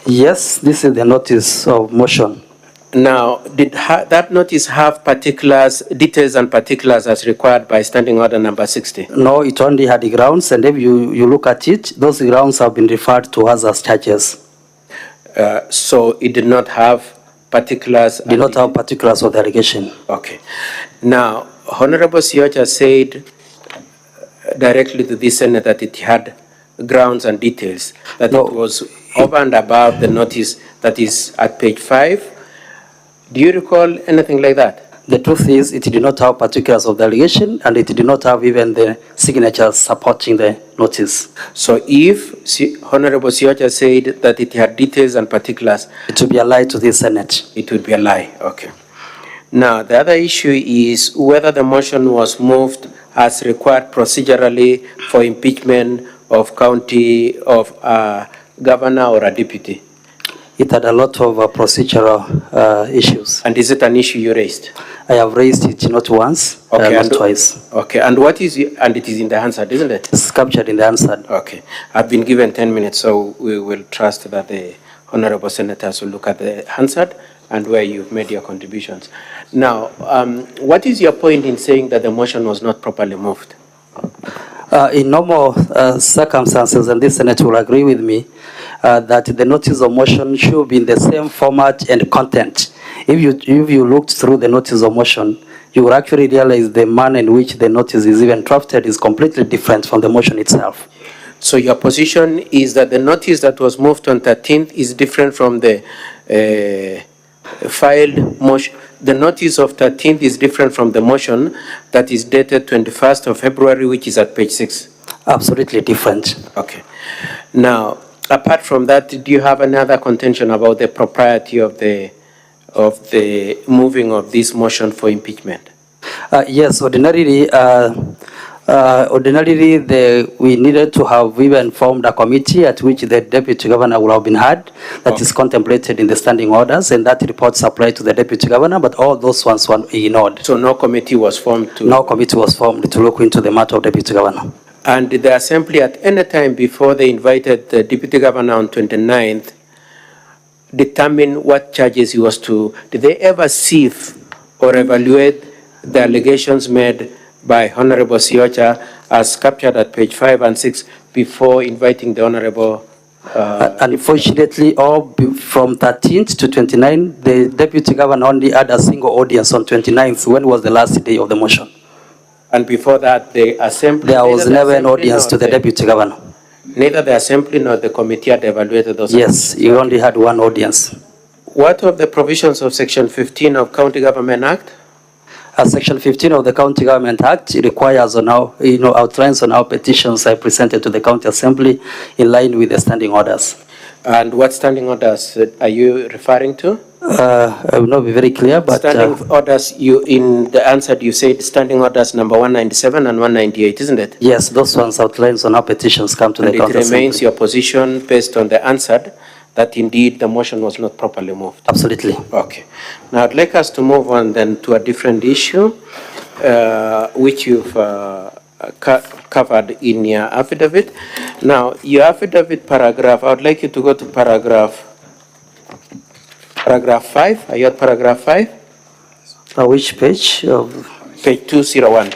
Yes, this is the notice of motion. Now, did that notice have details and particulars as required by Standing Order number 60? No, it only had the grounds, and if you look at it, those grounds have been referred to us as charges. So it did not have particulars? Did not have particulars of the allegation. Okay. Now, Honorable Sioja said directly to this Senate that it had grounds and details, that it was over and above the notice that is at page 5. Do you recall anything like that? The truth is, it did not have particulars of the allegation, and it did not have even the signatures supporting the notice. So if Honorable Sioja said that it had details and particulars, it would be a lie to the Senate. It would be a lie, okay. Now, the other issue is whether the motion was moved as required procedurally for impeachment of governor or a deputy. It had a lot of procedural issues. And is it an issue you raised? I have raised it not once, not twice. Okay, and and it is in the Hansard, isn't it? It's captured in the Hansard. Okay, I've been given 10 minutes, so we will trust that the honorable senators will look at the Hansard and where you've made your contributions. Now, what is your point in saying that the motion was not properly moved? In normal circumstances, and this Senate will agree with me, that the notice of motion should be in the same format and content. If you looked through the notice of motion, you will actually realize the manner in which the notice is even drafted is completely different from the motion itself. So your position is that the notice that was moved on 13th is different from the filed motion. The notice of 13th is different from the motion that is dated 21st of February, which is at page 6. Absolutely different. Okay. Now, apart from that, do you have another contention about the propriety of the moving of this motion for impeachment? Yes, ordinarily, we needed to have even formed a committee at which the deputy governor would have been heard. That is contemplated in the standing orders, and that report supplied to the deputy governor, but all those ones were ignored. So no committee was formed to... No committee was formed to look into the matter of deputy governor. And did the assembly at any time before they invited the deputy governor on 29th determine what charges he was to... Did they ever sieve or evaluate the allegations made by Honorable Siocha as captured at page 5 and 6 before inviting the Honorable... Unfortunately, from 13th to 29th, the deputy governor only had a single audience on 29th, when was the last day of the motion. And before that, the assembly... There was never an audience to the deputy governor. Neither the assembly nor the committee had evaluated those... Yes, you only had one audience. What of the provisions of Section 15 of County Government Act? Section 15 of the County Government Act requires on how, outlines on how petitions are presented to the County Assembly in line with the standing orders. And what standing orders are you referring to? I will not be very clear, but... Standing orders, in the answer you said standing orders number 197 and 198, isn't it? Yes, those ones outlines on how petitions come to the County Assembly. And it remains your position based on the answer that indeed the motion was not properly moved? Absolutely. Okay. Now I'd like us to move on then to a different issue, which you've covered in your affidavit. Now, your affidavit paragraph, I would like you to go to paragraph 5. Are you at paragraph 5? Which page? Page 201.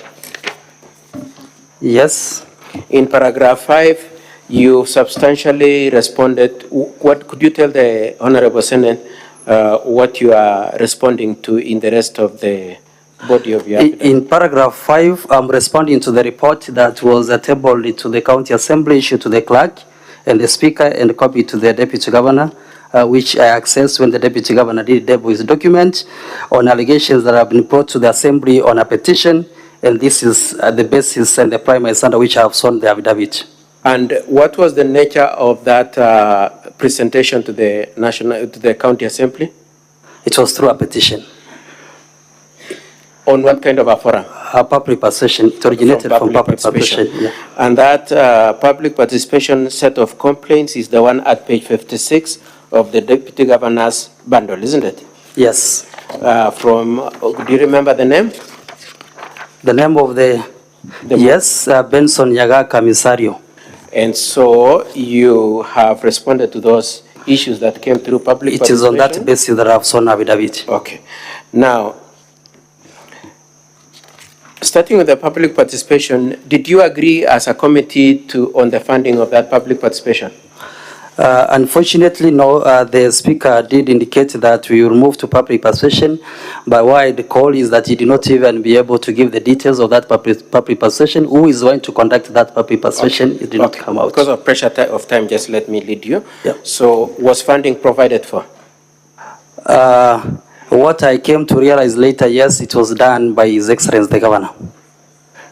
Yes. In paragraph 5, you substantially responded. What could you tell the Honorable Senate what you are responding to in the rest of the body of your affidavit? In paragraph 5, I'm responding to the report that was tabled to the County Assembly, issued to the clerk and the speaker, and copied to the deputy governor, which I accessed when the deputy governor did debut his document on allegations that have been brought to the Assembly on a petition, and this is the basis and the premise under which I have sworn the affidavit. And what was the nature of that presentation to the County Assembly? It was through a petition. On what kind of a forum? A public participation. It originated from public participation. Yeah. And that public participation set of complaints is the one at page 56 of the Deputy Governor's bundle, isn't it? Yes. Do you remember the name? The name of yes, Benson Yaga Kamisario. And so you have responded to those issues that came through public participation? It is on that basis that I have sworn affidavit. Okay. Now, starting with the public participation, did you agree as a committee on the funding of that public participation? Unfortunately, no. The speaker did indicate that we will move to public participation, but why the call is that he did not even be able to give the details of that public participation. Who is going to conduct that public participation? Okay. It did not come out. Because of pressure of time, just let me lead you. Yeah. So, was funding provided for? What I came to realize later, yes, it was done by His Excellency the Governor.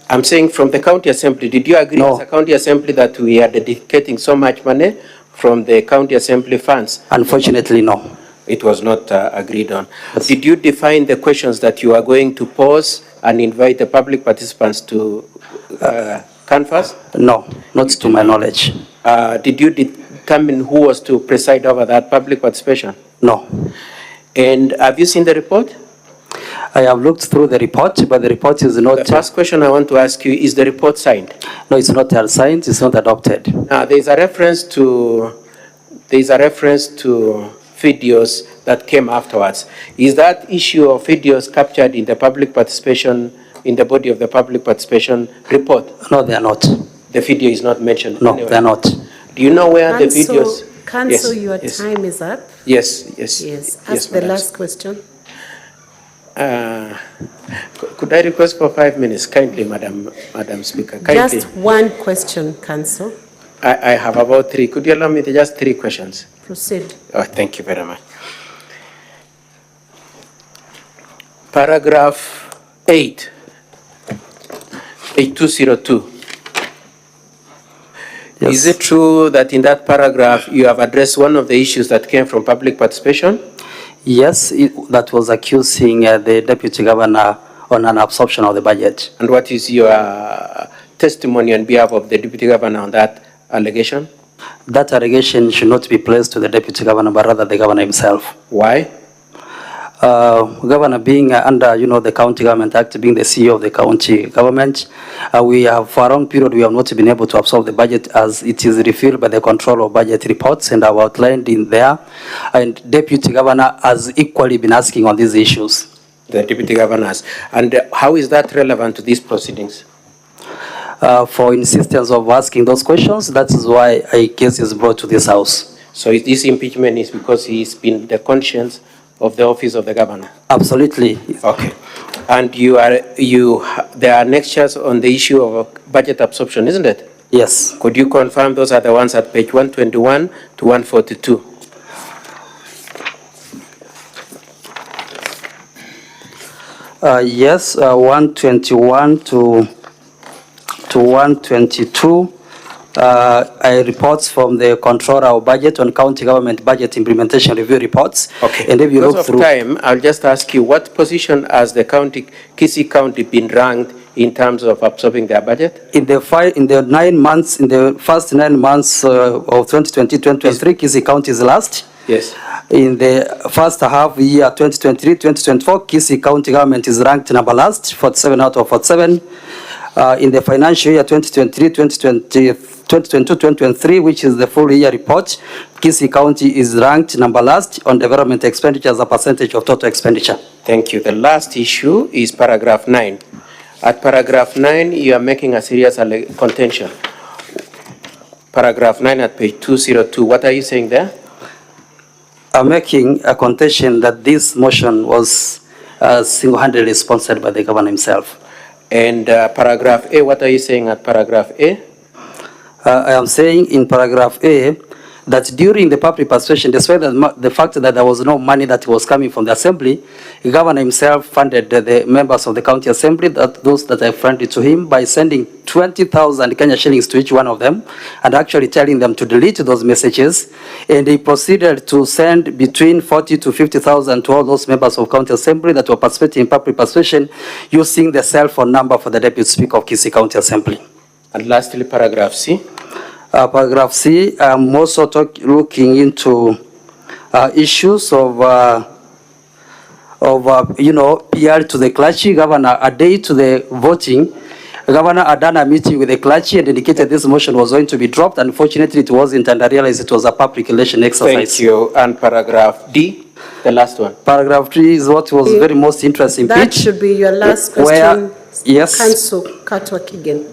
I'm saying from the County Assembly, did you agree as a County Assembly that we are dedicating so much money from the County Assembly funds? Unfortunately, no. It was not agreed on. Yes. Did you define the questions that you are going to pose and invite the public participants to canvass? No, not to my knowledge. Did you determine who was to preside over that public participation? No. And have you seen the report? I have looked through the report, but the report is not... The first question I want to ask you, is the report signed? No, it's not signed, it's not adopted. Now, there is a reference to videos that came afterwards. Is that issue of videos captured in the public participation, in the body of the public participation report? No, they are not. The video is not mentioned? No, anyway. they are not. Do you know where the videos... Council, Yes, your yes. time is up. Yes, yes. Yes, ask yes, the Madam. last question. Could I request for 5 minutes, kindly, Madam Speaker? Kindly. Just one question, Council. I have about 3. Could you allow me to just 3 questions? Proceed. Oh, thank you very much. Paragraph 8, page 202. Yes. Is it true that in that paragraph you have addressed one of the issues that came from public participation? Yes, that was accusing the Deputy Governor on an absorption of the budget. And what is your testimony on behalf of the Deputy Governor on that allegation? That allegation should not be placed to the Deputy Governor, but rather the Governor himself. Why? Governor being under, the County Government Act, being the CEO of the county government, we have, for a long period, we have not been able to absorb the budget as it is revealed by the control of budget reports and have outlined in there. And Deputy Governor has equally been asking on these issues. The Deputy Governors. And how is that relevant to these proceedings? For insistence of asking those questions, that is why a case is brought to this House. So this impeachment is because he's been the conscience of the office of the governor? Absolutely. Okay. And there are lectures on the issue of budget absorption, isn't it? Yes. Could you confirm those are the ones at page 121 to 142? Yes, 121 to 122. Reports from the Controller of Budget on County Government Budget Implementation Review reports. Okay. And if you because look of through time, I'll just ask you, what position has the Kisii County been ranked in terms of absorbing their budget? In the first 9 months of 2020-2023, Kisii County is last. Yes. In the first half year 2023-2024, Kisii County Government is ranked number last, 47 out of 47. In the financial year 2022-2023, which is the full year report, Kisii County is ranked number last on development expenditure as a percentage of total expenditure. Thank you. The last issue is paragraph 9. At paragraph 9, you are making a serious contention. Paragraph 9 at page 202. What are you saying there? I'm making a contention that this motion was single-handedly sponsored by the governor himself. And paragraph A, what are you saying at paragraph A? I am saying in paragraph A that during the public participation, despite the fact that there was no money that was coming from the assembly, the governor himself funded the members of the county assembly, those that I funded to him, by sending 20,000 Kenya shillings to each one of them and actually telling them to delete those messages. And he proceeded to send between 40 to 50,000 to all those members of county assembly that were participating in public participation using the cell phone number for the Deputy Speaker of Kisii County Assembly. And lastly, paragraph C. Paragraph C, I'm also looking into issues of PR to the clergy. Governor, a day to the voting, Governor had done a meeting with the clergy and indicated this motion was going to be dropped. Unfortunately, it wasn't, and I realized it was a public relation exercise. Thank you. And paragraph D, the last one. Paragraph D is what was very most interesting. That should be your last question. Yes. Council Katwa Kigen.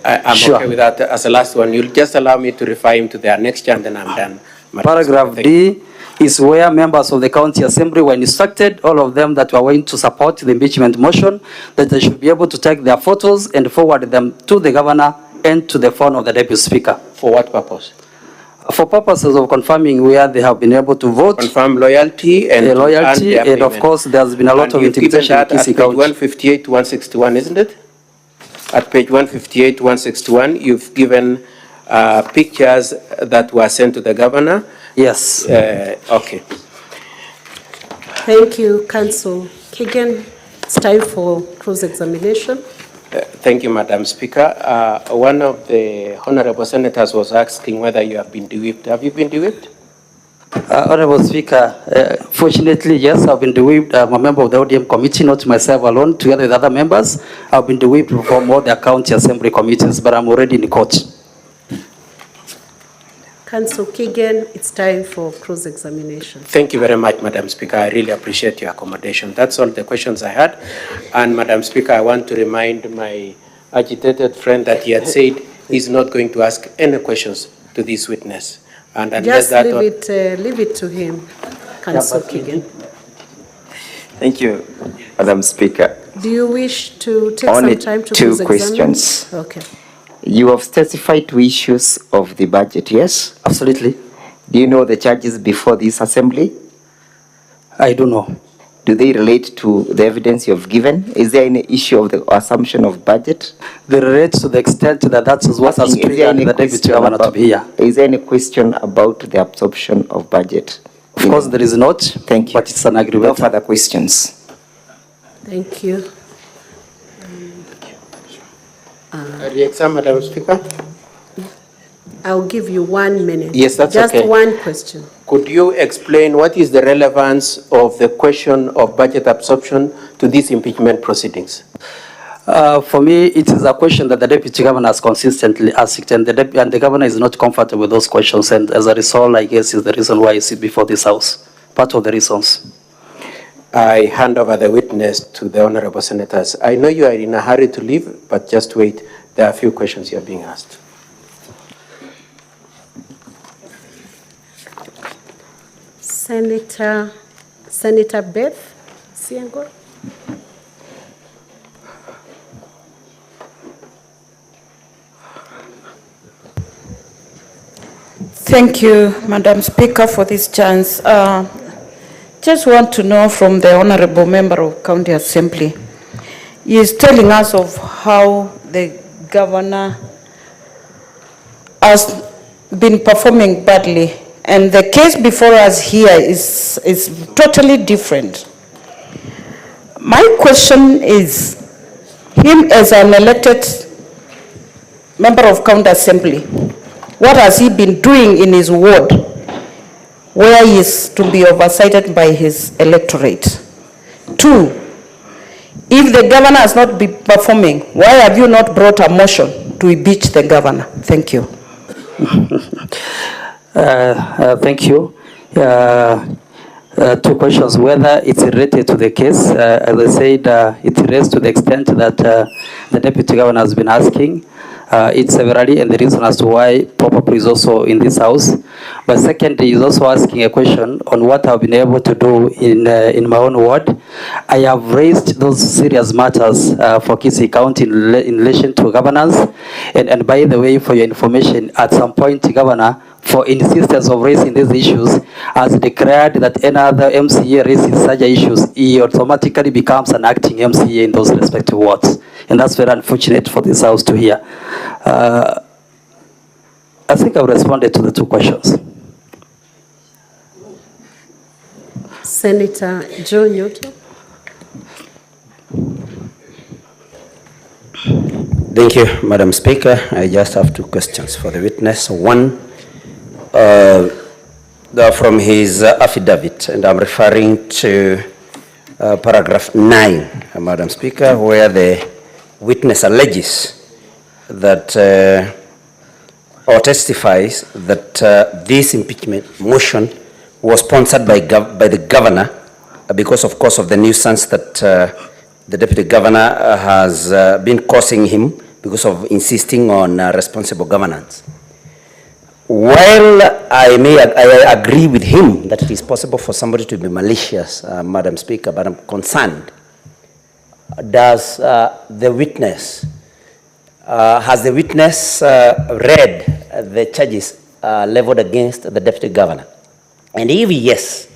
I'm Sure. okay with that as the last one. You'll just allow me to refer him to their next and then I'm done. Paragraph D is where members of the county assembly were instructed, all of them that were going to support the impeachment motion, that they should be able to take their photos and forward them to the governor and to the phone of the deputy speaker. For what purpose? For purposes of confirming where they have been able to vote. Confirm loyalty and of course there's been a lot of intimidation in Kisii County. 158 to 161, isn't it? At page 158 to 161, you've given pictures that were sent to the governor. Yes. Okay. Thank you, Council Kigen. It's time for cross-examination. Thank you, Madam Speaker. One of the honorable senators was asking whether you have been de-whipped. Have you been de-whipped? Honorable Speaker, fortunately, yes, I've been de-whipped. I'm a member of the ODM committee, not myself alone, together with other members. I've been de-whipped from all the county assembly committees, but I'm already in court. Council Kigen, it's time for cross-examination. Thank you very much, Madam Speaker. I really appreciate your accommodation. That's all the questions I had. And Madam Speaker, I want to remind my agitated friend that he had said he's not going to ask any questions to this witness. And unless Just that leave it to him, Councillor Kigen. Thank you, Madam Speaker. Do you wish to take Only some time to two please questions. examine? Okay. You have testified to issues of the budget, yes? Absolutely. Do you know the charges before this assembly? I do know. Do they relate to the evidence you have given? Is there any issue of the assumption of budget? They relate to the extent that that is what has triggered the deputy governor to be here. Is there any question about the absorption of budget? Of course, there is not. Thank you. But it's an agreement. No further questions. Thank you. Re-exam, Madam Speaker. I'll give you 1 minute. Yes, that's Just okay. one question. Could you explain what is the relevance of the question of budget absorption to these impeachment proceedings? For me, it is a question that the deputy governor has consistently asked, and the governor is not comfortable with those questions, and as a result, I guess, is the reason why you sit before this house. Part of the reasons. I hand over the witness to the honorable senators. I know you are in a hurry to leave, but just wait. There are a few questions you are being asked. Senator Beth Siango. Thank you, Madam Speaker, for this chance. Just want to know from the Honorable Member of County Assembly. He is telling us of how the governor has been performing badly, and the case before us here is totally different. My question is, him as an elected member of County Assembly, what has he been doing in his ward where he is to be oversighted by his electorate? 2, if the governor has not been performing, why have you not brought a motion to impeach the governor? Thank you. Thank you. 2 questions. Whether it's related to the case, as I said, it relates to the extent that the deputy governor has been asking. It's severally, and the reason as to why probably is also in this house. But secondly, he's also asking a question on what I've been able to do in my own ward. I have raised those serious matters for Kisii County in relation to governance. And by the way, for your information, at some point, Governor, for insistence of raising these issues, has declared that any other MCA raises such issues, he automatically becomes an acting MCA in those respective wards. And that's very unfortunate for this house to hear. I think I've responded to the 2 questions. Senator Joe Nyoto. Thank you, Madam Speaker. I just have 2 questions for the witness. One, from his affidavit, and I'm referring to paragraph 9, Madam Speaker, where the witness alleges that or testifies that this impeachment motion was sponsored by the governor because, of course, of the nuisance that the deputy governor has been causing him because of insisting on responsible governance. While I agree with him that it is possible for somebody to be malicious, Madam Speaker, but I'm concerned. Does the witness, has the witness read the charges leveled against the deputy governor? And if yes,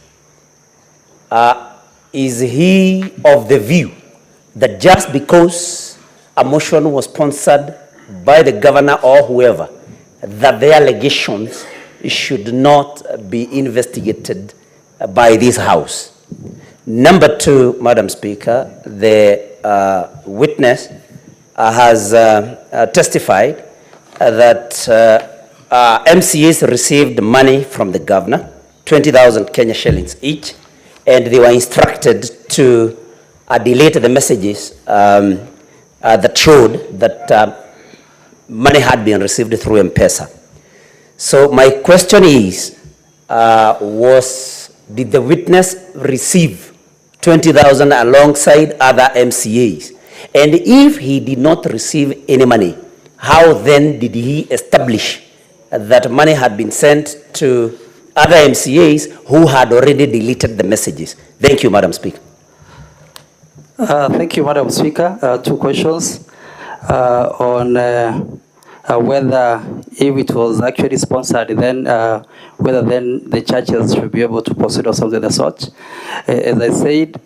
is he of the view that just because a motion was sponsored by the governor or whoever, that the allegations should not be investigated by this House? Number 2, Madam Speaker, the witness has testified that MCAs received money from the governor, 20,000 Kenya shillings each, and they were instructed to delete the messages that showed that money had been received through M-Pesa. So my question is, did the witness receive 20,000 alongside other MCAs? And if he did not receive any money, how then did he establish that money had been sent to other MCAs who had already deleted the messages? Thank you, Madam Speaker. Thank you, Madam Speaker. Two questions on whether if it was actually sponsored, then whether then the churches should be able to proceed or something of the sort. As I said,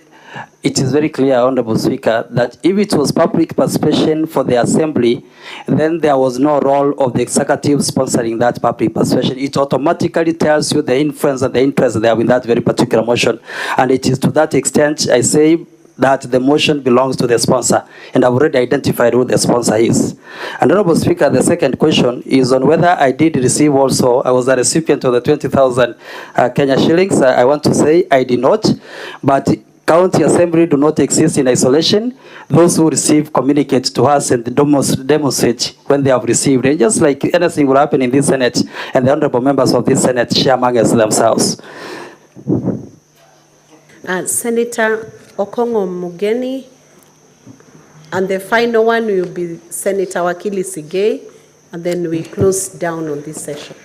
it is very clear, Honorable Speaker, that if it was public participation for the assembly, then there was no role of the executive sponsoring that public participation. It automatically tells you the influence and the interest they have in that very particular motion. And it is to that extent, I say, that the motion belongs to the sponsor, and I've already identified who the sponsor is. And Honorable Speaker, the second question is on whether I did receive also, I was a recipient of the 20,000 Kenya shillings. I want to say I did not, but County Assembly do not exist in isolation. Those who receive communicate to us and demonstrate when they have received. And just like anything will happen in this Senate, and the honorable members of this Senate share amongst themselves. Senator Okongo Mugeni, and the final one will be Senator Wakili Sigei, and then we close down on this session.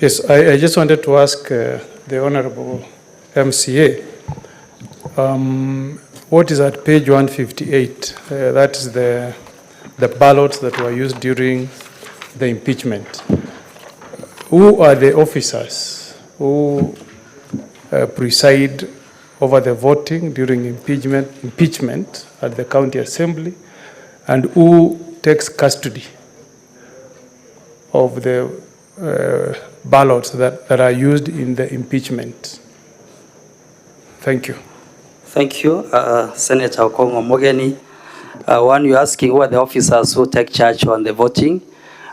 Yes, I just wanted to ask the Honorable MCA, what is at page 158? That is the ballots that were used during the impeachment. Who are the officers who preside over the voting during impeachment at the county assembly, and who takes custody of the ballots that are used in the impeachment? Thank you. Thank you, Senator Okongo Mugeni. One, you're asking who are the officers who take charge on the voting.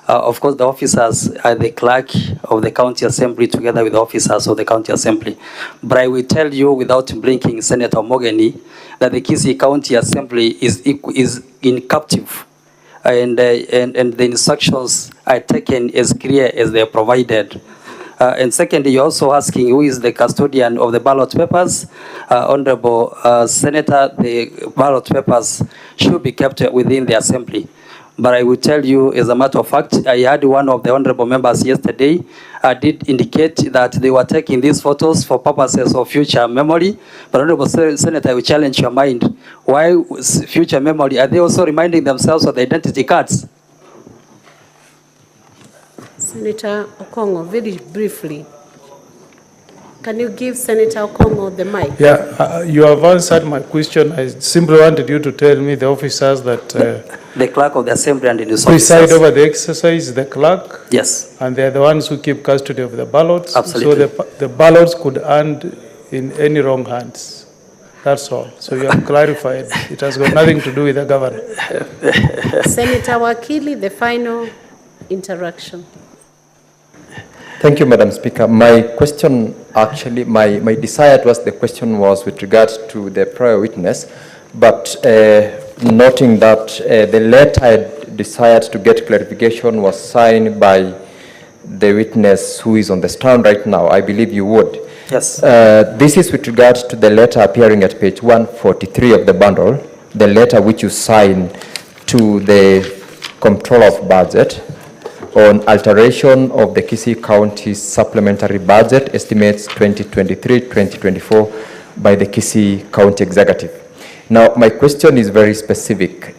Of course, the officers are the clerk of the county assembly together with the officers of the county assembly. But I will tell you without blinking, Senator Mogeni, that the Kisii County Assembly is in captive, and the instructions are taken as clear as they are provided. And secondly, you're also asking who is the custodian of the ballot papers. Honorable Senator, the ballot papers should be kept within the assembly. But I will tell you, as a matter of fact, I had one of the honorable members yesterday did indicate that they were taking these photos for purposes of future memory. But Honorable Senator, I will challenge your mind. Why future memory? Are they also reminding themselves of the identity cards? Senator Okongo, very briefly. Can you give Senator Okongo the mic? Yeah, you have answered my question. I simply wanted you to tell me the officers that the clerk of the assembly and the preside over the exercise, the clerk. Yes. And they are the ones who keep custody of the ballots. Absolutely. So the ballots could end in any wrong hands. That's all. So you have clarified. It has got nothing to do with the governor. Senator Wakili, the final interaction. Thank you, Madam Speaker. My question, actually, my desire to ask the question was with regard to the prior witness, but noting that the letter I desired to get clarification was signed by the witness who is on the stand right now. I believe you would. Yes. This is with regard to the letter appearing at page 143 of the bundle, the letter which you signed to the Controller of Budget on alteration of the Kisii County supplementary budget estimates 2023-2024 by the Kisii County Executive. Now, my question is very specific.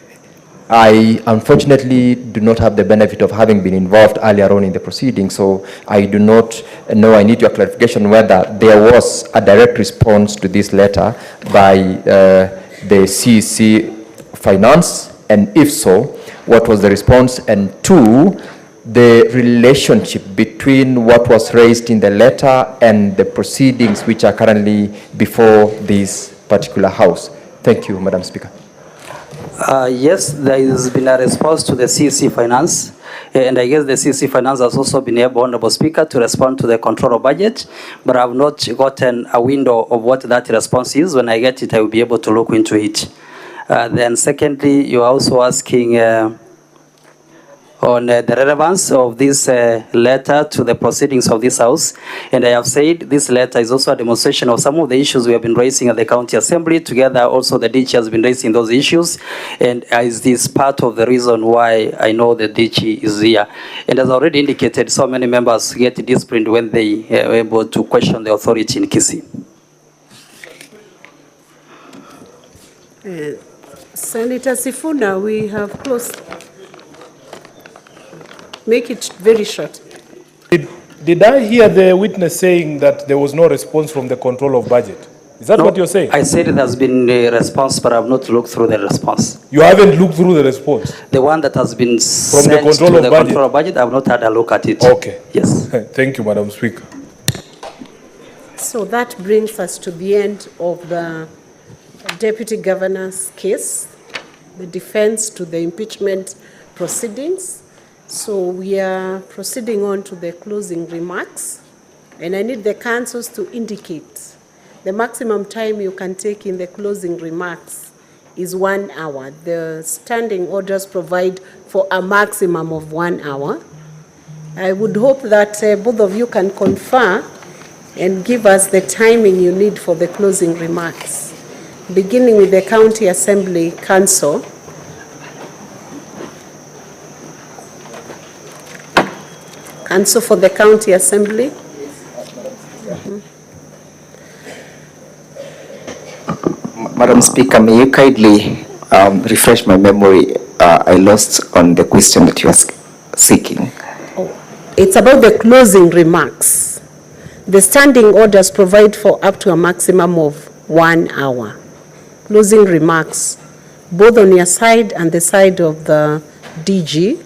I unfortunately do not have the benefit of having been involved earlier on in the proceedings, so I do not know. I need your clarification whether there was a direct response to this letter by the CEC Finance, and if so, what was the response? And two, the relationship between what was raised in the letter and the proceedings which are currently before this particular House. Thank you, Madam Speaker. Yes, there has been a response to the CEC Finance, and I guess the CEC Finance has also been able, Honorable Speaker, to respond to the Control of Budget, but I have not gotten a window of what that response is. When I get it, I will be able to look into it. Then secondly, you are also asking, on the relevance of this letter to the proceedings of this House. And I have said this letter is also a demonstration of some of the issues we have been raising at the County Assembly. Together, also the DG has been raising those issues. And is this part of the reason why I know the DG is here. And as already indicated, so many members get disciplined when they are able to question the authority in Kisii. Senator Sifuna, we have closed. Make it very short. Did I hear the witness saying that there was no response from the control of budget? Is that what you're saying? I said it has been a response, but I have not looked through the response. You haven't looked through the response? The one that has been From the sent control to of the budget? control of budget, I have not had a look at it. Okay. Yes. Thank you, Madam Speaker. So that brings us to the end of the Deputy Governor's case, the defense to the impeachment proceedings. So we are proceeding on to the closing remarks, and I need the councils to indicate the maximum time you can take in the closing remarks is 1 hour. The standing orders provide for a maximum of 1 hour. I would hope that both of you can confer and give us the timing you need for the closing remarks, beginning with the County Assembly Council. Council for the County Assembly. Madam Speaker, may you kindly refresh my memory? I lost on the question that you are seeking. It's about the closing remarks. The standing orders provide for up to a maximum of 1 hour. Closing remarks, both on your side and the side of the DG.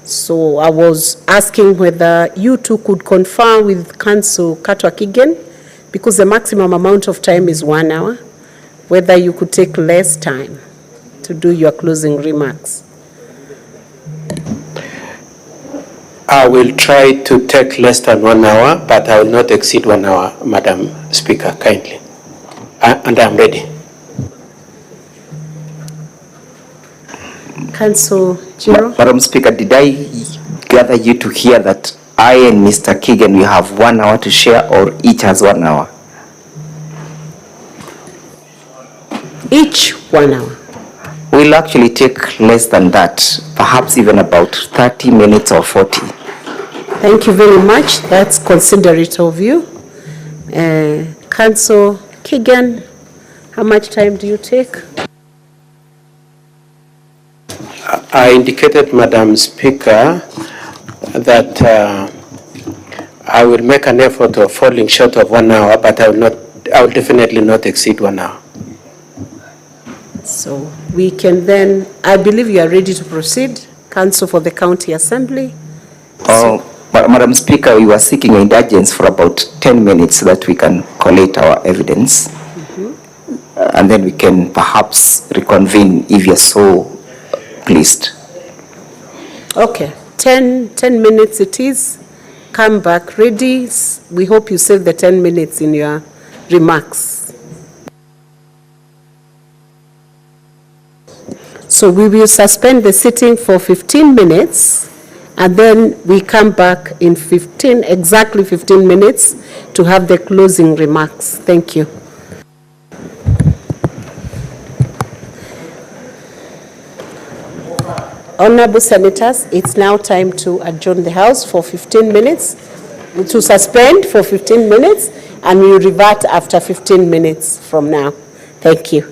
So I was asking whether you two could confer with Council Katwa Kigen, because the maximum amount of time is 1 hour, whether you could take less time to do your closing remarks. I will try to take less than 1 hour, but I will not exceed 1 hour, Madam Speaker, kindly. And I'm ready. Council Jiro? Madam Speaker, did I gather you to hear that I and Mr. Kigen, we have 1 hour to share, or each has 1 hour? Each 1 hour. We'll actually take less than that, perhaps even about 30 minutes or 40. Thank you very much. That's considerate of you. Council Kigen, how much time do you take? I indicated, Madam Speaker, that I will make an effort of falling short of 1 hour, but I will definitely not exceed 1 hour. So we can then, I believe you are ready to proceed. Council for the County Assembly. Madam Speaker, we were seeking indulgence for about 10 minutes so that we can collate our evidence. And then we can perhaps reconvene if you're so pleased. Okay, 10 minutes it is. Come back ready. We hope you save the 10 minutes in your remarks. So we will suspend the sitting for 15 minutes, and then we come back in exactly 15 minutes to have the closing remarks. Thank you. Honorable Senators, it's now time to adjourn the House for 15 minutes, to suspend for 15 minutes, and we will revert after 15 minutes from now. Thank you.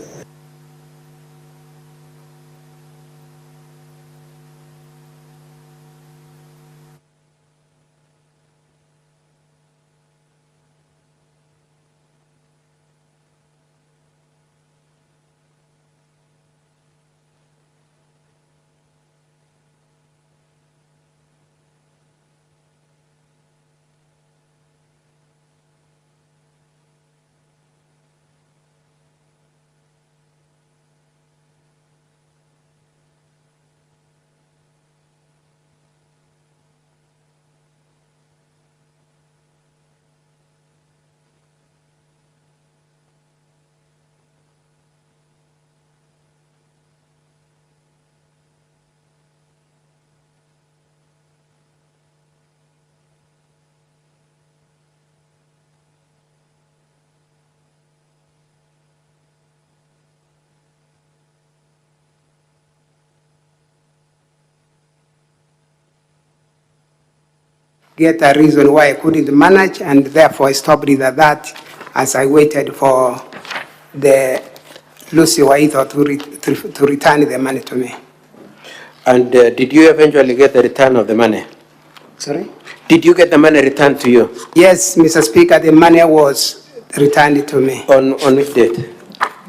get a reason why I couldn't manage, and therefore I stopped it at that as I waited for the Lucy Waito to return the money to me. And did you eventually get the return of the money? Sorry? Did you get the money returned to you? Yes, Mr. Speaker, the money was returned to me. On which date?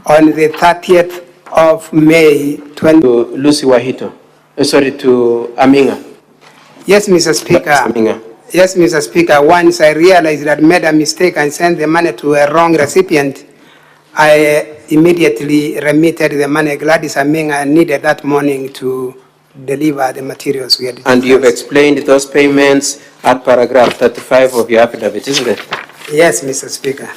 On the 30th of May, To Lucy Wahito. Sorry, to Aminga. Yes, Mr. Speaker. Aminga. Yes, Mr. Speaker. Once I realized that I made a mistake and sent the money to a wrong recipient, I immediately remitted the money. Gladys Aminga needed that morning to deliver the materials we had. And you've explained those payments at paragraph 35 of your affidavit, isn't it? Yes, Mr. Speaker.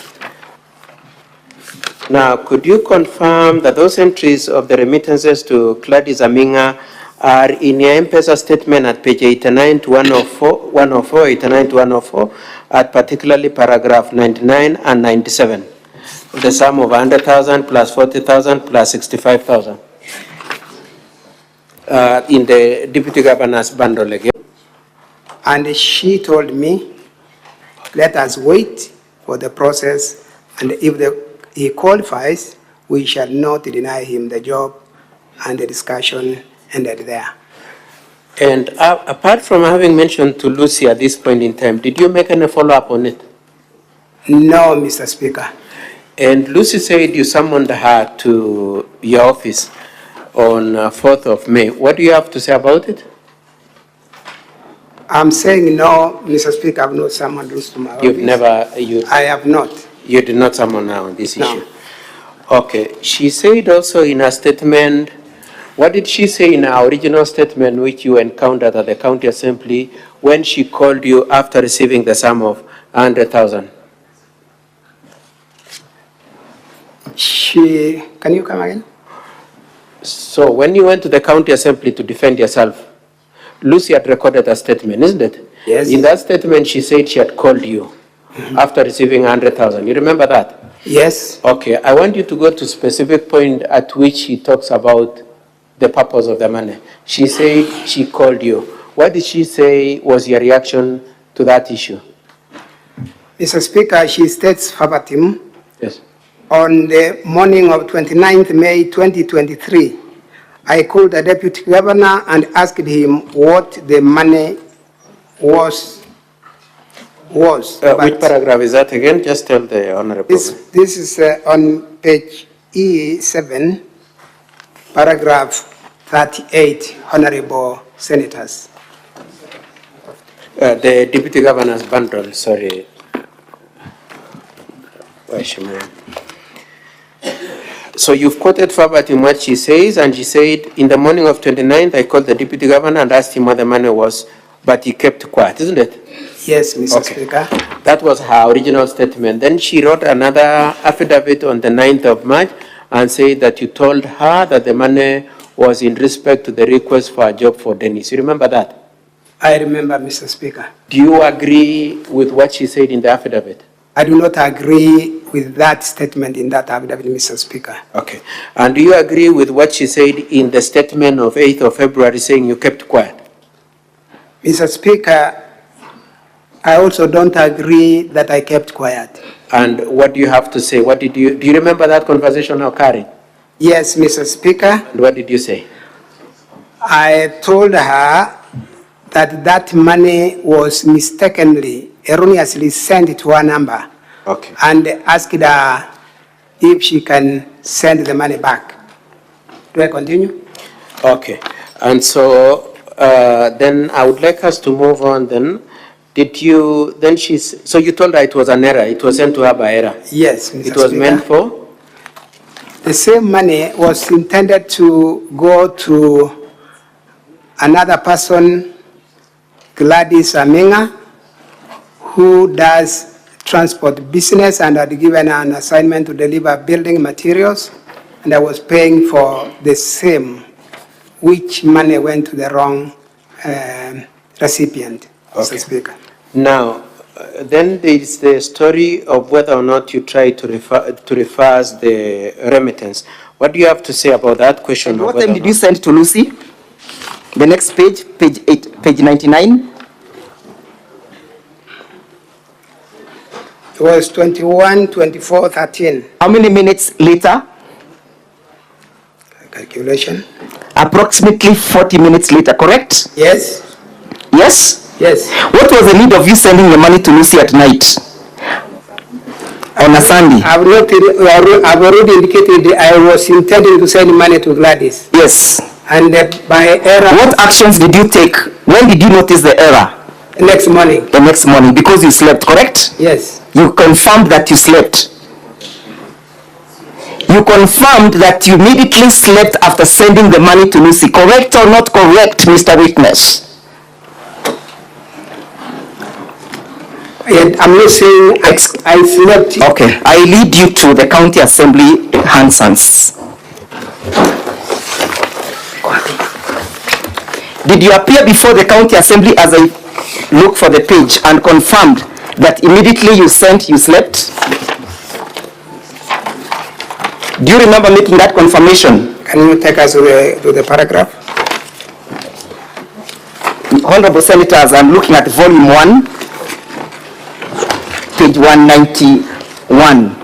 Now, Could you confirm that those entries of the remittances to Gladys Aminga are in your M-Pesa statement at page 89 to 104, 89 to 104, at particularly paragraph 99 and 97? The sum of 100,000 plus 40,000 plus 65,000. In the Deputy Governor's bundle again. And she told me, let us wait for the process, and if he qualifies, we shall not deny him the job, and the discussion ended there. And apart from having mentioned to Lucy at this point in time, did you make any follow-up on it? No, Mr. Speaker. And Lucy said you summoned her to your office on 4th of May. What do you have to say about it? I'm saying no, Mr. Speaker, I've not summoned Lucy to my office. I have not. You did not summon her on this No. issue? Okay. She said also in her statement, what did she say in her original statement which you encountered at the county assembly when she called you after receiving the sum of 100,000? Can you come again? So when you went to the county assembly to defend yourself, Lucy had recorded a statement, isn't it? Yes. In that statement, she said she had called you after receiving 100,000. You remember that? Yes. Okay. I want you to go to specific point at which she talks about the purpose of the money. She said she called you. What did she say was your reaction to that issue? Mr. Speaker, she states verbatim. Yes. On the morning of 29th May 2023, I called the Deputy Governor and asked him what the money was. Which paragraph is that again? Just tell the Honorable. This is on page E7, paragraph 38, Honorable Senators. The Deputy Governor's bundle, sorry. So you've quoted verbatim what she says, and she said, in the morning of 29th, I called the Deputy Governor and asked him what the money was, but he kept quiet, isn't it? Yes, Mr. Speaker. That was her original statement. Then she wrote another affidavit on the 9th of March and said that you told her that the money was in respect to the request for a job for Dennis. You remember that? I remember, Mr. Speaker. Do you agree with what she said in the affidavit? I do not agree with that statement in that affidavit, Mr. Speaker. Okay. And do you agree with what she said in the statement of 8th of February saying you kept quiet? Mr. Speaker, I also don't agree that I kept quiet. And what do you have to say? Do you remember that conversation occurring? Yes, Mr. Speaker. And what did you say? I told her that that money was mistakenly, erroneously sent to her number. Okay. And asked her if she can send the money back. Do I continue? Okay. And so then I would like us to move on then. So you told her it was an error, it was sent to her by error? Yes, Mr. It was Speaker. meant for? The same money was intended to go to another person, Gladys Aminga, who does transport business and had given her an assignment to deliver building materials, and I was paying for the same, which money went to the wrong recipient, Mr. Speaker. Now, then there is the story of whether or not you try to reverse the remittance. What do you have to say about that question? And what time did you send to Lucy? The next page, page 99. was 21, 24, 13. How many minutes later? Calculation. Approximately 40 minutes later, correct? Yes. Yes? Yes. What was the need of you sending the money to Lucy at night? On a Sunday? I've already indicated I was intending to send money to Gladys. Yes. And by error... What actions did you take? When did you notice the error? The next morning. The next morning, because you slept, correct? Yes. You confirmed that you slept. You confirmed that you immediately slept after sending the money to Lucy. Correct or not correct, Mr. Witness? I'm not saying I slept. Okay. I lead you to the County Assembly Hansons. Did you appear before the County Assembly as I look for the page and confirmed that immediately you slept? Do you remember making that confirmation? Can you take us to the paragraph? Honorable Senators, I'm looking at volume 1, page 191.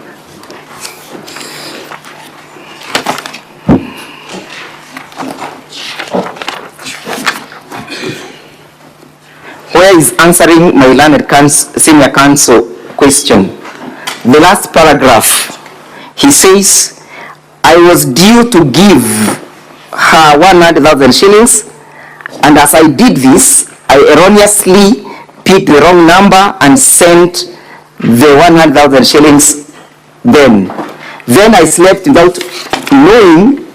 Where is answering my learned senior counsel question. The last paragraph, he says, I was due to give her 100,000 shillings, and as I did this, I erroneously picked the wrong number and sent the 100,000 shillings then. Then I slept without knowing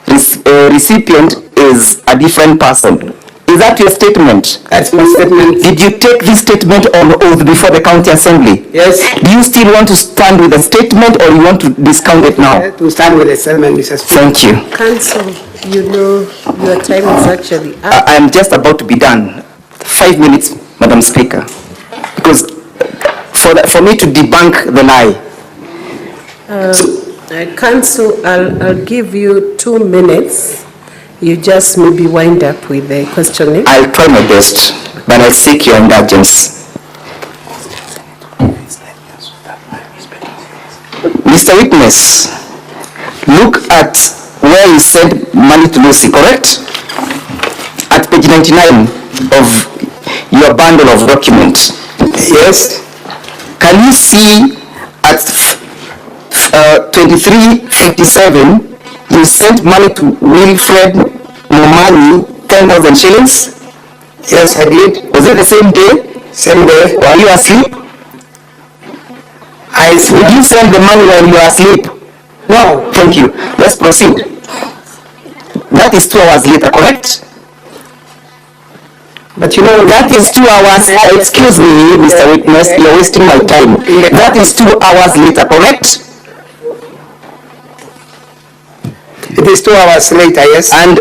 recipient is a different person. Is that your statement? That's my statement. Did you take this statement on oath before the County Assembly? Yes. Do you still want to stand with the statement or you want to discount it now? To stand with the statement, Mr. Speaker. Thank you. Council, you know your time is actually up. I am just about to be done. 5 minutes, Madam Speaker. Because for me to debunk the lie. Council, I'll give you 2 minutes. You just maybe wind up with the questioning. I'll try my best, but I seek your indulgence. Mr. Witness, look at where you sent money to Lucy, correct? At page 99 of your bundle of documents. Yes. Can you see at 2357, you sent money to Wilfred Momani, 10,000 shillings? Yes, I did. Was it the same day? Same day. Were you asleep? Did you send the money while you were asleep? No. Thank you. Let's proceed. That is 2 hours later, correct? But you know, that is 2 hours. Excuse me, Mr. Witness, you're wasting my time. That is 2 hours later, correct? It is 2 hours later, yes. And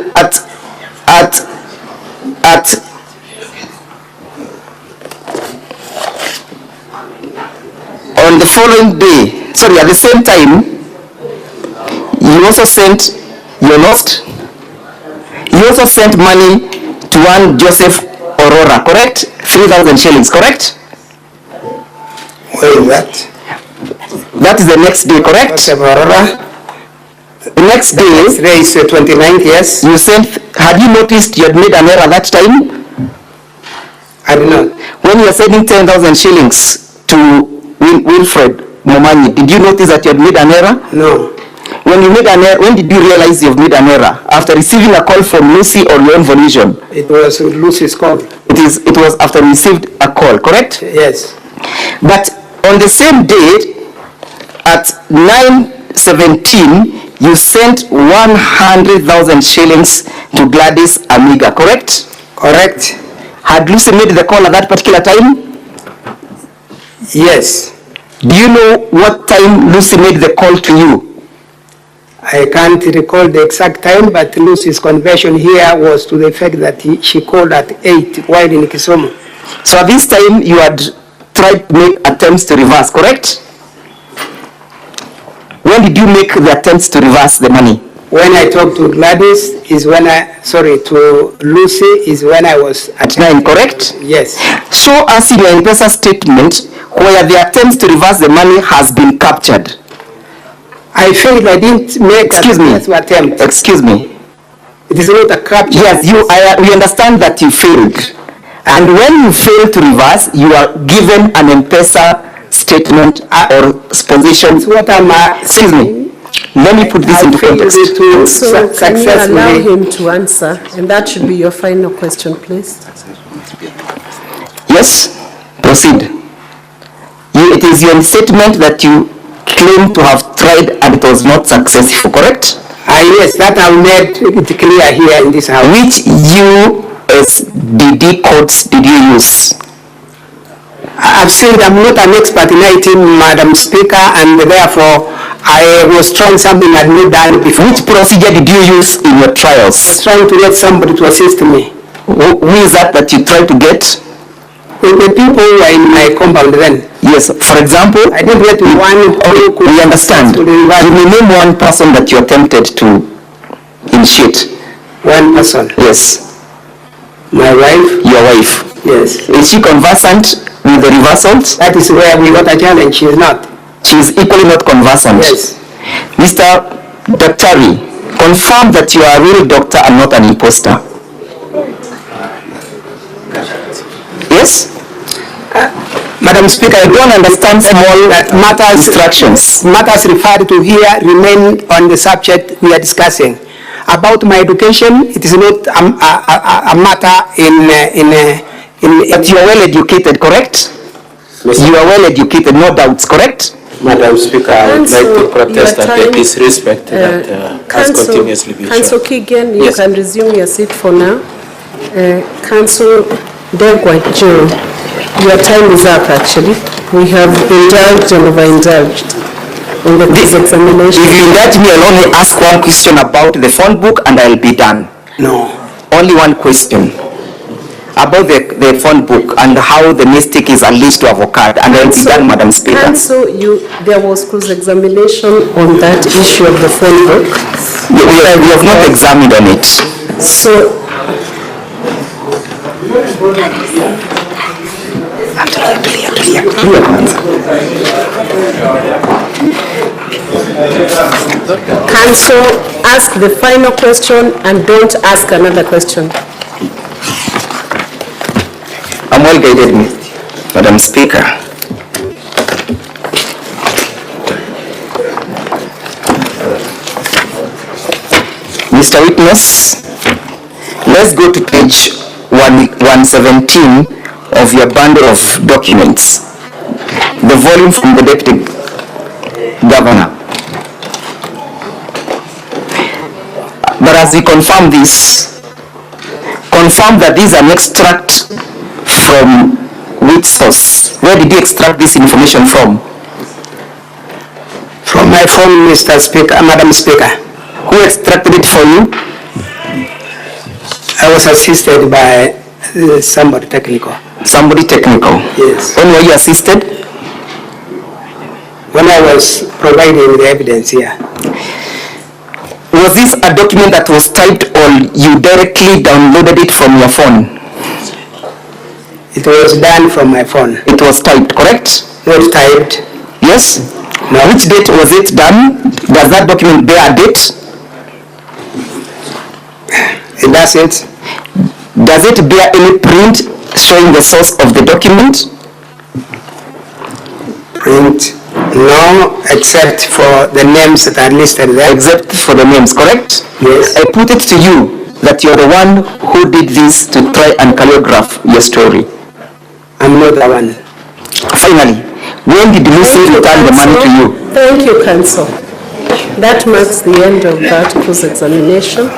on the following day, sorry, at the same time, you also sent your lost. You also sent money to one Joseph Aurora, correct? 3,000 shillings, correct? Where is that? That is the next day, correct? Joseph Aurora. The next day, today is 29th, yes. You sent, had you noticed you had made an error that time? I did not. When you were sending 10,000 shillings to Wilfred Momani, did you notice that you had made an error? No. When you made an error, when did you realize you've made an error? After receiving a call from Lucy or your own volition? It was Lucy's call. It was after you received a call, correct? Yes. But on the same day, at 9:17, you sent 100,000 shillings to Gladys Amiga, correct? Correct. Had Lucy made the call at that particular time? Yes. Do you know what time Lucy made the call to you? I can't recall the exact time, but Lucy's conversion here was to the effect that she called at 8 while in Kisumu. So at this time you had tried to make attempts to reverse, correct? When did you make the attempts to reverse the money? When I talked to Gladys is when to Lucy is when I was at 9, correct? Yes. Show us in your M-Pesa statement where the attempt to reverse the money has been captured. I feel I didn't make an attempt. Excuse me. It is not a capture. Yes, we understand that you failed. And when you fail to reverse, you are given an M-Pesa statement or position. What am I? Excuse me. Let me put this into context. So can you allow him to answer? And that should be your final question, please. Yes, proceed. It is your statement that you claim to have tried and it was not successful, correct? Yes, that I made it clear here in this house. Which USDD codes did you use? I've said I'm not an expert in IT, Madam Speaker, and therefore I was trying something I'd not done before. Which procedure did you use in your trials? I was trying to get somebody to assist me. Who is that you tried to get? The people who are in my compound then. Yes, for example, I didn't get one. We understand. You may name one person that you attempted to initiate. One person? Yes. My wife? Your wife? Yes. Is she conversant with the reversals? That is where we got a challenge. She is not. She is equally not conversant. Yes. Mr. Daktari, confirm that you are a real doctor and not an imposter. Yes? Madam Speaker, I don't understand small matters. Instructions. Matters referred to here remain on the subject we are discussing. About my education, it is not a matter But you are well educated, correct? You are well educated, no doubts, correct? Madam Speaker, I would like to protest at the disrespect that has continuously been shown. Council Kigen, you can resume your seat for now. Council Degwajiro, your time is up actually. We have indulged and over-indulged in the examination. If you indulge me, I'll only ask one question about the phone book and I'll be done. No. Only one question about the phone book and how the mistake is alleged to have occurred, and I'll be done, Madam Speaker. Council, there was cross-examination on that issue of the phone book. We have not examined on it. So, Council, ask the final question and don't ask another question. I'm well guided, Madam Speaker. Mr. Witness, let's go to page 117 of your bundle of documents, the volume from the Deputy Governor. But as we confirm this, confirm that this is an extract from which source? Where did you extract this information from? From my phone, Mr. Speaker, Madam Speaker. Who extracted it for you? I was assisted by somebody technical. Somebody technical? Yes. When were you assisted? When I was providing the evidence here. Was this a document that was typed or you directly downloaded it from your phone? It was done from my phone. It was typed, correct? Not typed. Yes? No. Which date was it done? Does that document bear a date? It doesn't. Does it bear any print showing the source of the document? Print? No, except for the names that are listed there. Except for the names, correct? Yes. I put it to you that you're the one who did this to try and choreograph your story. I'm not the one. Finally, when did Lucy return the money to you? Thank you, Council. That marks the end of that cross-examination.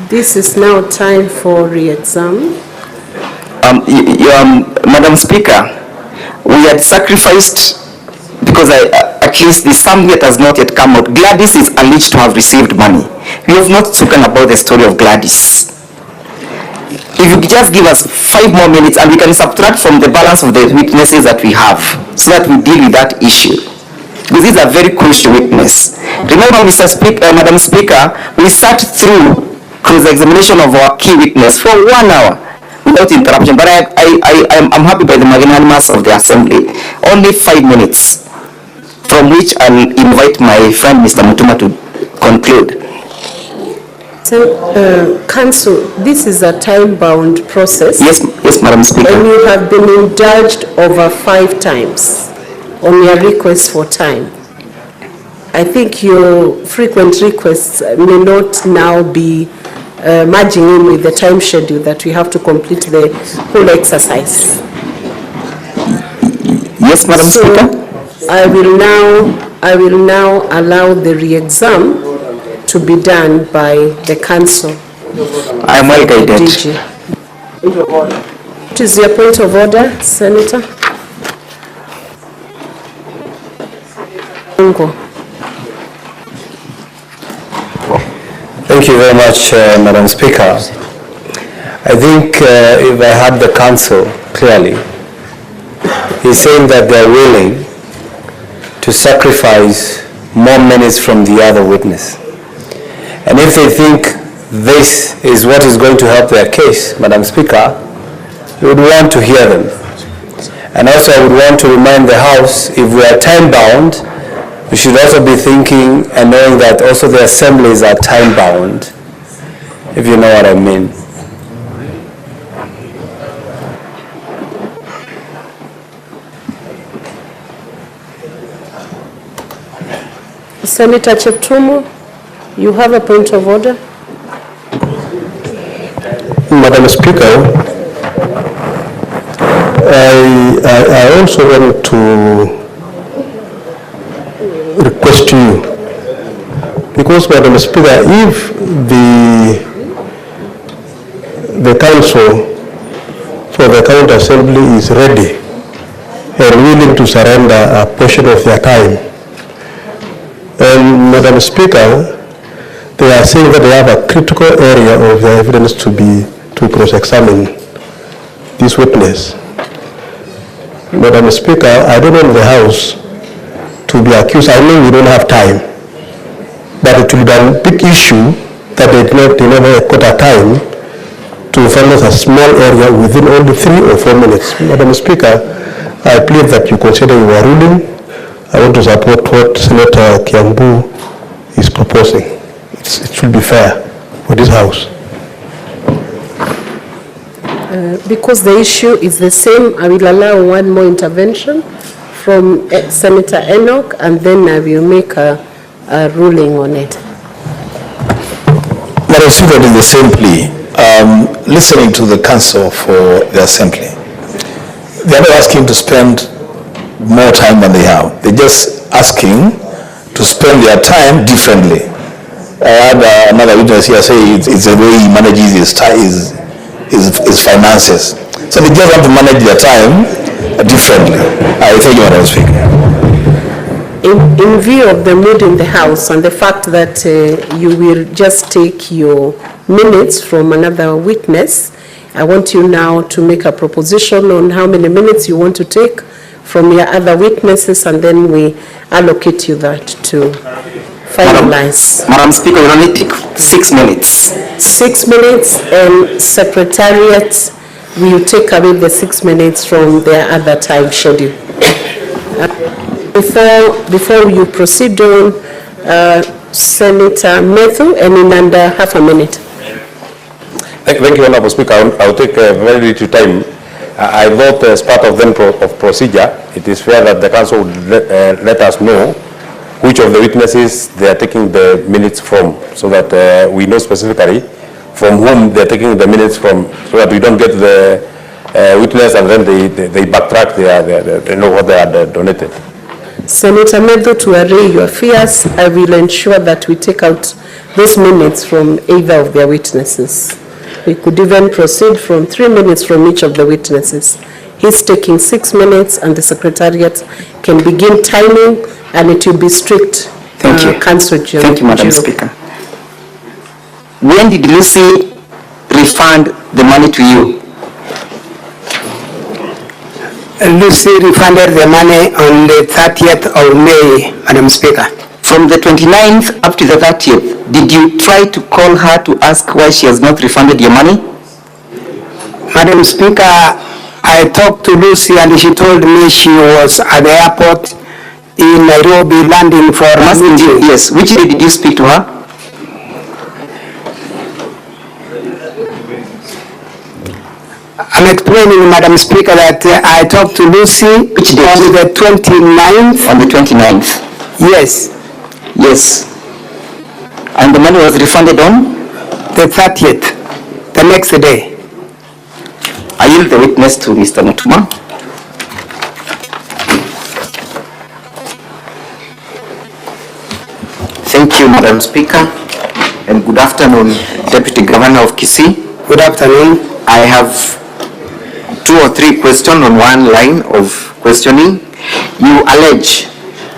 This is now time for re-exam. Madam Speaker, we had sacrificed, because at least the sum yet has not yet come out. Gladys is alleged to have received money. We have not spoken about the story of Gladys. If you could just give us 5 more minutes and we can subtract from the balance of the witnesses that we have so that we deal with that issue. Because this is a very crucial witness. Remember, Madam Speaker, we sat through cross-examination of our key witness for 1 hour without interruption. But I'm happy by the magnanimous of the Assembly. Only 5 minutes, from which I'll invite my friend Mr. Mutuma to conclude. So, Council, this is a time-bound process. Yes, Madam Speaker. And you have been indulged over 5 times on your request for time. I think your frequent requests may not now be merging in with the time schedule that we have to complete the whole exercise. Yes, Madam Speaker. I will now allow the re-exam to be done by the Council. I am well guided. What is your point of order, Senator? Thank you very much, Madam Speaker. I think if I heard the Council clearly, he's saying that they're willing to sacrifice more minutes from the other witness. And if they think this is what is going to help their case, Madam Speaker, we would want to hear them. And also I would want to remind the House, if we are time-bound, we should also be thinking and knowing that also the assemblies are time-bound, if you know what I mean. Senator Cheptumo, you have a point of order. Madam Speaker, I also want to request you, because Madam Speaker, if the Council for the County Assembly is ready and willing to surrender a portion of their time, and Madam Speaker, they are saying that they have a critical area of the evidence to cross-examine this witness. Madam Speaker, I don't want the House to be accused. I know we don't have time, but it will be a big issue that they never put a time to follow a small area within only 3 or 4 minutes. Madam Speaker, I plead that you consider your ruling. I want to support what Senator Kiambu is proposing. It should be fair for this House. Because the issue is the same, I will allow one more intervention from Senator Enoch, and then I will make a ruling on it. Madam Speaker, it is the same plea. Listening to the Council for the Assembly, they are not asking to spend more time than they have. They're just asking to spend their time differently. I had another witness here say it's the way he manages his finances. So they just want to manage their time differently. I thank you, Madam Speaker. In view of the mood in the House and the fact that you will just take your minutes from another witness, I want you now to make a proposition on how many minutes you want to take from your other witnesses, and then we allocate you that to finalize. Madam Speaker, we only take 6 minutes. 6 minutes, and Secretariat will take away the 6 minutes from their other time schedule. Before you proceed on, Senator Methu, and in under half a minute. Thank you, Honourable Speaker. I'll take very little time. I thought as part of procedure, it is fair that the Council would let us know which of the witnesses they are taking the minutes from, so that we know specifically from whom they are taking the minutes from, so that we don't get the witness and then they backtrack they know what they had donated. Senator Methu, to array your fears, I will ensure that we take out those minutes from either of their witnesses. We could even proceed from 3 minutes from each of the witnesses. He's taking 6 minutes, and the Secretariat can begin timing, and it will be strict. Thank you. Council Jiro. Thank you, Madam Speaker. When did Lucy refund the money to you? Lucy refunded the money on the 30th of May, Madam Speaker. From the 29th up to the 30th, did you try to call her to ask why she has not refunded your money? Madam Speaker, I talked to Lucy and she told me she was at the airport in Nairobi landing for a meeting. Yes, which day did you speak to her? I'm explaining, Madam Speaker, that I talked to Lucy which day? On the 29th. On the 29th? Yes. Yes. And the money was refunded on? The 30th, the next day. I yield the witness to Mr. Mutuma. Thank you, Madam Speaker, and good afternoon, Deputy Governor of Kisii. Good afternoon. I have 2 or 3 questions on one line of questioning. You allege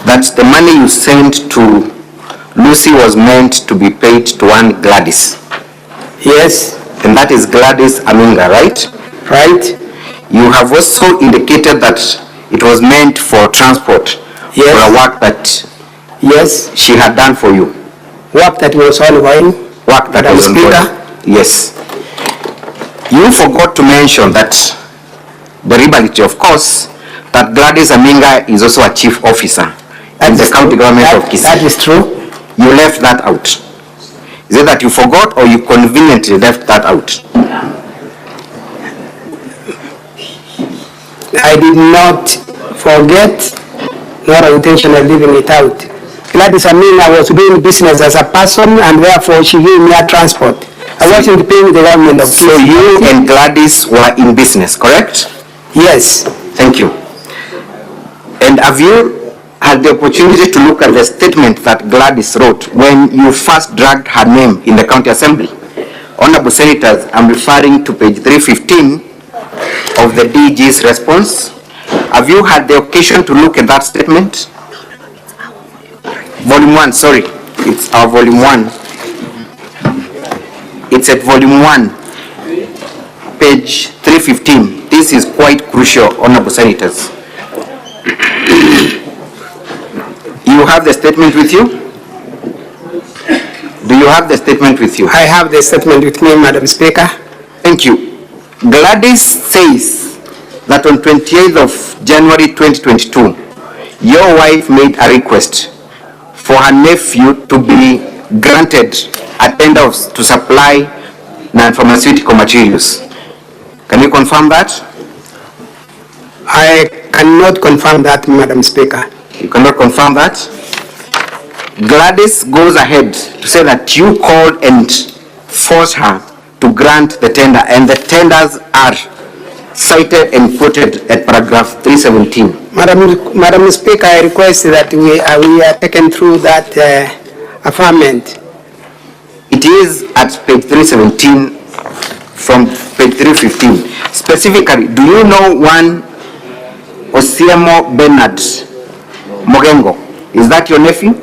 that the money you sent to Lucy was meant to be paid to one Gladys. Yes. And that is Gladys Aminga, right? Right. You have also indicated that it was meant for transport. Yes. For a work that yes, she had done for you. Work that was ongoing. Work that was ongoing. Yes. You forgot to mention that the reality, of course, that Gladys Aminga is also a chief officer in the county government of Kisii. That is true. You left that out. Is it that you forgot or you conveniently left that out? I did not forget nor intentionally leaving it out. Gladys Aminga was doing business as a person and therefore she gave me a transport. I wasn't paying the government of Kisii. So you and Gladys were in business, correct? Yes. Thank you. And have you had the opportunity to look at the statement that Gladys wrote when you first dragged her name in the county assembly? Honorable Senators, I'm referring to page 315 of the DG's response. Have you had the occasion to look at that statement? Volume 1, sorry. It's our volume 1. It's at volume 1, page 315. This is quite crucial, Honorable Senators. You have the statement with you? Do you have the statement with you? I have the statement with me, Madam Speaker. Thank you. Gladys says that on 28th of January 2022, your wife made a request for her nephew to be granted a tender to supply non-pharmaceutical materials. Can you confirm that? I cannot confirm that, Madam Speaker. You cannot confirm that? Gladys goes ahead to say that you called and forced her to grant the tender, and the tenders are cited and quoted at paragraph 317. Madam Speaker, I request that we are taken through that affirmation. It is at page 317 from page 315. Specifically, do you know one Osiemo Bernard Mogengo? Is that your nephew?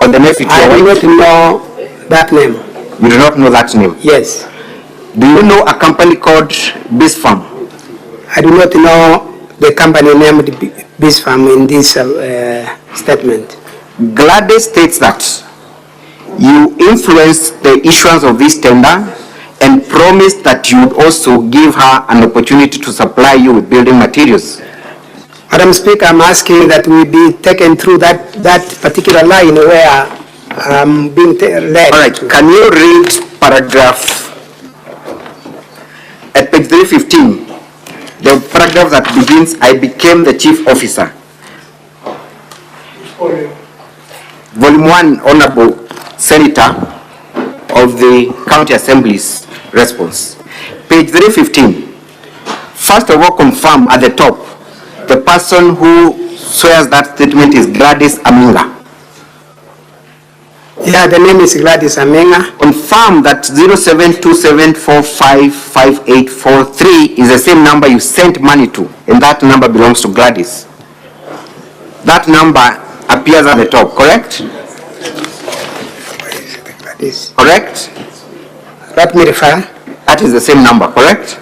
Or the nephew to your wife? I do not know that name. You do not know that name? Yes. Do you know a company called Bisfarm? I do not know the company named Bisfarm in this statement. Gladys states that you influenced the issuance of this tender and promised that you would also give her an opportunity to supply you with building materials. Madam Speaker, I'm asking that we be taken through that particular line where I'm being led. All right, can you read paragraph at page 315, the paragraph that begins, I became the chief officer. Volume 1, Honorable Senator of the County Assembly's response. Page 315. First of all, confirm at the top, the person who swears that statement is Gladys Aminga. Yeah, the name is Gladys Aminga. Confirm that 0727455843 is the same number you sent money to, and that number belongs to Gladys. That number appears at the top, correct? Gladys. Correct? Let me refer. That is the same number, correct?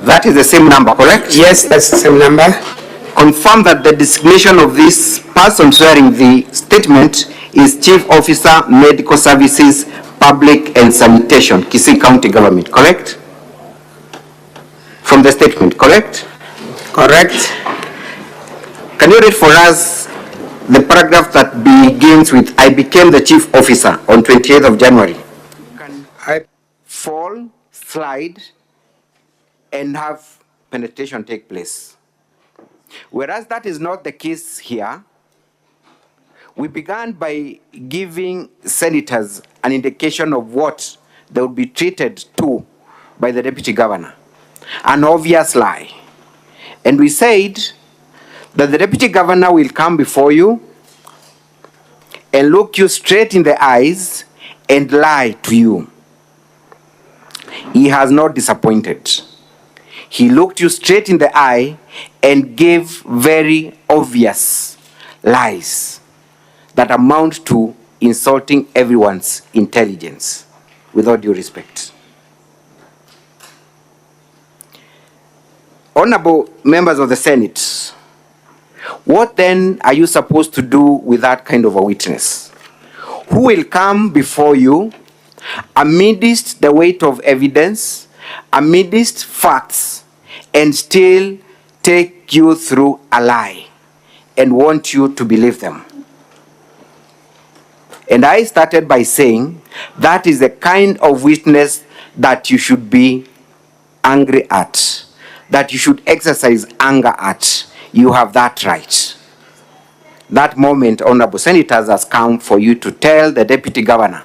That is the same number, correct? Yes, that's the same number. Confirm that the designation of this person swearing the statement is Chief Officer, Medical Services, Public and Sanitation, Kisii County Government, correct? From the statement, correct? Correct. Can you read for us the paragraph that begins with, I became the Chief Officer on 28th of January? Can I fall, slide, and have penetration take place? Whereas that is not the case here, we began by giving senators an indication of what they would be treated to by the deputy governor. An obvious lie. And we said that the deputy governor will come before you and look you straight in the eyes and lie to you. He has not disappointed. He looked you straight in the eye and gave very obvious lies that amount to insulting everyone's intelligence, with all due respect. Honorable members of the Senate, what then are you supposed to do with that kind of a witness? Who will come before you amidst the weight of evidence, amidst facts, and still take you through a lie and want you to believe them? And I started by saying that is the kind of witness that you should be angry at, that you should exercise anger at. You have that right. That moment, honorable senators, has come for you to tell the deputy governor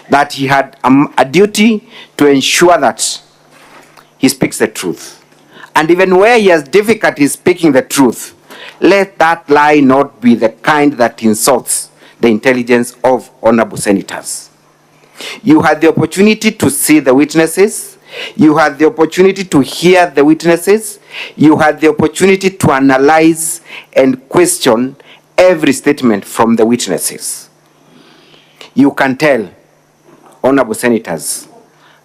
that he had a duty to ensure that he speaks the truth. And even where he has difficulty speaking the truth, let that lie not be the kind that insults the intelligence of honorable senators. You had the opportunity to see the witnesses. You had the opportunity to hear the witnesses. You had the opportunity to analyze and question every statement from the witnesses. You can tell, honorable senators,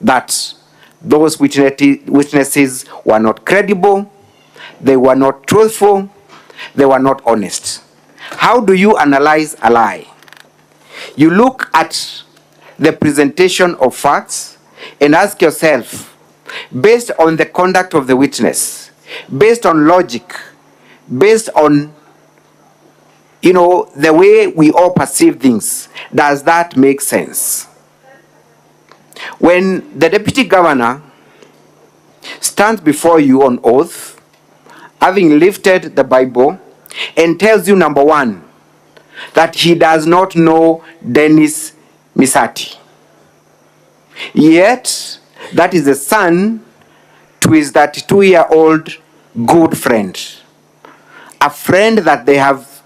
that those witnesses were not credible, they were not truthful, they were not honest. How do you analyze a lie? You look at the presentation of facts and ask yourself, based on the conduct of the witness, based on logic, based on, the way we all perceive things, does that make sense? When the deputy governor stands before you on oath, having lifted the Bible, and tells you, number one, that he does not know Dennis Misati. Yet, that is the son to his 32-year-old good friend. A friend that they have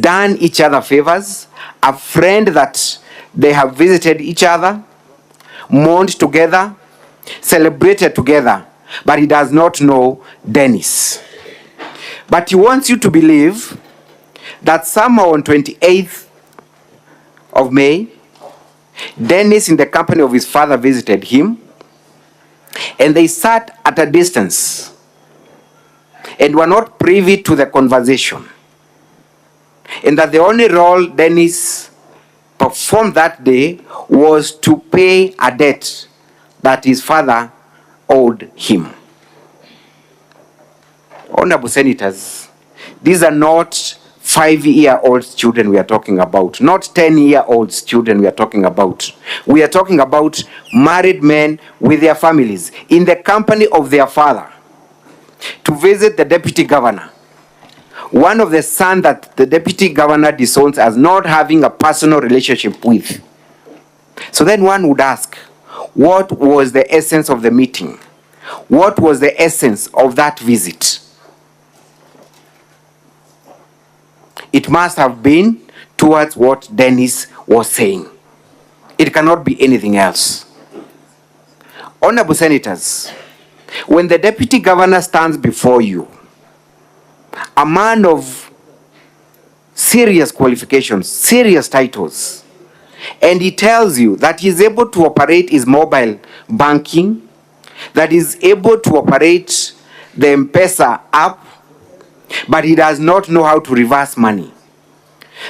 done each other favors, a friend that they have visited each other, mourned together, celebrated together, but he does not know Dennis. But he wants you to believe that somehow on 28th of May, Dennis, in the company of his father, visited him, and they sat at a distance and were not privy to the conversation. And that the only role Dennis performed that day was to pay a debt that his father owed him. Honorable senators, these are not 5-year-old children we are talking about, not 10-year-old children we are talking about. We are talking about married men with their families in the company of their father to visit the deputy governor. One of the sons that the deputy governor disowns as not having a personal relationship with. So then one would ask, what was the essence of the meeting? What was the essence of that visit? It must have been towards what Dennis was saying. It cannot be anything else. Honorable senators, when the deputy governor stands before you, a man of serious qualifications, serious titles, and he tells you that he is able to operate his mobile banking, that is able to operate the M-Pesa app, but he does not know how to reverse money.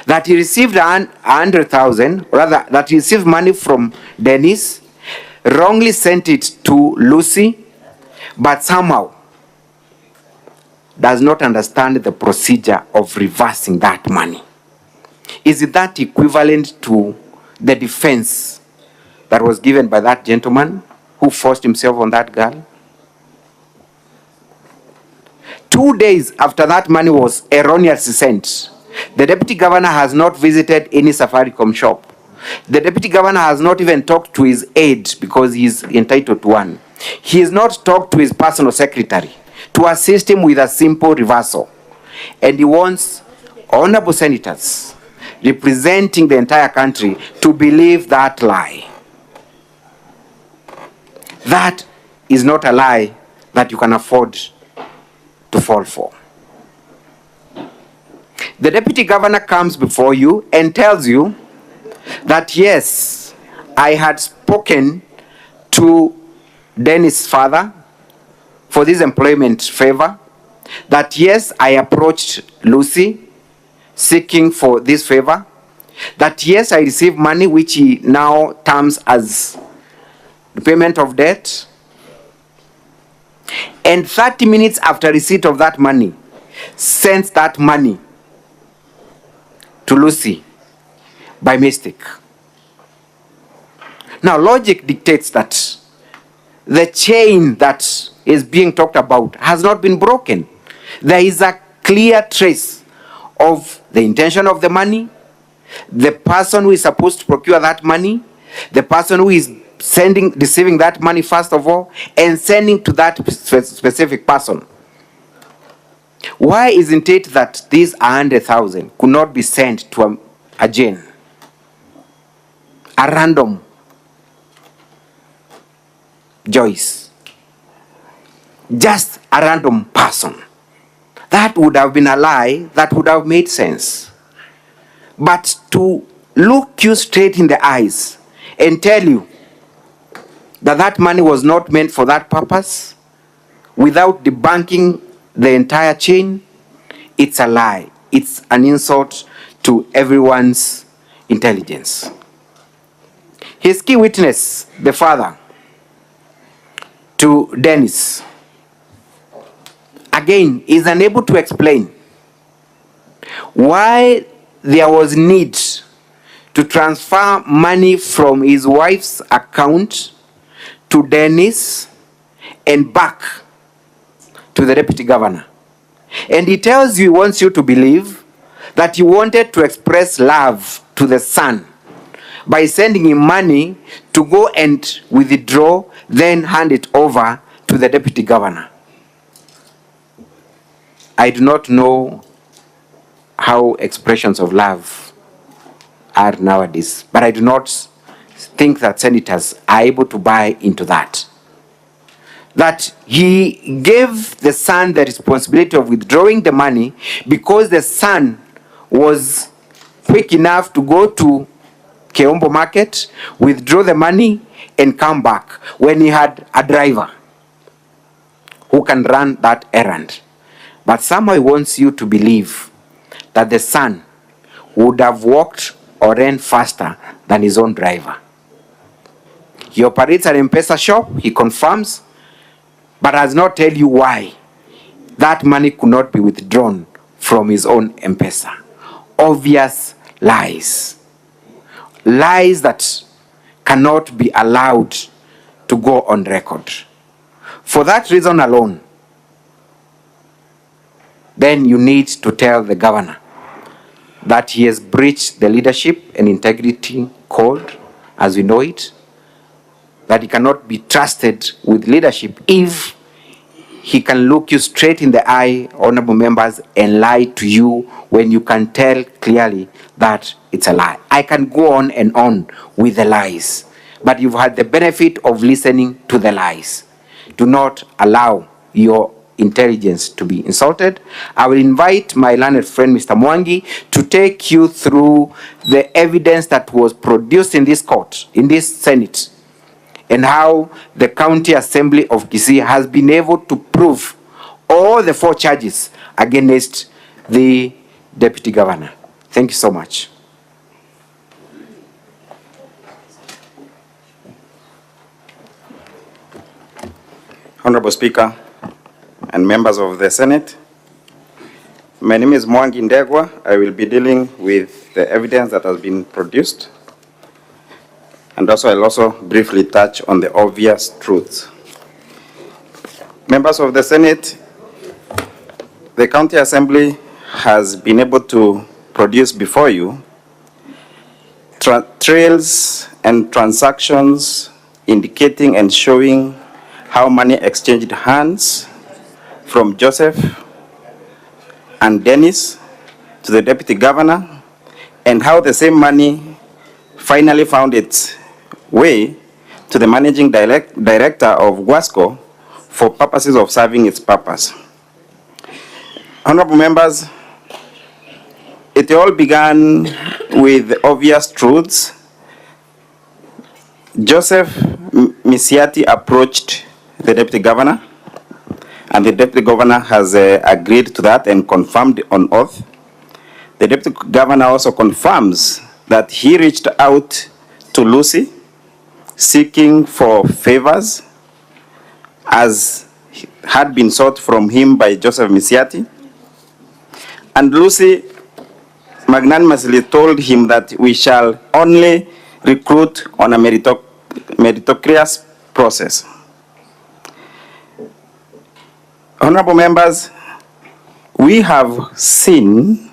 That he received 100,000, rather that he received money from Dennis, wrongly sent it to Lucy, but somehow does not understand the procedure of reversing that money. Is that equivalent to the defense that was given by that gentleman who forced himself on that girl? 2 days after that money was erroneously sent, the deputy governor has not visited any Safaricom shop. The deputy governor has not even talked to his aide because he is entitled to one. He has not talked to his personal secretary to assist him with a simple reversal. And he wants honorable senators representing the entire country to believe that lie. That is not a lie that you can afford to fall for. The deputy governor comes before you and tells you that yes, I had spoken to Dennis' father for this employment favor, that yes, I approached Lucy seeking for this favor, that yes, I received money which he now terms as the payment of debt, and 30 minutes after receipt of that money, sends that money to Lucy by mistake. Now, logic dictates that the chain that is being talked about has not been broken. There is a clear trace of the intention of the money, the person who is supposed to procure that money, the person who is receiving that money first of all, and sending to that specific person. Why isn't it that these 100,000 could not be sent to a Jane, a random Joyce, just a random person? That would have been a lie that would have made sense. But to look you straight in the eyes and tell you that that money was not meant for that purpose, without debunking the entire chain, it's a lie. It's an insult to everyone's intelligence. His key witness, the father, to Dennis, again, is unable to explain why there was need to transfer money from his wife's account to Dennis and back to the deputy governor. And he tells you, he wants you to believe that he wanted to express love to the son by sending him money to go and withdraw, then hand it over to the deputy governor. I do not know how expressions of love are nowadays, but I do not think that senators are able to buy into that. That he gave the son the responsibility of withdrawing the money because the son was quick enough to go to Keombo Market, withdraw the money, and come back when he had a driver who can run that errand. But somehow he wants you to believe that the son would have walked or ran faster than his own driver. He operates an M-Pesa shop, he confirms, but does not tell you why that money could not be withdrawn from his own M-Pesa. Obvious lies. Lies that cannot be allowed to go on record. For that reason alone, then you need to tell the governor that he has breached the leadership and integrity code as we know it, that he cannot be trusted with leadership if he can look you straight in the eye, honorable members, and lie to you when you can tell clearly that it's a lie. I can go on and on with the lies, but you've had the benefit of listening to the lies. Do not allow your intelligence to be insulted. I will invite my learned friend, Mr. Mwangi, to take you through the evidence that was produced in this court, in this Senate, and how the County Assembly of Kisii has been able to prove all the 4 charges against the Deputy Governor. Thank you so much. Honorable Speaker and members of the Senate, my name is Mwangi Ndegwa. I will be dealing with the evidence that has been produced, and also I'll also briefly touch on the obvious truths. Members of the Senate, the County Assembly has been able to produce before you trails and transactions indicating and showing how money exchanged hands from Joseph and Dennis to the Deputy Governor, and how the same money finally found its way to the Managing Director of Guasco for purposes of serving its purpose. Honorable members, it all began with the obvious truths. Joseph Misiati approached the Deputy Governor, and the Deputy Governor has agreed to that and confirmed on oath. The Deputy Governor also confirms that he reached out to Lucy seeking for favors as had been sought from him by Joseph Misiati. And Lucy magnanimously told him that we shall only recruit on a meritocratic process. Honorable members, we have seen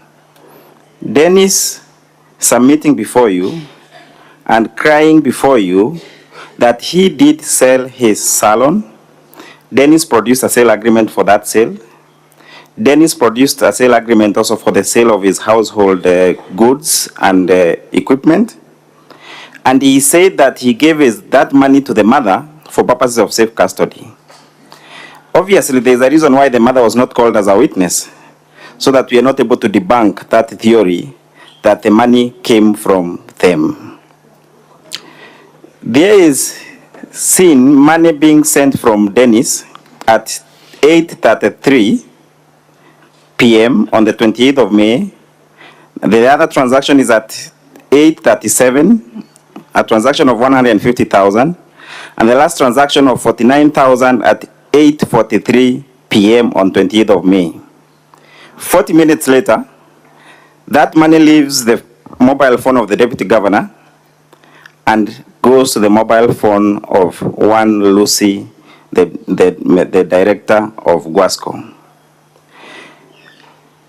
Dennis submitting before you and crying before you that he did sell his salon. Dennis produced a sale agreement for that sale. Dennis produced a sale agreement also for the sale of his household goods and equipment. And he said that he gave that money to the mother for purposes of safe custody. Obviously, there is a reason why the mother was not called as a witness, so that we are not able to debunk that theory that the money came from them. There is seen money being sent from Dennis at 8:33 p.m. on the 28th of May. The other transaction is at 8:37, a transaction of 150,000, and the last transaction of 49,000 at 8:43 p.m. on 28th of May. 40 minutes later, that money leaves the mobile phone of the Deputy Governor and goes to the mobile phone of one Lucy, the director of Guasco.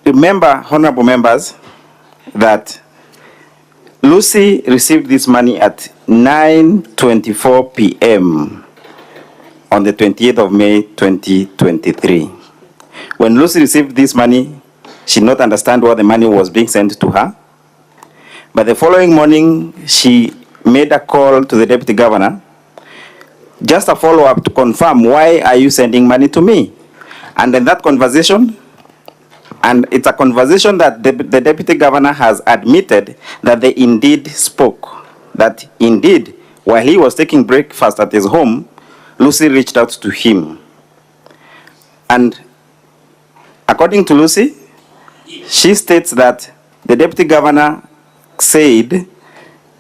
Remember, honorable members, that Lucy received this money at 9:24 p.m. on the 28th of May, 2023. When Lucy received this money, she did not understand why the money was being sent to her. But the following morning, she made a call to the Deputy Governor, just a follow-up to confirm, why are you sending money to me? And in that conversation, and it's a conversation that the Deputy Governor has admitted that they indeed spoke, that indeed, while he was taking breakfast at his home, Lucy reached out to him. And according to Lucy, she states that the Deputy Governor said,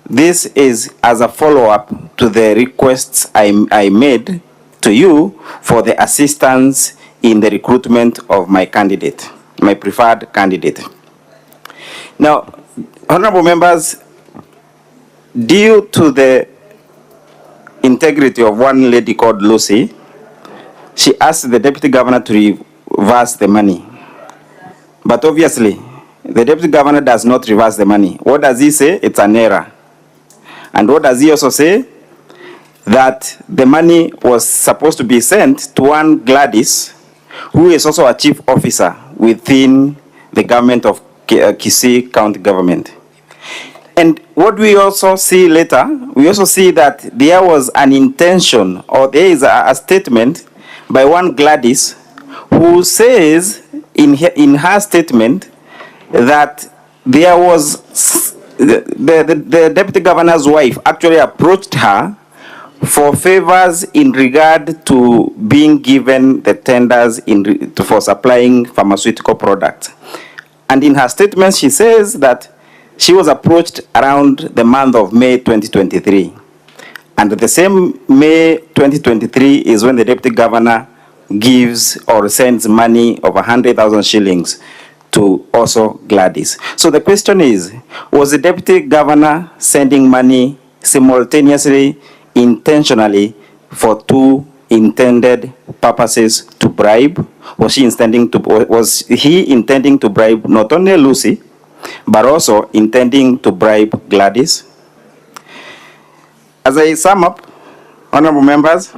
this is as a follow-up to the requests I made to you for the assistance in the recruitment of my candidate, my preferred candidate. Now, honorable members, due to the integrity of one lady called Lucy, she asked the Deputy Governor to reverse the money. But obviously, the Deputy Governor does not reverse the money. What does he say? It's an error. And what does he also say? That the money was supposed to be sent to one Gladys, who is also a chief officer within the government of Kisii County government. And what we also see later, we also see that there was an intention, or there is a statement by one Gladys, who says in her statement that there was the Deputy Governor's wife actually approached her for favors in regard to being given the tenders for supplying pharmaceutical products. And in her statement, she says that she was approached around the month of May 2023. And the same May 2023 is when the deputy governor gives or sends money of 100,000 shillings to also Gladys. So the question is, was the deputy governor sending money simultaneously, intentionally, for two intended purposes to bribe? Was he intending to bribe not only Lucy, but also intending to bribe Gladys? As I sum up, honorable members,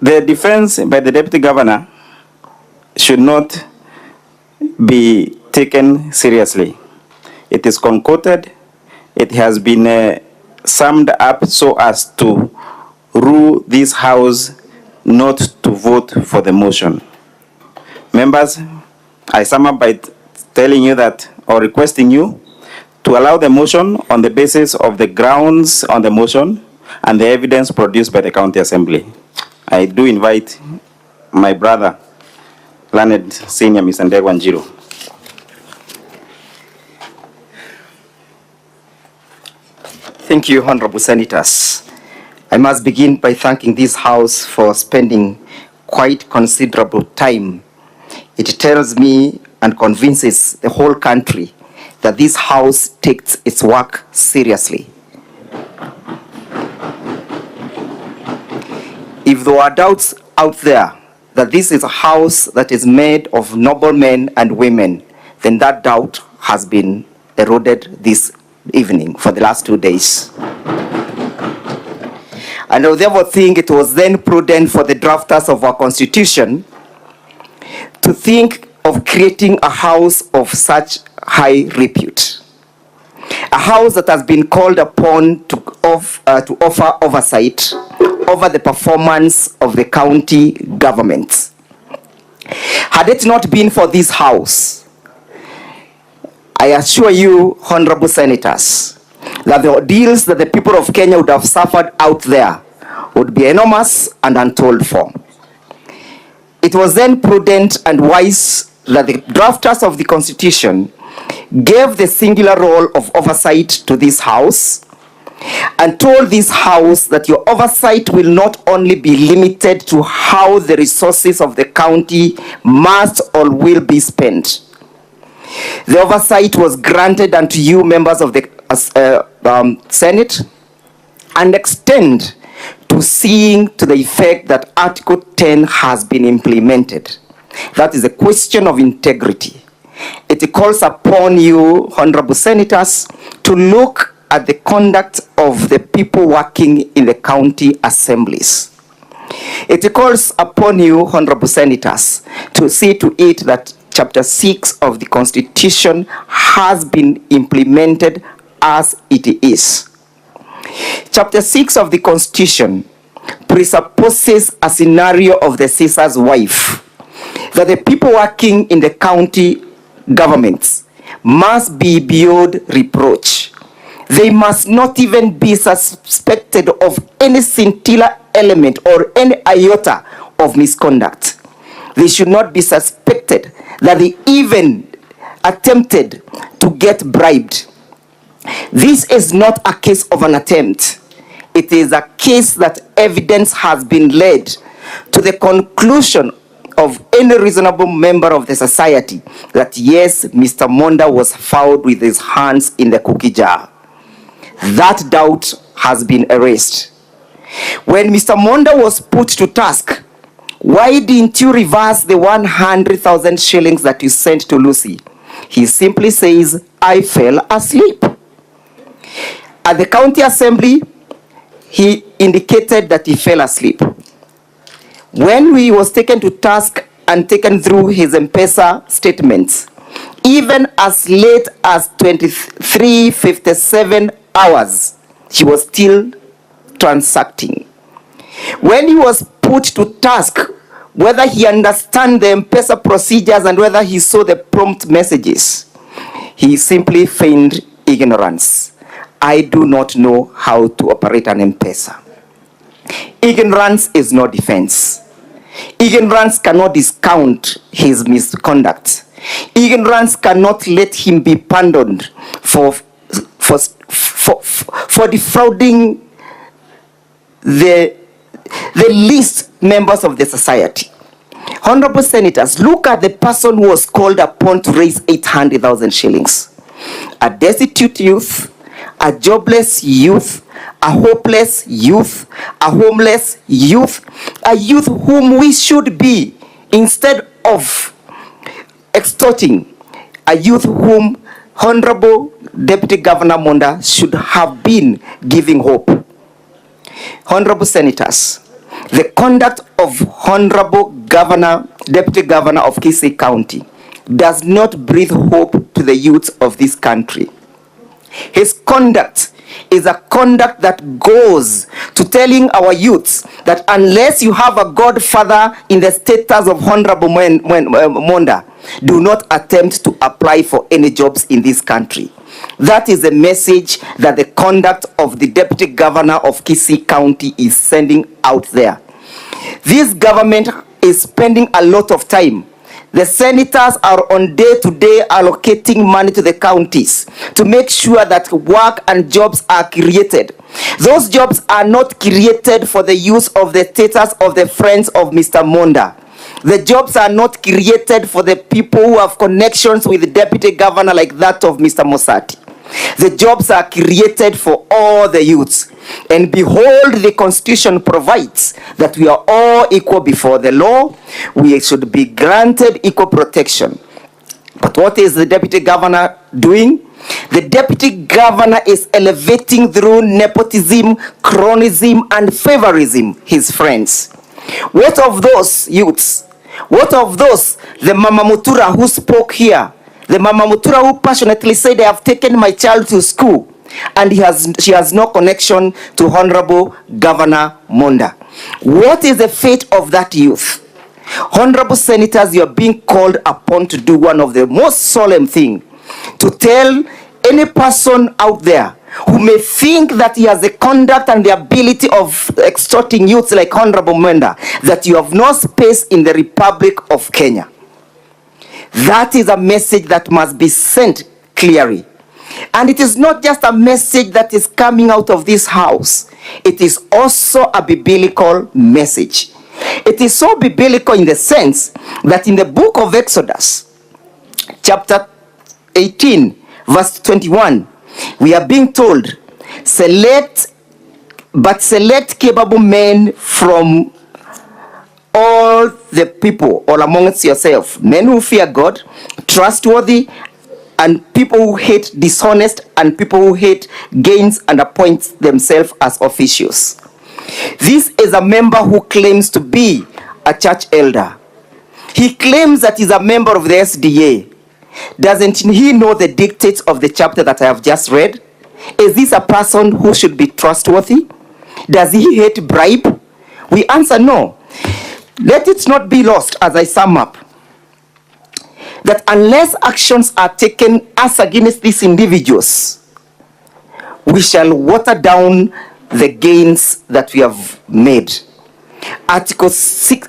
the defense by the deputy governor should not be taken seriously. It is concocted. It has been summed up so as to rule this House not to vote for the motion. Members, I sum up by telling you that, or requesting you, to allow the motion on the basis of the grounds on the motion and the evidence produced by the County Assembly. I do invite my brother, Learned Senior Mr. Ndegwa Njiro. Thank you, Honorable Senators. I must begin by thanking this House for spending quite considerable time. It tells me and convinces the whole country that this House takes its work seriously. If there are doubts out there that this is a House that is made of noble men and women, then that doubt has been eroded this evening for the last 2 days. And I therefore think it was then prudent for the drafters of our Constitution to think of creating a House of such high repute. A House that has been called upon to offer oversight over the performance of the county government. Had it not been for this House, I assure you, honorable senators, that the ordeals that the people of Kenya would have suffered out there would be enormous and untold for. It was then prudent and wise that the drafters of the Constitution gave the singular role of oversight to this House and told this House that your oversight will not only be limited to how the resources of the county must or will be spent. The oversight was granted unto you, members of the Senate, and extend to seeing to the effect that Article 10 has been implemented. That is a question of integrity. It calls upon you, honorable senators, to look at the conduct of the people working in the county assemblies. It calls upon you, honorable senators, to see to it that Chapter 6 of the Constitution has been implemented as it is. Chapter 6 of the Constitution presupposes a scenario of the Caesar's wife, that the people working in the county governments must be beyond reproach. They must not even be suspected of any scintilla element or any iota of misconduct. They should not be suspected that they even attempted to get bribed. This is not a case of an attempt. It is a case that evidence has been led to the conclusion of any reasonable member of the society that yes, Mr. Monda was found with his hands in the cookie jar. That doubt has been erased. When Mr. Monda was put to task, why didn't you reverse the 100,000 shillings that you sent to Lucy? He simply says, I fell asleep. At the county assembly, he indicated that he fell asleep. When he was taken to task and taken through his M-Pesa statements, even as late as 23:57 hours, he was still transacting. When he was put to task whether he understand the M-Pesa procedures and whether he saw the prompt messages, he simply feigned ignorance. I do not know how to operate an M-Pesa. Ignorance is no defense. Ignorance cannot discount his misconduct. Ignorance cannot let him be pardoned for defrauding the least members of the society. Honorable Senators, look at the person who was called upon to raise 800,000 shillings. A destitute youth, a jobless youth, a hopeless youth, a homeless youth, a youth whom we should be, instead of extorting, a youth whom Honorable Deputy Governor Monda should have been giving hope. Honorable Senators, the conduct of Honorable Deputy Governor of Kisii County does not breathe hope to the youth of this country. His conduct is a conduct that goes to telling our youths that unless you have a godfather in the status of Honorable Monda, do not attempt to apply for any jobs in this country. That is a message that the conduct of the Deputy Governor of Kisii County is sending out there. This government is spending a lot of time. The senators are on day-to-day allocating money to the counties to make sure that work and jobs are created. Those jobs are not created for the use of the status of the friends of Mr. Monda. The jobs are not created for the people who have connections with the deputy governor like that of Mr. Mosati. The jobs are created for all the youths. And behold, the Constitution provides that we are all equal before the law. We should be granted equal protection. But what is the deputy governor doing? The deputy governor is elevating through nepotism, cronyism, and favorism his friends. What of those youths? What of those, the Mama Mutura who spoke here? The Mama Mutura who passionately said, I have taken my child to school, and she has no connection to Honorable Governor Monda. What is the fate of that youth? Honorable Senators, you are being called upon to do one of the most solemn things, to tell any person out there who may think that he has the conduct and the ability of extorting youths like Honorable Monda, that you have no space in the Republic of Kenya. That is a message that must be sent clearly. And it is not just a message that is coming out of this house. It is also a biblical message. It is so biblical in the sense that in the book of Exodus, chapter 18, verse 21, we are being told, select capable men from all the people, all amongst yourself, men who fear God, trustworthy, and people who hate dishonest, and people who hate gains and appoint themselves as officials. This is a member who claims to be a church elder. He claims that he's a member of the SDA. Doesn't he know the dictates of the chapter that I have just read? Is this a person who should be trustworthy? Does he hate bribe? We answer no. Let it not be lost as I sum up that unless actions are taken as against these individuals, we shall water down the gains that we have made. Chapter 6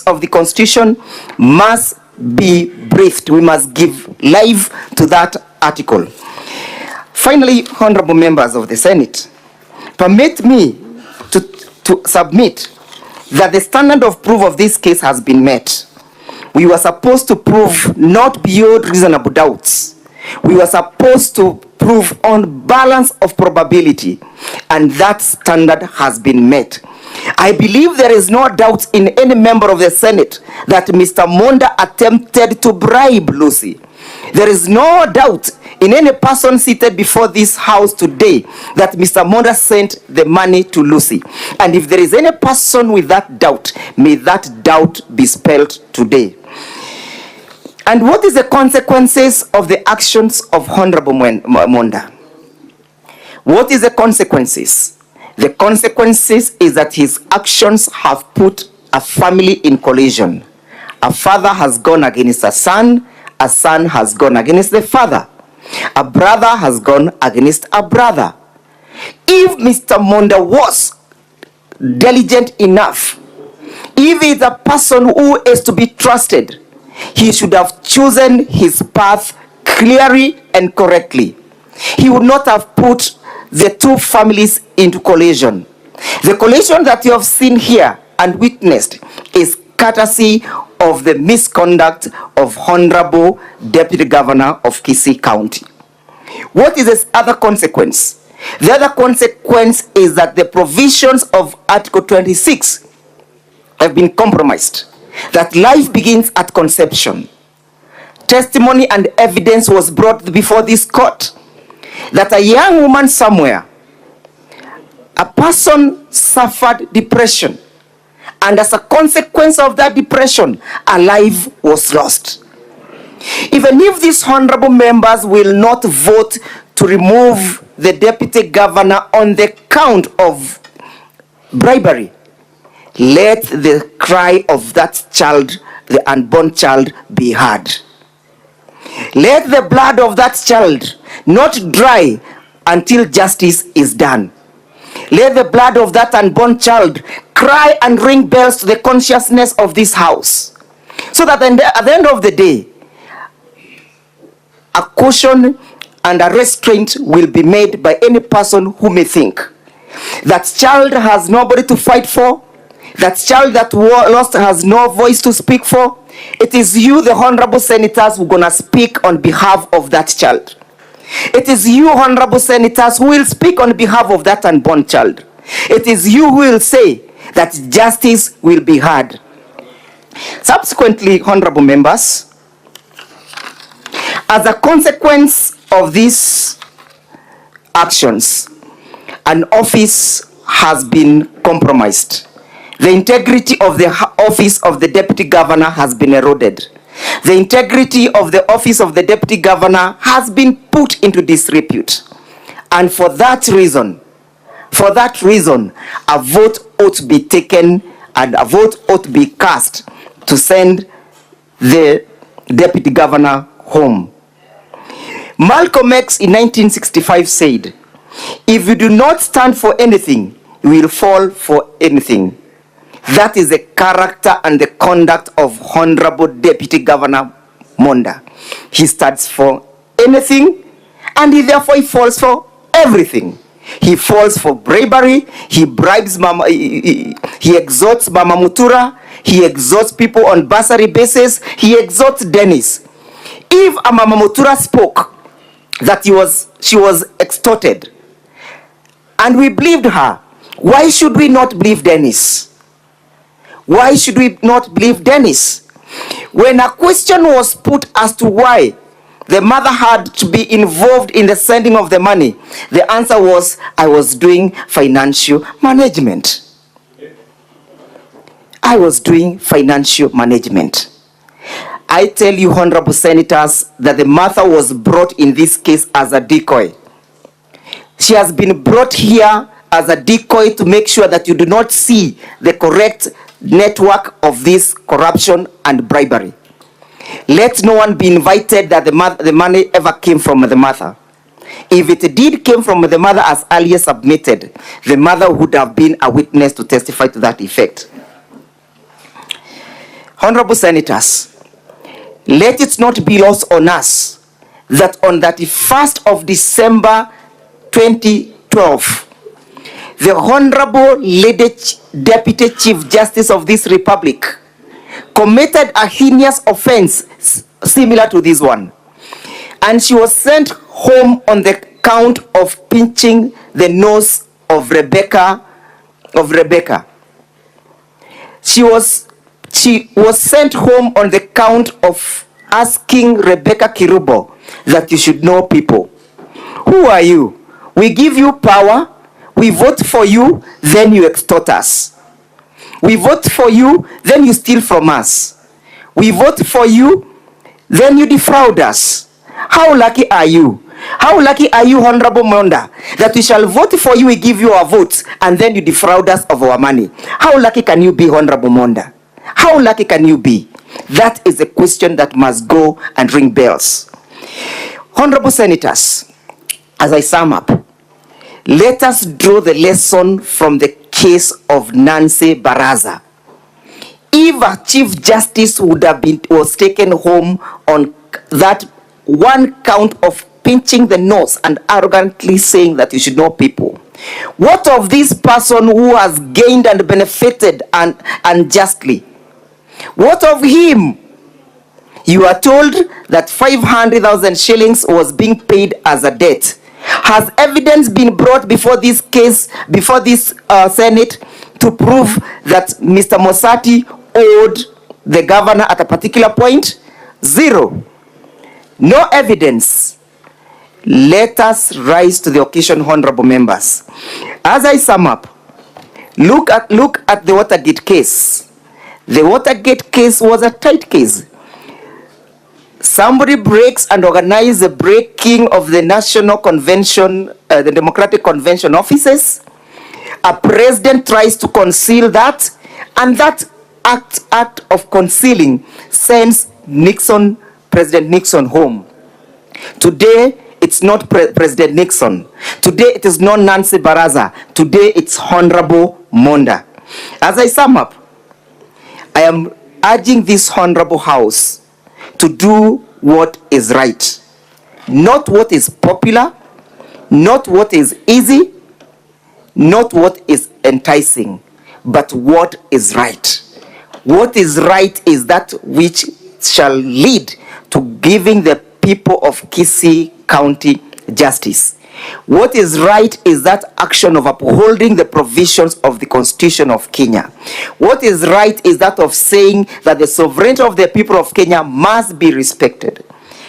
of the Constitution must be briefed. We must give life to that article. Finally, honorable members of the Senate, permit me to submit that the standard of proof of this case has been met. We were supposed to prove not beyond reasonable doubts. We were supposed to prove on balance of probability, and that standard has been met. I believe there is no doubt in any member of the Senate that Mr. Monda attempted to bribe Lucy. There is no doubt in any person seated before this house today that Mr. Monda sent the money to Lucy. And if there is any person with that doubt, may that doubt be spelled today. And what is the consequences of the actions of Honorable Monda? What is the consequences? The consequences is that his actions have put a family in collision. A father has gone against a son has gone against the father. A brother has gone against a brother. If Mr. Monda was diligent enough, if he's a person who is to be trusted, he should have chosen his path clearly and correctly. He would not have put the two families into collision. The collision that you have seen here and witnessed is courtesy of the misconduct of Honorable Deputy Governor of Kisii County. What is this other consequence? The other consequence is that the provisions of Article 26 have been compromised. That life begins at conception. Testimony and evidence was brought before this court that a young woman somewhere, a person suffered depression, and as a consequence of that depression, a life was lost. Even if these honorable members will not vote to remove the deputy governor on the count of bribery, let the cry of that child, the unborn child, be heard. Let the blood of that child not dry until justice is done. Let the blood of that unborn child cry and ring bells to the consciousness of this house, so that at the end of the day, a caution and a restraint will be made by any person who may think that child has nobody to fight for, that child that lost has no voice to speak for. It is you, the honorable senators, who are going to speak on behalf of that child. It is you, honorable senators, who will speak on behalf of that unborn child. It is you who will say that justice will be heard. Subsequently, honorable members, as a consequence of these actions, an office has been compromised. The integrity of the office of the deputy governor has been eroded. The integrity of the office of the deputy governor has been put into disrepute. And for that reason, a vote ought to be taken and a vote ought to be cast to send the deputy governor home. Malcolm X in 1965 said, "If you do not stand for anything, you will fall for anything." That is the character and the conduct of Honorable Deputy Governor Monda. He stands for anything, and he falls for everything. He falls for bribery, he bribes Mama, he exhorts Mama Mutura, he exhorts people on bursary basis, he exhorts Dennis. If a Mama Mutura spoke that she was extorted, and we believed her, why should we not believe Dennis? Why should we not believe Dennis? When a question was put as to why the mother had to be involved in the sending of the money, the answer was, "I was doing financial management." I was doing financial management. I tell you, honorable senators, that the mother was brought in this case as a decoy. She has been brought here as a decoy to make sure that you do not see the correct network of this corruption and bribery. Let no one be invited that the money ever came from the mother. If it did came from the mother as earlier submitted, the mother would have been a witness to testify to that effect. Honorable senators, let it not be lost on us that on 31st of December 2012, the Honorable Lady Deputy Chief Justice of this Republic committed a heinous offense similar to this one. And she was sent home on the count of pinching the nose of Rebecca. She was sent home on the count of asking Rebecca Kirubo that you should know people. Who are you? We give you power. We vote for you, then you extort us. We vote for you, then you steal from us. We vote for you, then you defraud us. How lucky are you? How lucky are you, Honorable Monda, that we shall vote for you, we give you our votes, and then you defraud us of our money? How lucky can you be, Honorable Monda? How lucky can you be? That is a question that must go and ring bells. Honorable Senators, as I sum up, let us draw the lesson from the case of Nancy Baraza. If a Chief Justice was taken home on that one count of pinching the nose and arrogantly saying that you should know people, what of this person who has gained and benefited unjustly? What of him? You are told that 500,000 shillings was being paid as a debt. Has evidence been brought before this case, before this Senate, to prove that Mr. Mosati owed the governor at a particular point? Zero. No evidence. Let us rise to the occasion, honorable members. As I sum up, look at the Watergate case. The Watergate case was a tight case. Somebody breaks and organizes the breaking of the National Convention, the Democratic Convention offices. A president tries to conceal that, and that act of concealing sends President Nixon home. Today, it's not President Nixon. Today, it is not Nancy Baraza. Today, it's Honorable Monda. As I sum up, I am urging this Honorable House to do what is right. Not what is popular, not what is easy, not what is enticing, but what is right. What is right is that which shall lead to giving the people of Kisii County justice. What is right is that action of upholding the provisions of the Constitution of Kenya. What is right is that of saying that the sovereignty of the people of Kenya must be respected.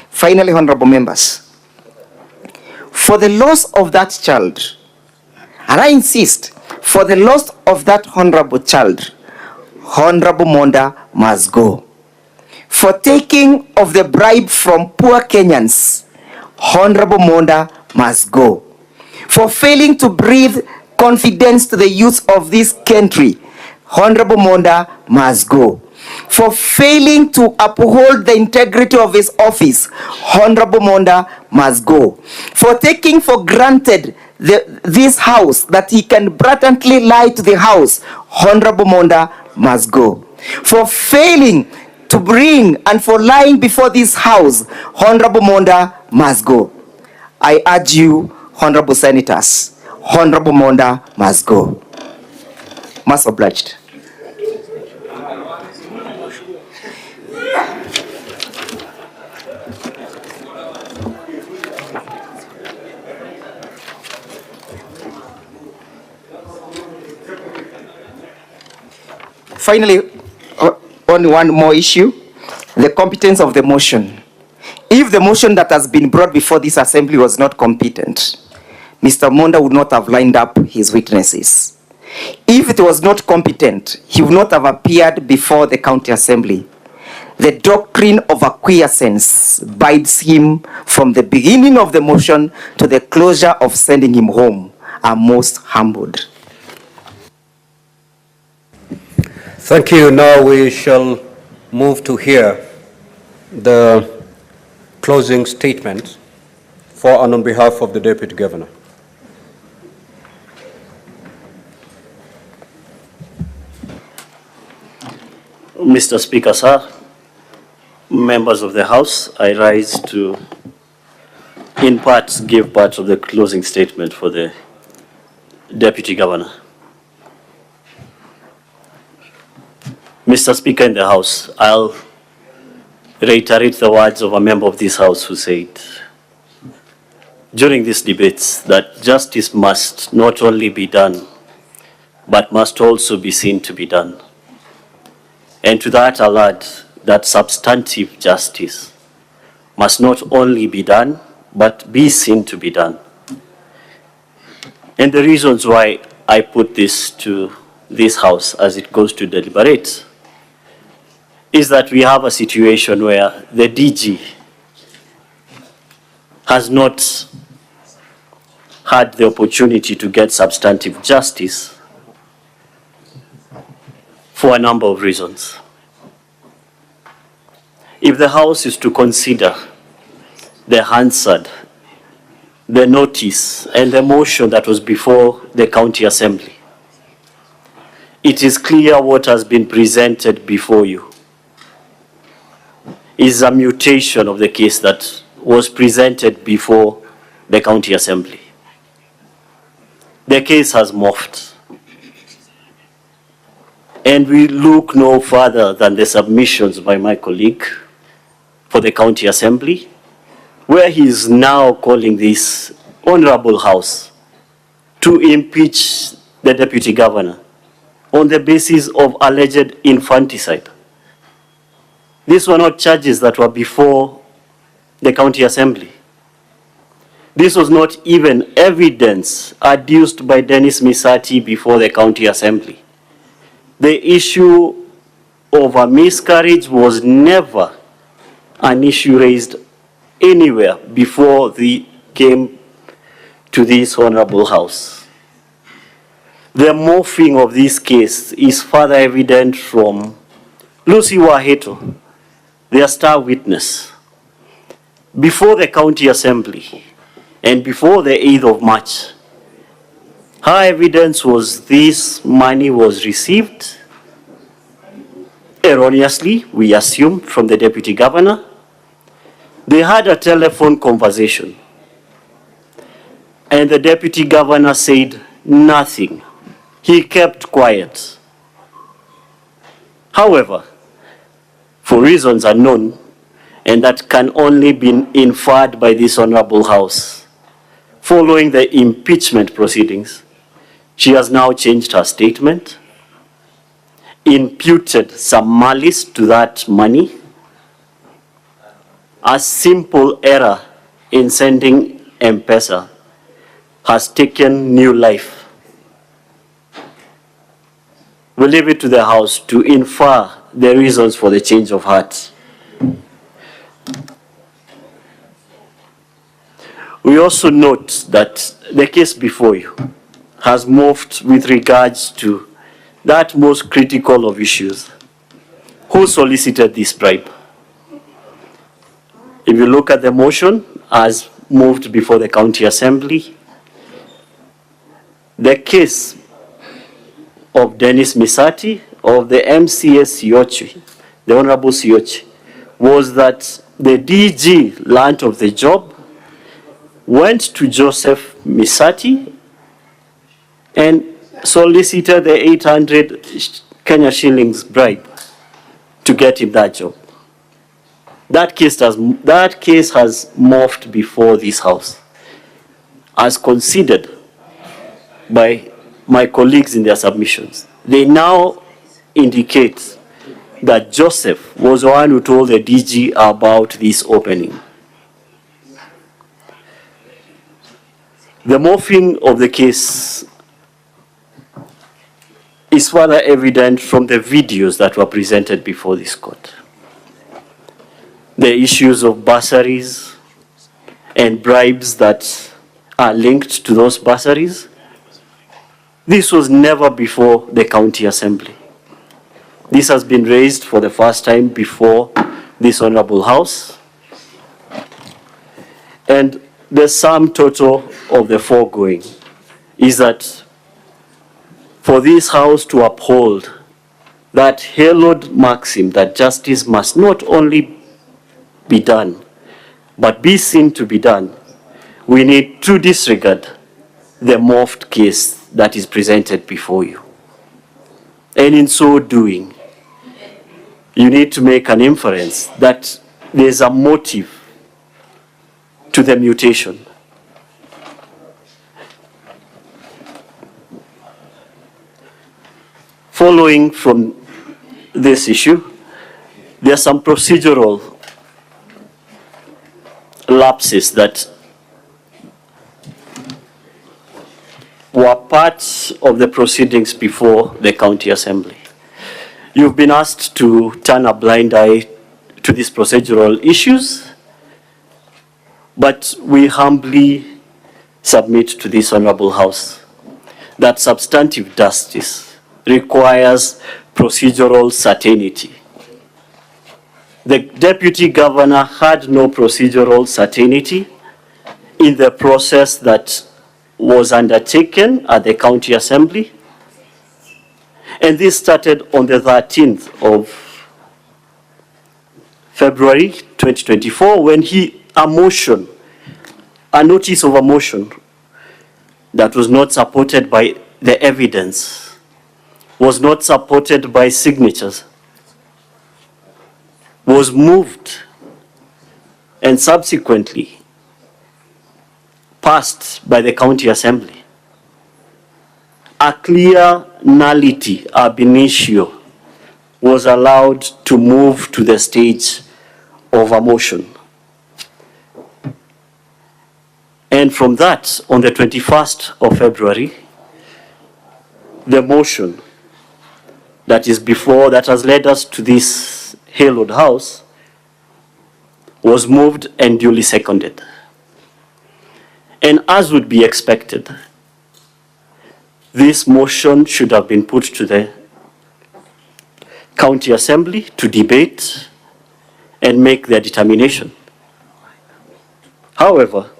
Finally, honorable members, for the loss of that child, and I insist, for the loss of that honorable child, Honorable Monda must go. For taking of the bribe from poor Kenyans, Honorable Monda must go. For failing to breathe confidence to the youth of this country, Honorable Monda must go. For failing to uphold the integrity of his office, Honorable Monda must go. For taking for granted this house, that he can blatantly lie to the house, Honorable Monda must go. For failing to bring and for lying before this house, Honorable Monda must go. I urge you, Honorable Senators, Honorable Monda must go. Much obliged. Finally, only one more issue, the competence of the motion. If the motion that has been brought before this assembly was not competent, Mr. Monda would not have lined up his witnesses. If it was not competent, he would not have appeared before the county assembly. The doctrine of acquiescence bides him from the beginning of the motion to the closure of sending him home. I'm most humbled. Thank you. Now we shall move to hear the closing statement for and on behalf of the Deputy Governor. Mr. Speaker, sir, members of the House, I rise to, in part, give part of the closing statement for the Deputy Governor. Mr. Speaker in the House, I'll reiterate the words of a member of this House who said during these debates that justice must not only be done, but must also be seen to be done. And to that I'll add that substantive justice must not only be done, but be seen to be done. And the reasons why I put this to this House as it goes to deliberate is that we have a situation where the DG has not had the opportunity to get substantive justice for a number of reasons. If the House is to consider the Hansard, the notice, and the motion that was before the County Assembly, it is clear what has been presented before you is a mutation of the case that was presented before the County Assembly. The case has morphed. And we look no further than the submissions by my colleague for the County Assembly, where he is now calling this Honorable House to impeach the Deputy Governor on the basis of alleged infanticide. These were not charges that were before the County Assembly. This was not even evidence adduced by Dennis Misati before the County Assembly. The issue of a miscarriage was never an issue raised anywhere before they came to this Honorable House. The morphing of this case is further evident from Lucy Waheto, their star witness. Before the County Assembly and before the 8th of March, her evidence was this money was received erroneously, we assume, from the Deputy Governor. They had a telephone conversation, and the Deputy Governor said nothing. He kept quiet. However, for reasons unknown, and that can only be inferred by this Honorable House, following the impeachment proceedings, she has now changed her statement, imputed some malice to that money. A simple error in sending M-Pesa has taken new life. We leave it to the House to infer the reasons for the change of heart. We also note that the case before you has morphed with regards to that most critical of issues. Who solicited this bribe? If you look at the motion as moved before the County Assembly, the case of Dennis Misati of the MCA Siochi, the Honorable Siochi, was that the DG learned of the job, went to Joseph Misati and solicited the 800 Kenya shillings bribe to get him that job. That case has morphed before this House, as considered by my colleagues in their submissions. They now indicate that Joseph was the one who told the DG about this opening. The morphing of the case is further evident from the videos that were presented before this court. The issues of bursaries and bribes that are linked to those bursaries, this was never before the County Assembly. This has been raised for the first time before this Honorable House. And the sum total of the foregoing is that for this House to uphold that hallowed maxim that justice must not only be done, but be seen to be done, we need to disregard the morphed case that is presented before you. And in so doing, you need to make an inference that there's a motive to the mutation. Following from this issue, there are some procedural lapses that were part of the proceedings before the County Assembly. You've been asked to turn a blind eye to these procedural issues, but we humbly submit to this Honorable House that substantive justice requires procedural certainty. The deputy governor had no procedural certainty in the process that was undertaken at the county assembly. And this started on the 13th of February 2024 when a notice of a motion that was not supported by the evidence, was not supported by signatures, was moved and subsequently passed by the county assembly. A clear nullity ab initio was allowed to move to the stage of a motion. And from that, on the 21st of February, the motion that has led us to this hallowed house was moved and duly seconded. And as would be expected, this motion should have been put to the county assembly to debate and make their determination. However,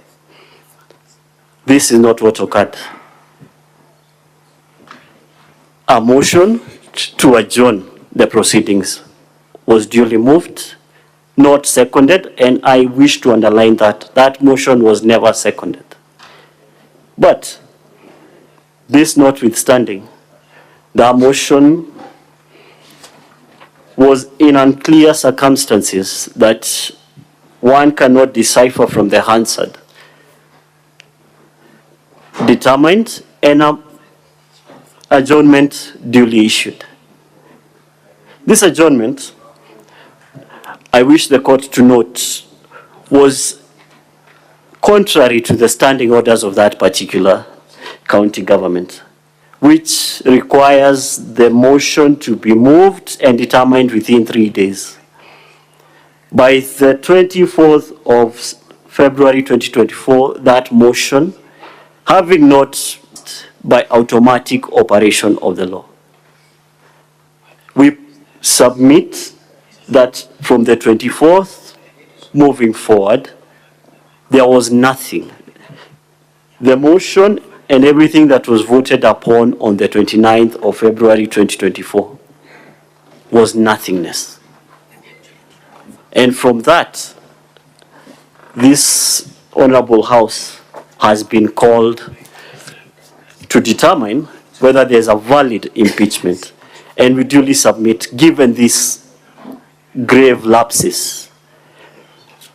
this is not what occurred. A motion to adjourn the proceedings was duly moved, not seconded, and I wish to underline that that motion was never seconded. But this notwithstanding, the motion was in unclear circumstances that one cannot decipher from the Hansard, determined, and an adjournment duly issued. This adjournment, I wish the court to note, was contrary to the standing orders of that particular county government, which requires the motion to be moved and determined within 3 days. By the 24th of February 2024, that motion, having not by automatic operation of the law, we submit that from the 24th moving forward, there was nothing. The motion and everything that was voted upon on the 29th of February 2024 was nothingness. And from that, this Honorable House has been called to determine whether there's a valid impeachment. And we duly submit, given these grave lapses,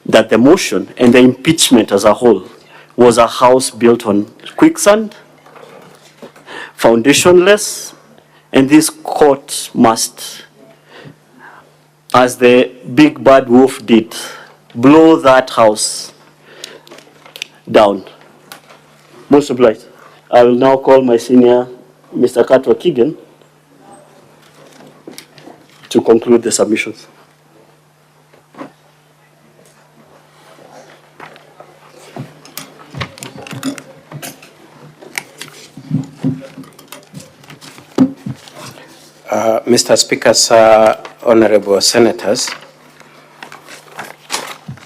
that the motion and the impeachment as a whole was a house built on quicksand, foundationless, and this court must, as the big bad wolf did, blow that house down. Most obliged. I will now call my senior, Mr. Katwa Keegan, to conclude the submissions. Mr. Speaker, sir, honorable senators,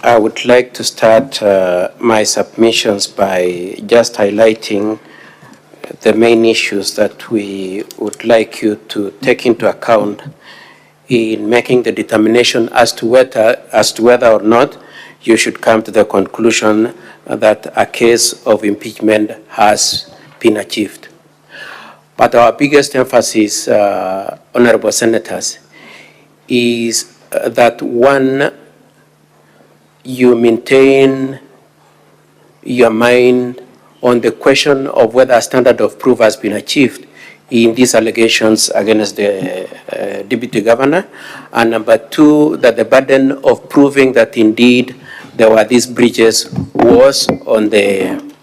I would like to start my submissions by just highlighting the main issues that we would like you to take into account in making the determination as to whether or not you should come to the conclusion that a case of impeachment has been achieved. But our biggest emphasis, honorable senators, is that one, you maintain your mind on the question of whether a standard of proof has been achieved in these allegations against the deputy governor, and number two, that the burden of proving that indeed there were these breaches was on the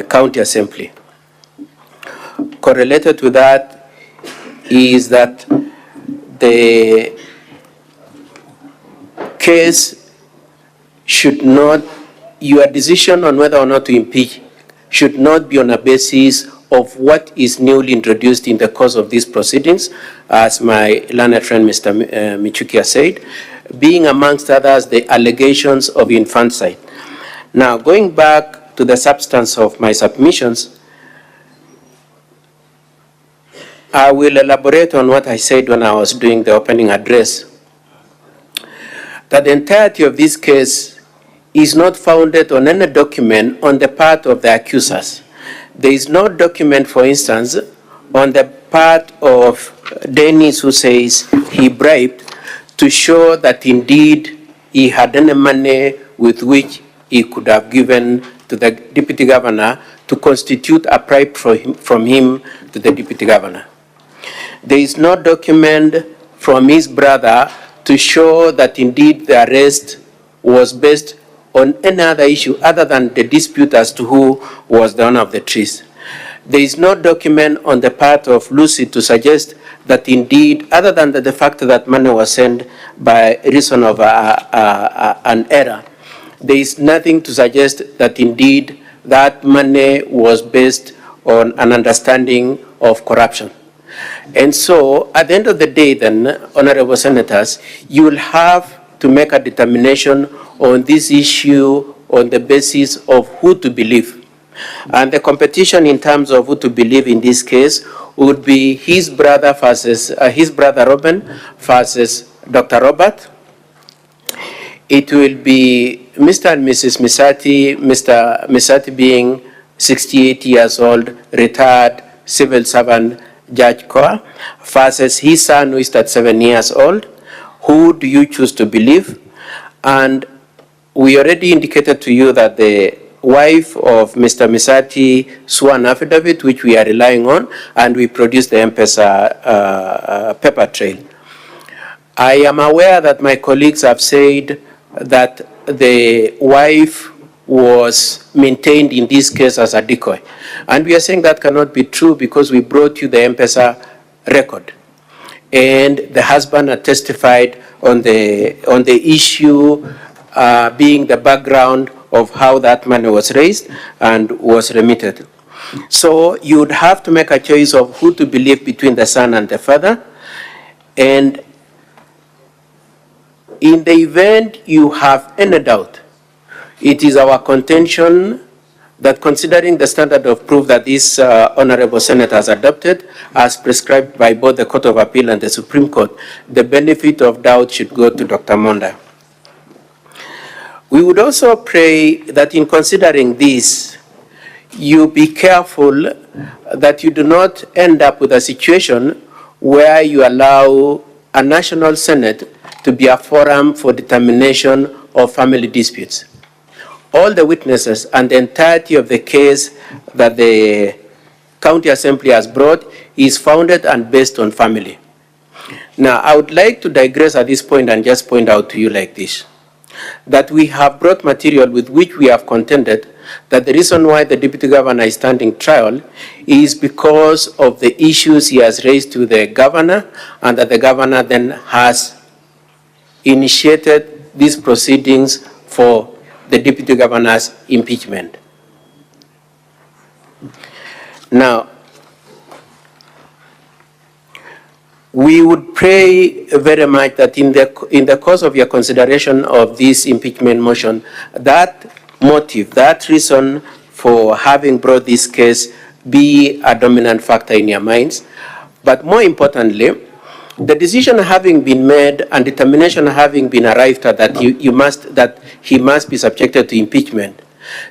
county assembly. Correlated to that is that the case should not, your decision on whether or not to impeach should not be on a basis of what is newly introduced in the course of these proceedings, as my learned friend Mr. Michuki has said. being amongst others the allegations of infanticide. Now, going back to the substance of my submissions, I will elaborate on what I said when I was doing the opening address, that the entirety of this case is not founded on any document on the part of the accusers. There is no document, for instance, on the part of Dennis who says he bribed to show that indeed he had any money with which he could have given to the deputy governor to constitute a bribe from him to the deputy governor. There is no document from his brother to show that indeed the arrest was based on any other issue other than the dispute as to who was the owner of the trees. There is no document on the part of Lucy to suggest that indeed, other than the fact that money was sent by reason of an error, there is nothing to suggest that indeed that money was based on an understanding of corruption. And so, at the end of the day then, honorable senators, you will have to make a determination on this issue on the basis of who to believe. And the competition in terms of who to believe in this case would be his brother versus his brother Robin versus Dr. Robert. It will be Mr. and Mrs. Misati, Mr. Misati being 68 years old, retired civil servant, Judge Koa, versus his son who is 37 years old. Who do you choose to believe? And we already indicated to you that the wife of Mr. Misati swore an affidavit, which we are relying on, and we produced the M-Pesa paper trail. I am aware that my colleagues have said that the wife was maintained in this case as a decoy. And we are saying that cannot be true because we brought you the M-Pesa record. And the husband had testified on the issue being the background of how that money was raised and was remitted. So you would have to make a choice of who to believe between the son and the father. And in the event you have any doubt, it is our contention that considering the standard of proof that this honorable Senate has adopted as prescribed by both the Court of Appeal and the Supreme Court, the benefit of doubt should go to Dr. Monda. We would also pray that in considering this, you be careful that you do not end up with a situation where you allow a national Senate to be a forum for determination of family disputes. All the witnesses and the entirety of the case that the County Assembly has brought is founded and based on family. Now, I would like to digress at this point and just point out to you like this, that we have brought material with which we have contended that the reason why the Deputy Governor is standing trial is because of the issues he has raised to the Governor, and that the Governor then has initiated these proceedings for the Deputy Governor's impeachment. Now, we would pray very much that in the course of your consideration of this impeachment motion, that motive, that reason for having brought this case be a dominant factor in your minds. But more importantly, the decision having been made and determination having been arrived at that he must be subjected to impeachment,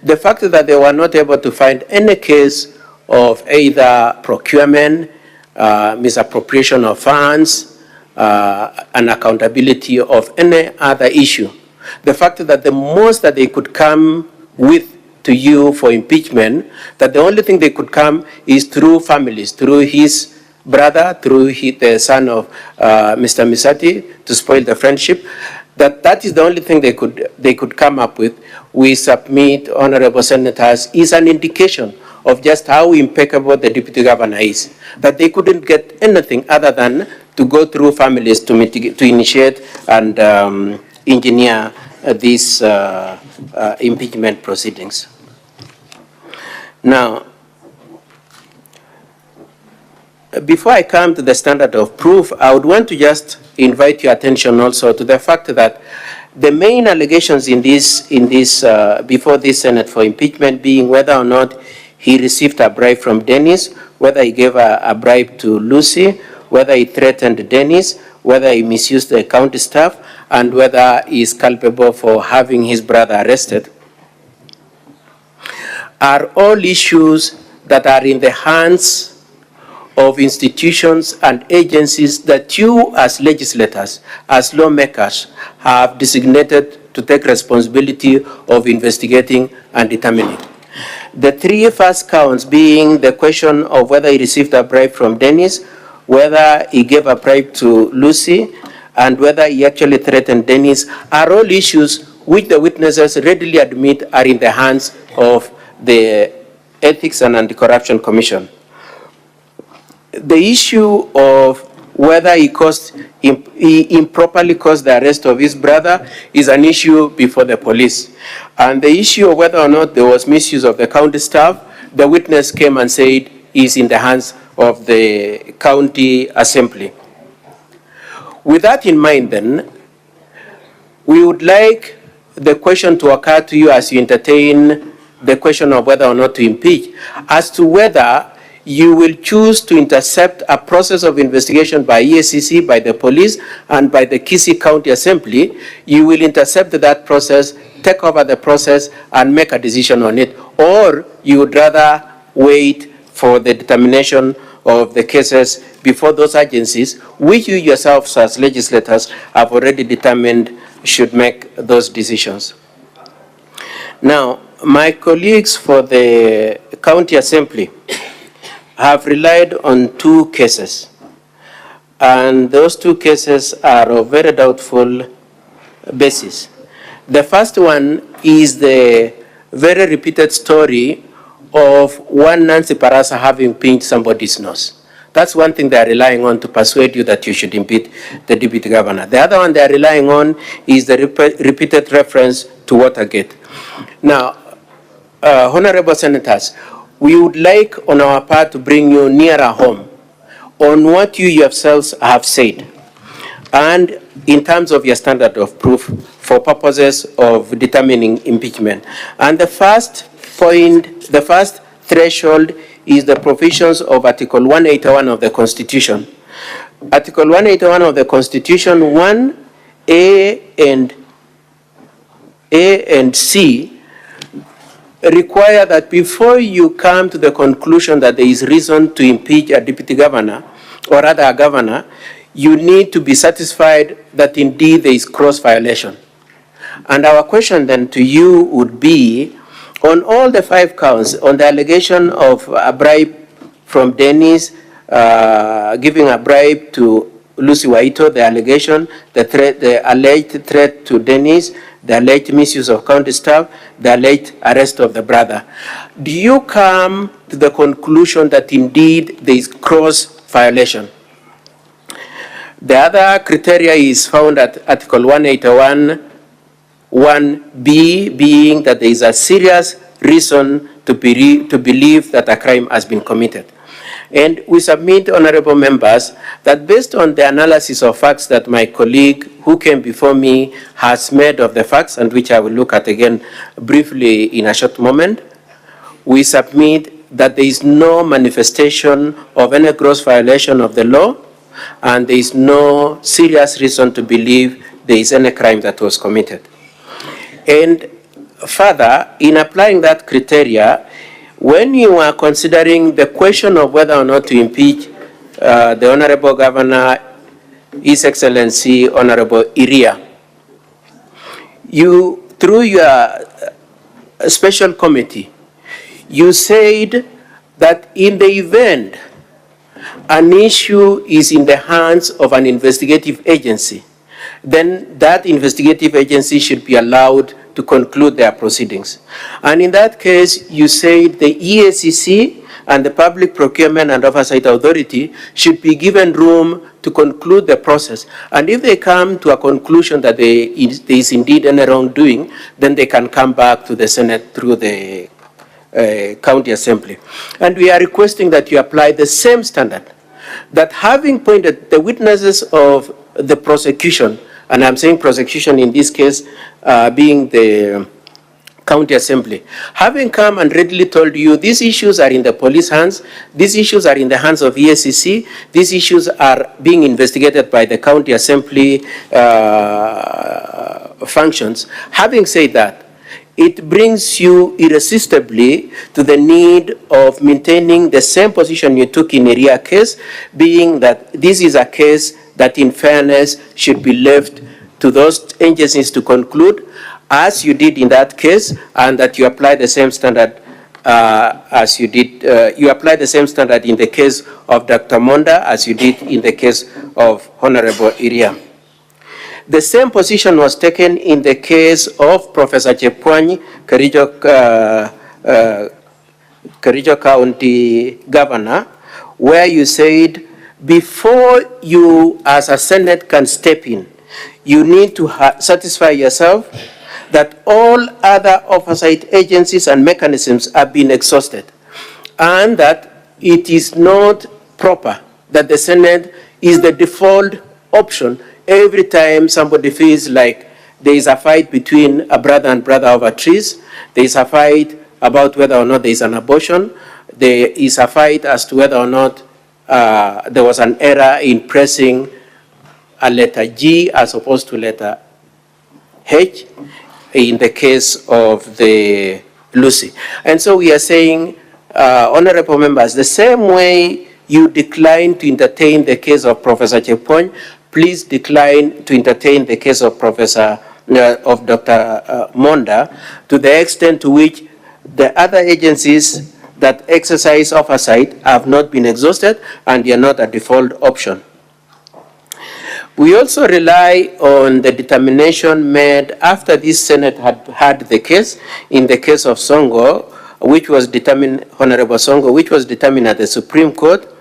the fact that they were not able to find any case of either procurement, misappropriation of funds, and accountability of any other issue, the fact that the most that they could come with to you for impeachment, that the only thing they could come is through families, through his brother, through the son of Mr. Misati, to spoil the friendship, that is the only thing they could come up with. We submit, honorable senators, is an indication of just how impeccable the Deputy Governor is, that they couldn't get anything other than to go through families to initiate and engineer these impeachment proceedings. Now, before I come to the standard of proof, I would want to just invite your attention also to the fact that the main allegations before this Senate for impeachment being whether or not he received a bribe from Dennis, whether he gave a bribe to Lucy, whether he threatened Dennis, whether he misused the county staff, and whether he is culpable for having his brother arrested, are all issues that are in the hands of institutions and agencies that you as legislators, as lawmakers, have designated to take responsibility of investigating and determining. The three first counts being the question of whether he received a bribe from Dennis, whether he gave a bribe to Lucy, and whether he actually threatened Dennis, are all issues which the witnesses readily admit are in the hands of the Ethics and Anti-Corruption Commission. The issue of whether he improperly caused the arrest of his brother is an issue before the police. And the issue of whether or not there was misuse of the county staff, the witness came and said is in the hands of the county assembly. With that in mind then, we would like the question to occur to you as you entertain the question of whether or not to impeach, as to whether you will choose to intercept a process of investigation by EACC, by the police, and by the Kisii County Assembly. You will intercept that process, take over the process, and make a decision on it. Or you would rather wait for the determination of the cases before those agencies, which you yourselves as legislators have already determined should make those decisions. Now, my colleagues for the County Assembly have relied on two cases, and those two cases are of very doubtful basis. The first one is the very repeated story of one Nancy Parasa having pinched somebody's nose. That's one thing they are relying on to persuade you that you should impeach the deputy governor. The other one they are relying on is the repeated reference to Watergate. Now, honorable senators, we would like on our part to bring you nearer home on what you yourselves have said and in terms of your standard of proof for purposes of determining impeachment. And the first point, the first threshold is the provisions of Article 181 of the Constitution. Article 181 of the Constitution, 1A and C, require that before you come to the conclusion that there is reason to impeach a deputy governor or rather a governor, you need to be satisfied that indeed there is cross violation. And our question then to you would be, on all the 5 counts, on the allegation of a bribe from Dennis, giving a bribe to Lucy Waito, the allegation, the alleged threat to Dennis, the alleged misuse of county staff, the alleged arrest of the brother. Do you come to the conclusion that indeed there is cross violation? The other criteria is found at Article 181, 1B, being that there is a serious reason to believe that a crime has been committed. And we submit, honorable members, that based on the analysis of facts that my colleague who came before me has made of the facts, and which I will look at again briefly in a short moment, we submit that there is no manifestation of any gross violation of the law, and there is no serious reason to believe there is any crime that was committed. And further, in applying that criteria, when you are considering the question of whether or not to impeach the Honorable Governor, His Excellency Honorable Iria, you, through your special committee, you said that in the event an issue is in the hands of an investigative agency, then that investigative agency should be allowed to conclude their proceedings. And in that case, you said the EACC and the Public Procurement and Oversight Authority should be given room to conclude the process. And if they come to a conclusion that there is indeed any wrongdoing, then they can come back to the Senate through the County Assembly. And we are requesting that you apply the same standard that having pointed the witnesses of the prosecution, and I'm saying prosecution in this case being the County Assembly, having come and readily told you these issues are in the police hands, these issues are in the hands of EACC, these issues are being investigated by the County Assembly functions. Having said that, it brings you irresistibly to the need of maintaining the same position you took in Area case, being that this is a case that in fairness should be left to those agencies to conclude, as you did in that case, and that you apply the same standard as you did, you apply the same standard in the case of Dr. Monda as you did in the case of Honorable Iria. The same position was taken in the case of Professor Chepkwony, Kericho County Governor, where you said before you as a Senate can step in, you need to satisfy yourself that all other oversight agencies and mechanisms have been exhausted, and that it is not proper that the Senate is the default option every time somebody feels like there is a fight between a brother and brother over trees, there is a fight about whether or not there is an abortion, there is a fight as to whether or not there was an error in pressing a letter G as opposed to letter H in the case of the Lucy. And so we are saying, honorable members, the same way you decline to entertain the case of Professor Chepkwony, please decline to entertain the case of Dr. Monda, to the extent to which the other agencies that exercise oversight have not been exhausted and they are not a default option. We also rely on the determination made after this Senate had had the case, in the case of Songo, which was determined, Honorable Songo, which was determined at the Supreme Court,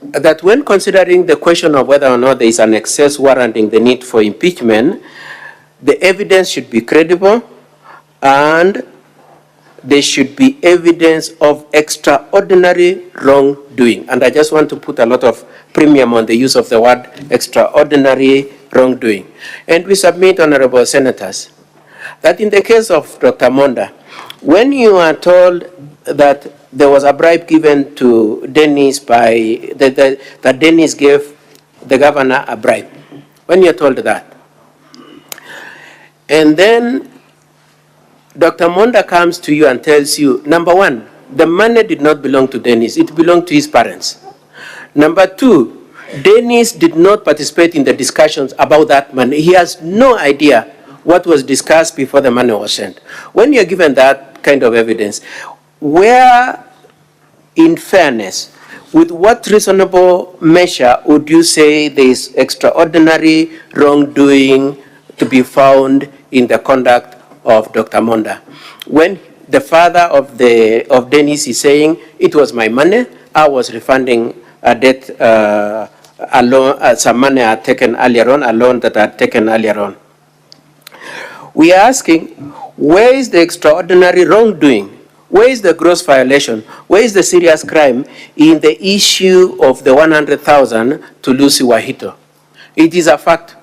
that when considering the question of whether or not there is an excess warranting the need for impeachment, the evidence should be credible and there should be evidence of extraordinary wrongdoing. And I just want to put a lot of premium on the use of the word extraordinary wrongdoing. And we submit, honorable senators, that in the case of Dr. Monda, when you are told that there was a bribe given to Dennis by, that Dennis gave the governor a bribe, when you're told that, and then Dr. Monda comes to you and tells you, number one, the money did not belong to Dennis, it belonged to his parents. Number two, Dennis did not participate in the discussions about that money. He has no idea what was discussed before the money was sent. When you're given that kind of evidence, where, in fairness, with what reasonable measure would you say there is extraordinary wrongdoing to be found in the conduct of Dr. Monda? When the father of Dennis is saying, it was my money, I was refunding a debt, a loan, some money I had taken earlier on, a loan that I had taken earlier on. We are asking, where is the extraordinary wrongdoing? Where is the gross violation? Where is the serious crime in the issue of the 100,000 to Lucy Wahito? It is a fact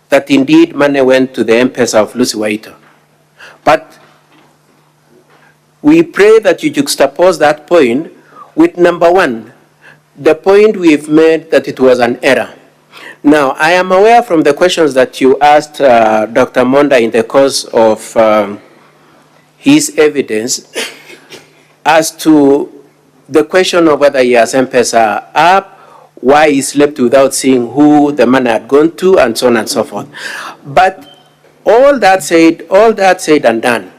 that indeed money went to the M-Pesa of Lucy Wahito. But we pray that you juxtapose that point with number one, the point we've made that it was an error. Now, I am aware from the questions that you asked Dr. Monda in the course of his evidence as to the question of whether he has M-Pesa app, why he slept without seeing who the money had gone to, and so on and so forth. But all that said and done,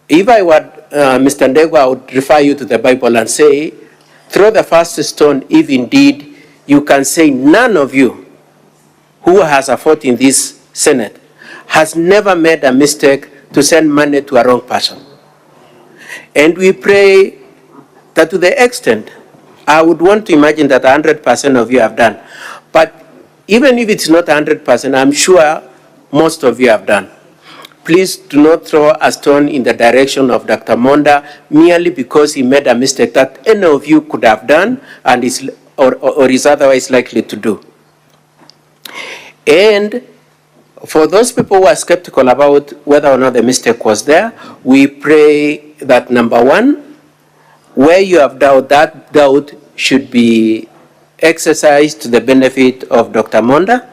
if I were Mr. Ndegwa, I would refer you to the Bible and say, throw the first stone if indeed you can say none of you who has a vote in this Senate has never made a mistake to send money to a wrong person. And we pray that to the extent, I would want to imagine that 100% of you have done. But even if it's not 100%, I'm sure most of you have done. please do not throw a stone in the direction of Dr. Monda merely because he made a mistake that any of you could have done and is otherwise likely to do. And for those people who are skeptical about whether or not the mistake was there, we pray that, number one, where you have doubt, that doubt should be exercised to the benefit of Dr. Monda.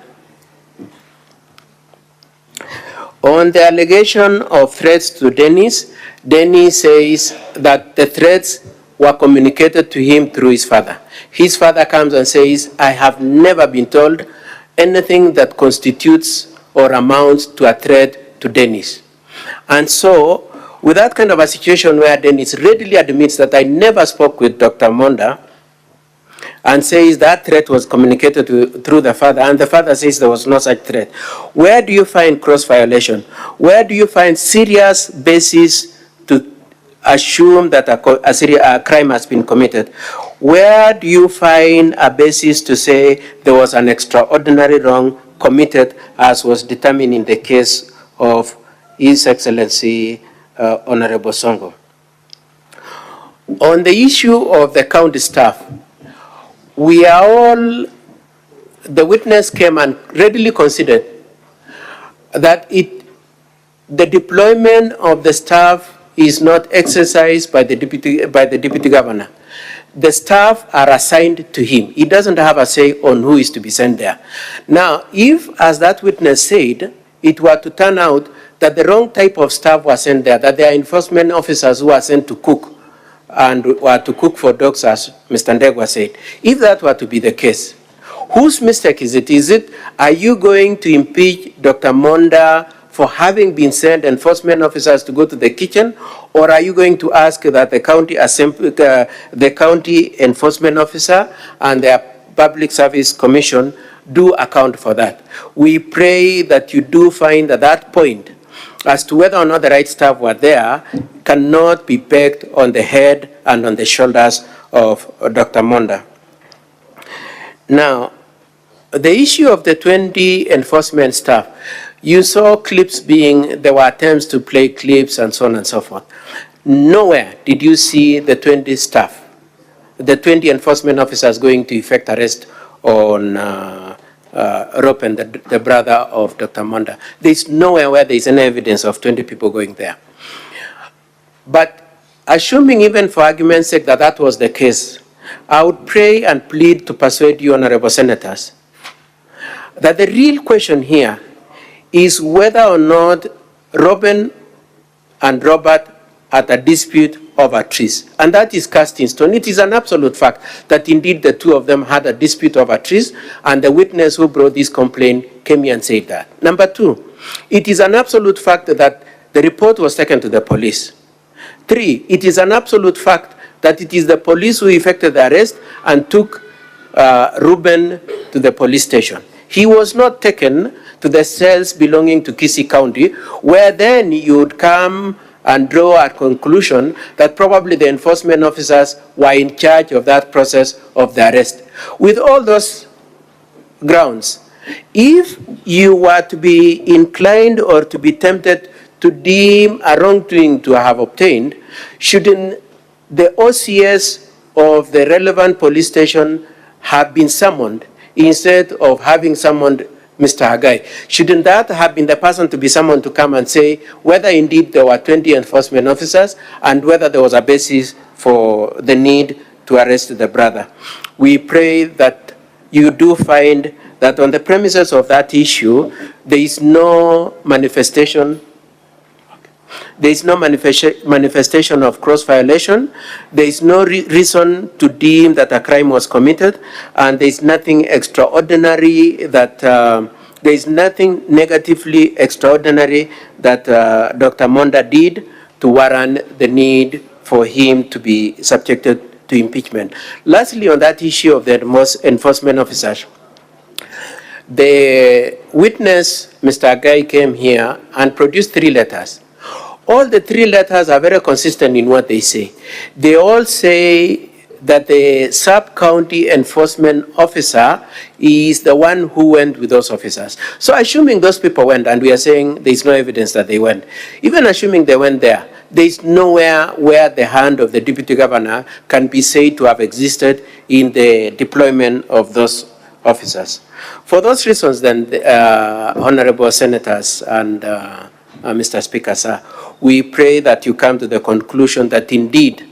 On the allegation of threats to Dennis, Dennis says that the threats were communicated to him through his father. His father comes and says, I have never been told anything that constitutes or amounts to a threat to Dennis. And so, with that kind of a situation where Dennis readily admits that I never spoke with Dr. Monda, and says that threat was communicated through the father, and the father says there was no such threat, where do you find cross-violation? Where do you find serious basis to assume that a crime has been committed? Where do you find a basis to say there was an extraordinary wrong committed as was determined in the case of His Excellency Honorable Songo? On the issue of the county staff, we are all, the witness came and readily considered that the deployment of the staff is not exercised by the deputy governor. The staff are assigned to him. He doesn't have a say on who is to be sent there. Now, if, as that witness said, it were to turn out that the wrong type of staff was sent there, that there are enforcement officers who are sent to cook, and were to cook for dogs, as Mr. Ndegwa said. If that were to be the case, whose mistake is it? Are you going to impeach Dr. Monda for having been sent enforcement officers to go to the kitchen, or are you going to ask that the county enforcement officer and their public service commission do account for that? We pray that you do find at that point as to whether or not the right staff were there cannot be pegged on the head and on the shoulders of Dr. Monda. Now, the issue of the 20 enforcement staff, you saw clips there were attempts to play clips and so on and so forth. Nowhere did you see the 20 staff, the 20 enforcement officers going to effect arrest on Ropen, the brother of Dr. Monda. There's nowhere where there's any evidence of 20 people going there. But assuming, even for argument's sake, that that was the case, I would pray and plead to persuade you, honorable senators, that the real question here is whether or not Robin and Robert had a dispute over trees. And that is cast in stone. It is an absolute fact that indeed the two of them had a dispute over trees, and the witness who brought this complaint came here and said that. Number two, it is an absolute fact that the report was taken to the police. 3, it is an absolute fact that it is the police who effected the arrest and took Ruben to the police station. He was not taken to the cells belonging to Kisii County, where then you would come and draw a conclusion that probably the enforcement officers were in charge of that process of the arrest. With all those grounds, if you were to be inclined or to be tempted to deem a wrongdoing to have obtained, shouldn't the OCS of the relevant police station have been summoned instead of having summoned Mr. Hagai? Shouldn't that have been the person to be summoned to come and say whether indeed there were 20 enforcement officers and whether there was a basis for the need to arrest the brother? We pray that you do find that on the premises of that issue, there is no manifestation. There is no manifestation of cross-violation. There is no reason to deem that a crime was committed, and there is nothing extraordinary that there is nothing negatively extraordinary that Dr. Monda did to warrant the need for him to be subjected to impeachment. Lastly, on that issue of the enforcement officers, the witness, Mr. Agai, came here and produced 3 letters. All the 3 letters are very consistent in what they say. They all say that the sub-county enforcement officer is the one who went with those officers. So assuming those people went, and we are saying there's no evidence that they went, even assuming they went there, there's nowhere where the hand of the deputy governor can be said to have existed in the deployment of those officers. For those reasons, then, honorable senators and Mr. Speaker, sir, we pray that you come to the conclusion that indeed,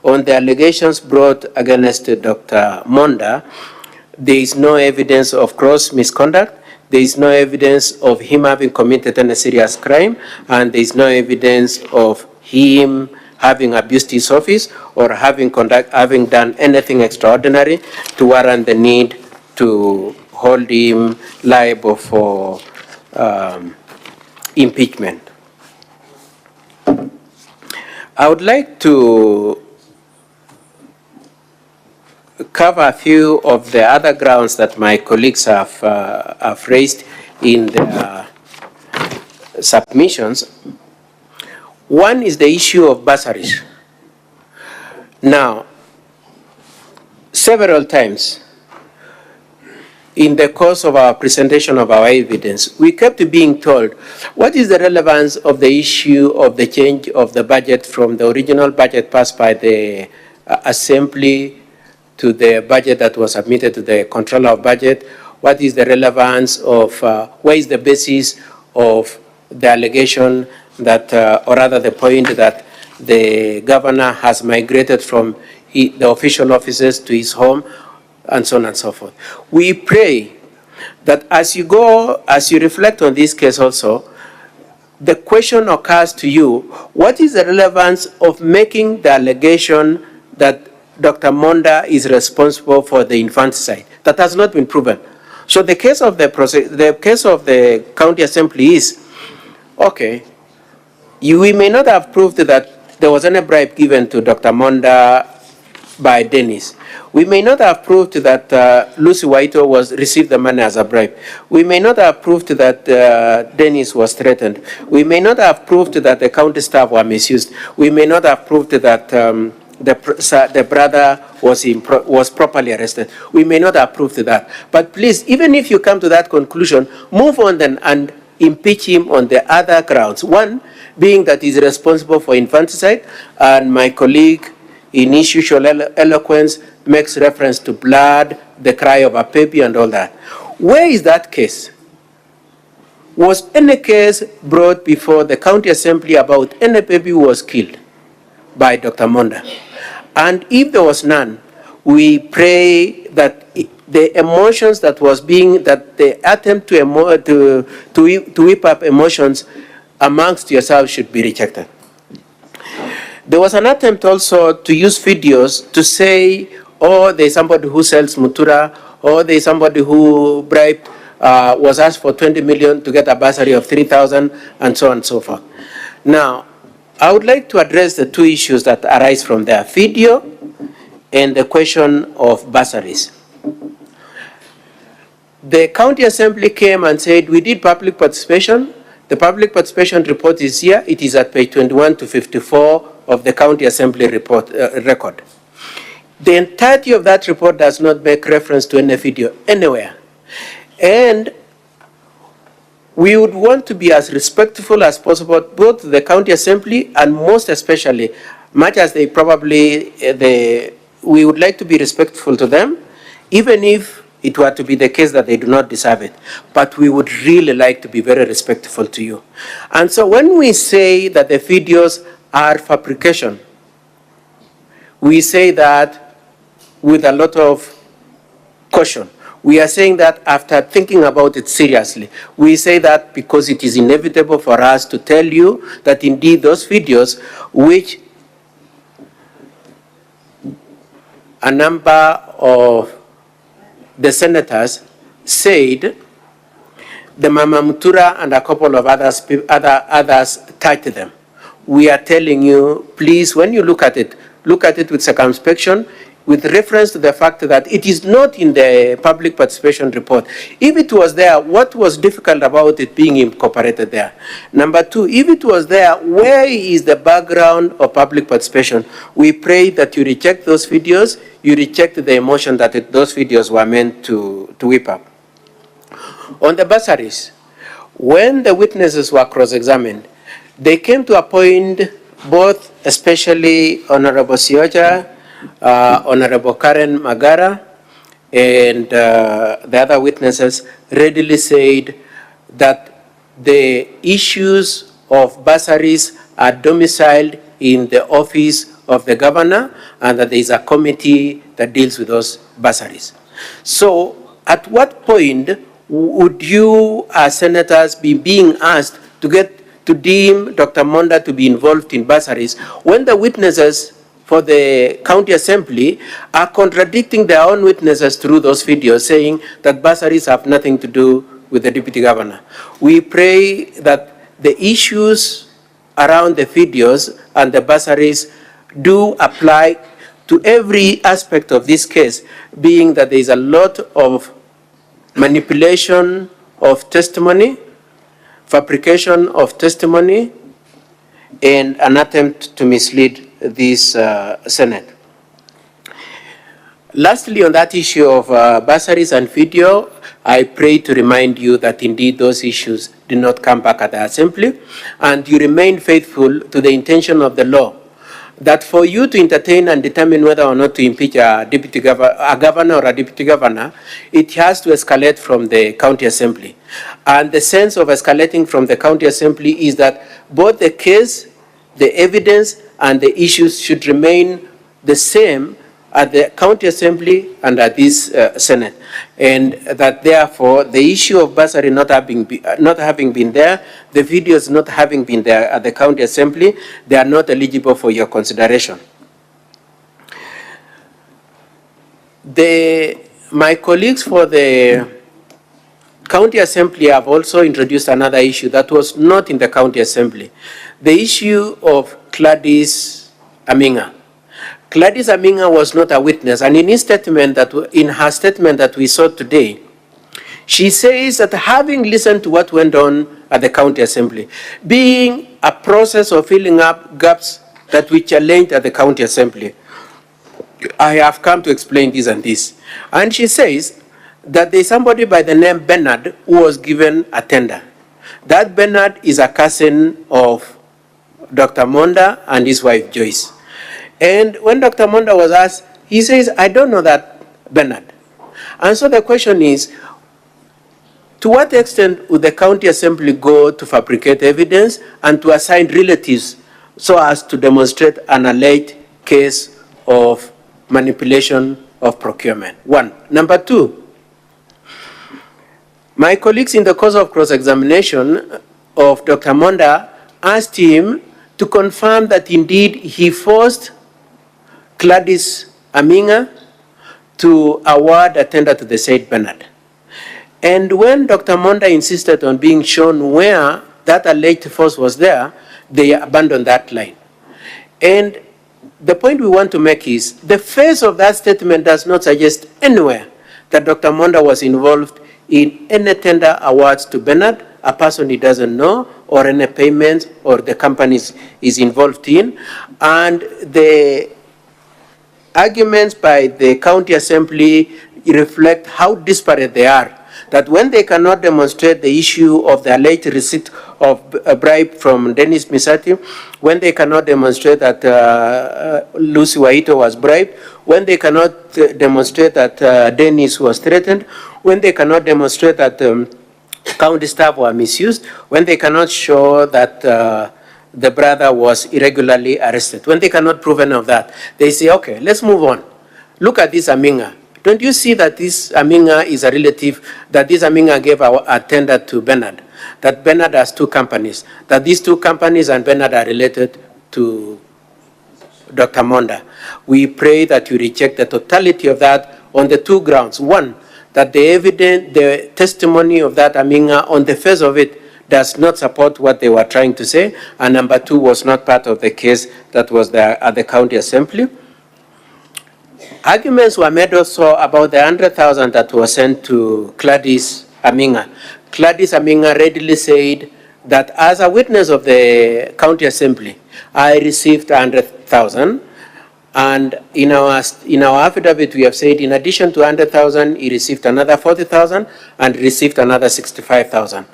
on the allegations brought against Dr. Monda, there is no evidence of gross misconduct, there is no evidence of him having committed any serious crime, and there is no evidence of him having abused his office or having done anything extraordinary to warrant the need to hold him liable for impeachment. I would like to cover a few of the other grounds that my colleagues have raised in their submissions. One is the issue of bursaries. Now, several times in the course of our presentation of our evidence, we kept being told, what is the relevance of the issue of the change of the budget from the original budget passed by the Assembly to the budget that was submitted to the Controller of Budget? What is the relevance of, where is the basis of the allegation that, or rather the point that the governor has migrated from the official offices to his home, and so on and so forth. We pray that as you reflect on this case also, the question occurs to you, what is the relevance of making the allegation that Dr. Monda is responsible for the infanticide? That has not been proven. So the case of the county assembly is, okay, we may not have proved that there was any bribe given to Dr. Monda by Dennis. We may not have proved that Lucy Waito received the money as a bribe. We may not have proved that Dennis was threatened. We may not have proved that the county staff were misused. We may not have proved that the brother was properly arrested. We may not have proved that. But please, even if you come to that conclusion, move on then and impeach him on the other grounds. One being that he's responsible for infanticide, and my colleague in his usual eloquence makes reference to blood, the cry of a baby and all that. Where is that case? Was any case brought before the county assembly about any baby who was killed by Dr. Monda? And if there was none, we pray that the emotions that the attempt to whip up emotions amongst yourselves should be rejected. There was an attempt also to use videos to say, oh, there's somebody who sells mutura, or there's somebody who bribed, was asked for 20 million to get a bursary of 3,000, and so on and so forth. Now, I would like to address the two issues that arise from there, video and the question of bursaries. The county assembly came and said, we did public participation. The public participation report is here. It is at page 21 to 54 of the county assembly report record. The entirety of that report does not make reference to any video anywhere. And we would want to be as respectful as possible, both to the county assembly and most especially, much as they probably, we would like to be respectful to them, even if it were to be the case that they do not deserve it. But we would really like to be very respectful to you. And so when we say that the videos are fabrication, we say that with a lot of caution. We are saying that after thinking about it seriously. We say that because it is inevitable for us to tell you that indeed those videos, which a number of the senators said the Mama Mutura and a couple of others touched them. We are telling you, please, when you look at it with circumspection. with reference to the fact that it is not in the public participation report. If it was there, what was difficult about it being incorporated there? Number two, if it was there, where is the background of public participation? We pray that you reject those videos, you reject the emotion that those videos were meant to whip up. On the bursaries, when the witnesses were cross-examined, they came to a point, both especially Honorable Sioja, Honorable Karen Magara, and the other witnesses readily said that the issues of bursaries are domiciled in the office of the governor and that there is a committee that deals with those bursaries. So at what point would you as senators be being asked to deem Dr. Monda to be involved in bursaries when the witnesses for the county assembly are contradicting their own witnesses through those videos, saying that bursaries have nothing to do with the deputy governor? We pray that the issues around the videos and the bursaries do apply to every aspect of this case, being that there is a lot of manipulation of testimony, fabrication of testimony, and an attempt to mislead this Senate. Lastly, on that issue of bursaries and video, I pray to remind you that indeed those issues do not come back at the Assembly, and you remain faithful to the intention of the law, that for you to entertain and determine whether or not to impeach a governor or a deputy governor, it has to escalate from the county assembly. And the sense of escalating from the county assembly is that both the case, the evidence, and the issues should remain the same at the county assembly and at this Senate. And that therefore the issue of bursary not having been there, the videos not having been there at the county assembly, they are not eligible for your consideration. My colleagues for the county assembly have also introduced another issue that was not in the county assembly. The issue of Gladys Aminga. Gladys Aminga was not a witness, and in her statement that we saw today, she says that having listened to what went on at the county assembly, being a process of filling up gaps that we challenged at the county assembly, I have come to explain this and this. And she says that there's somebody by the name Bernard who was given a tender. That Bernard is a cousin of Dr. Monda and his wife Joyce. And when Dr. Monda was asked, he says, I don't know that Bernard. And so the question is, to what extent would the county assembly go to fabricate evidence and to assign relatives so as to demonstrate an alleged case of manipulation of procurement? One. Number two, my colleagues in the course of cross-examination of Dr. Monda asked him to confirm that indeed he forced Gladys Aminga to award a tender to the said Bernard. And when Dr. Monda insisted on being shown where that alleged force was there, they abandoned that line. And the point we want to make is the face of that statement does not suggest anywhere that Dr. Monda was involved in any tender awards to Bernard, a person he doesn't know, or any payments or the companies is involved in. And the arguments by the county assembly reflect how disparate they are. That when they cannot demonstrate the issue of the alleged receipt of a bribe from Dennis Misati, when they cannot demonstrate that Lucy Waito was bribed, when they cannot demonstrate that Dennis was threatened, when they cannot demonstrate that county staff were misused, when they cannot show that the brother was irregularly arrested, when they cannot prove any of that, they say, okay, let's move on. Look at this Aminga. Don't you see that this Aminga is a relative, that this Aminga gave a tender to Bernard, that Bernard has two companies, that these two companies and Bernard are related to Dr. Monda? We pray that you reject the totality of that on the two grounds. One, that the testimony of that Aminga on the face of it does not support what they were trying to say, and number two, was not part of the case that was there at the county assembly. Arguments were made also about the 100,000 that was sent to Gladys Aminga. Gladys Aminga readily said that as a witness of the county assembly, I received 100,000. And in our affidavit, we have said in addition to 100,000, he received another 40,000 and received another 65,000.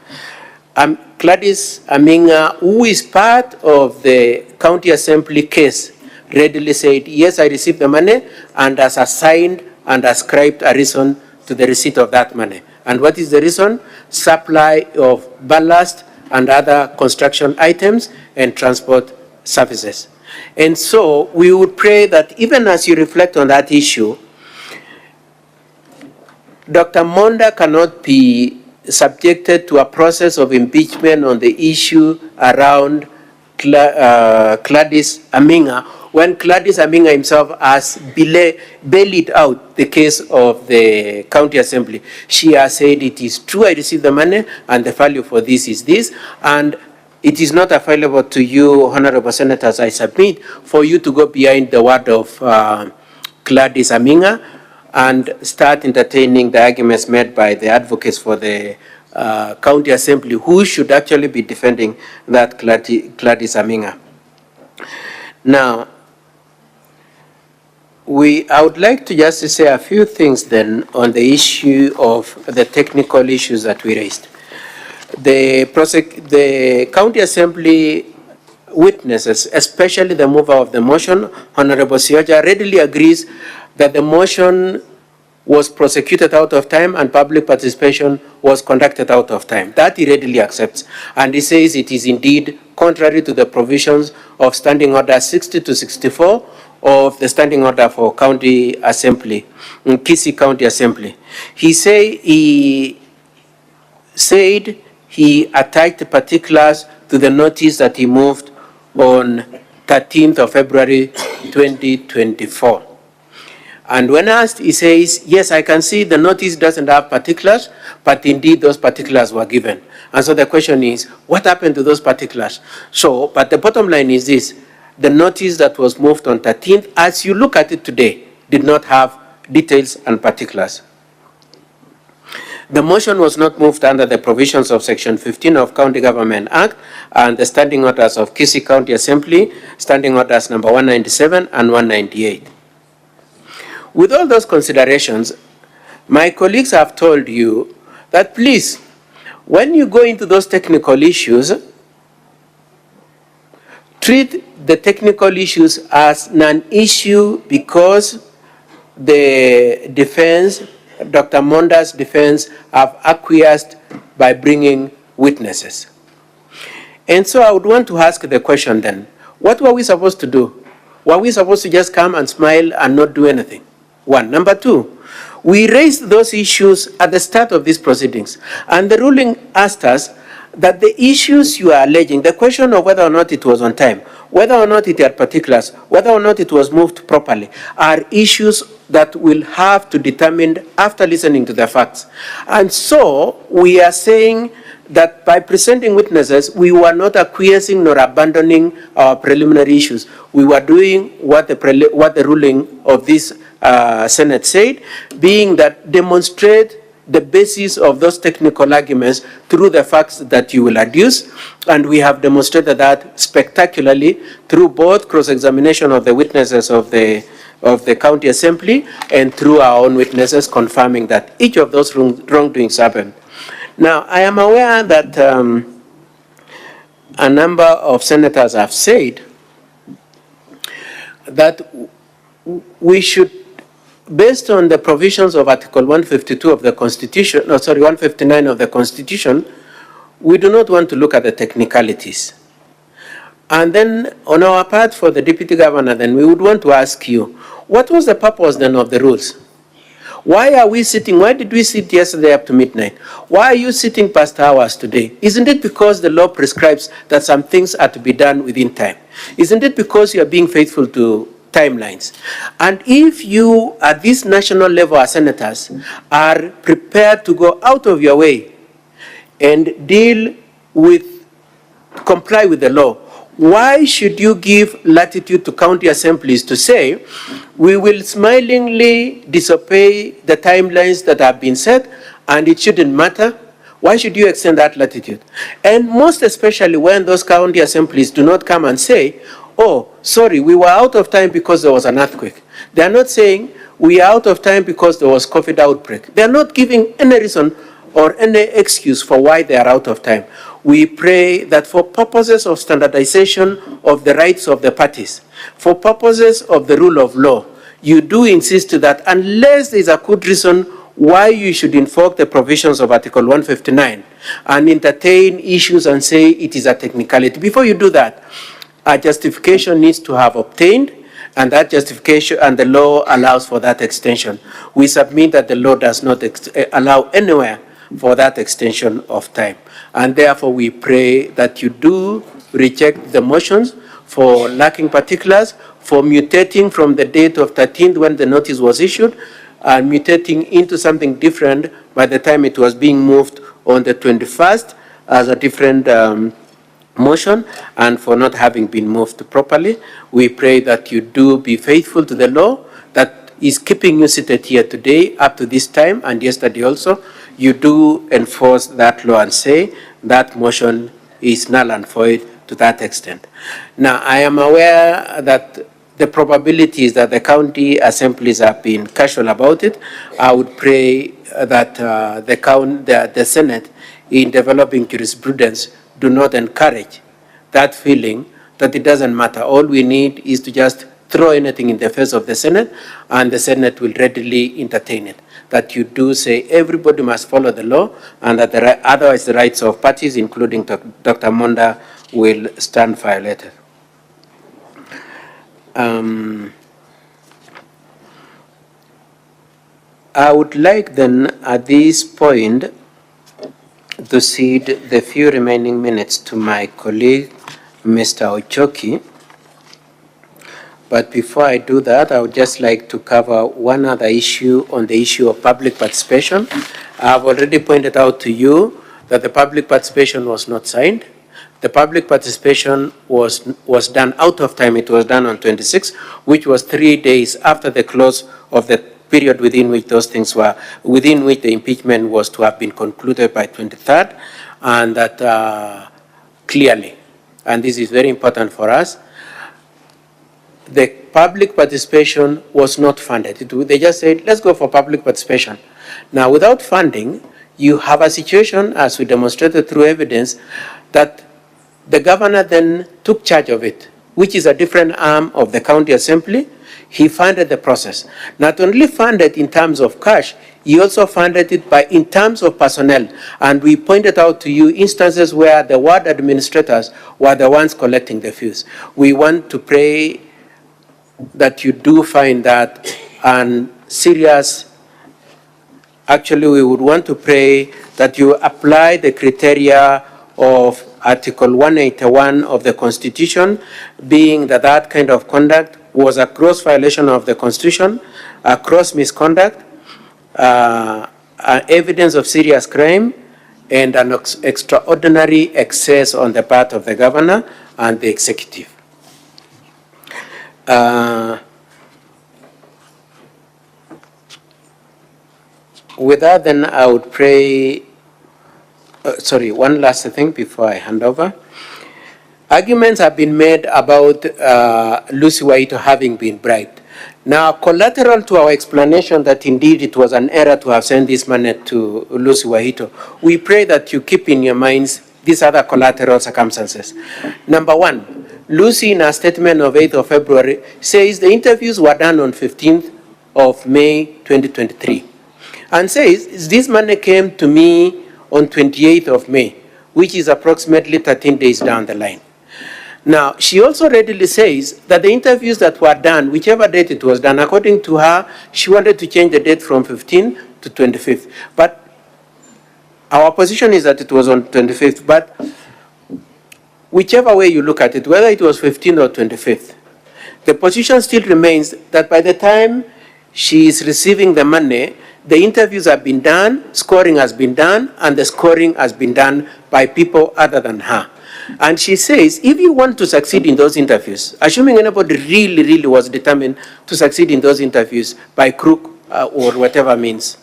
Gladys Aminga, who is part of the county assembly case, readily said, yes, I received the money, and has assigned and ascribed a reason to the receipt of that money. And what is the reason? Supply of ballast and other construction items and transport services. And so we would pray that even as you reflect on that issue, Dr. Monda cannot be subjected to a process of impeachment on the issue around Gladys Aminga, when Gladys Aminga himself has bailed out the case of the county assembly. She has said, it is true, I received the money, and the value for this is this, and it is not available to you, honorable senators, I submit, for you to go behind the word of Gladys Aminga and start entertaining the arguments made by the advocates for the county assembly, who should actually be defending that Gladys Aminga. Now, I would like to just say a few things then on the issue of the technical issues that we raised. The county assembly witnesses, especially the mover of the motion, Honorable Sioja, readily agrees that the motion was prosecuted out of time and public participation was conducted out of time. That he readily accepts. And he says it is indeed contrary to the provisions of Standing Order 60 to 64 of the Standing Order for County Assembly, Kisii County Assembly. He said he attached particulars to the notice that he moved on 13th of February 2024. And when asked, he says, yes, I can see the notice doesn't have particulars, but indeed those particulars were given. And so the question is, what happened to those particulars? So, but the bottom line is this, the notice that was moved on 13th, as you look at it today, did not have details and particulars. The motion was not moved under the provisions of Section 15 of County Government Act and the Standing Orders of Kisii County Assembly, Standing Orders number 197 and 198. With all those considerations, my colleagues have told you that please, when you go into those technical issues, treat the technical issues as non-issue because the defense, Dr. Monda's defense, have acquiesced by bringing witnesses. And so I would want to ask the question then, what were we supposed to do? Were we supposed to just come and smile and not do anything? One. Number two, we raised those issues at the start of these proceedings, and the ruling asked us that the issues you are alleging, the question of whether or not it was on time, whether or not it had particulars, whether or not it was moved properly, are issues that we'll have to determine after listening to the facts. And so we are saying that by presenting witnesses, we were not acquiescing nor abandoning our preliminary issues. We were doing what the ruling of this Senate said, being that demonstrate the basis of those technical arguments through the facts that you will adduce, and we have demonstrated that spectacularly through both cross-examination of the witnesses of the county assembly and through our own witnesses confirming that each of those wrongdoings happened. Now, I am aware that a number of senators have said that we should, based on the provisions of Article 152 of the Constitution, 159 of the Constitution, we do not want to look at the technicalities. And then on our part for the Deputy Governor, then we would want to ask you, what was the purpose then of the rules? Why are we sitting, why did we sit yesterday up to midnight? Why are you sitting past hours today? Isn't it because the law prescribes that some things are to be done within time? Isn't it because you are being faithful to timelines? And if you, at this national level as senators, are prepared to go out of your way and comply with the law, why should you give latitude to county assemblies to say, we will smilingly disobey the timelines that have been set and it shouldn't matter? Why should you extend that latitude? And most especially when those county assemblies do not come and say, oh, sorry, we were out of time because there was an earthquake. They are not saying, we are out of time because there was COVID outbreak. They are not giving any reason or any excuse for why they are out of time. We pray that for purposes of standardization of the rights of the parties, for purposes of the rule of law, you do insist that unless there is a good reason why you should invoke the provisions of Article 159 and entertain issues and say it is a technicality. Before you do that, a justification needs to have obtained, and that justification and the law allows for that extension. We submit that the law does not allow anywhere for that extension of time. And therefore we pray that you do reject the motions for lacking particulars, for mutating from the date of 13th when the notice was issued, and mutating into something different by the time it was being moved on the 21st as a different motion, and for not having been moved properly. We pray that you do be faithful to the law that is keeping you seated here today up to this time and yesterday also. You do enforce that law and say that motion is null and void to that extent. Now, I am aware that the probability is that the county assemblies have been casual about it. I would pray that the Senate, in developing jurisprudence, do not encourage that feeling that it doesn't matter. All we need is to just throw anything in the face of the Senate, and the Senate will readily entertain it. That you do say everybody must follow the law, and that otherwise the rights of parties, including Dr. Monda, will stand violated. I would like then at this point to cede the few remaining minutes to my colleague, Mr. Ochoki. But before I do that, I would just like to cover one other issue on the issue of public participation. I've already pointed out to you that the public participation was not signed. The public participation was done out of time. It was done on 26, which was 3 days after the close of the period within which those things were, within which the impeachment was to have been concluded by 23rd, and that clearly, and this is very important for us, the public participation was not funded. They just said, let's go for public participation. Now, without funding, you have a situation, as we demonstrated through evidence, that the governor then took charge of it, which is a different arm of the county assembly. He funded the process. Not only funded in terms of cash, he also funded it in terms of personnel. And we pointed out to you instances where the ward administrators were the ones collecting the fees. We want to pray that you do find that and serious. Actually, we would want to pray that you apply the criteria of Article 181 of the Constitution, being that that kind of conduct was a gross violation of the Constitution, a gross misconduct, evidence of serious crime, and an extraordinary excess on the part of the governor and the executive. With that, then I would pray. Sorry, one last thing before I hand over. Arguments have been made about Lucy Waito having been bribed. Now, collateral to our explanation that indeed it was an error to have sent this money to Lucy Waito, we pray that you keep in your minds these other collateral circumstances. Number one, Lucy, in a statement of 8th of February, says the interviews were done on 15th of May 2023, and says this money came to me on 28th of May, which is approximately 13 days down the line. Now, she also readily says that the interviews that were done, whichever date it was done, according to her, she wanted to change the date from 15th to 25th. But our position is that it was on 25th, but whichever way you look at it, whether it was 15th or 25th, the position still remains that by the time she is receiving the money, the interviews have been done, scoring has been done, and the scoring has been done by people other than her. And she says, if you want to succeed in those interviews, assuming anybody really was determined to succeed in those interviews by crook or whatever means,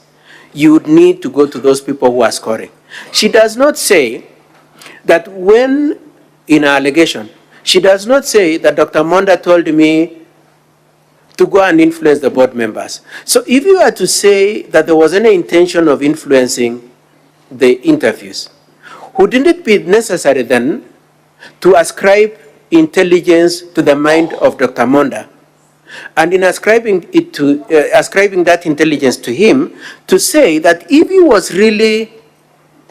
you would need to go to those people who are scoring. She does not say that when, in her allegation, she does not say that Dr. Monda told me to go and influence the board members. So if you were to say that there was any intention of influencing the interviews, wouldn't it be necessary then to ascribe intelligence to the mind of Dr. Monda? And in ascribing it to, ascribing that intelligence to him, to say that if he was really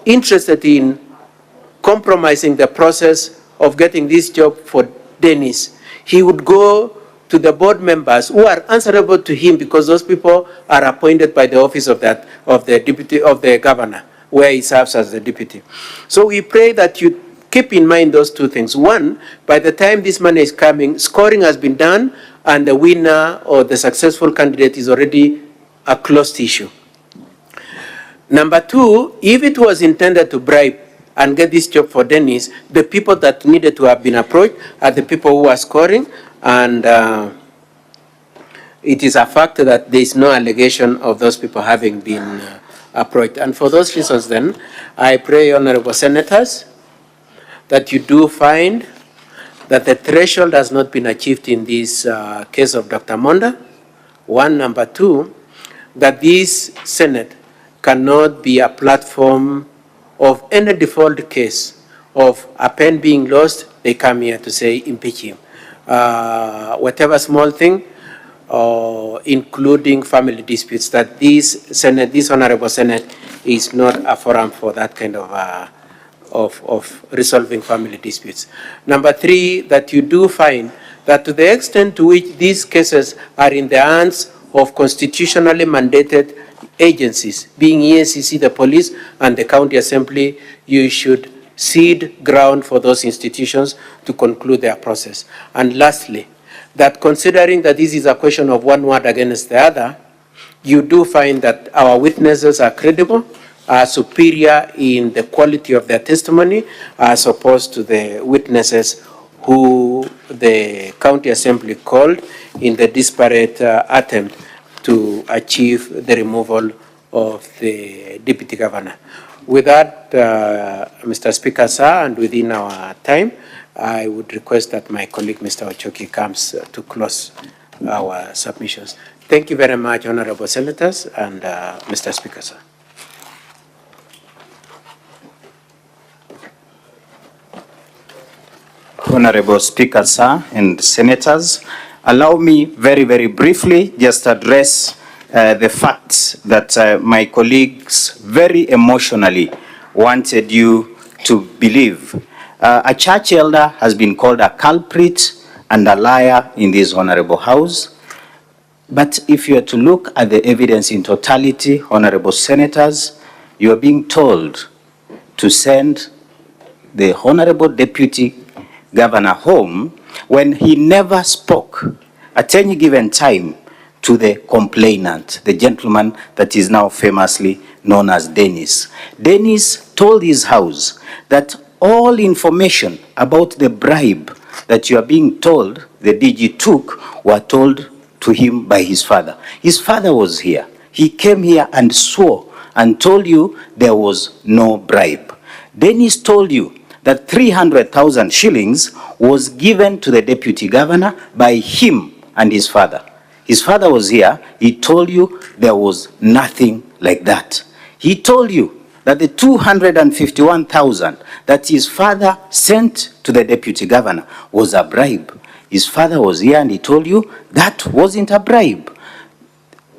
interested in compromising the process of getting this job for Dennis, he would go to the board members who are answerable to him, because those people are appointed by the office of the deputy of the governor, where he serves as the deputy. So we pray that you keep in mind those two things. One, by the time this money is coming, scoring has been done, and the winner or the successful candidate is already a closed issue. Number two, if it was intended to bribe and get this job for Dennis, the people that needed to have been approached are the people who are scoring, and it is a fact that there is no allegation of those people having been approached. And for those reasons then, I pray, honorable senators, that you do find that the threshold has not been achieved in this case of Dr. Monda. One. Number two, that this Senate cannot be a platform of any default case of a pen being lost, they come here to say impeach him. Whatever small thing, including family disputes, that this honorable Senate is not a forum for that kind of resolving family disputes. Number three, that you do find that to the extent to which these cases are in the hands of constitutionally mandated agencies, being EACC, the police, and the county assembly, you should cede ground for those institutions to conclude their process. And lastly, that considering that this is a question of one word against the other, you do find that our witnesses are credible, are superior in the quality of their testimony, as opposed to the witnesses who the county assembly called in the disparate attempt to achieve the removal of the deputy governor. With that, Mr. Speaker, sir, and within our time, I would request that my colleague, Mr. Ochoki, comes to close our submissions. Thank you very much, honorable senators, and Mr. Speaker, sir. Honorable Speaker, sir, and senators, allow me very briefly just address the facts that my colleagues very emotionally wanted you to believe. A church elder has been called a culprit and a liar in this honorable house. But if you are to look at the evidence in totality, honorable senators, you are being told to send the honorable deputy governor home when he never spoke at any given time to the complainant, the gentleman that is now famously known as Dennis. Dennis told his house that all information about the bribe that you are being told the DG took were told to him by his father. His father was here. He came here and swore and told you there was no bribe. Dennis told you that 300,000 shillings was given to the deputy governor by him and his father. His father was here. He told you there was nothing like that. He told you that the 251,000 that his father sent to the deputy governor was a bribe. His father was here and he told you that wasn't a bribe.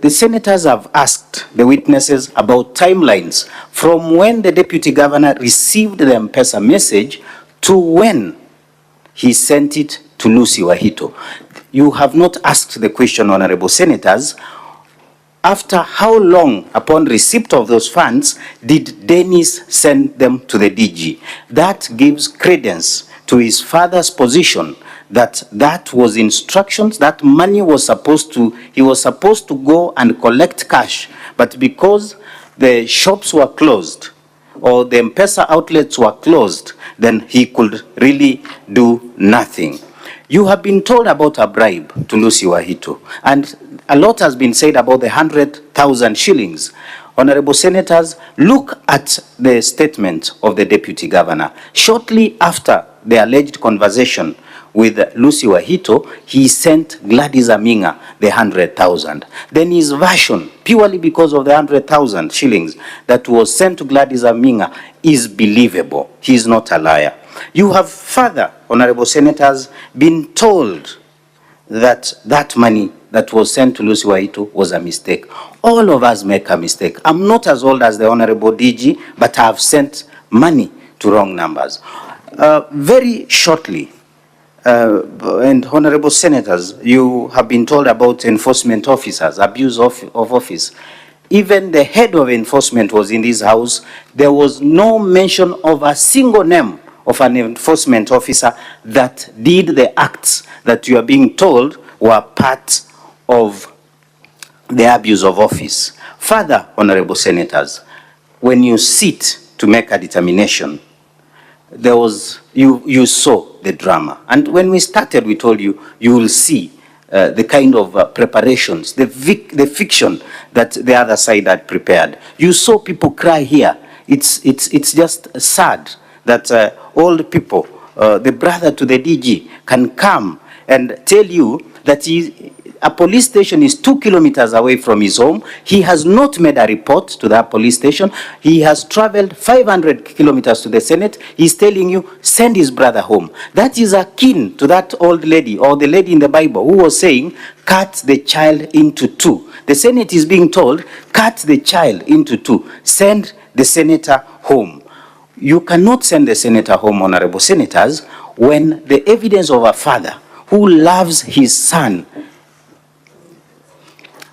The senators have asked the witnesses about timelines from when the deputy governor received the M-Pesa message to when he sent it to Lucy Wahito. You have not asked the question, honorable senators, after how long upon receipt of those funds did Dennis send them to the DG? That gives credence to his father's position that that was instructions, that money was supposed to, he was supposed to go and collect cash, but because the shops were closed or the M-Pesa outlets were closed, then he could really do nothing. You have been told about a bribe to Lucy Wahito, and a lot has been said about the 100,000 shillings. Honorable Senators, look at the statement of the Deputy Governor. Shortly after the alleged conversation with Lucy Wahito, he sent Gladys Aminga the 100,000. Then his version, purely because of the 100,000 shillings that was sent to Gladys Aminga, is believable. He is not a liar. You have further, Honorable Senators, been told that that money that was sent to Lucy Wahito was a mistake. All of us make a mistake. I'm not as old as the Honorable DG, but I have sent money to wrong numbers. Very shortly, and Honorable Senators, you have been told about enforcement officers, abuse of office. Even the head of enforcement was in this house. There was no mention of a single name of an enforcement officer that did the acts that you are being told were part of the abuse of office. Further, Honorable Senators, when you sit to make a determination, there was, you saw the drama. And when we started, we told you, you will see the kind of preparations, the fiction that the other side had prepared. You saw people cry here. It's just sad that old people, the brother to the DG, can come and tell you that a police station is 2 kilometers away from his home. He has not made a report to that police station. He has traveled 500 kilometers to the Senate. He's telling you, send his brother home. That is akin to that old lady or the lady in the Bible who was saying, cut the child into two. The Senate is being told, cut the child into two. Send the senator home. You cannot send the senator home, Honorable Senators, when the evidence of a father who loves his son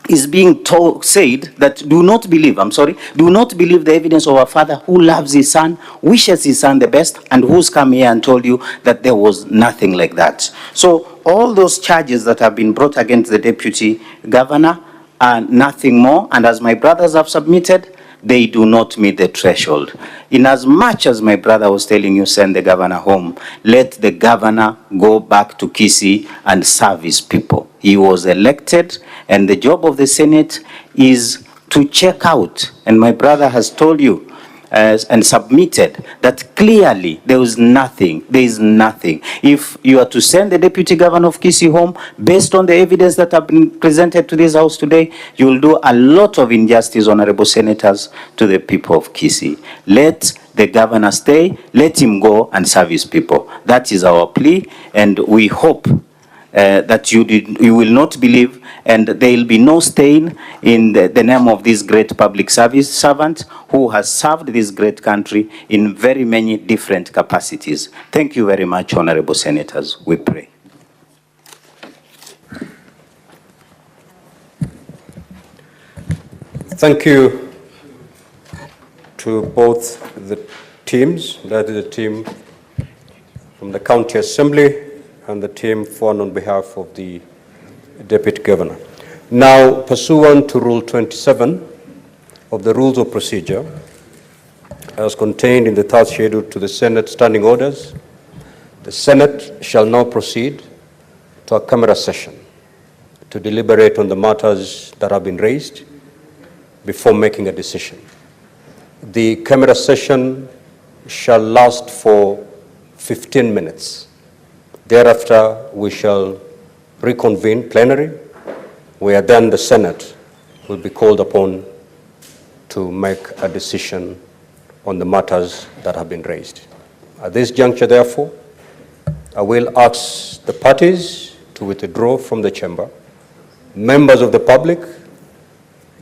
is being said that do not believe the evidence of a father who loves his son, wishes his son the best, and who's come here and told you that there was nothing like that. So all those charges that have been brought against the Deputy Governor are nothing more, and as my brothers have submitted, they do not meet the threshold. In as much as my brother was telling you, send the governor home, let the governor go back to Kisii and serve his people. He was elected, and the job of the Senate is to check out. And my brother has told you and submitted that clearly there is nothing. If you are to send the Deputy Governor of Kisii home, based on the evidence that have been presented to this House today, you will do a lot of injustice, Honorable Senators, to the people of Kisii. Let the governor stay, let him go and serve his people. That is our plea, and we hope that you will not believe, and there will be no stain in the name of this great public service servant who has served this great country in very many different capacities. Thank you very much, Honorable Senators. We pray. Thank you to both the teams, that is the team from the County Assembly and the team formed on behalf of the Deputy Governor. Now, pursuant to Rule 27 of the Rules of Procedure, as contained in the third schedule to the Senate Standing Orders, the Senate shall now proceed to a camera session to deliberate on the matters that have been raised before making a decision. The camera session shall last for 15 minutes. Thereafter, we shall reconvene plenary, where then the Senate will be called upon to make a decision on the matters that have been raised. At this juncture, therefore, I will ask the parties to withdraw from the chamber. Members of the public,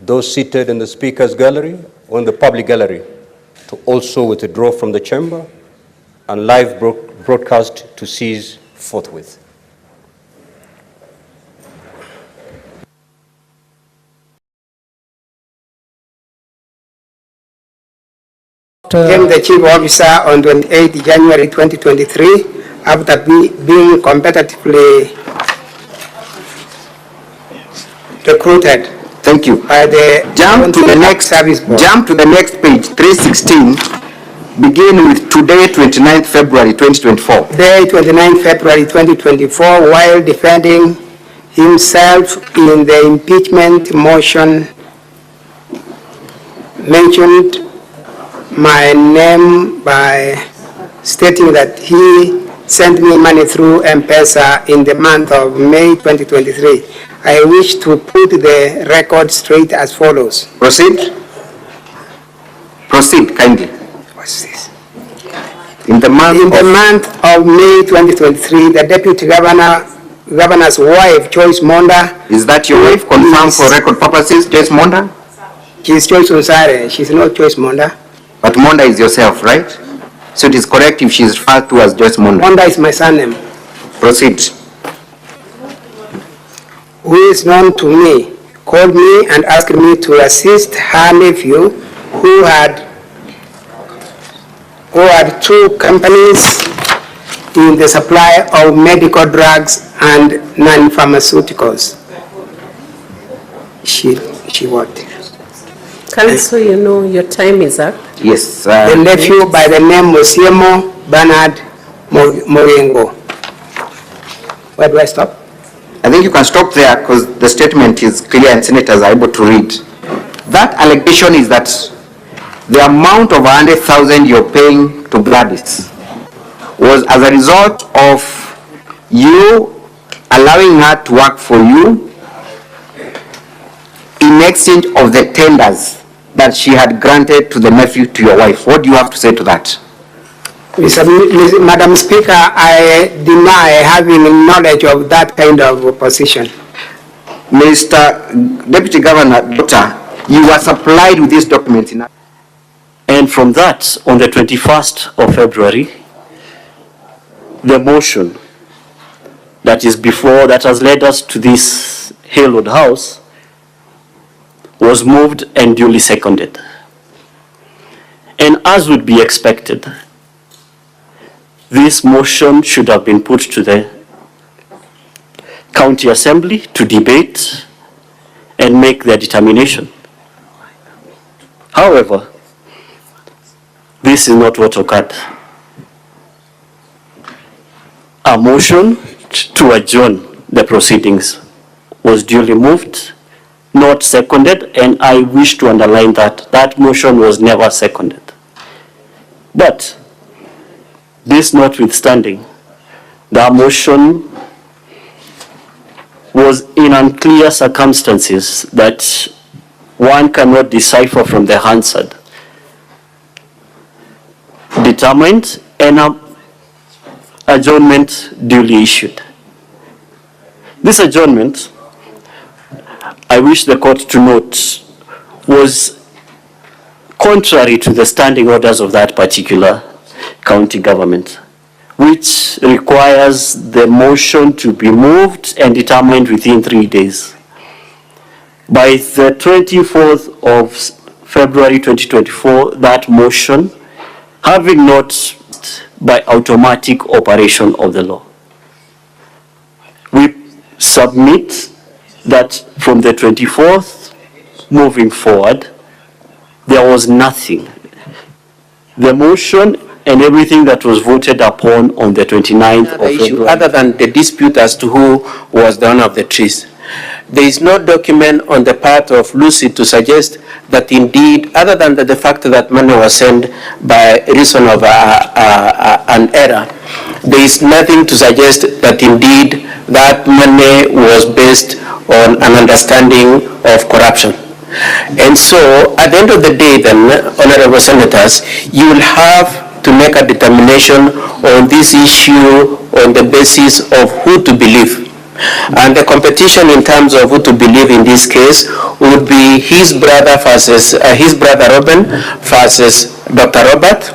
those seated in the Speaker's gallery or in the public gallery, to also withdraw from the chamber, and live broadcast to cease forthwith. Became the chief officer on 28 January 2023 after being competitively recruited. Thank you. By the jump to the next service board. Jump to the next page, 316. begin with today, 29th February 2024. Day 29 February 2024, while defending himself in the impeachment motion, mentioned my name by stating that he sent me money through M-Pesa in the month of May 2023. I wish to put the record straight as follows. Proceed. Proceed kindly. What's this? In the month of May 2023, the deputy governor's wife, Joyce Monda. Is that your wife, confirmed for record purposes, Joyce Monda? She's Joyce Unsare. She's not Joyce Monda. But Monda is yourself, right? So it is correct if she is referred to as Joyce Monda. Monda is my surname. Proceed. Who is known to me, called me and asked me to assist her nephew who had two companies in the supply of medical drugs and non-pharmaceuticals. She what? Council, you know your time is up. Yes. The nephew by the name Musiemo Bernard Morengo. Where do I stop? I think you can stop there because the statement is clear and senators are able to read. That allegation is that the amount of 100,000 you're paying to Gladys was as a result of you allowing her to work for you in exchange of the tenders that she had granted to the nephew to your wife. What do you have to say to that? Madam Speaker, I deny having knowledge of that kind of position. Mr. Deputy Governor, Doctor, you were supplied with these documents. And from that, on the 21st of February, the motion that is before, that has led us to this hallowed house, was moved and duly seconded. And as would be expected, this motion should have been put to the County Assembly to debate and make their determination. However, this is not what occurred. A motion to adjourn the proceedings was duly moved, not seconded, and I wish to underline that that motion was never seconded. But this notwithstanding, the motion was in unclear circumstances that one cannot decipher from the Hansard, determined, and adjournment duly issued. This adjournment, I wish the court to note, was contrary to the standing orders of that particular county government, which requires the motion to be moved and determined within 3 days. By the 24th of February 2024, that motion, having not by automatic operation of the law, we submit that from the 24th moving forward, there was nothing. The motion and everything that was voted upon on the 29th of February. Other than the dispute as to who was the owner of the trees, there is no document on the part of Lucy to suggest that indeed, other than the fact that money was sent by reason of an error, there is nothing to suggest that indeed that money was based on an understanding of corruption. And so, at the end of the day then, honorable senators, you will have to make a determination on this issue on the basis of who to believe. And the competition in terms of who to believe in this case would be his brother versus his brother Robin versus Dr. Robert.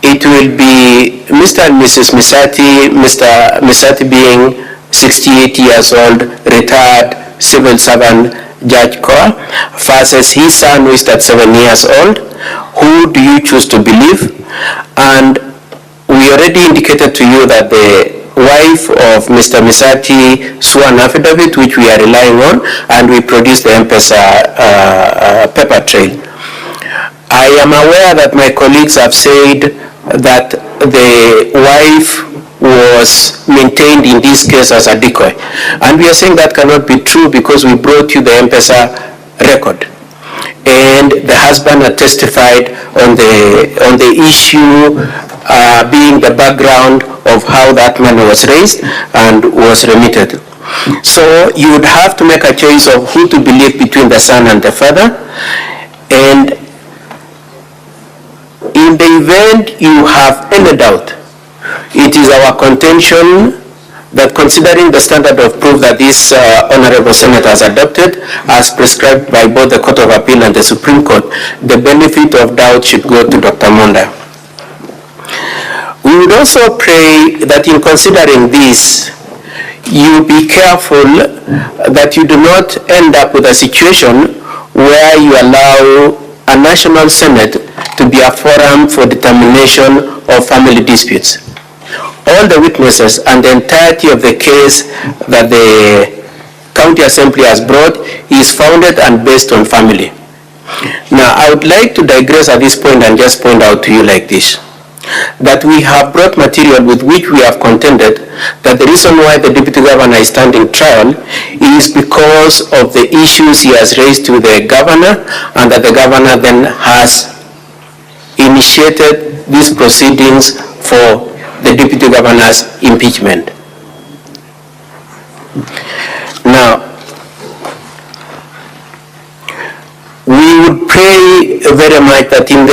It will be Mr. and Mrs. Misati, Mr. Misati being 68 years old, retired civil servant, Judge Core, versus his son who is 7 years old. Who do you choose to believe? And we already indicated to you that the wife of Mr. Misati swore an affidavit which we are relying on, and we produced the M-Pesa paper trail. I am aware that my colleagues have said that the wife was maintained in this case as a decoy. And we are saying that cannot be true because we brought you the M-Pesa record. And the husband had testified on the issue being the background of how that money was raised and was remitted. So you would have to make a choice of who to believe between the son and the father. And in the event you have any doubt, it is our contention that considering the standard of proof that this honorable Senate has adopted as prescribed by both the Court of Appeal and the Supreme Court, the benefit of doubt should go to Dr. Monda. We would also pray that in considering this, you be careful that you do not end up with a situation where you allow a national Senate to be a forum for determination of family disputes. All the witnesses and the entirety of the case that the County Assembly has brought is founded and based on family. Now, I would like to digress at this point and just point out to you like this, that we have brought material with which we have contended that the reason why the Deputy Governor is standing trial is because of the issues he has raised to the Governor, and that the Governor then has initiated these proceedings for the Deputy Governor's impeachment. Now, we would pray very much that in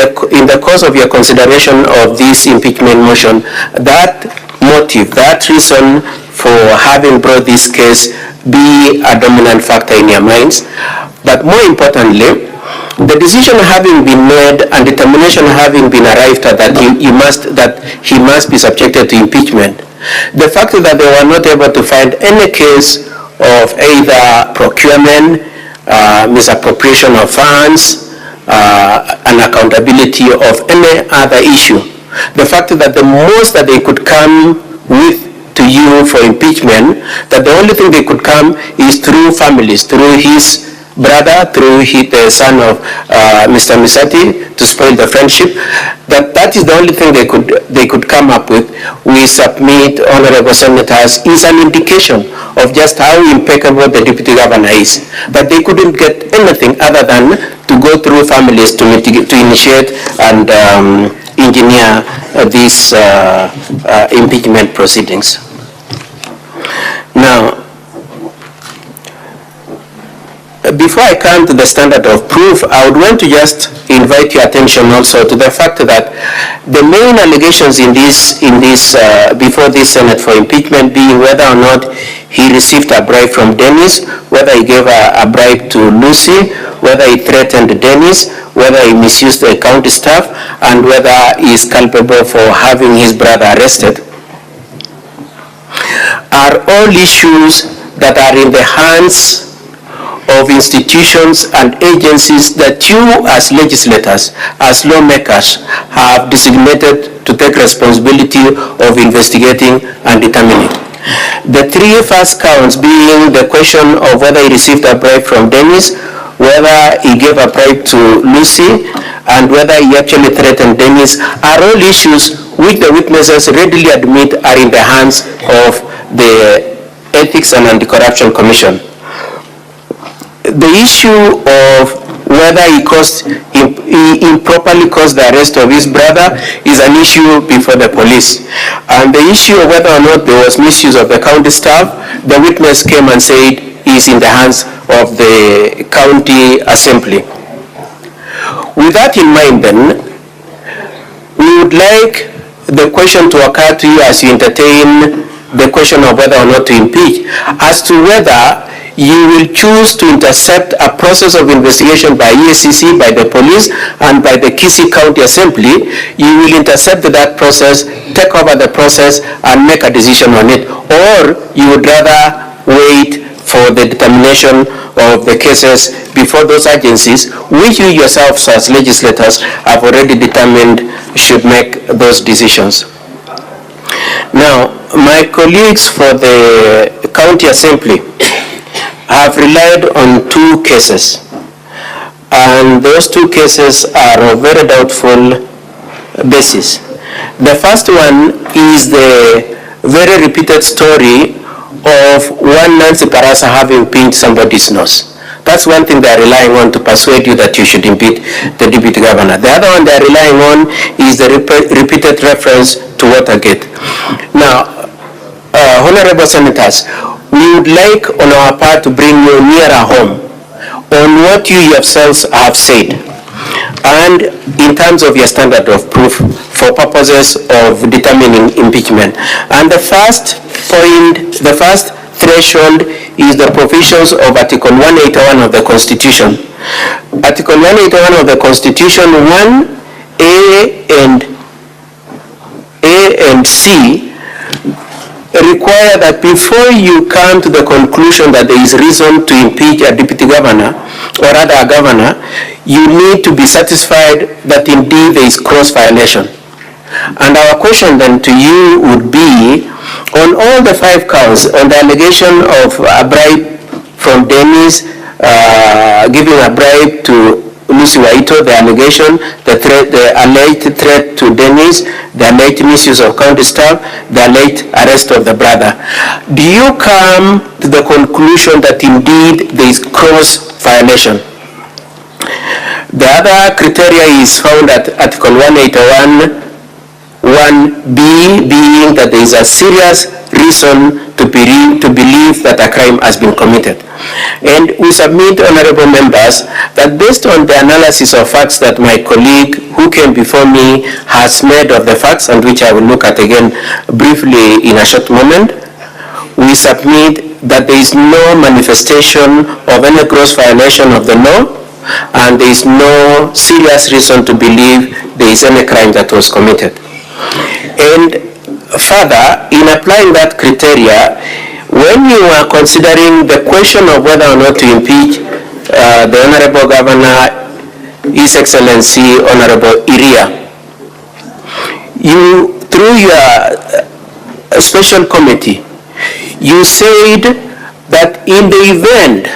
the course of your consideration of this impeachment motion, that motive, that reason for having brought this case be a dominant factor in your minds. But more importantly, the decision having been made and determination having been arrived at that he must be subjected to impeachment, the fact that they were not able to find any case of either procurement, misappropriation of funds, and accountability of any other issue, the fact that the most that they could come with to you for impeachment, that the only thing they could come is through families, through his brother, through the son of Mr. Misati, to spoil the friendship, that is the only thing they could come up with. We submit, honorable senators, is an indication of just how impeccable the Deputy Governor is, that they couldn't get anything other than to go through families to initiate and engineer these impeachment proceedings. Now, before I come to the standard of proof, I would want to just invite your attention also to the fact that the main allegations in this before this Senate for impeachment being whether or not he received a bribe from Dennis, whether he gave a bribe to Lucy, whether he threatened Dennis, whether he misused the county staff, and whether he is culpable for having his brother arrested, are all issues that are in the hands of institutions and agencies that you as legislators, as lawmakers, have designated to take responsibility of investigating and determining. The three first counts being the question of whether he received a bribe from Dennis, whether he gave a bribe to Lucy, and whether he actually threatened Dennis, are all issues which the witnesses readily admit are in the hands of the Ethics and Anti-Corruption Commission. The issue of whether he improperly caused the arrest of his brother is an issue before the police. And the issue of whether or not there was misuse of the county staff, the witness came and said is in the hands of the county assembly. With that in mind then, we would like the question to occur to you as you entertain the question of whether or not to impeach, as to whether you will choose to intercept a process of investigation by EACC, by the police, and by the Kisii County Assembly. You will intercept that process, take over the process, and make a decision on it. Or you would rather wait for the determination of the cases before those agencies, which you yourselves as legislators have already determined should make those decisions. Now, my colleagues for the County Assembly have relied on two cases. and those two cases are of very doubtful basis. The first one is the very repeated story of one Nancy Parasa having pinched somebody's nose. That's one thing they're relying on to persuade you that you should impeach the deputy governor. The other one they're relying on is the repeated reference to Watergate. Now, honorable senators, we would like on our part to bring you nearer home on what you yourselves have said and in terms of your standard of proof for purposes of determining impeachment. And the first point, the first threshold is the provisions of Article 181 of the Constitution. Article 181 of the Constitution, 1A and C require that before you come to the conclusion that there is reason to impeach a deputy governor or rather a governor, you need to be satisfied that indeed there is cross violation. And our question then to you would be, on all the 5 counts, on the allegation of a bribe from Dennis, giving a bribe to Lucy Waito, the allegation, the alleged threat to Dennis, the alleged misuse of county staff, the alleged arrest of the brother. Do you come to the conclusion that indeed there is cross violation? The other criteria is found at Article 181, 1B, being that there is a serious reason to believe that a crime has been committed. And we submit, honorable members, that based on the analysis of facts that my colleague who came before me has made of the facts, and which I will look at again briefly in a short moment, we submit that there is no manifestation of any gross violation of the law, and there is no serious reason to believe there is any crime that was committed. And further, in applying that criteria, when you are considering the question of whether or not to impeach the Honorable Governor, His Excellency Honorable Iria, you, through your special committee, you said that in the event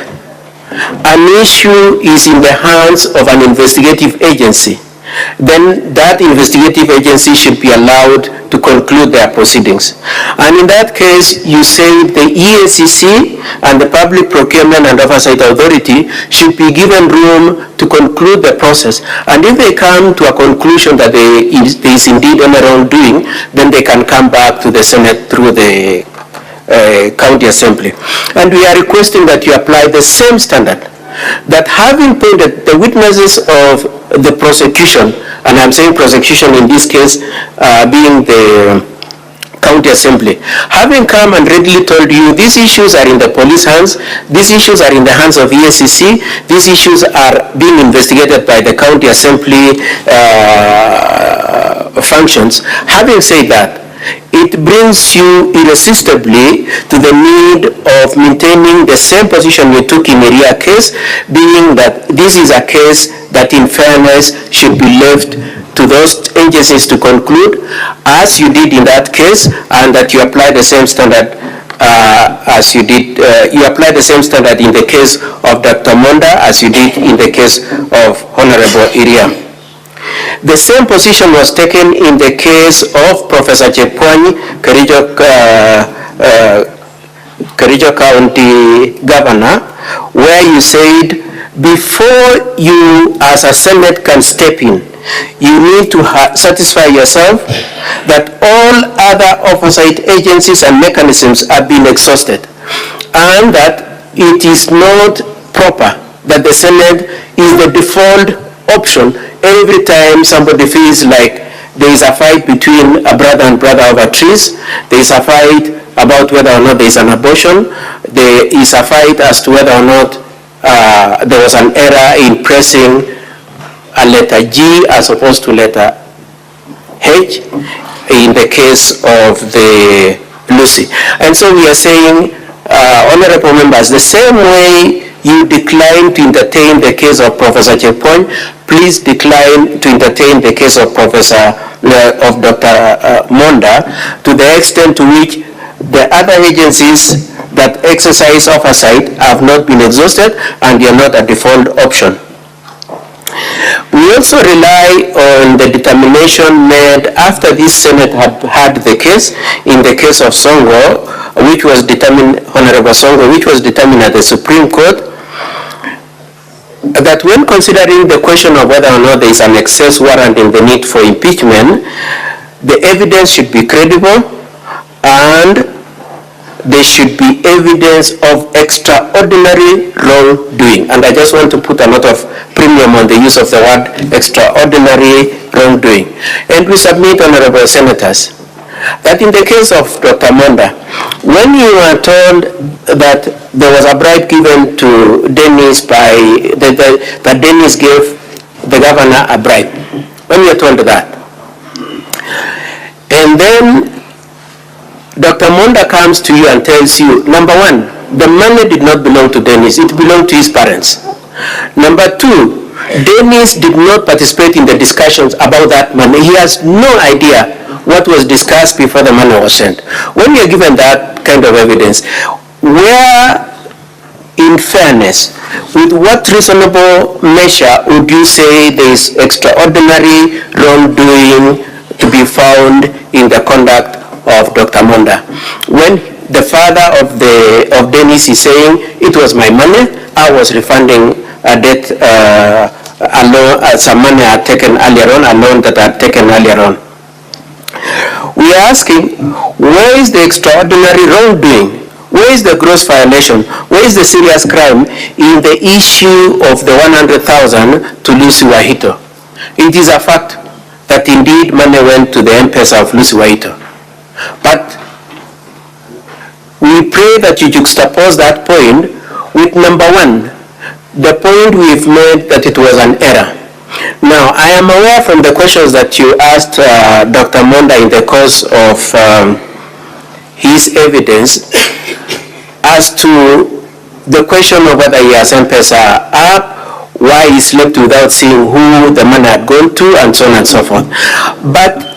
an issue is in the hands of an investigative agency, then that investigative agency should be allowed to conclude their proceedings. And in that case, you say the EACC and the Public Procurement and Oversight Authority should be given room to conclude the process. And if they come to a conclusion that there is indeed any wrongdoing, then they can come back to the Senate through the County Assembly. And we are requesting that you apply the same standard, that having pointed the witnesses of the prosecution, and I'm saying prosecution in this case being the County Assembly, having come and readily told you these issues are in the police hands, these issues are in the hands of EACC, these issues are being investigated by the County Assembly functions, having said that, it brings you irresistibly to the need of maintaining the same position we took in the Iria case, being that this is a case that in fairness should be left to those agencies to conclude, as you did in that case, and that you apply the same standard as you did, you apply the same standard in the case of Dr. Monda as you did in the case of Honorable Iria. The same position was taken in the case of Professor Chepkwony, Kericho County Governor, where you said before you as a Senate can step in, you need to satisfy yourself that all other oversight agencies and mechanisms have been exhausted, and that it is not proper that the Senate is the default option every time somebody feels like there is a fight between a brother and brother over trees, there is a fight about whether or not there is an abortion, there is a fight as to whether or not there was an error in pressing a letter G as opposed to letter H in the case of the Lucy. And so we are saying, honorable members, the same way you decline to entertain the case of Professor Chepkwony, please decline to entertain the case of Dr. Monda, to the extent to which the other agencies that exercise oversight have not been exhausted and they are not a default option. We also rely on the determination made after this Senate had had the case, in the case of Songo, which was determined, Honorable Songo, which was determined at the Supreme Court, that when considering the question of whether or not there is an excess warrant in the need for impeachment, the evidence should be credible and there should be evidence of extraordinary wrongdoing. And I just want to put a lot of premium on the use of the word extraordinary wrongdoing. And we submit, honorable senators, that in the case of Dr. Monda, when you were told that there was a bribe given to Dennis that Dennis gave the governor a bribe, when you were told that, and then Dr. Monda comes to you and tells you, number one, the money did not belong to Dennis, it belonged to his parents. Number two, Dennis did not participate in the discussions about that money. He has no idea what was discussed before the money was sent. When you are given that kind of evidence, where, in fairness, with what reasonable measure would you say there is extraordinary wrongdoing to be found in the conduct of Dr. Monda? When the father of Dennis is saying, it was my money, I was refunding a debt, some money I had taken earlier on, a loan that I had taken earlier on. We are asking, where is the extraordinary wrongdoing? Where is the gross violation? Where is the serious crime in the issue of the 100,000 to Lucy Wahito? It is a fact that indeed money went to the M-Pesa of Lucy Wahito. But we pray that you juxtapose that point with number one, the point we've made that it was an error. Now, I am aware from the questions that you asked Dr. Monda in the course of his evidence as to the question of whether he has M-Pesa up, why he slept without seeing who the money had gone to, and so on and so forth. But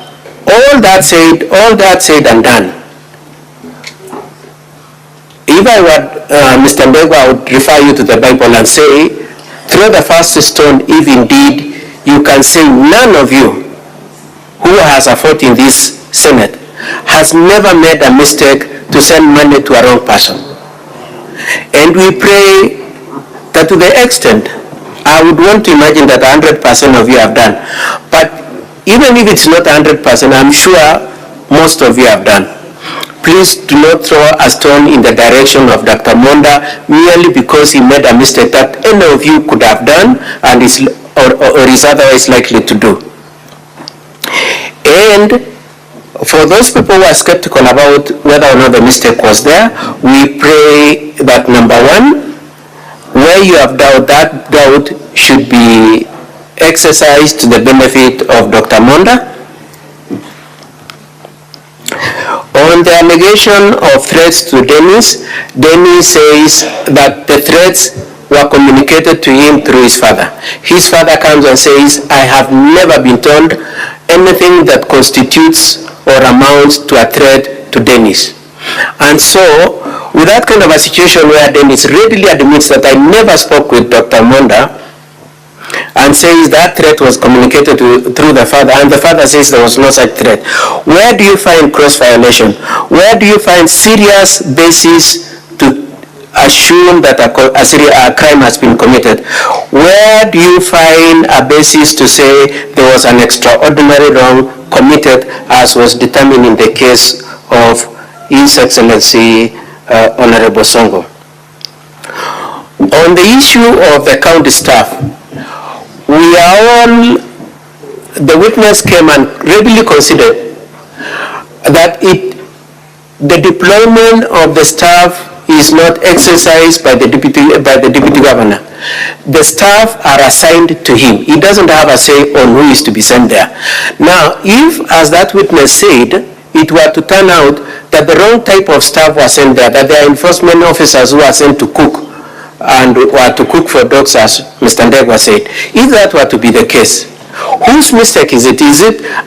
all that said and done, if I were Mr. Mbego, I would refer you to the Bible and say, throw the first stone if indeed you can say none of you who has a vote in this Senate has never made a mistake to send money to a wrong person. And we pray that to the extent, I would want to imagine that 100% of you have done. But even if it's not 100%, I'm sure most of you have done. Please do not throw a stone in the direction of Dr. Monda merely because he made a mistake that any of you could have done and is otherwise likely to do. And for those people who are skeptical about whether or not the mistake was there, we pray that number one, where you have doubt, that doubt should be exercised to the benefit of Dr. Monda. On the allegation of threats to Dennis, Dennis says that the threats were communicated to him through his father. His father comes and says, I have never been told anything that constitutes or amounts to a threat to Dennis. And so, with that kind of a situation where Dennis readily admits that I never spoke with Dr. Monda, and says that threat was communicated through the father, and the father says there was no such threat. Where do you find cross violation? Where do you find serious basis to assume that a crime has been committed? Where do you find a basis to say there was an extraordinary wrong committed as was determined in the case of His Excellency Honorable Songo? On the issue of the county staff, we are all, the witness came and readily considered that the deployment of the staff is not exercised by the deputy governor. The staff are assigned to him. He doesn't have a say on who is to be sent there. Now, if, as that witness said, it were to turn out that the wrong type of staff was sent there, that there are enforcement officers who are sent to cook, and were to cook for dogs, as Mr. Ndegwa said. If that were to be the case, whose mistake is it?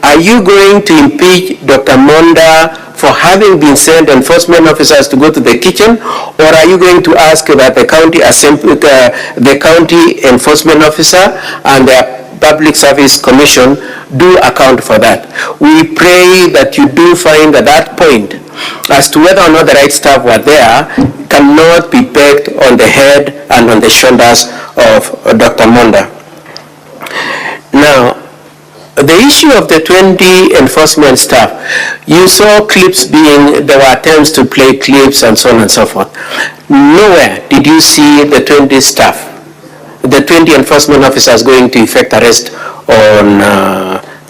Are you going to impeach Dr. Monda for having been sent enforcement officers to go to the kitchen, or are you going to ask that the county enforcement officer and their Public Service Commission do account for that. We pray that you do find at that point as to whether or not the right staff were there cannot be pegged on the head and on the shoulders of Dr. Monda. Now, the issue of the 20 enforcement staff, you saw clips there were attempts to play clips and so on and so forth. Nowhere did you see the 20 staff, the 20 enforcement officers going to effect arrest on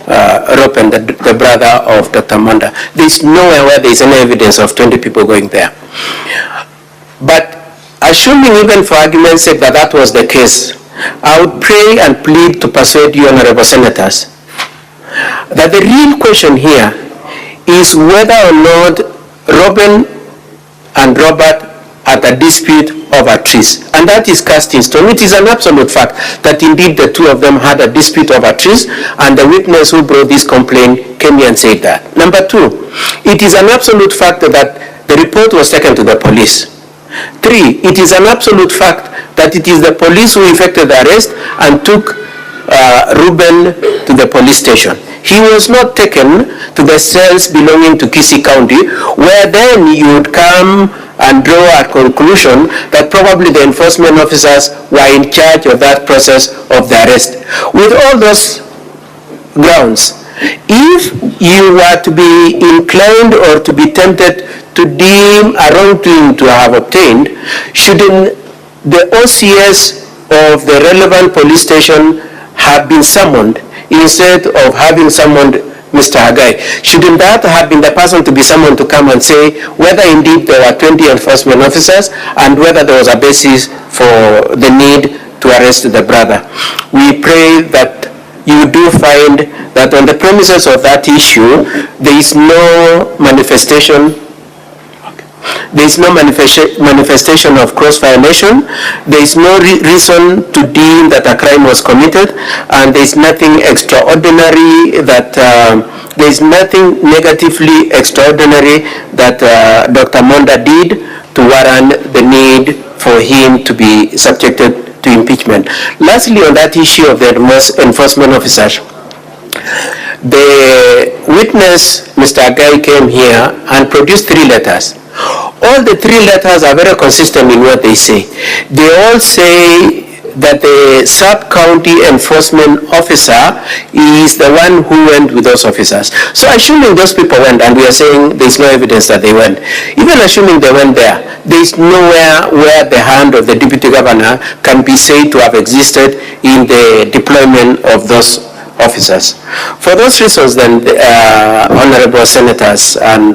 Ruben, the brother of Dr. Monda. There's nowhere where there's any evidence of 20 people going there. But assuming even for argument's sake that was the case, I would pray and plead to persuade you, honorable senators, that the real question here is whether or not Ruben and Robert had a dispute over trees. And that is cast in stone. It is an absolute fact that indeed the two of them had a dispute over trees, and the witness who brought this complaint came here and said that. Number two, it is an absolute fact that the report was taken to the police. Three, it is an absolute fact that it is the police who effected the arrest and took Ruben to the police station. He was not taken to the cells belonging to Kisii County, where then you would come and draw a conclusion that probably the enforcement officers were in charge of that process of the arrest. With all those grounds, if you were to be inclined or to be tempted to deem a wrongdoing to have obtained, shouldn't the OCS of the relevant police station have been summoned instead of having summoned Mr. Hagai? Shouldn't that have been the person to be summoned to come and say whether indeed there were 20 enforcement officers and whether there was a basis for the need to arrest the brother? We pray that you do find that on the premises of that issue, there is no manifestation of cross-violation. There is no reason to deem that a crime was committed, and there is nothing extraordinary that there is nothing negatively extraordinary that Dr. Monda did to warrant the need for him to be subjected to impeachment. Lastly, on that issue of the enforcement officers, the witness, Mr. Agai, came here and produced 3 letters. All the 3 letters are very consistent in what they say. They all say that the sub-county enforcement officer is the one who went with those officers. So assuming those people went, and we are saying there's no evidence that they went, even assuming they went there is nowhere where the hand of the deputy governor can be said to have existed in the deployment of those officers. For those reasons then, honorable senators and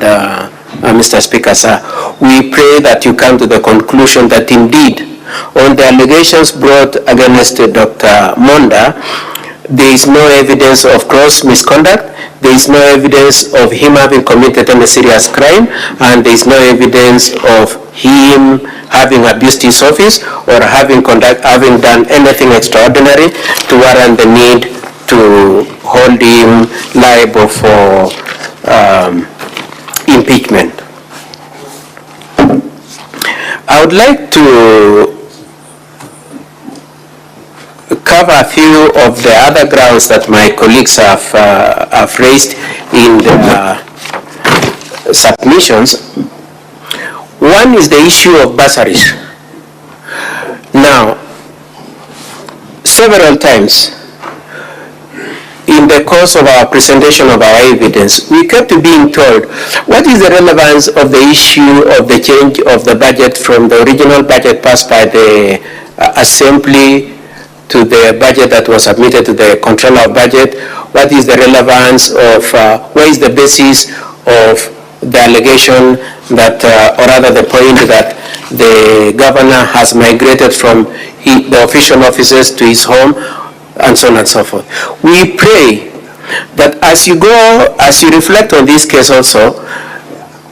Mr. Speaker, sir, we pray that you come to the conclusion that indeed, on the allegations brought against Dr. Monda, there is no evidence of gross misconduct, there is no evidence of him having committed any serious crime, and there is no evidence of him having abused his office or having done anything extraordinary to warrant the need to hold him liable for impeachment. I would like to cover a few of the other grounds that my colleagues have raised in their submissions. One is the issue of bursaries. Now, several times in the course of our presentation of our evidence, we kept being told, what is the relevance of the issue of the change of the budget from the original budget passed by the Assembly to the budget that was submitted to the Controller of Budget? What is the relevance of, where is the basis of the allegation that, or rather the point that the governor has migrated from the official offices to his home, and so on and so forth. We pray that as you reflect on this case also,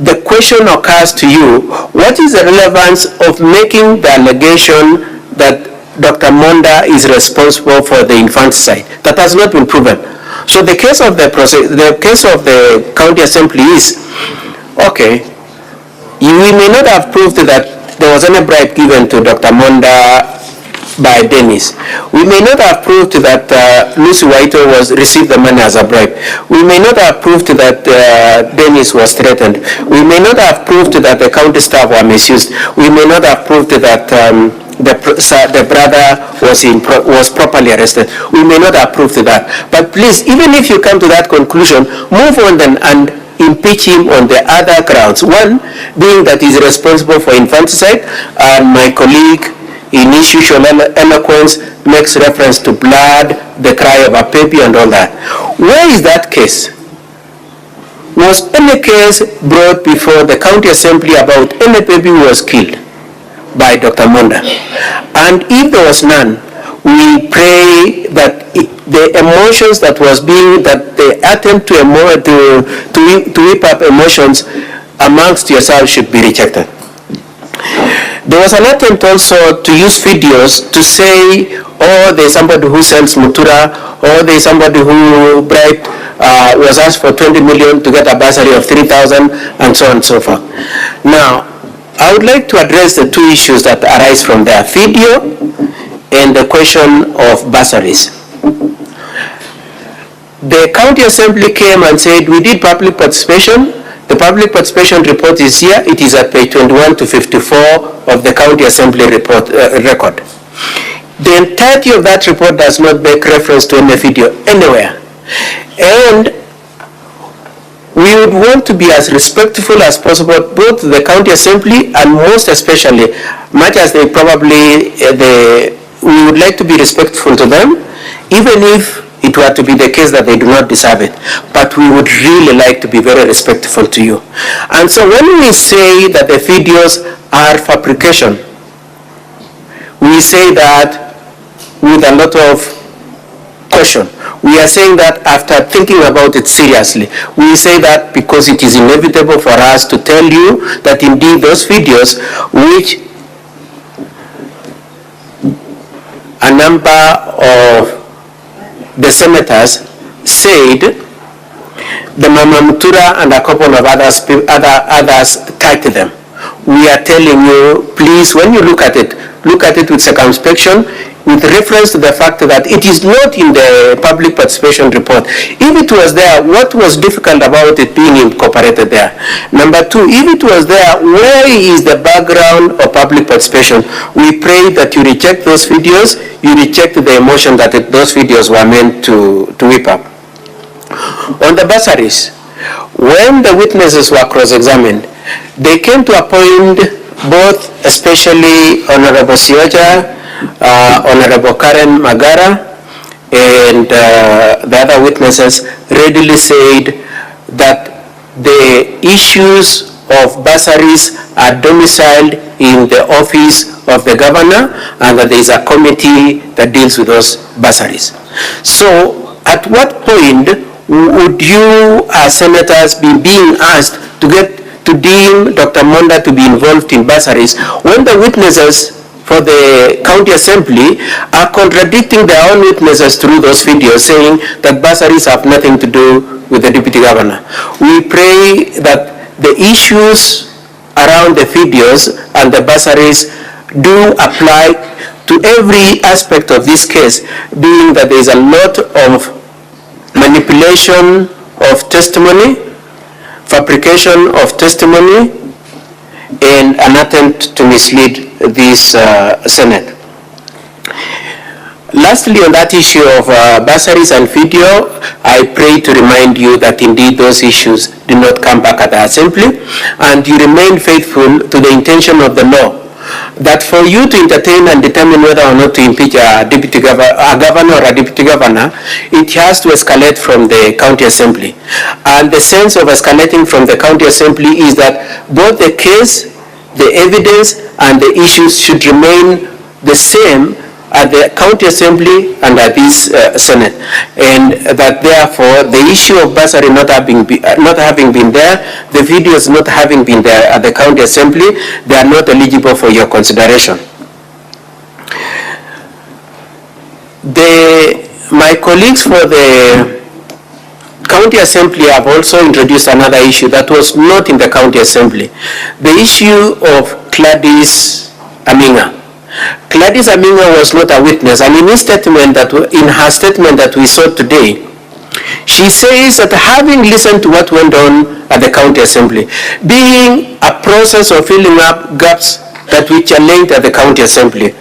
the question occurs to you, what is the relevance of making the allegation that Dr. Monda is responsible for the infanticide? That has not been proven. So the case of the county assembly is, okay, we may not have proved that there was any bribe given to Dr. Monda by Dennis. We may not have proved that Lucy Waito received the money as a bribe. We may not have proved that Dennis was threatened. We may not have proved that the county staff were misused. We may not have proved that the brother was properly arrested. We may not have proved that. But please, even if you come to that conclusion, move on then and impeach him on the other grounds. One being that he's responsible for infanticide, and my colleague in his usual eloquence makes reference to blood, the cry of a baby and all that. Where is that case? Was any case brought before the county assembly about any baby who was killed by Dr. Monda? And if there was none, we pray that the emotions that was being, that the attempt to whip up emotions amongst yourselves should be rejected. There was an attempt also to use videos to say, oh, there's somebody who sells mutura, or there's somebody who bribed, was asked for 20 million to get a bursary of 3,000, and so on and so forth. Now, I would like to address the two issues that arise from there, video and the question of bursaries. The county assembly came and said, we did public participation. The public participation report is here. It is at page 21 to 54 of the county assembly report record. The entirety of that report does not make reference to any video anywhere. And we would want to be as respectful as possible, both the county assembly and most especially, much as they probably, we would like to be respectful to them, even if it were to be the case that they do not deserve it. But we would really like to be very respectful to you. And so when we say that the videos are fabrication, we say that with a lot of caution. We are saying that after thinking about it seriously. We say that because it is inevitable for us to tell you that indeed those videos, which a number of the senators said the Mama Mutura and a couple of others touched them. We are telling you, please, when you look at it with circumspection, with reference to the fact that it is not in the public participation report. If it was there, what was difficult about it being incorporated there? Number two, if it was there, where is the background of public participation? We pray that you reject those videos, you reject the emotion that those videos were meant to whip up. On the bursaries, when the witnesses were cross-examined, they came to a point, both especially Honorable Sioja, Honorable Karen Magara, and the other witnesses readily said that the issues of bursaries are domiciled in the office of the governor, and that there is a committee that deals with those bursaries. So at what point would you as senators be being asked to deem Dr. Monda to be involved in bursaries when the witnesses for the county assembly are contradicting their own witnesses through those videos, saying that bursaries have nothing to do with the deputy governor? We pray that the issues around the videos and the bursaries do apply to every aspect of this case, being that there is a lot of manipulation of testimony, fabrication of testimony, and an attempt to mislead this Senate. Lastly, on that issue of bursaries and video, I pray to remind you that indeed those issues do not come back at the assembly, and you remain faithful to the intention of the law, that for you to entertain and determine whether or not to impeach a governor or a deputy governor, it has to escalate from the county assembly. And the sense of escalating from the county assembly is that both the case, the evidence, and the issues should remain the same at the county assembly and at this Senate, and that therefore the issue of bursary not having been there, the videos not having been there at the county assembly, they are not eligible for your consideration. My colleagues for the county assembly have also introduced another issue that was not in the county assembly, the issue of Gladys Aminga. Gladys Aminga was not a witness, and in her statement that we saw today, she says that having listened to what went on at the county assembly, being a process of filling up gaps that we challenged at the county assembly,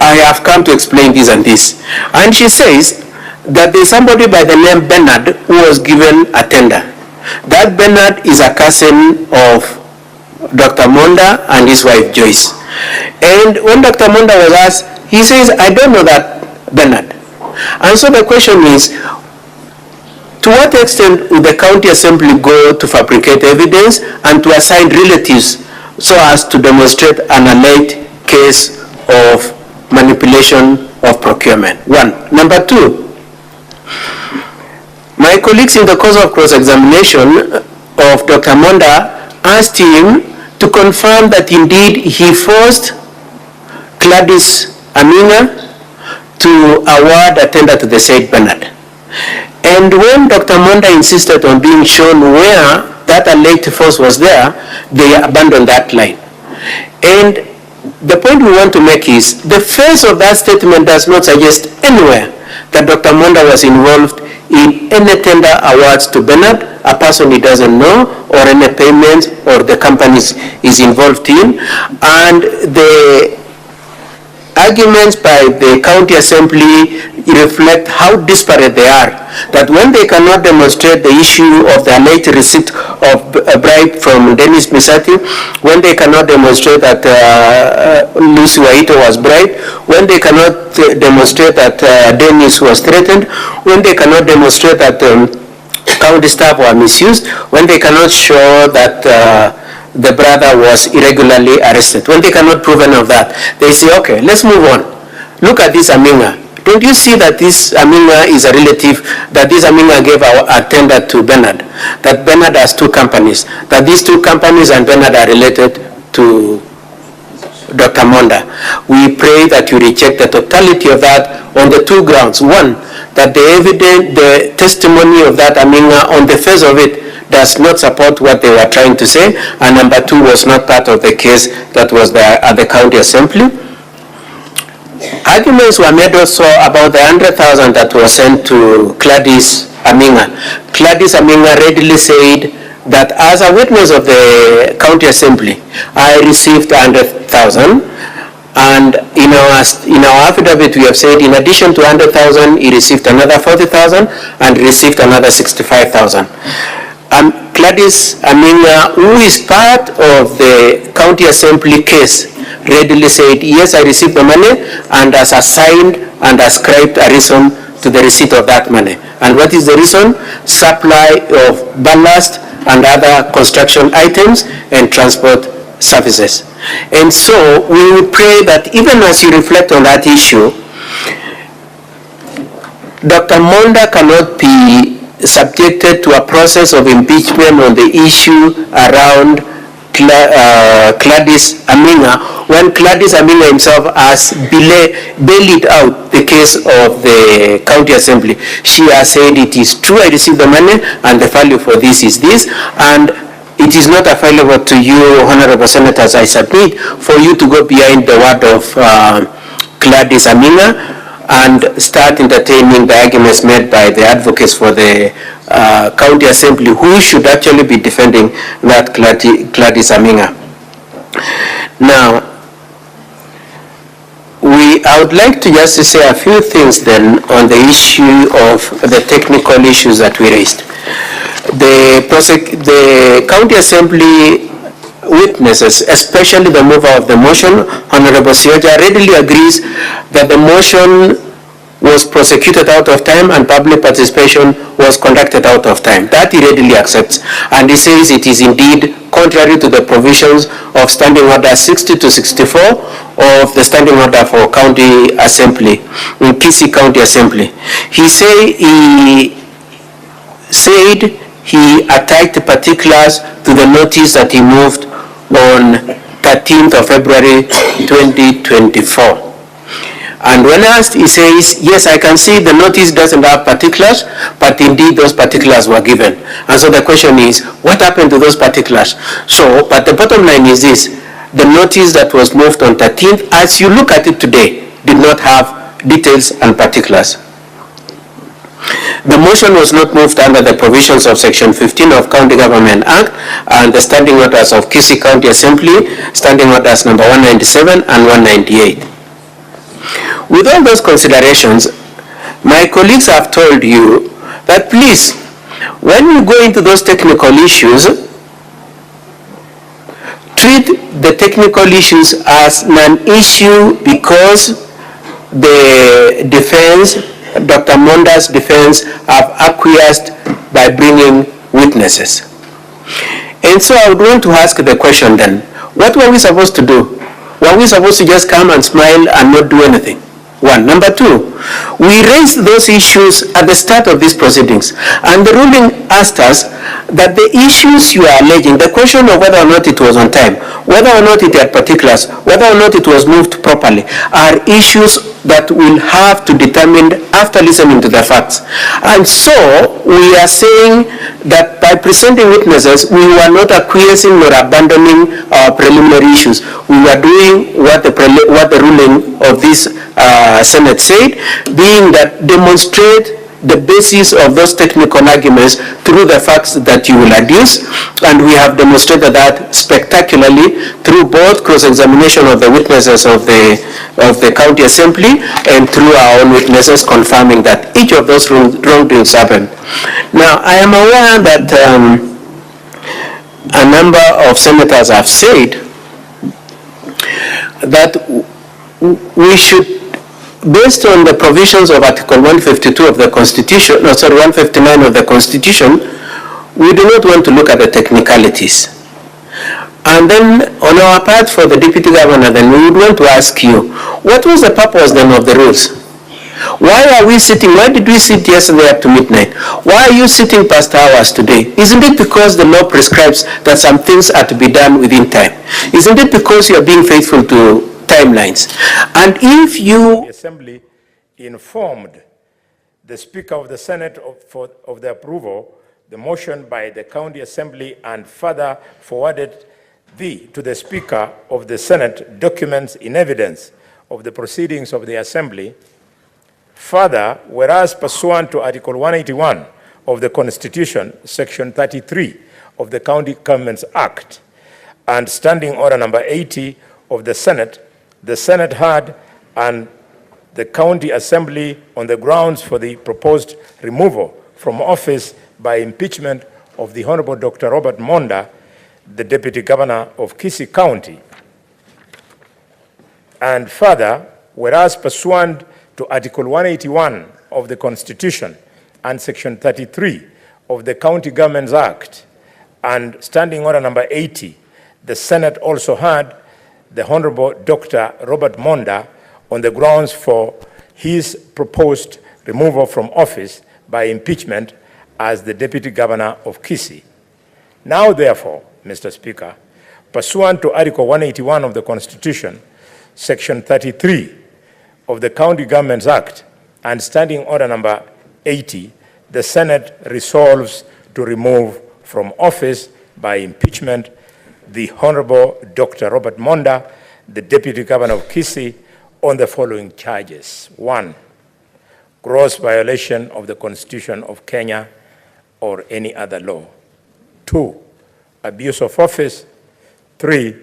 I have come to explain this and this. And she says that there is somebody by the name Bernard who was given a tender. That Bernard is a cousin of Dr. Monda and his wife Joyce. And when Dr. Monda was asked, he says, I don't know that Bernard. And so the question is, to what extent would the county assembly go to fabricate evidence and to assign relatives so as to demonstrate an alleged case of manipulation of procurement? One. Number two, my colleagues in the course of cross-examination of Dr. Monda asked him to confirm that indeed he forced Gladys Aminga to award a tender to the said Bernard. And when Dr. Monda insisted on being shown where that alleged force was there, they abandoned that line. And the point we want to make is, the face of that statement does not suggest anywhere that Dr. Monda was involved in any tender awards to Bernard, a person he doesn't know, or any payments or the companies is involved in. And the arguments by the county assembly reflect how disparate they are. That when they cannot demonstrate the issue of the alleged receipt of a bribe from Dennis Misati, when they cannot demonstrate that Lucy Waito was bribed, when they cannot demonstrate that Dennis was threatened, when they cannot demonstrate that county staff were misused, when they cannot show that the brother was irregularly arrested, when they cannot prove any of that, they say, okay, let's move on. Look at this Aminga. Don't you see that this Aminga is a relative, that this Aminga gave a tender to Bernard, that Bernard has two companies, that these two companies and Bernard are related to Dr. Monda? We pray that you reject the totality of that on the two grounds. One, that the testimony of that Aminga on the face of it does not support what they were trying to say, and number two, was not part of the case that was there at the county assembly. Arguments were made also about the 100,000 that was sent to Gladys Aminga. Gladys Aminga readily said that as a witness of the county assembly, I received 100,000, and in our affidavit we have said in addition to 100,000, he received another 40,000 and received another 65,000. Gladys Aminga, who is part of the county assembly case, readily said, yes, I received the money, and has assigned and ascribed a reason to the receipt of that money. And what is the reason? Supply of ballast and other construction items and transport services. And so we would pray that even as you reflect on that issue, Dr. Monda cannot be subjected to a process of impeachment on the issue around Gladys Aminga, when Gladys Aminga himself has bailed out the case of the county assembly. She has said, it is true, I received the money, and the value for this is this, and it is not available to you, honorable senators, I submit, for you to go behind the word of Gladys Aminga and start entertaining the arguments made by the advocates for the county assembly, who should actually be defending that Gladys Aminga. Now, I would like to just say a few things then on the issue of the technical issues that we raised. The county assembly witnesses, especially the mover of the motion, Honorable Sioja, readily agrees that the motion was prosecuted out of time and public participation was conducted out of time. That he readily accepts. And he says it is indeed contrary to the provisions of Standing Order 60 to 64 of the Standing Order for County Assembly, in Kisii County Assembly. He said he attached particulars to the notice that he moved on 13th of February 2024. And when asked, he says, yes, I can see the notice doesn't have particulars, but indeed those particulars were given. And so the question is, what happened to those particulars? So, but the bottom line is this, the notice that was moved on 13th, as you look at it today, did not have details and particulars. The motion was not moved under the provisions of Section 15 of County Government Act and the standing orders of Kisii County Assembly, standing orders number 197 and 198. With all those considerations, my colleagues have told you that please, when you go into those technical issues, treat the technical issues as non-issue because the defense, Dr. Monda's defense, have acquiesced by bringing witnesses. And so I would want to ask the question then, what were we supposed to do? Were we supposed to just come and smile and not do anything? One. Number two, we raised those issues at the start of these proceedings, and the ruling asked us that the issues you are alleging, the question of whether or not it was on time, whether or not it had particulars, whether or not it was moved properly, are issues that we'll have to determine after listening to the facts. And so we are saying that by presenting witnesses, we were not acquiescing nor abandoning our preliminary issues. We were doing what the ruling of this Senate said, being that demonstrate the basis of those technical arguments through the facts that you will adduce, and we have demonstrated that spectacularly through both cross-examination of the witnesses of the county assembly and through our own witnesses confirming that each of those wrongdoings happened. Now, I am aware that a number of senators have said that we should, based on the provisions of Article 152 of the Constitution, 159 of the Constitution, we do not want to look at the technicalities. And then on our part for the Deputy Governor, then we would want to ask you, what was the purpose then of the rules? Why did we sit yesterday up to midnight? Why are you sitting past hours today? Isn't it because the law prescribes that some things are to be done within time? Isn't it because you are being faithful to timelines? And if you... The Assembly informed the Speaker of the Senate of the approval, the motion by the County Assembly, and further forwarded to the Speaker of the Senate documents in evidence of the proceedings of the Assembly. Further, whereas pursuant to Article 181 of the Constitution, Section 33 of the County Governments Act, and Standing Order number 80 of the Senate heard and the County Assembly on the grounds for the proposed removal from office by impeachment of the Honorable Dr. Robert Monda, the Deputy Governor of Kisii County. And further, whereas pursuant to Article 181 of the Constitution and Section 33 of the County Governments Act and Standing Order number 80, the Senate also heard the Honorable Dr. Robert Monda on the grounds for his proposed removal from office by impeachment as the Deputy Governor of Kisii. Now, therefore, Mr. Speaker, pursuant to Article 181 of the Constitution, Section 33 of the County Governments Act, and Standing Order number 80, the Senate resolves to remove from office by impeachment the Honorable Dr. Robert Monda, the Deputy Governor of Kisii, on the following charges. 1, gross violation of the Constitution of Kenya or any other law. 2, abuse of office. 3,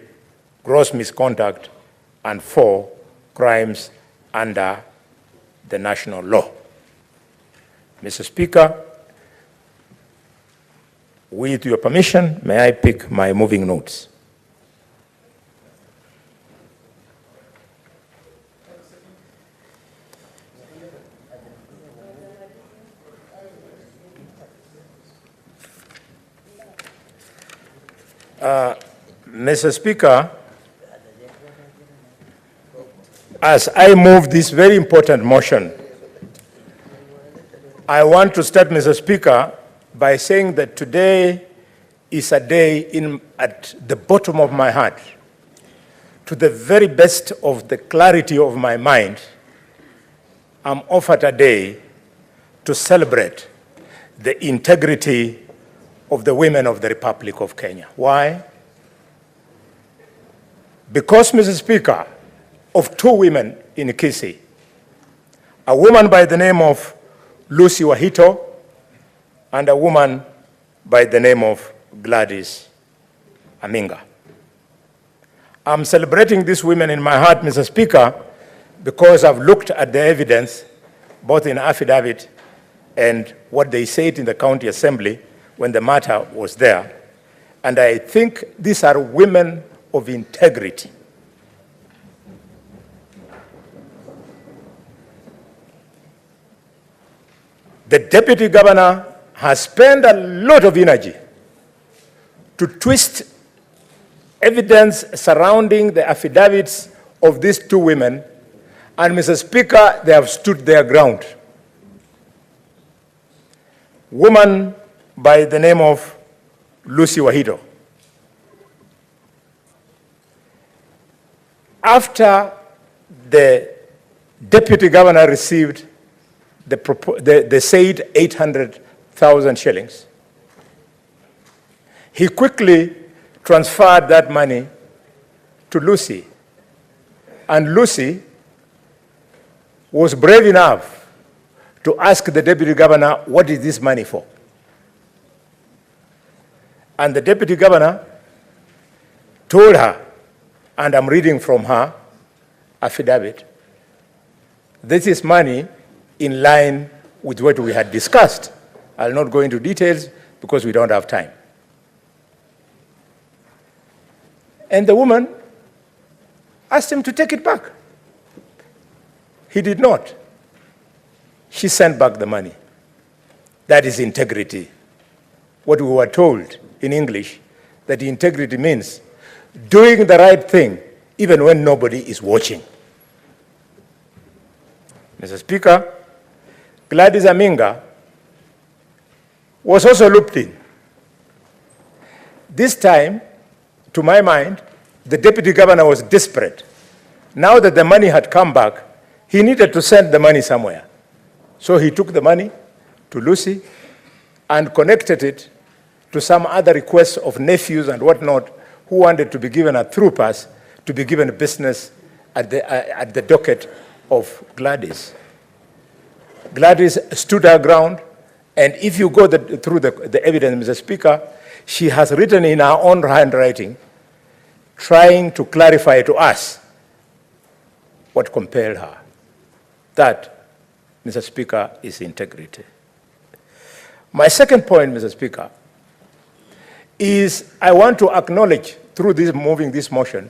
gross misconduct. And 4, crimes under the national law. Mr. Speaker, with your permission, may I pick my moving notes? Mr. Speaker, as I move this very important motion, I want to start, Mr. Speaker, by saying that today is a day at the bottom of my heart, to the very best of the clarity of my mind, I'm offered a day to celebrate the integrity of the women of the Republic of Kenya. Why? because, Mr. Speaker, of two women in Kisii, a woman by the name of Lucy Wahito and a woman by the name of Gladys Aminga. I'm celebrating these women in my heart, Mr. Speaker, because I've looked at the evidence, both in affidavit and what they said in the county assembly when the matter was there. And I think these are women of integrity. The deputy governor has spent a lot of energy to twist evidence surrounding the affidavits of these two women, and Mr. Speaker, they have stood their ground. Woman by the name of Lucy Wahito. After the deputy governor received the said 800,000 shillings, he quickly transferred that money to Lucy. And Lucy was brave enough to ask the deputy governor, what is this money for? And the deputy governor told her, and I'm reading from her affidavit, this is money in line with what we had discussed. I'll not go into details because we don't have time. And the woman asked him to take it back. He did not. She sent back the money. That is integrity. What we were told in English, that integrity means doing the right thing even when nobody is watching. Mr. Speaker, Gladys Aminga was also looped in. This time, to my mind, the deputy governor was desperate. Now that the money had come back, he needed to send the money somewhere. So he took the money to Lucy and connected it to some other requests of nephews and whatnot who wanted to be given a through pass to be given a business at the docket of Gladys. Gladys stood her ground, and if you go through the evidence, Mr. Speaker, she has written in her own handwriting, trying to clarify to us what compelled her. That, Mr. Speaker, is integrity. My second point, Mr. Speaker, is I want to acknowledge through this moving this motion,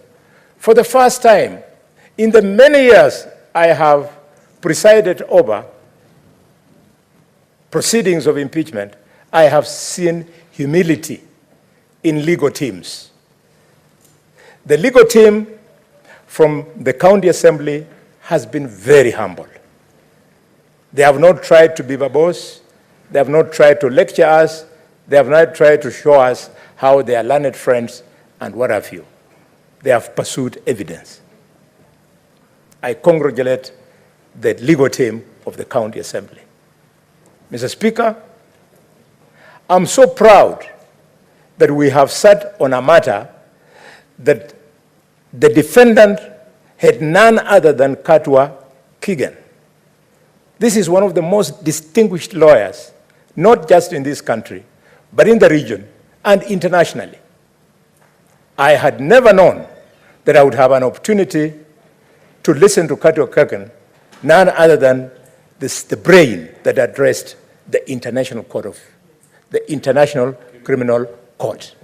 for the first time in the many years I have presided over proceedings of impeachment, I have seen humility in legal teams. The legal team from the county assembly has been very humble. They have not tried to be verbose. They have not tried to lecture us. They have not tried to show us how they are learned friends and what have you. They have pursued evidence. I congratulate the legal team of the county assembly. Mr. Speaker, I'm so proud that we have sat on a matter that the defendant had none other than Katwa Kigen. This is one of the most distinguished lawyers, not just in this country, but in the region and internationally. I had never known that I would have an opportunity to listen to Katwa Kigen, none other than the brain that addressed the International Criminal Court.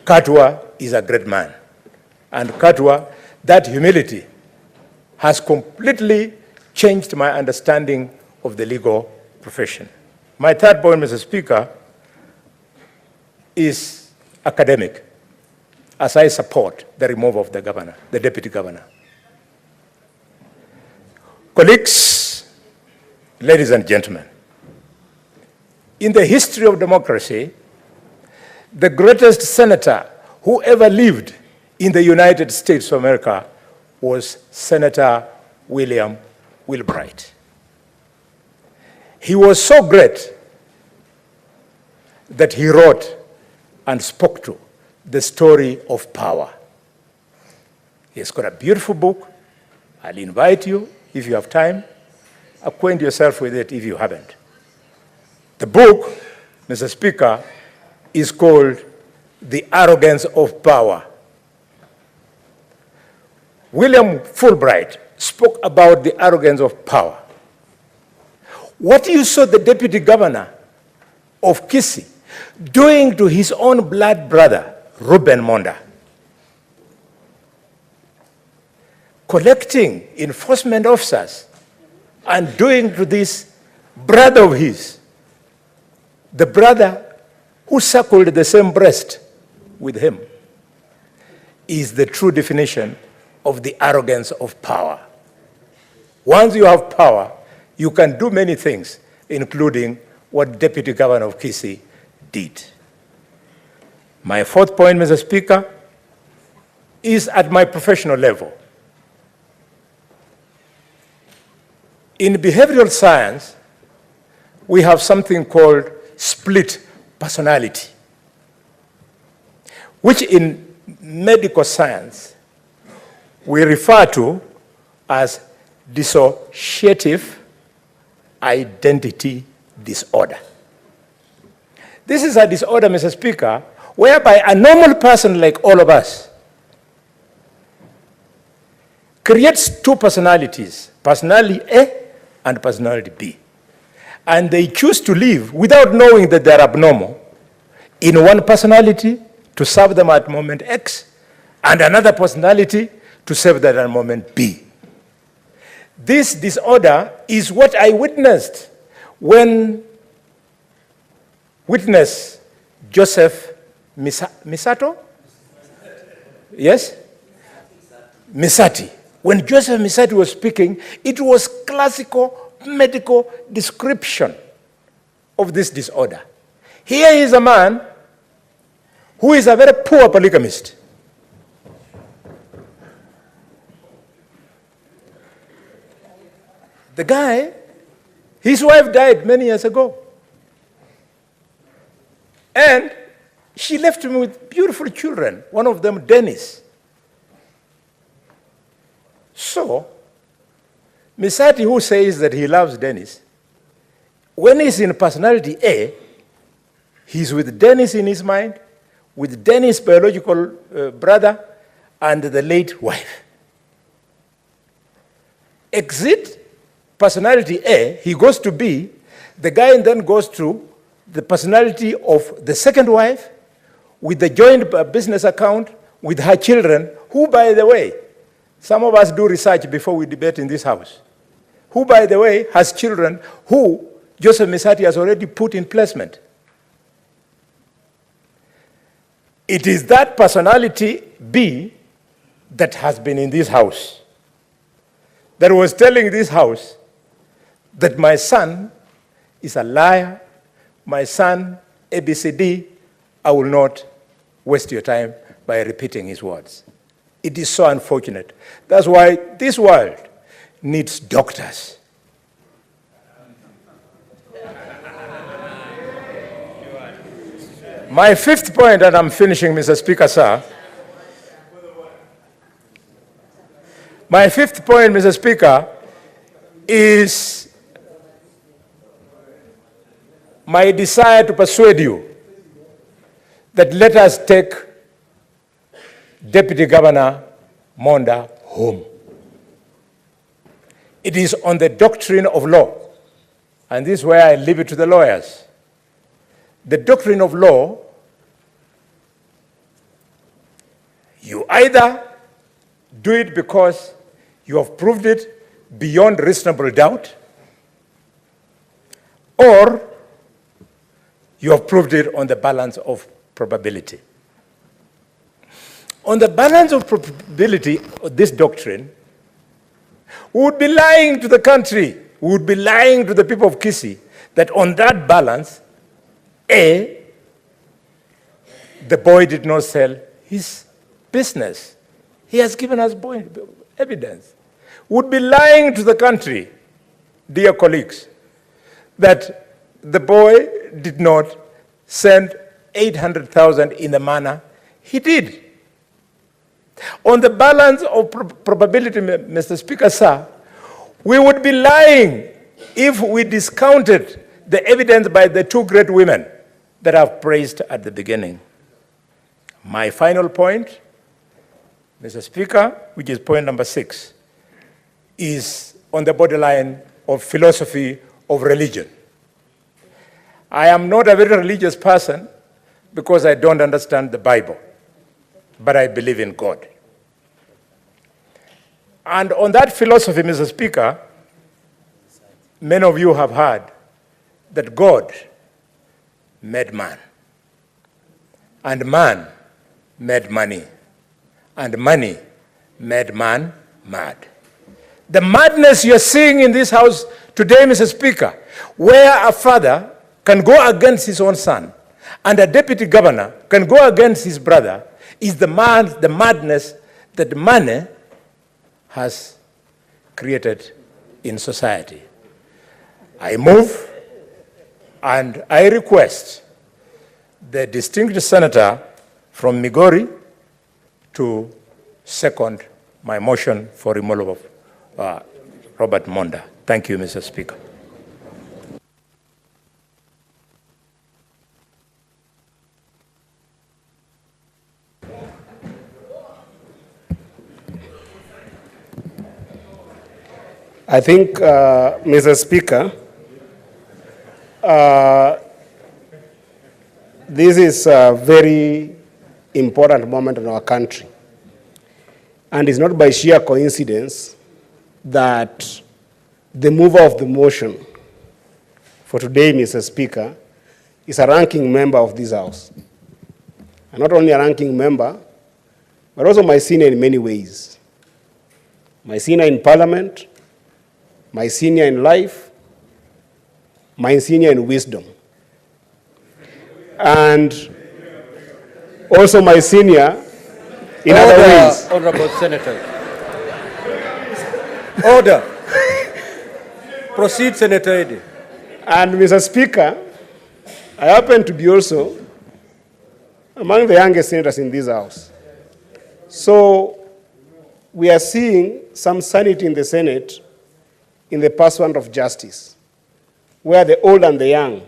Katwa is a great man. And Katwa, that humility has completely changed my understanding of the legal profession. My third point, Mr. Speaker, is academic, as I support the removal of the governor, the deputy governor. Colleagues, ladies and gentlemen, in the history of democracy, the greatest senator who ever lived in the United States of America was Senator William Wilbright. He was so great that he wrote and spoke to the story of power. He's got a beautiful book. I'll invite you, if you have time, acquaint yourself with it if you haven't. The book, Mr. Speaker, is called The Arrogance of Power. William Fulbright spoke about the arrogance of power. What you saw the deputy governor of Kisii doing to his own blood brother, Reuben Monda, collecting enforcement officers and doing to this brother of his, the brother who suckled the same breast with him, is the true definition of the arrogance of power. Once you have power, you can do many things, including what Deputy Governor of Kisii did. My fourth point, Mr. Speaker, is at my professional level. In behavioral science, we have something called split personality, which in medical science we refer to as dissociative identity disorder. This is a disorder, Mr. Speaker, whereby a normal person like all of us creates two personalities, personality A and personality B. And they choose to live without knowing that they're abnormal in one personality to serve them at moment X and another personality to serve them at moment B. This disorder is what I witnessed when witness Joseph Misato? Yes? Misati. When Joseph Misati was speaking, it was classical medical description of this disorder. Here is a man who is a very poor polygamist. The guy, his wife died many years ago. And she left him with beautiful children, one of them Dennis. So, Misati, who says that he loves Dennis, when he's in personality A, he's with Dennis in his mind, with Dennis' biological brother, and the late wife. Exit personality A, he goes to B, the guy then goes to the personality of the second wife, with the joint business account, with her children, who, by the way, some of us do research before we debate in this house, who, by the way, has children who Joseph Misati has already put in placement. It is that personality B that has been in this house, that was telling this house that my son is a liar, my son, ABCD, I will not waste your time by repeating his words. It is so unfortunate. That's why this world needs doctors. My fifth point, and I'm finishing, Mr. Speaker, sir. My fifth point, Mr. Speaker, is my desire to persuade you that let us take Deputy Governor Monda home. It is on the doctrine of law, and this is where I leave it to the lawyers. The doctrine of law, you either do it because you have proved it beyond reasonable doubt, or you have proved it on the balance of probability. On the balance of probability of this doctrine, we would be lying to the country, we would be lying to the people of Kisii, that on that balance, A, the boy did not sell his business. He has given us evidence. We would be lying to the country, dear colleagues, that the boy did not send 800,000 in the manner he did. On the balance of probability, Mr. Speaker, sir, we would be lying if we discounted the evidence by the two great women that I've praised at the beginning. My final point, Mr. Speaker, which is point number 6, is on the borderline of philosophy of religion. I am not a very religious person because I don't understand the Bible, but I believe in God. And on that philosophy, Mr. Speaker, many of you have heard that God made man, and man made money, and money made man mad. The madness you're seeing in this house today, Mr. Speaker, where a father can go against his own son, and a deputy governor can go against his brother, is the madness that money has created in society. I move and I request the distinguished senator from Migori to second my motion for removal of Robert Monda. Thank you, Mr. Speaker. I think, Mr. Speaker, this is a very important moment in our country. And it's not by sheer coincidence that the mover of the motion for today, Mr. Speaker, is a ranking member of this House. And not only a ranking member, but also my senior in many ways. My senior in Parliament, my senior in life, my senior in wisdom. And also my senior in other ways. Honorable Senator. Order. Proceed, Senator Eddy. And Mr. Speaker, I happen to be also among the youngest senators in this House. So we are seeing some sanity in the Senate in the pursuit of justice, where the old and the young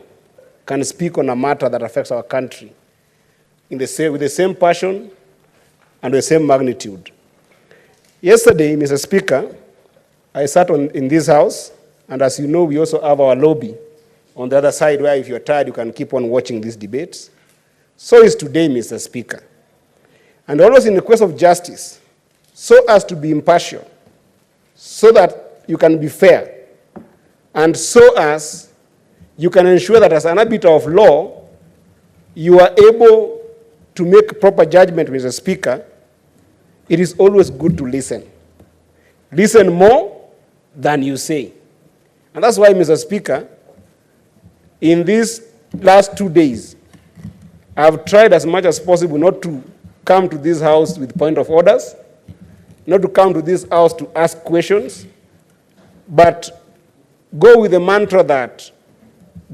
can speak on a matter that affects our country with the same passion and the same magnitude. Yesterday, Mr. Speaker, I sat in this House, and as you know, we also have our lobby on the other side, where if you're tired, you can keep on watching these debates. So is today, Mr. Speaker. And always in the quest of justice, so as to be impartial, so that you can be fair, and so as you can ensure that as an arbiter of law, you are able to make proper judgment, Mr. Speaker, it is always good to listen. Listen more than you say. And that's why, Mr. Speaker, in these last 2 days, I've tried as much as possible not to come to this House with point of orders, not to come to this House to ask questions, but go with the mantra that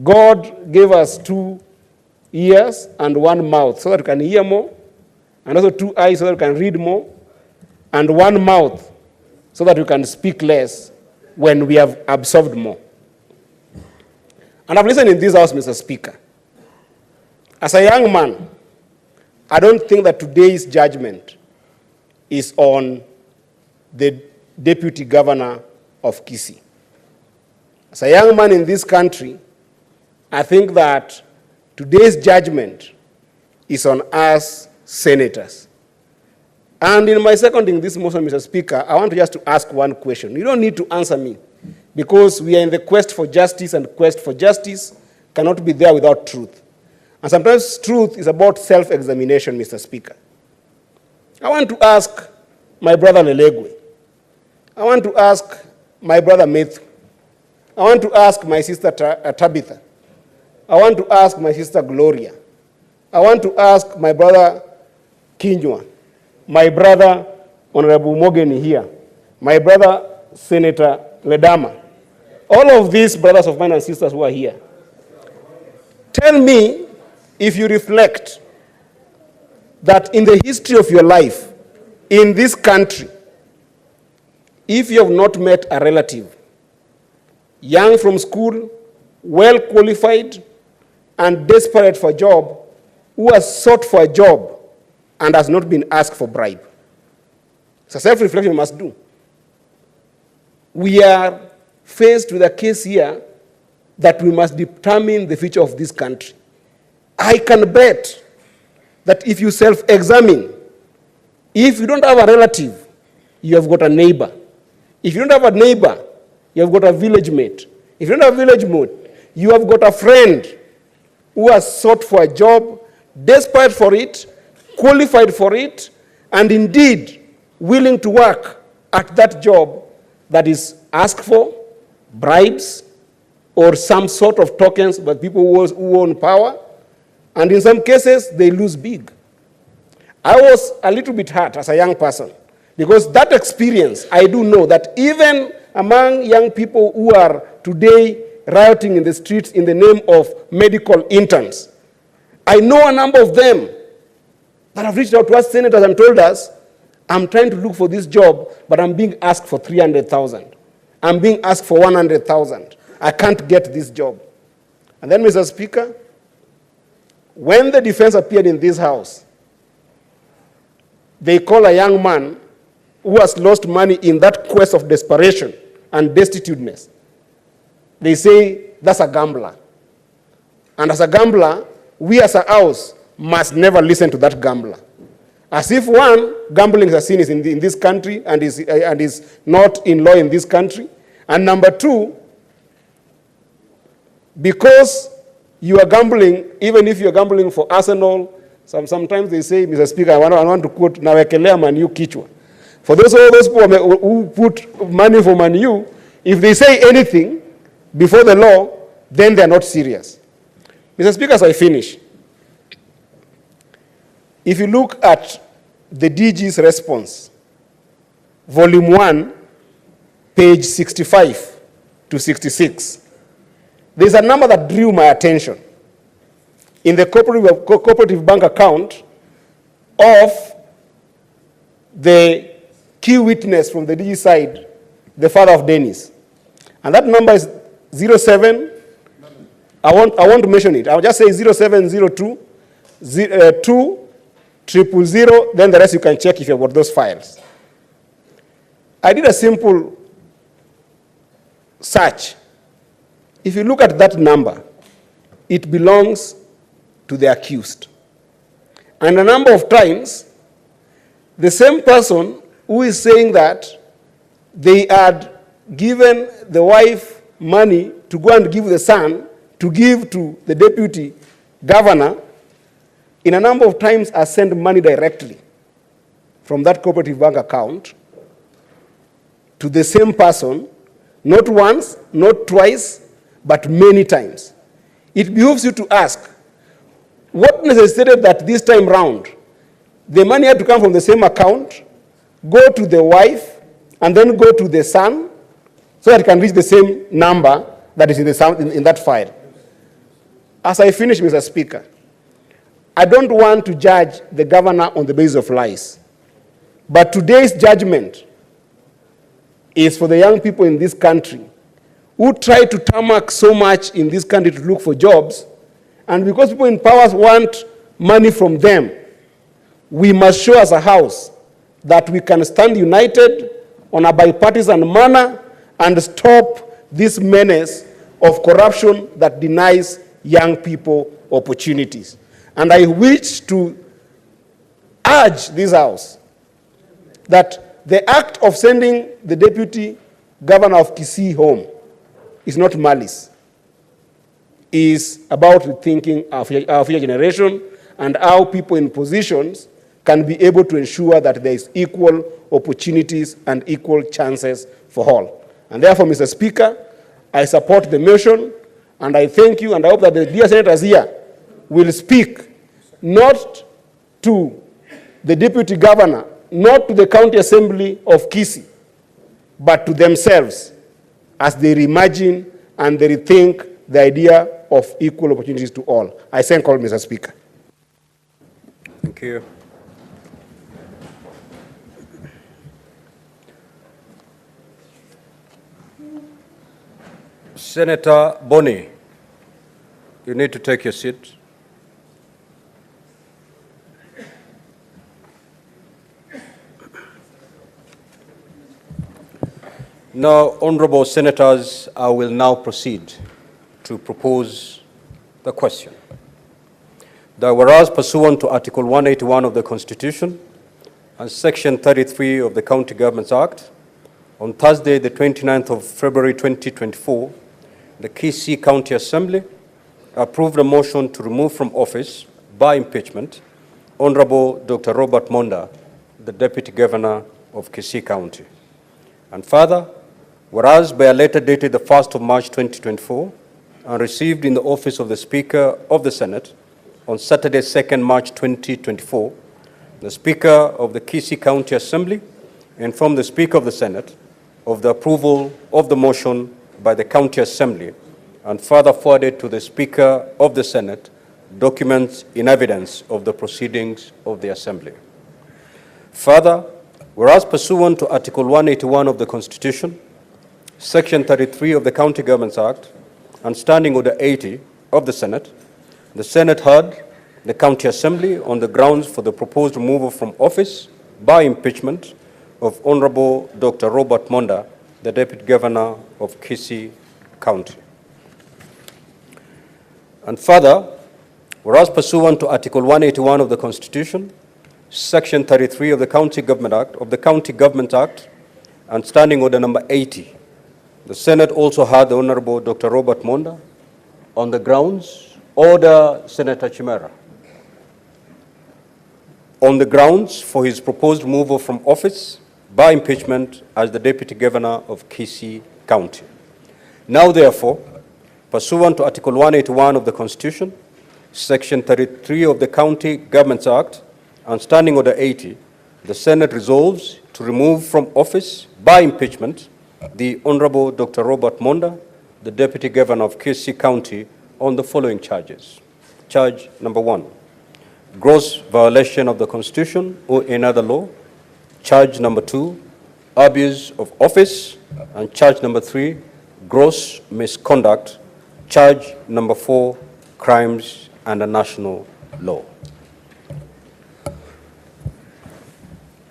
God gave us 2 ears and 1 mouth so that we can hear more, and also 2 eyes so that we can read more, and 1 mouth so that we can speak less when we have absorbed more. And I've listened in this House, Mr. Speaker. As a young man, I don't think that today's judgment is on the deputy governor of Kisii. As a young man in this country, I think that today's judgment is on us senators. And in my seconding this motion, Mr. Speaker, I want just to ask one question. You don't need to answer me, because we are in the quest for justice, and quest for justice cannot be there without truth. And sometimes truth is about self-examination, Mr. Speaker. I want to ask my brother Lelegwe. I want to ask my brother Matthew. I want to ask my sister Tabitha. I want to ask my sister Gloria. I want to ask my brother Kinywa, my brother Honorable Mogeni here, my brother Senator Ledama, all of these brothers of mine and sisters who are here. Tell me, if you reflect, that in the history of your life, In this country, if you have not met a relative, young from school, well qualified, and desperate for a job, who has sought for a job and has not been asked for bribe. It's a self-reflection we must do. We are faced with a case here that we must determine the future of this country. I can bet that if you self-examine, if you don't have a relative, you have got a neighbor. If you don't have a neighbor, you have got a village mate. If you don't have a village mate, you have got a friend who has sought for a job, desperate for it, qualified for it, and indeed willing to work at that job that is asked for, bribes, or some sort of tokens by people who own power, and in some cases, they lose big. I was a little bit hurt as a young person, because that experience, I do know that even among young people who are today rioting in the streets in the name of medical interns, I know a number of them that have reached out to us senators and told us, I'm trying to look for this job, but I'm being asked for 300,000. I'm being asked for 100,000. I can't get this job. And then, Mr. Speaker, when the defense appeared in this house, they call a young man who has lost money in that quest of desperation and destituteness. They say, that's a gambler. And as a gambler, we as a house must never listen to that gambler. As if one, gambling is a sin in this country and is not in law in this country. And number two, because you are gambling, even if you are gambling for Arsenal, sometimes they say, Mr. Speaker, I want to quote, nawekelea Man U kichwa. For those people who put money for Man U, if they say anything before the law, then they are not serious. Mr. Speaker, as I finish, if you look at the DG's response, volume 1, page 65 to 66, there's a number that drew my attention. In the cooperative bank account of the key witness from the DG side, the father of Dennis. And that number is 07, I want to mention it. I'll just say 0702 2 000, then the rest you can check if you've got those files. I did a simple search. If you look at that number, it belongs to the accused. And a number of times, the same person who is saying that they had given the wife money to go and give the son to give to the deputy governor, in a number of times has sent money directly from that cooperative bank account to the same person, not once, not twice, but many times. It behooves you to ask, what necessitated that this time round, the money had to come from the same account, go to the wife, and then go to the son, so that it can reach the same number that is in that file. As I finish, Mr. Speaker, I don't want to judge the governor on the basis of lies. But today's judgment is for the young people in this country who try to tarmac so much in this country to look for jobs, and because people in power want money from them, we must show as a house that we can stand united on a bipartisan manner and stop this menace of corruption that denies young people opportunities. And I wish to urge this house that the act of sending the deputy governor of Kisii home is not malice. Is about rethinking our future generation and how people in positions can be able to ensure that there is equal opportunities and equal chances for all. And therefore, Mr. Speaker, I support the motion, and I thank you, and I hope that the dear senators here will speak not to the deputy governor, not to the county assembly of Kisii, but to themselves as they reimagine and they rethink the idea of equal opportunities to all. I thank all, Mr. Speaker. Thank you. Senator Boni, you need to take your seat. Now, honorable senators, I will now proceed to propose the question. That whereas pursuant to Article 181 of the Constitution and Section 33 of the County Governments Act, on Thursday, the 29th of February 2024, the Kisii County Assembly approved a motion to remove from office by impeachment Honorable Dr. Robert Monda, the Deputy Governor of Kisii County. And further, whereas by a letter dated the 1st of March 2024 and received in the office of the Speaker of the Senate on Saturday, 2nd March 2024, the Speaker of the Kisii County Assembly informed the Speaker of the Senate of the approval of the motion by the County Assembly and further forwarded to the Speaker of the Senate documents in evidence of the proceedings of the Assembly. Further, whereas pursuant to Article 181 of the Constitution, Section 33 of the County Governments Act, and Standing Order 80 of the Senate heard the County Assembly on the grounds for the proposed removal from office by impeachment of Honorable Dr. Robert Monda, the Deputy Governor of Kisii County. And further, whereas pursuant to Article 181 of the Constitution, Section 33 of the County Government Act, and Standing Order number 80, the Senate also heard the Honorable Dr. Robert Monda on the grounds, order Senator Chimera, on the grounds for his proposed removal from office by impeachment as the Deputy Governor of Kisii County. Now, therefore, pursuant to Article 181 of the Constitution, Section 33 of the County Governments Act, and Standing Order 80, the Senate resolves to remove from office by impeachment the Honorable Dr. Robert Monda, the Deputy Governor of Kisii County, on the following charges. Charge number 1, gross violation of the Constitution or any other law. Charge number 2, abuse of office. And charge number 3, gross misconduct. Charge number 4, crimes under national law.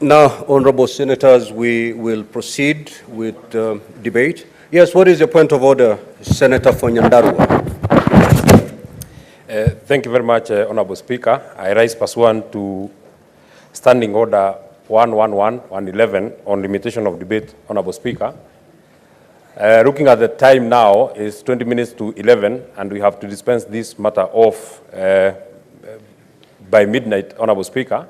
Now, honorable senators, we will proceed with debate. Yes, what is your point of order, Senator Fonyandarua? Thank you very much, Honorable Speaker. I rise pursuant to Standing Order 111 on limitation of debate, Honorable Speaker. Looking at the time now, it's 20 minutes to 11, and we have to dispense this matter off by midnight, Honorable Speaker,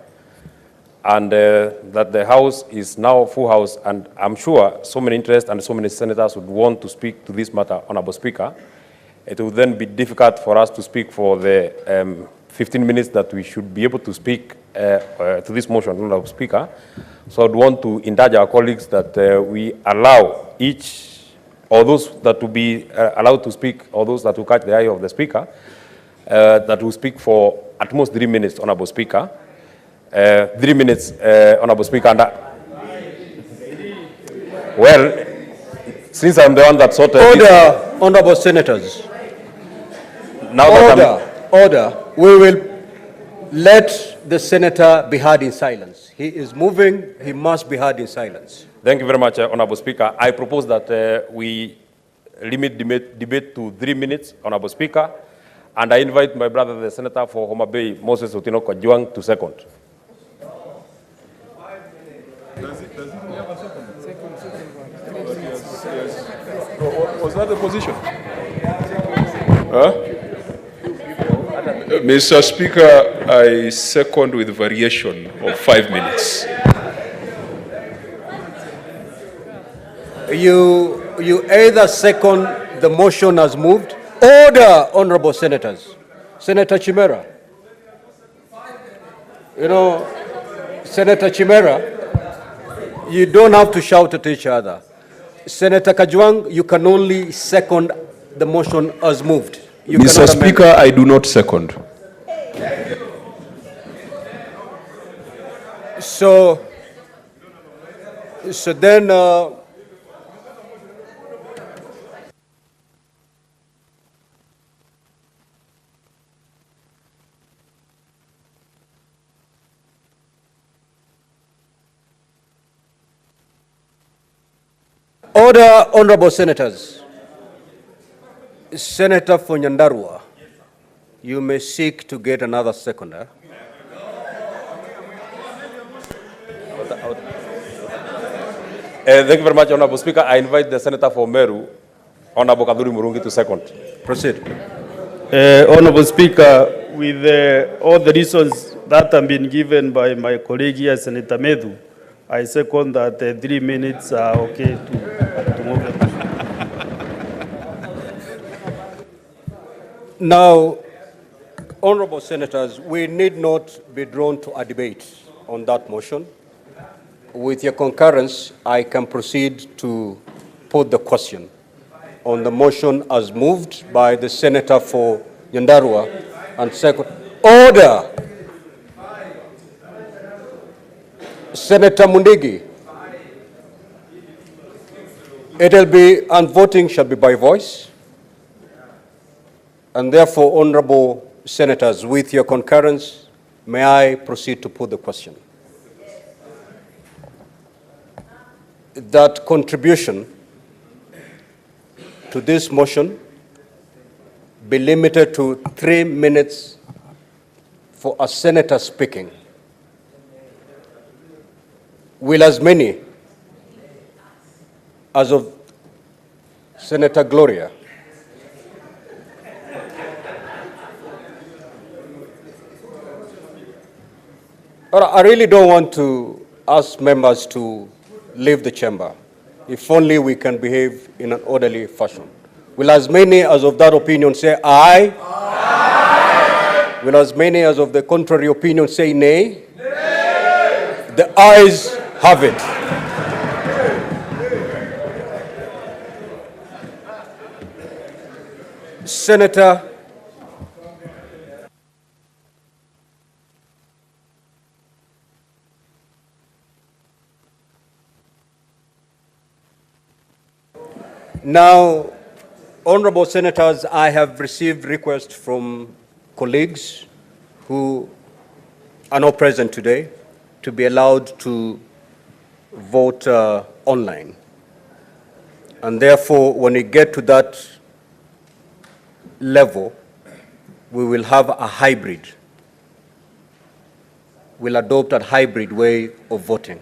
and that the House is now full House, and I'm sure so many interests and so many senators would want to speak to this matter, Honorable Speaker. It will then be difficult for us to speak for the 15 minutes that we should be able to speak to this motion, Honorable Speaker. So I'd want to indulge our colleagues that we allow each, or those that will be allowed to speak, or those that will catch the eye of the Speaker, that will speak for at most 3 minutes, Honorable Speaker. 3 minutes, Honorable Speaker. And, well, since I'm the one that sorted Order, honorable senators. Now Order. We will let the senator be heard in silence. He is moving. He must be heard in silence. Thank you very much, Honorable Speaker. I propose that we limit debate to 3 minutes, Honorable Speaker, and I invite my brother, the Senator for Homa Bay, Moses Otieno Kajwang, to second. Was that the position? Huh? Mr. Speaker, I second with variation of 5 minutes. You either second the motion as moved. Order, honorable senators. Senator Chimera. You know, Senator Chimera, you don't have to shout at each other. Senator Kajwang, you can only second the motion as moved. You Mr. Speaker, I do not second. So then, Order, honorable senators. Senator for Nyandarua, you may seek to get another seconder. Thank you very much, Honorable Speaker. I invite the Senator for Meru, Honorable Kaduri Murungi, to second. Proceed. Honorable Speaker, with all the reasons that have been given by my colleague here, Senator Medu, I second that 3 minutes are okay to move it. Now, honorable senators, we need not be drawn to a debate on that motion. With your concurrence, I can proceed to put the question on the motion as moved by the Senator for Nyandarua and second. Order! Senator Mundigi. It'll be, and voting shall be by voice. And therefore, honorable senators, with your concurrence, may I proceed to put the question? That contribution to this motion be limited to 3 minutes for a senator speaking. Will as many as of Senator Gloria I really don't want to ask members to leave the chamber, if only we can behave in an orderly fashion. Will as many as of that opinion say aye? Aye. Will as many as of the contrary opinion say nay? Nay. The ayes have it. Senator Now, honorable senators, I have received requests from colleagues who are not present today to be allowed to vote online. And therefore, when we get to that level, we will have a hybrid. We'll adopt a hybrid way of voting.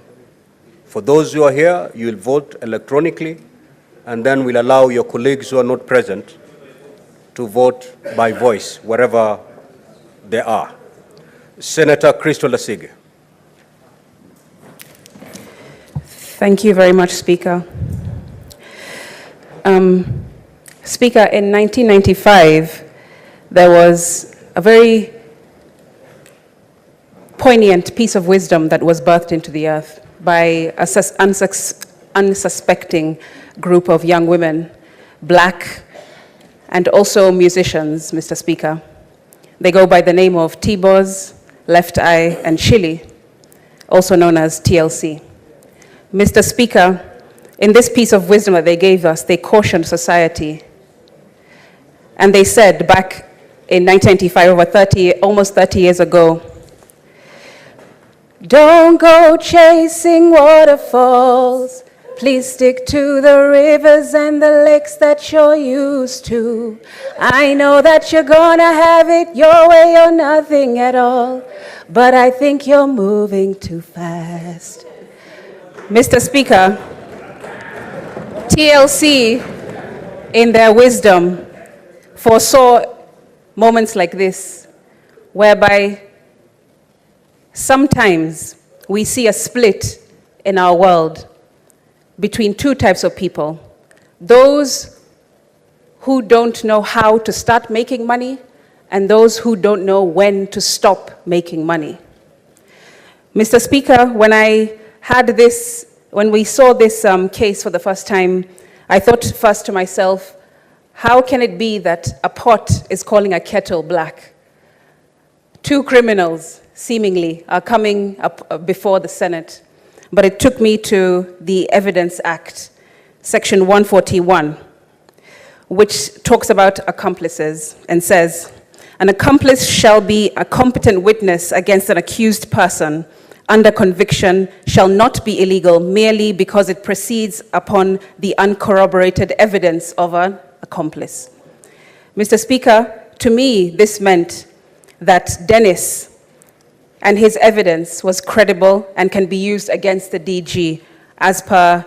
For those who are here, you will vote electronically, and then we'll allow your colleagues who are not present to vote by voice, wherever they are. Senator Crystal Lasige. Thank you very much, Speaker. Speaker, in 1995, there was a very poignant piece of wisdom that was birthed into the earth by a unsuspecting group of young women, black, and also musicians, Mr. Speaker. They go by the name of T-Boz, Left Eye, and Chili, also known as TLC. Mr. Speaker, in this piece of wisdom that they gave us, they cautioned society. And they said back in 1995, almost 30 years ago, don't go chasing waterfalls. Please stick to the rivers and the lakes that you're used to. I know that you're gonna have it your way or nothing at all, but I think you're moving too fast. Mr. Speaker, TLC, in their wisdom, foresaw moments like this, whereby sometimes we see a split in our world between two types of people. Those who don't know how to start making money and those who don't know when to stop making money. Mr. Speaker, when we saw this case for the first time, I thought first to myself, how can it be that a pot is calling a kettle black? Two criminals, seemingly, are coming up before the Senate. But it took me to the Evidence Act, Section 141, which talks about accomplices and says, an accomplice shall be a competent witness against an accused person under conviction shall not be illegal merely because it proceeds upon the uncorroborated evidence of an accomplice. Mr. Speaker, to me, this meant that Dennis and his evidence was credible and can be used against the DG as per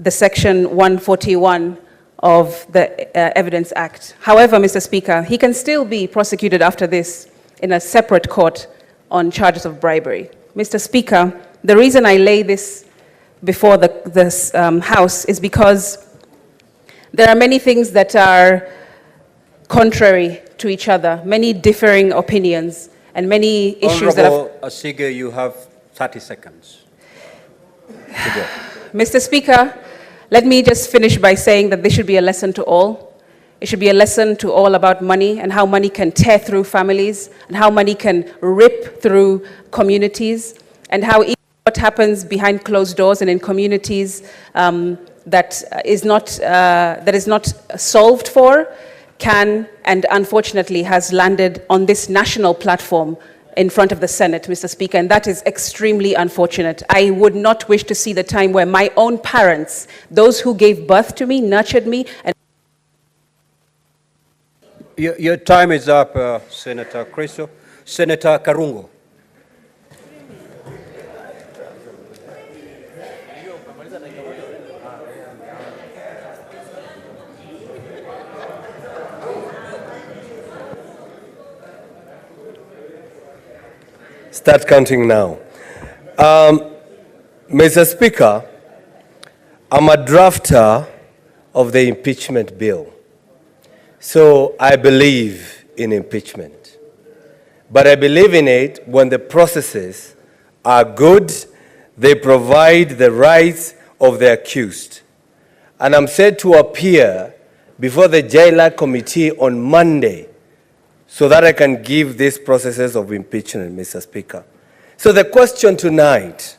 the section 141 of the Evidence Act. However, Mr. Speaker, he can still be prosecuted after this in a separate court on charges of bribery. Mr. Speaker, the reason I lay this before this House is because there are many things that are contrary to each other, many differing opinions, and many issues that Honorable Asige, you have 30 seconds to go. Mr. Speaker, let me just finish by saying that this should be a lesson to all. It should be a lesson to all about money and how money can tear through families and how money can rip through communities and how even what happens behind closed doors and in communities that is not solved for can and unfortunately has landed on this national platform in front of the Senate, Mr. Speaker, and that is extremely unfortunate. I would not wish to see the time where my own parents, those who gave birth to me, nurtured me, and Your time is up, Senator Creso. Senator Karungo. Start counting now. Mr. Speaker, I'm a drafter of the impeachment bill. So I believe in impeachment. But I believe in it when the processes are good, they provide the rights of the accused. And I'm set to appear before the Jailer Committee on Monday so that I can give these processes of impeachment, Mr. Speaker. So the question tonight,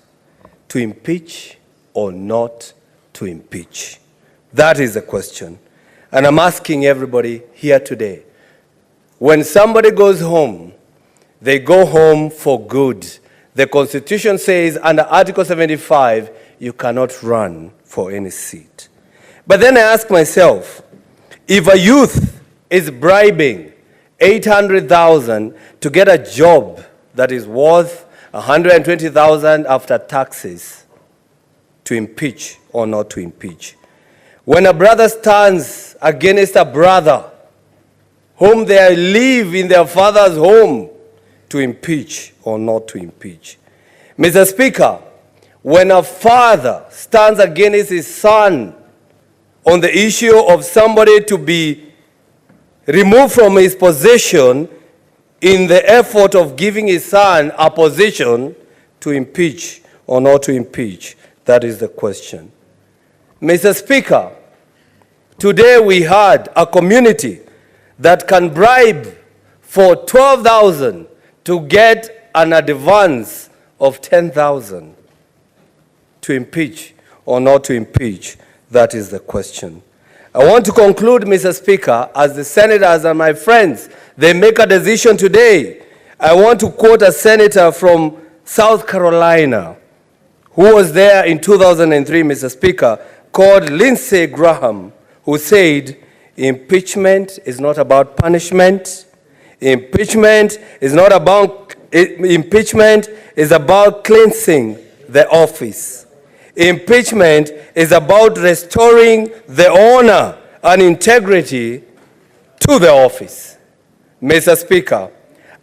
to impeach or not to impeach? That is the question. And I'm asking everybody here today, when somebody goes home, they go home for good. The Constitution says under Article 75, you cannot run for any seat. But then I ask myself, if a youth is bribing 800,000 to get a job that is worth 120,000 after taxes, to impeach or not to impeach? When a brother stands against a brother whom they live in their father's home, to impeach or not to impeach? Mr. Speaker, when a father stands against his son on the issue of somebody to be removed from his position in the effort of giving his son a position, to impeach or not to impeach? That is the question. Mr. Speaker, today we had a community that can bribe for 12,000 to get an advance of 10,000. To impeach or not to impeach? That is the question. I want to conclude, Mr. Speaker, as the senators and my friends, they make a decision today. I want to quote a senator from South Carolina who was there in 2003, Mr. Speaker, called Lindsey Graham, who said, impeachment is not about punishment. Impeachment is not about, impeachment is about cleansing the office. Impeachment is about restoring the honor and integrity to the office. Mr. Speaker,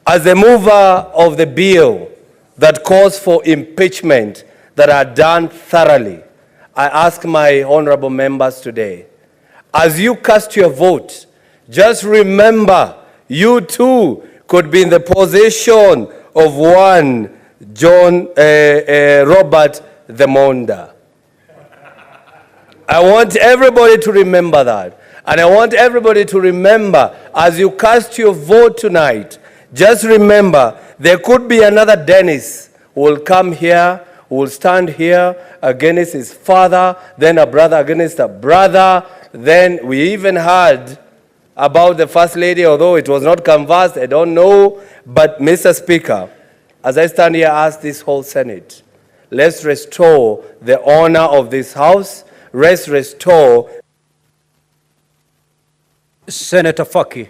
as the mover of the bill that calls for impeachment that are done thoroughly, I ask my honorable members today, as you cast your vote, just remember you too could be in the position of one Robert the Monda. I want everybody to remember that. And I want everybody to remember, as you cast your vote tonight, just remember there could be another Dennis who will come here, who will stand here against his father, then a brother against a brother. Then we even heard about the First Lady, although it was not canvassed, I don't know. But Mr. Speaker, as I stand here, ask this whole Senate, let's restore the honor of this House. Let's restore. Senator Faki.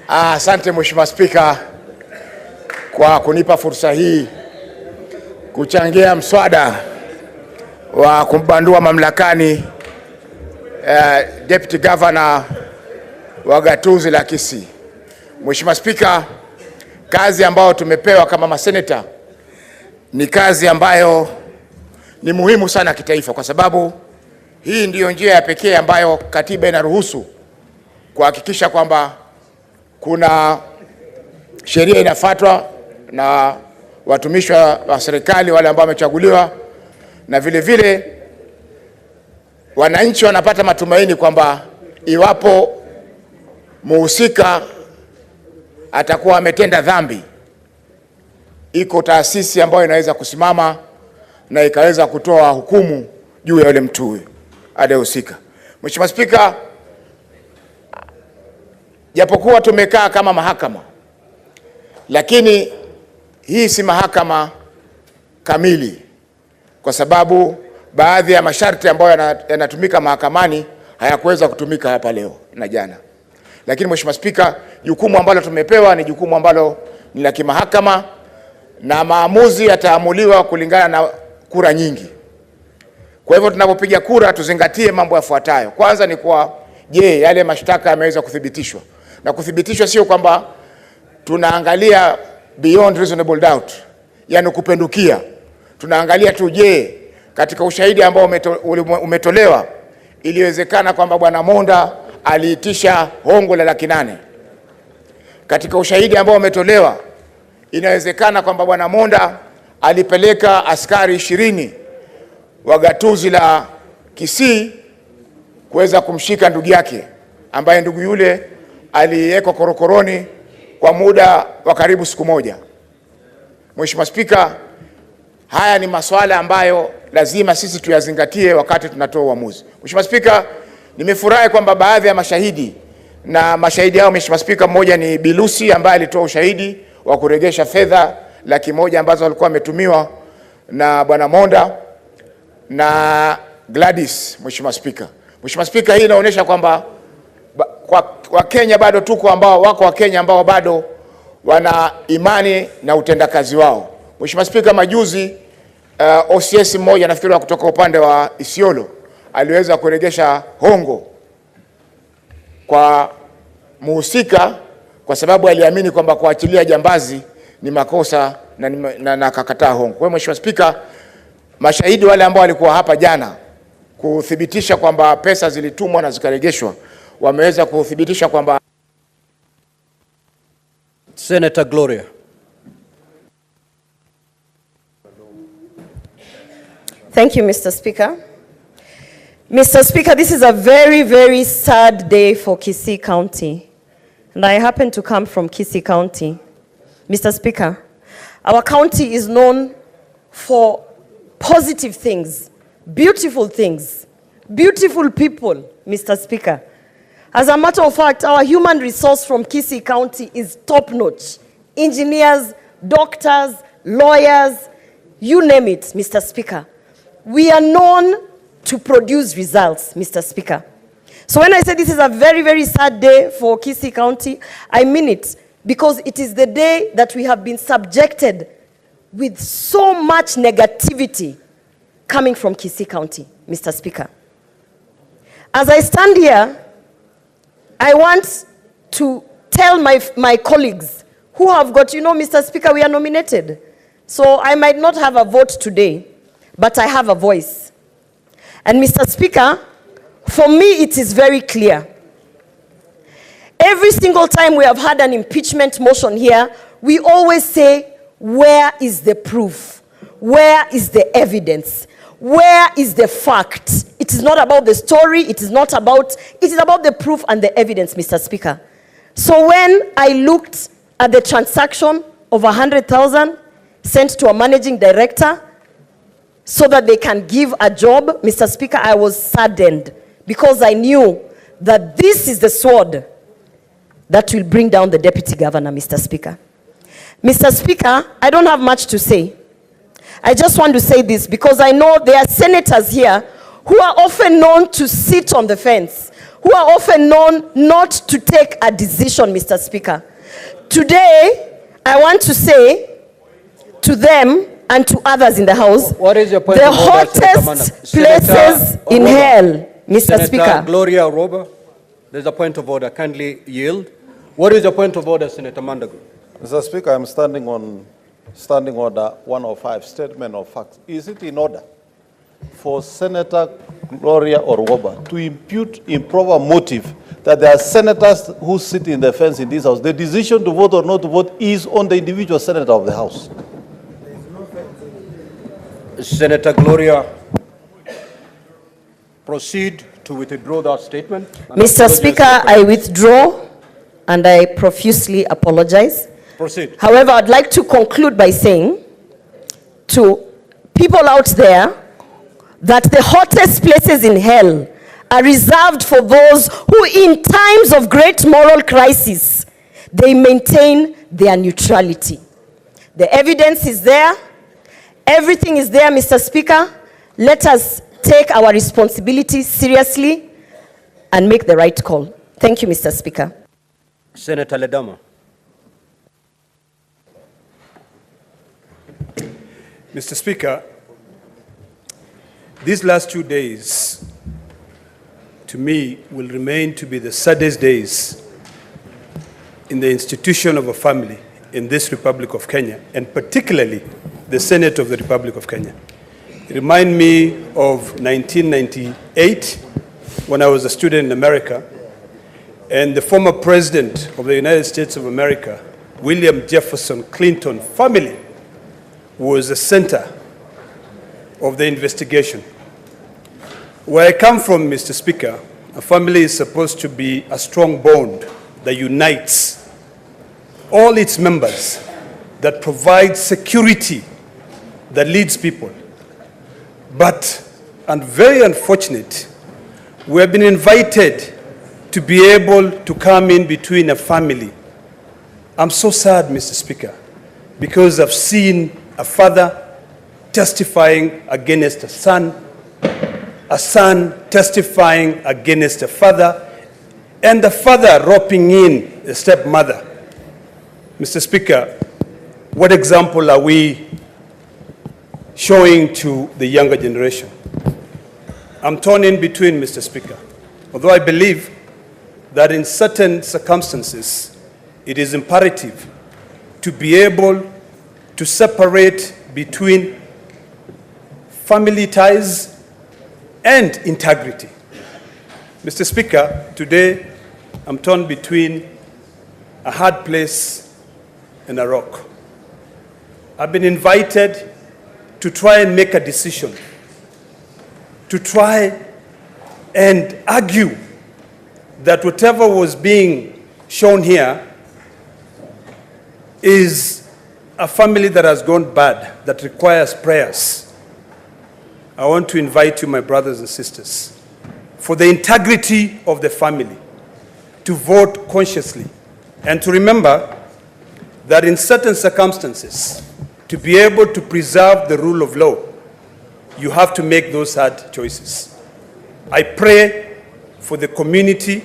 Asante Mheshimiwa Spika kwa kunipa fursa hii kuchangia mswada wa kumbandua mamlakani Deputy Governor wa gatuzi la Kisii. Mheshimiwa Spika, kazi ambayo tumepewa kama maseneta ni kazi ambayo ni muhimu sana kitaifa, kwa sababu hii ndiyo njia ya pekee ambayo katiba inaruhusu kuhakikisha kwamba kuna sheria inafuatwa na watumishi wa serikali wale ambao wamechaguliwa, na vile vile wananchi wanapata matumaini kwamba iwapo muhusika atakuwa ametenda dhambi, iko taasisi ambayo inaweza kusimama na ikaweza kutoa hukumu juu ya yule mtu aliyehusika. Mheshimiwa Spika, japokuwa tumekaa kama mahakama, lakini hii si mahakama kamili, kwa sababu baadhi ya masharti ambayo yanatumika mahakamani hayakuweza kutumika hapa leo na jana. Lakini Mheshimiwa Spika, jukumu ambalo tumepewa ni jukumu ambalo ni la kimahakama, na maamuzi yataamuliwa kulingana na kura nyingi. Kwa hivyo tunapopiga kura tuzingatie mambo yafuatayo. Kwanza ni kwa je, yale mashtaka yameweza kuthibitishwa. Na kuthibitishwa sio kwamba tunaangalia beyond reasonable doubt, yani kupendukia. Tunaangalia tu je, katika ushahidi ambao umetolewa iliwezekana kwamba bwana Monda aliitisha hongo la $800,000. Katika ushahidi ambao umetolewa inawezekana kwamba bwana Monda alipeleka askari 20 wa gatuzi la Kisii kuweza kumshika ndugu yake, ambaye ndugu yule aliwekwa korokoroni kwa muda wa karibu siku moja. Mheshimiwa Spika, haya ni masuala ambayo lazima sisi tuyazingatie wakati tunatoa uamuzi. Mheshimiwa Spika, nimefurahi kwamba baadhi ya mashahidi, na mashahidi hao Mheshimiwa Spika, mmoja ni Bilusi ambaye alitoa ushahidi wa kuregesha fedha $100,000 ambazo walikuwa wametumiwa na bwana Monda, na Gladys. Mheshimiwa Spika, hii inaonyesha kwamba kwa Kenya bado tuko ambao wako wa Kenya ambao bado wana imani na utendakazi wao. Mheshimiwa Spika, majuzi OCS mmoja nafikiri kutoka upande wa Isiolo aliweza kuregesha hongo kwa muhusika kwa sababu aliamini kwamba kuachilia jambazi ni makosa na akakataa hongo. Kwa hiyo Mheshimiwa Spika, mashahidi wale ambao walikuwa hapa jana kuthibitisha kwamba pesa zilitumwa na zikaregeshwa wameweza kuthibitisha kwamba. Senator Gloria. Thank you, Mr. Speaker. Mr. Speaker, this is a very, very sad day for Kisii County. And I happen to come from Kisii County. Mr. Speaker, our county is known for positive things, beautiful people, Mr. Speaker. As a matter of fact, our human resource from Kisii County is top-notch. Engineers, doctors, lawyers, you name it, Mr. Speaker. We are known to produce results, Mr. Speaker. So when I say this is a very, very sad day for Kisii County, I mean it, because it is the day that we have been subjected with so much negativity coming from Kisii County, Mr. Speaker. As I stand here, I want to tell my colleagues who have got, Mr. Speaker, we are nominated. So I might not have a vote today, but I have a voice. And Mr. Speaker, for me it is very clear. Every single time we have had an impeachment motion here, we always say, where is the proof? Where is the evidence? Where is the fact? It is not about the story, it is about the proof and the evidence, Mr. Speaker. So when I looked at the transaction of 100,000 sent to a managing director so that they can give a job, Mr. Speaker, I was saddened because I knew that this is the sword that will bring down the deputy governor, Mr. Speaker. Mr. Speaker, I don't have much to say. I just want to say this because I know there are senators here who are often known to sit on the fence, who are often known not to take a decision, Mr. Speaker. Today, I want to say to them and to others in the House, what is your point the of order, hottest places in hell, Mr. Senator Speaker. Gloria Oroba, there's a point of order. Kindly yield. What is your point of order, Senator Monda? Mr. Speaker, I'm standing on Standing Order 105, Statement of Facts. Is it in order for Senator Gloria Oroba to impute improper motive that there are senators who sit in the fence in this House? The decision to vote or not to vote is on the individual senator of the House. Senator Gloria, proceed to withdraw that statement. Mr. Speaker, I withdraw and I profusely apologize. Proceed. However, I'd like to conclude by saying to people out there that the hottest places in hell are reserved for those who, in times of great moral crisis, they maintain their neutrality. The evidence is there. Everything is there, Mr. Speaker. Let us take our responsibility seriously and make the right call. Thank you, Mr. Speaker. Senator Ledama. Mr. Speaker, these last 2 days, to me, will remain to be the saddest days in the institution of a family in this Republic of Kenya, and particularly the Senate of the Republic of Kenya. It reminds me of 1998, when I was a student in America, and the former president of the United States of America, William Jefferson Clinton family, was the center of the investigation. Where I come from, Mr. Speaker, a family is supposed to be a strong bond that unites all its members, that provides security, that leads people. But, and very unfortunate, we have been invited to be able to come in between a family. I'm so sad, Mr. Speaker, because I've seen a father testifying against a son testifying against a father, and the father roping in a stepmother. Mr. Speaker, what example are we showing to the younger generation? I'm torn in between, Mr. Speaker. Although I believe that in certain circumstances, it is imperative to be able to separate between family ties and integrity. Mr. Speaker, today I'm torn between a hard place and a rock. I've been invited to try and make a decision, to try and argue that whatever was being shown here is a family that has gone bad, that requires prayers. I want to invite you, my brothers and sisters, for the integrity of the family, to vote consciously and to remember that in certain circumstances, to be able to preserve the rule of law, you have to make those hard choices. I pray for the community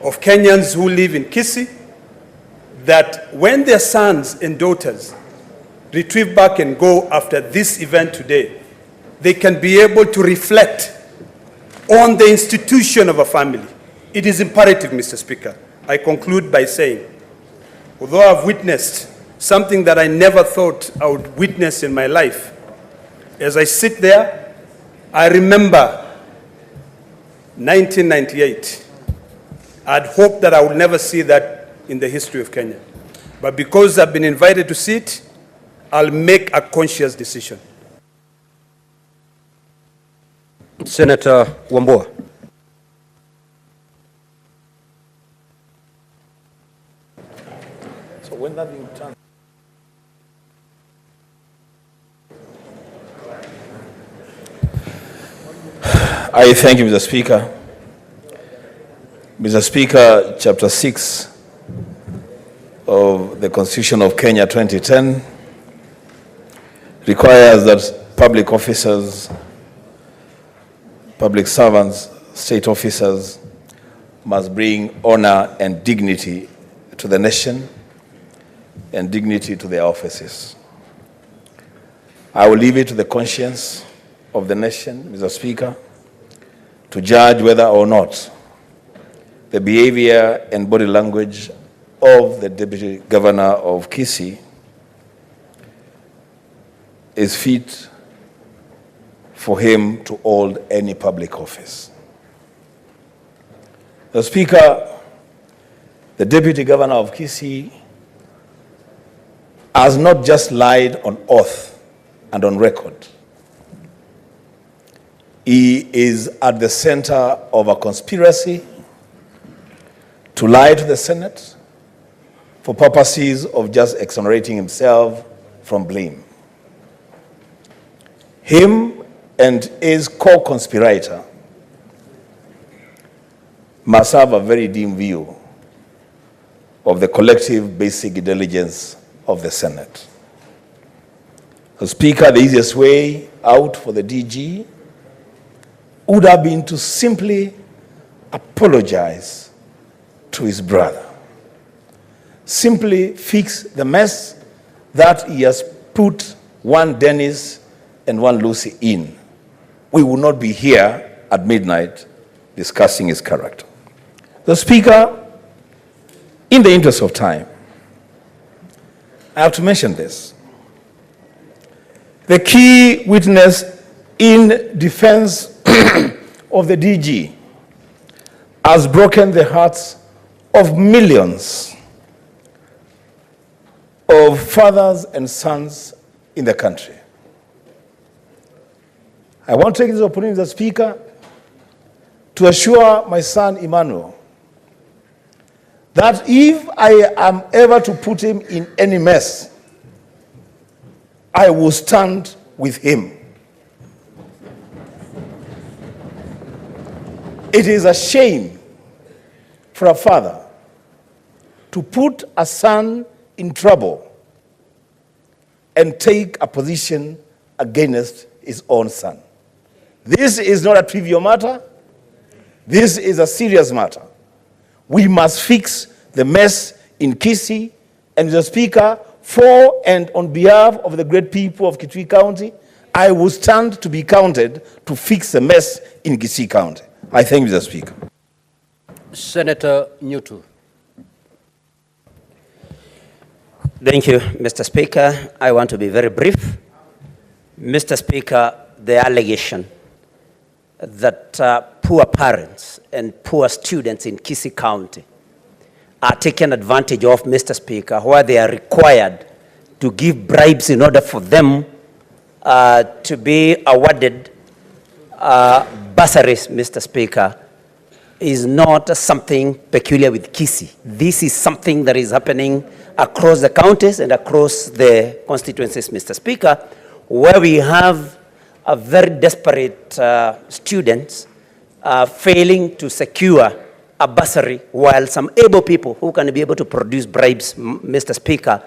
of Kenyans who live in Kisii, that when their sons and daughters retrieve back and go after this event today, they can be able to reflect on the institution of a family. It is imperative, Mr. Speaker. I conclude by saying, although I've witnessed something that I never thought I would witness in my life, as I sit there, I remember 1998. I'd hoped that I would never see that in the history of Kenya. But because I've been invited to sit, I'll make a conscious decision. Senator Wambua. So when that you turn. I thank you, Mr. Speaker. Mr. Speaker, Chapter 6 of the Constitution of Kenya 2010 requires that public officers, public servants, state officers must bring honor and dignity to the nation and dignity to their offices. I will leave it to the conscience of the nation, Mr. Speaker, to judge whether or not the behavior and body language of the Deputy Governor of Kisii is fit for him to hold any public office. The Speaker, the Deputy Governor of Kisii has not just lied on oath and on record. He is at the center of a conspiracy to lie to the Senate for purposes of just exonerating himself from blame. Him and his co-conspirator must have a very dim view of the collective basic intelligence of the Senate. The Speaker, the easiest way out for the DG would have been to simply apologize to his brother. Simply fix the mess that he has put one Dennis and one Lucy in. We will not be here at midnight discussing his character. The Speaker, in the interest of time, I have to mention this. The key witness in defense of the DG has broken the hearts of millions of fathers and sons in the country. I want to take this opportunity, Mr. Speaker, to assure my son Emmanuel that if I am ever to put him in any mess, I will stand with him. It is a shame for a father to put a son in trouble and take a position against his own son. This is not a trivial matter. This is a serious matter. We must fix the mess in Kisii, and Mr. Speaker, for and on behalf of the great people of Kitui County, I will stand to be counted to fix the mess in Kisii County. I thank you, Mr. Speaker. Senator Newton. Thank you, Mr. Speaker. I want to be very brief. Mr. Speaker, the allegation that poor parents and poor students in Kisii County are taken advantage of, Mr. Speaker, where they are required to give bribes in order for them to be awarded bursaries, Mr. Speaker, is not something peculiar with Kisii. This is something that is happening across the counties and across the constituencies, Mr. Speaker, where we have a very desperate students failing to secure a bursary, while some able people who can be able to produce bribes, Mr. Speaker,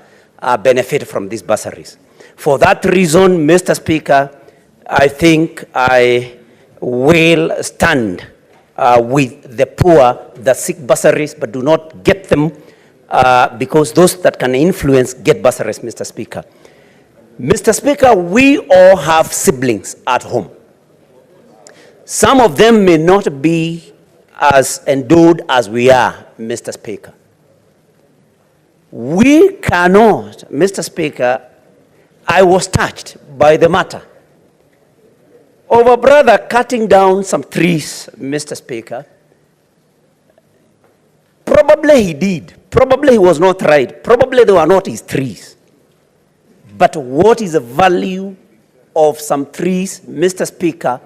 benefit from these bursaries. For that reason, Mr. Speaker, I think I will stand with the poor that seek bursaries but do not get them, because those that can influence get bursaries, Mr. Speaker. Mr. Speaker, we all have siblings at home. Some of them may not be as endowed as we are, Mr. Speaker. We cannot, Mr. Speaker, I was touched by the matter of a brother cutting down some trees, Mr. Speaker. Probably he did. Probably he was not right. Probably they were not his trees. But what is the value of some trees, Mr. Speaker,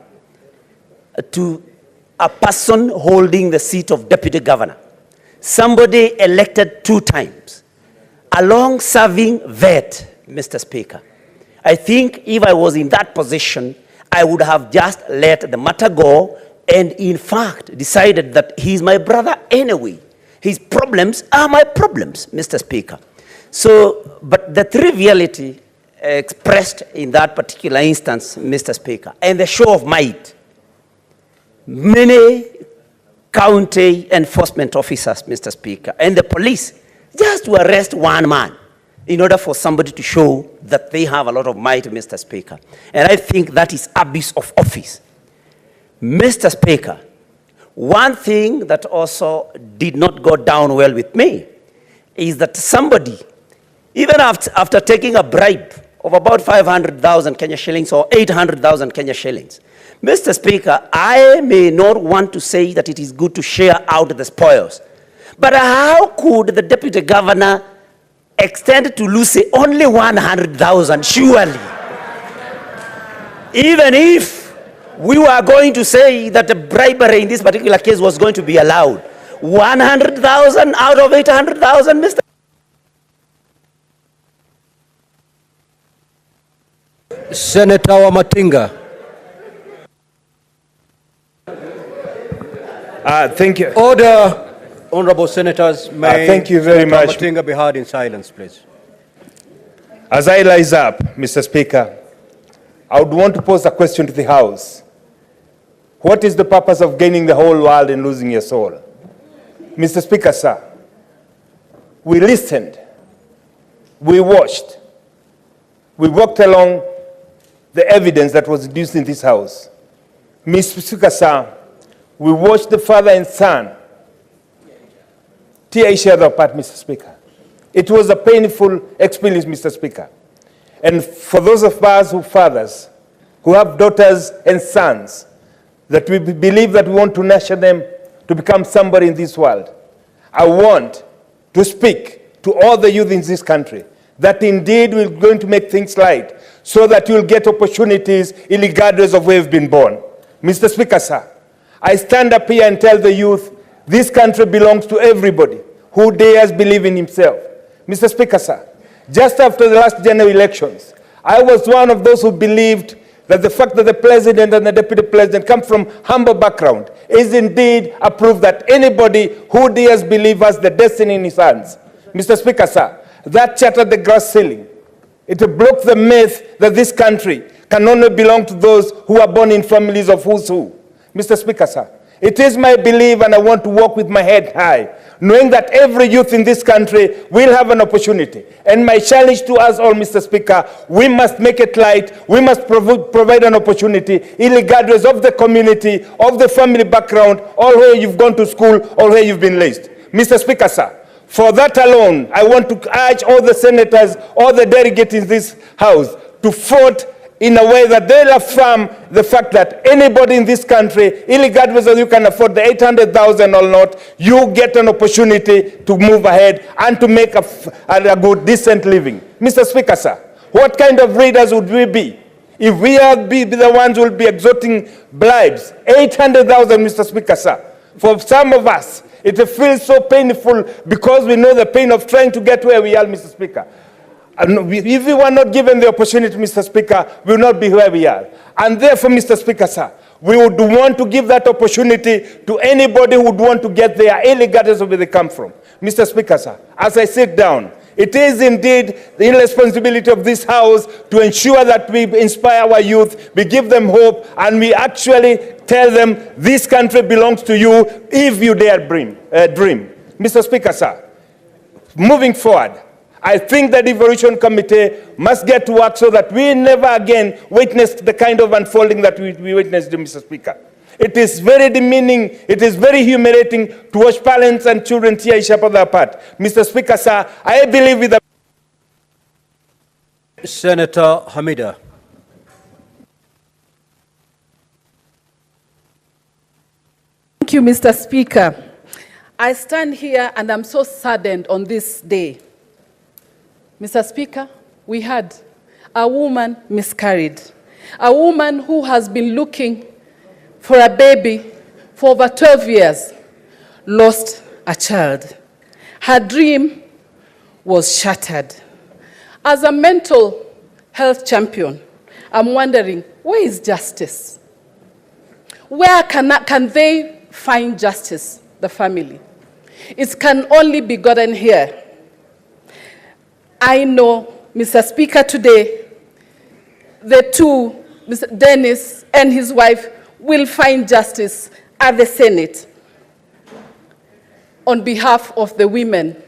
to a person holding the seat of deputy governor? Somebody elected 2 times, a long-serving vet, Mr. Speaker. I think if I was in that position, I would have just let the matter go and in fact decided that he's my brother anyway. His problems are my problems, Mr. Speaker. So, but the triviality expressed in that particular instance, Mr. Speaker, and the show of might, many county enforcement officers, Mr. Speaker, and the police just to arrest one man in order for somebody to show that they have a lot of might, Mr. Speaker. And I think that is abuse of office. Mr. Speaker, one thing that also did not go down well with me is that somebody, even after taking a bribe of about 500,000 Kenya shillings or 800,000 Kenya shillings, Mr. Speaker, I may not want to say that it is good to share out the spoils, but how could the deputy governor extend to Lucy only 100,000, surely? Even if we were going to say that the bribery in this particular case was going to be allowed, 100,000 out of 800,000, Mr. Senator Wamatinga. Thank you. Order. Honorable Senators, may thank you very Senator much. Wamatinga be heard in silence, please. As I rise up, Mr. Speaker, I would want to pose a question to the House. What is the purpose of gaining the whole world and losing your soul? Mr. Speaker, sir, we listened, we watched, we walked along the evidence that was produced in this House. Mr. Speaker, sir, we watched the father and son tear each other apart, Mr. Speaker. It was a painful experience, Mr. Speaker. And for those of us who fathers, who have daughters and sons, that we believe that we want to nurture them to become somebody in this world, I want to speak to all the youth in this country that indeed we're going to make things right so that you'll get opportunities regardless of where you've been born. Mr. Speaker, sir, I stand up here and tell the youth this country belongs to everybody who dares believe in himself. Mr. Speaker, sir, just after the last general elections, I was one of those who believed that the fact that the president and the deputy president come from humble background is indeed a proof that anybody who dares believe has the destiny in his hands. Mr. Speaker, sir, that shattered the glass ceiling. It broke the myth that this country can only belong to those who are born in families of who's who. Mr. Speaker, sir, it is my belief, and I want to walk with my head high, knowing that every youth in this country will have an opportunity. And my challenge to us all, Mr. Speaker, we must make it right. We must provide an opportunity, regardless of the community, of the family background, or where you've gone to school, or where you've been raised. Mr. Speaker, sir, for that alone, I want to urge all the senators, all the delegates in this House to vote in a way that they'll affirm the fact that anybody in this country, regardless whether you can afford the 800,000 or not, you get an opportunity to move ahead and to make a good, decent living. Mr. Speaker, sir, what kind of leaders would we be if we are be the ones who will be extorting bribes? 800,000, Mr. Speaker, sir. For some of us, it feels so painful because we know the pain of trying to get where we are, Mr. Speaker. And if we were not given the opportunity, Mr. Speaker, we will not be where we are. And therefore, Mr. Speaker, sir, we would want to give that opportunity to anybody who would want to get there, regardless of where they come from. Mr. Speaker, sir, as I sit down, it is indeed the responsibility of this House to ensure that we inspire our youth, we give them hope, and we actually tell them this country belongs to you if you dare dream. Mr. Speaker, sir, moving forward, I think the Devolution Committee must get to work so that we never again witness the kind of unfolding that we witnessed, Mr. Speaker. It is very demeaning, it is very humiliating to watch parents and children tear each other apart. Mr. Speaker, sir, I believe with the... Senator Hamida. Thank you, Mr. Speaker. I stand here and I'm so saddened on this day. Mr. Speaker, we had a woman miscarried, a woman who has been looking for a baby for over 12 years, lost a child. Her dream was shattered. As a mental health champion, I'm wondering, where is justice? Where can they find justice, the family? It can only be gotten here. I know, Mr. Speaker, today, the two, Mr. Dennis and his wife, will find justice at the Senate on behalf of the women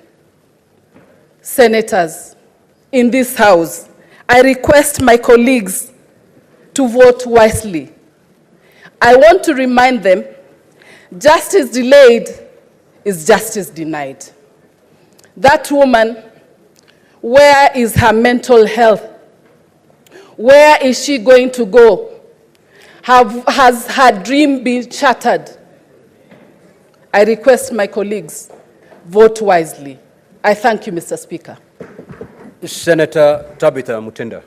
senators in this House. I request my colleagues to vote wisely. I want to remind them, justice delayed is justice denied. That woman, where is her mental health? Where is she going to go? Has her dream been shattered? I request my colleagues, vote wisely. I thank you, Mr. Speaker. Senator Tabitha Mutenda.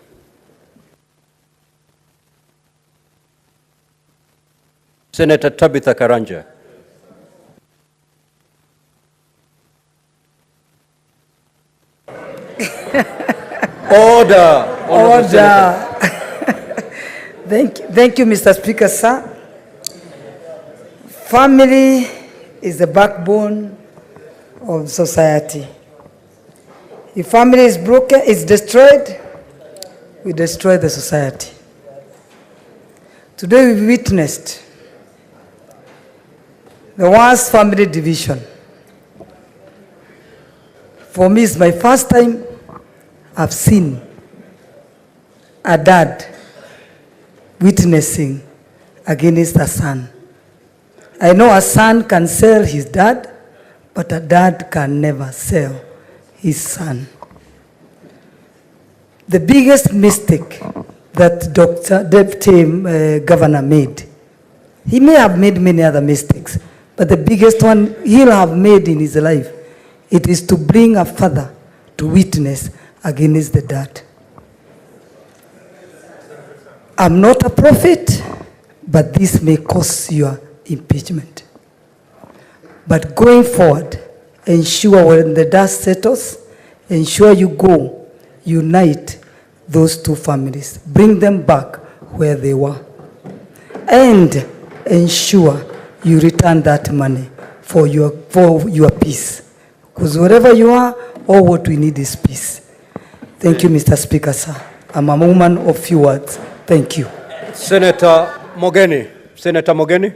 Senator Tabitha Karanja. Order. Order. Thank you, Mr. Speaker, sir. Family is the backbone of society. If family is broken, is destroyed, we destroy the society. Today we witnessed the worst family division. For me, it's my first time I've seen a dad witnessing against a son. I know a son can sell his dad, but a dad can never sell his son. The biggest mistake that Deputy Governor made, he may have made many other mistakes, but the biggest one he'll have made in his life, it is to bring a father to witness against the dad. I'm not a prophet, but this may cause your impeachment. But going forward, ensure when the dust settles, ensure you go, unite those two families, bring them back where they were, and ensure you return that money for your peace. Because wherever you are, all what we need is peace. Thank you, Mr. Speaker, sir. I'm a woman of few words. Thank you. Senator Mogeni. Senator Mogeni.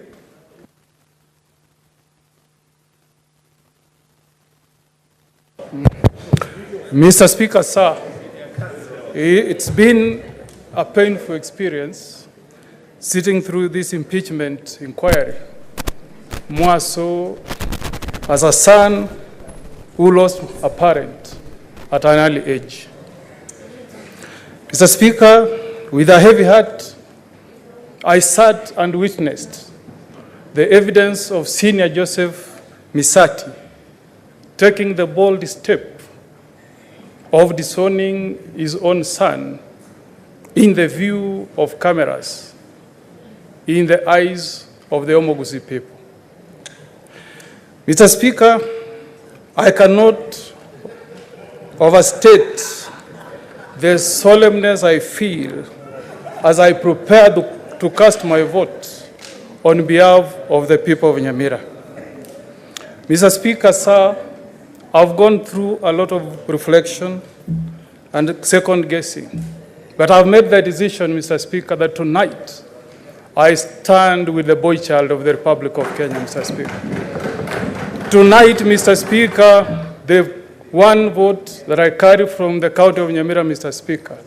Mr. Speaker, sir, it's been a painful experience sitting through this impeachment inquiry, more so as a son who lost a parent at an early age. Mr. Speaker, with a heavy heart, I sat and witnessed the evidence of Senior Joseph Misati taking the bold step of disowning his own son in the view of cameras, in the eyes of the Omogusi people. Mr. Speaker, I cannot overstate the solemnness I feel as I prepare to cast my vote on behalf of the people of Nyamira. Mr. Speaker, sir, I've gone through a lot of reflection and second guessing, but I've made the decision, Mr. Speaker, that tonight I stand with the boy child of the Republic of Kenya, Mr. Speaker. Tonight, Mr. Speaker, the one vote that I carry from the county of Nyamira, Mr. Speaker,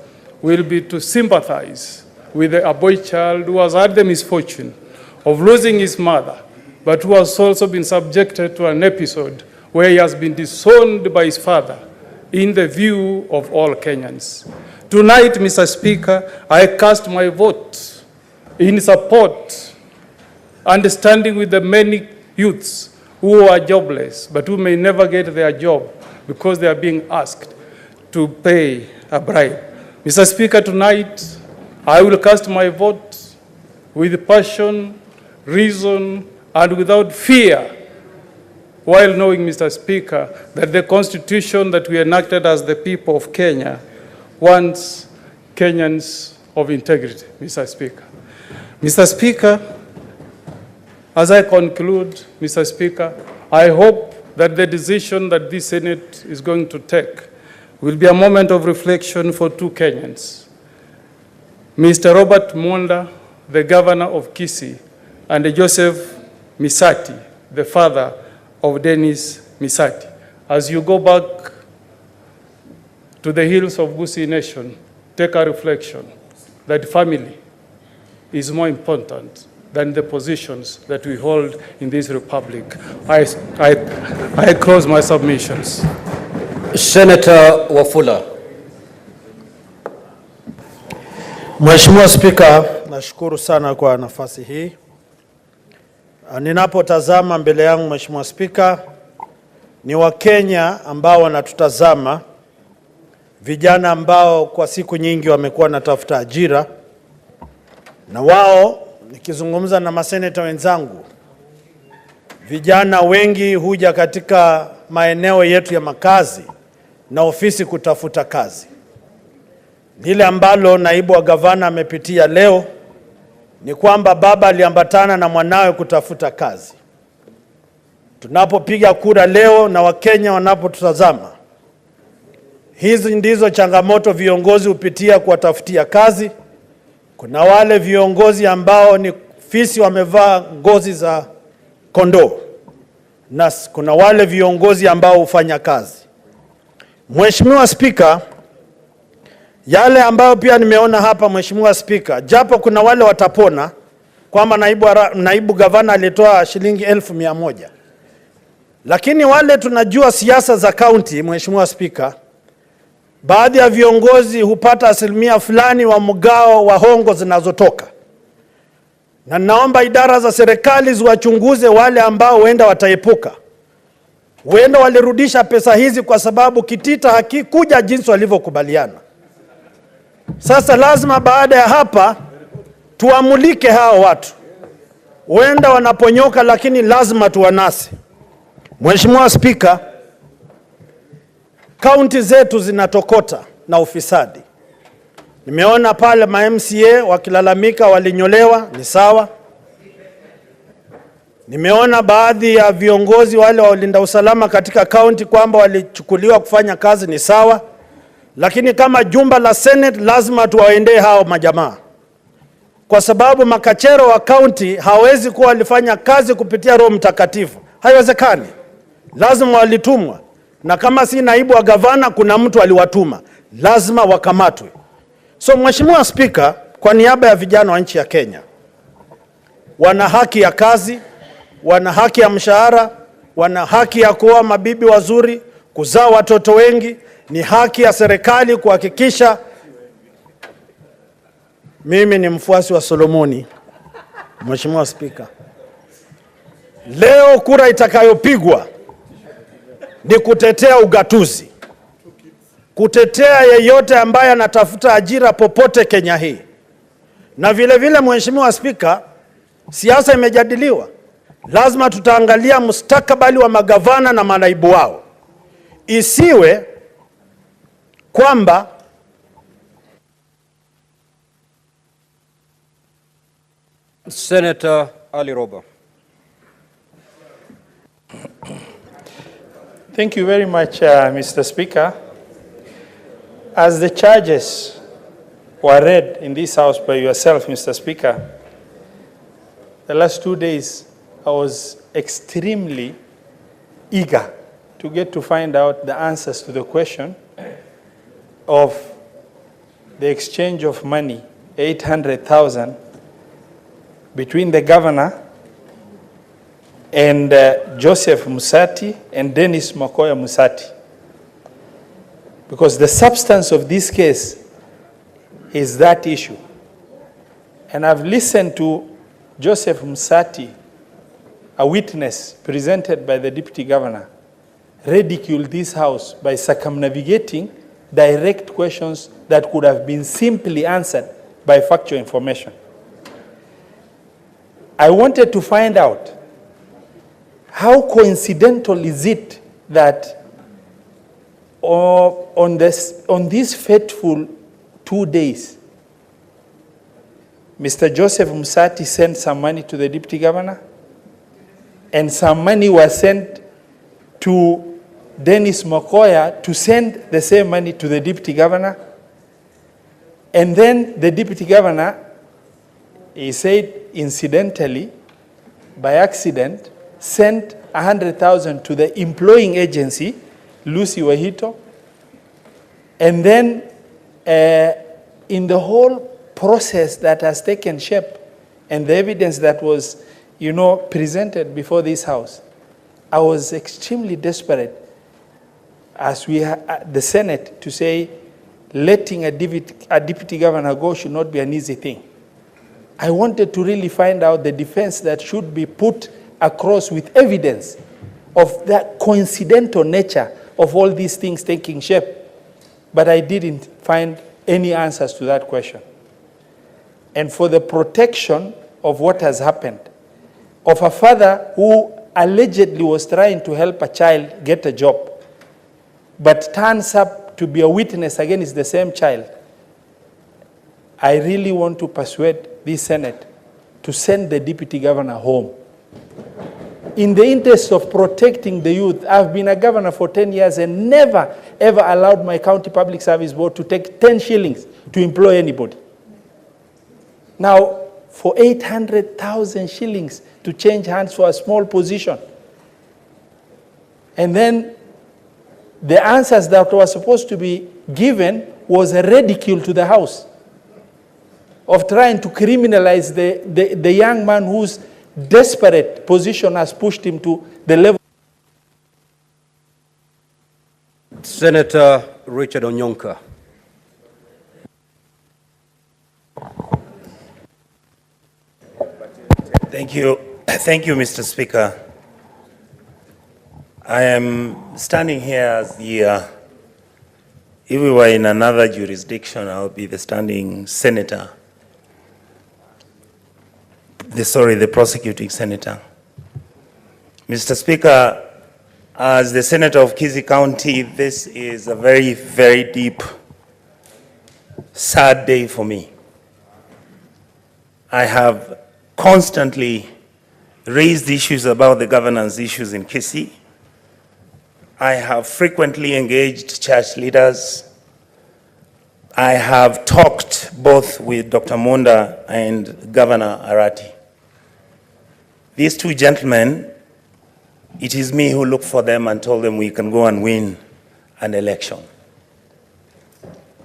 will be to sympathize with a boy child who has had the misfortune of losing his mother, but who has also been subjected to an episode where he has been disowned by his father in the view of all Kenyans. Tonight, Mr. Speaker, I cast my vote in support, understanding with the many youths who are jobless, but who may never get their job because they are being asked to pay a bribe. Mr. Speaker, tonight, I will cast my vote with passion, reason, and without fear, while knowing, Mr. Speaker, that the Constitution that we enacted as the people of Kenya wants Kenyans of integrity, Mr. Speaker. Mr. Speaker, as I conclude, Mr. Speaker, I hope that the decision that this Senate is going to take will be a moment of reflection for two Kenyans, Mr. Robert Monda, the governor of Kisii, and Joseph Misati, the father of Dennis Misati. As you go back to the hills of Gusii Nation, take a reflection that family is more important than the positions that we hold in this republic. I close my submissions. Senator Wafula. Mheshimiwa Spika, nashukuru sana kwa nafasi hii. Ninapotazama mbele yangu Mheshimiwa Spika, ni Wakenya ambao wanatutazama, vijana ambao kwa siku nyingi wamekuwa wanatafuta ajira, na wao, nikizungumza na maseneta wenzangu, vijana wengi huja katika maeneo yetu ya makazi na ofisi kutafuta kazi. Lile ambalo naibu wa gavana amepitia leo ni kwamba baba aliambatana na mwanawe kutafuta kazi. Tunapopiga kura leo na Wakenya wanapotutazama, hizi ndizo changamoto viongozi hupitia kuwatafutia kazi. Kuna wale viongozi ambao ni fisi wamevaa ngozi za kondoo, na kuna wale viongozi ambao hufanya kazi. Mheshimiwa Spika, yale ambayo pia nimeona hapa Mheshimiwa Spika, japo kuna wale watapona kwamba naibu gavana alitoa shilingi 1,100, lakini wale tunajua siasa za kaunti, Mheshimiwa Spika, baadhi ya viongozi hupata asilimia fulani wa mgao wa hongo zinazotoka, na naomba idara za serikali ziwachunguze wale ambao huenda wataepuka. Huenda walirudisha pesa hizi kwa sababu kitita hakikuja jinsi walivyokubaliana. Sasa lazima baada ya hapa tuamulike hao watu. Huenda wanaponyoka, lakini lazima tuwanase. Mheshimiwa Spika, kaunti zetu zinatokota na ufisadi. Nimeona pale ma MCA wakilalamika walinyolewa, ni sawa. Nimeona baadhi ya viongozi wale wa ulinda usalama katika kaunti kwamba walichukuliwa kufanya kazi, ni sawa. Lakini kama jumba la Senate lazima tuwaendee hao majamaa, kwa sababu makachero wa kaunti hawezi kuwa walifanya kazi kupitia Roho Mtakatifu. Haiwezekani, lazima walitumwa, na kama si naibu wa gavana kuna mtu aliwatuma, lazima wakamatwe. So Mheshimiwa Spika, kwa niaba ya vijana wa nchi ya Kenya, wana haki ya kazi, wana haki ya mshahara, wana haki ya kuoa mabibi wazuri, kuzaa watoto wengi. Ni haki ya serikali kuhakikisha. Mimi ni mfuasi wa Solomoni, Mheshimiwa Spika. Leo kura itakayopigwa ni kutetea ugatuzi, kutetea yeyote ambaye anatafuta ajira popote Kenya hii. Na vile vile Mheshimiwa Spika, siasa imejadiliwa. Lazima tutaangalia mustakabali wa magavana na manaibu wao. Isiwe kwamba Senator Ali Roba. Thank you very much, Mr. Speaker. As the charges were read in this House by yourself, Mr. Speaker, the last 2 days I was extremely eager to get to find out the answers to the question of the exchange of money, 800,000, between the governor and Joseph Musati and Dennis Makoya Musati. Because the substance of this case is that issue. And I've listened to Joseph Musati, a witness presented by the Deputy Governor, ridicule this House by circumnavigating direct questions that could have been simply answered by factual information. I wanted to find out how coincidental is it that on these fateful 2 days, Mr. Joseph Musati sent some money to the Deputy Governor, and some money was sent to Dennis Mokoya to send the same money to the deputy governor. And then the deputy governor, he said, incidentally, by accident, sent 100,000 to the employing agency, Lucy Wahito. And then in the whole process that has taken shape and the evidence that was, presented before this house, I was extremely desperate as the Senate to say letting a deputy governor go should not be an easy thing. I wanted to really find out the defense that should be put across with evidence of the coincidental nature of all these things taking shape. But I didn't find any answers to that question. And for the protection of what has happened, of a father who allegedly was trying to help a child get a job, but turns up to be a witness against the same child, I really want to persuade this Senate to send the deputy governor home. In the interest of protecting the youth, I've been a governor for 10 years and never, ever allowed my county public service board to take 10 shillings to employ anybody. Now, for 800,000 shillings to change hands for a small position. And then the answers that were supposed to be given was a ridicule to the House of trying to criminalize the young man whose desperate position has pushed him to the level. Senator Richard Onyonka. Thank you, Mr. Speaker. I am standing here as if we were in another jurisdiction, I would be the standing senator. The prosecuting senator. Mr. Speaker, as the senator of Kisii County, this is a very, very deep, sad day for me. I have constantly raised issues about the governance issues in Kisii. I have frequently engaged church leaders. I have talked both with Dr. Monda and Governor Arati. These two gentlemen, it is me who looked for them and told them we can go and win an election.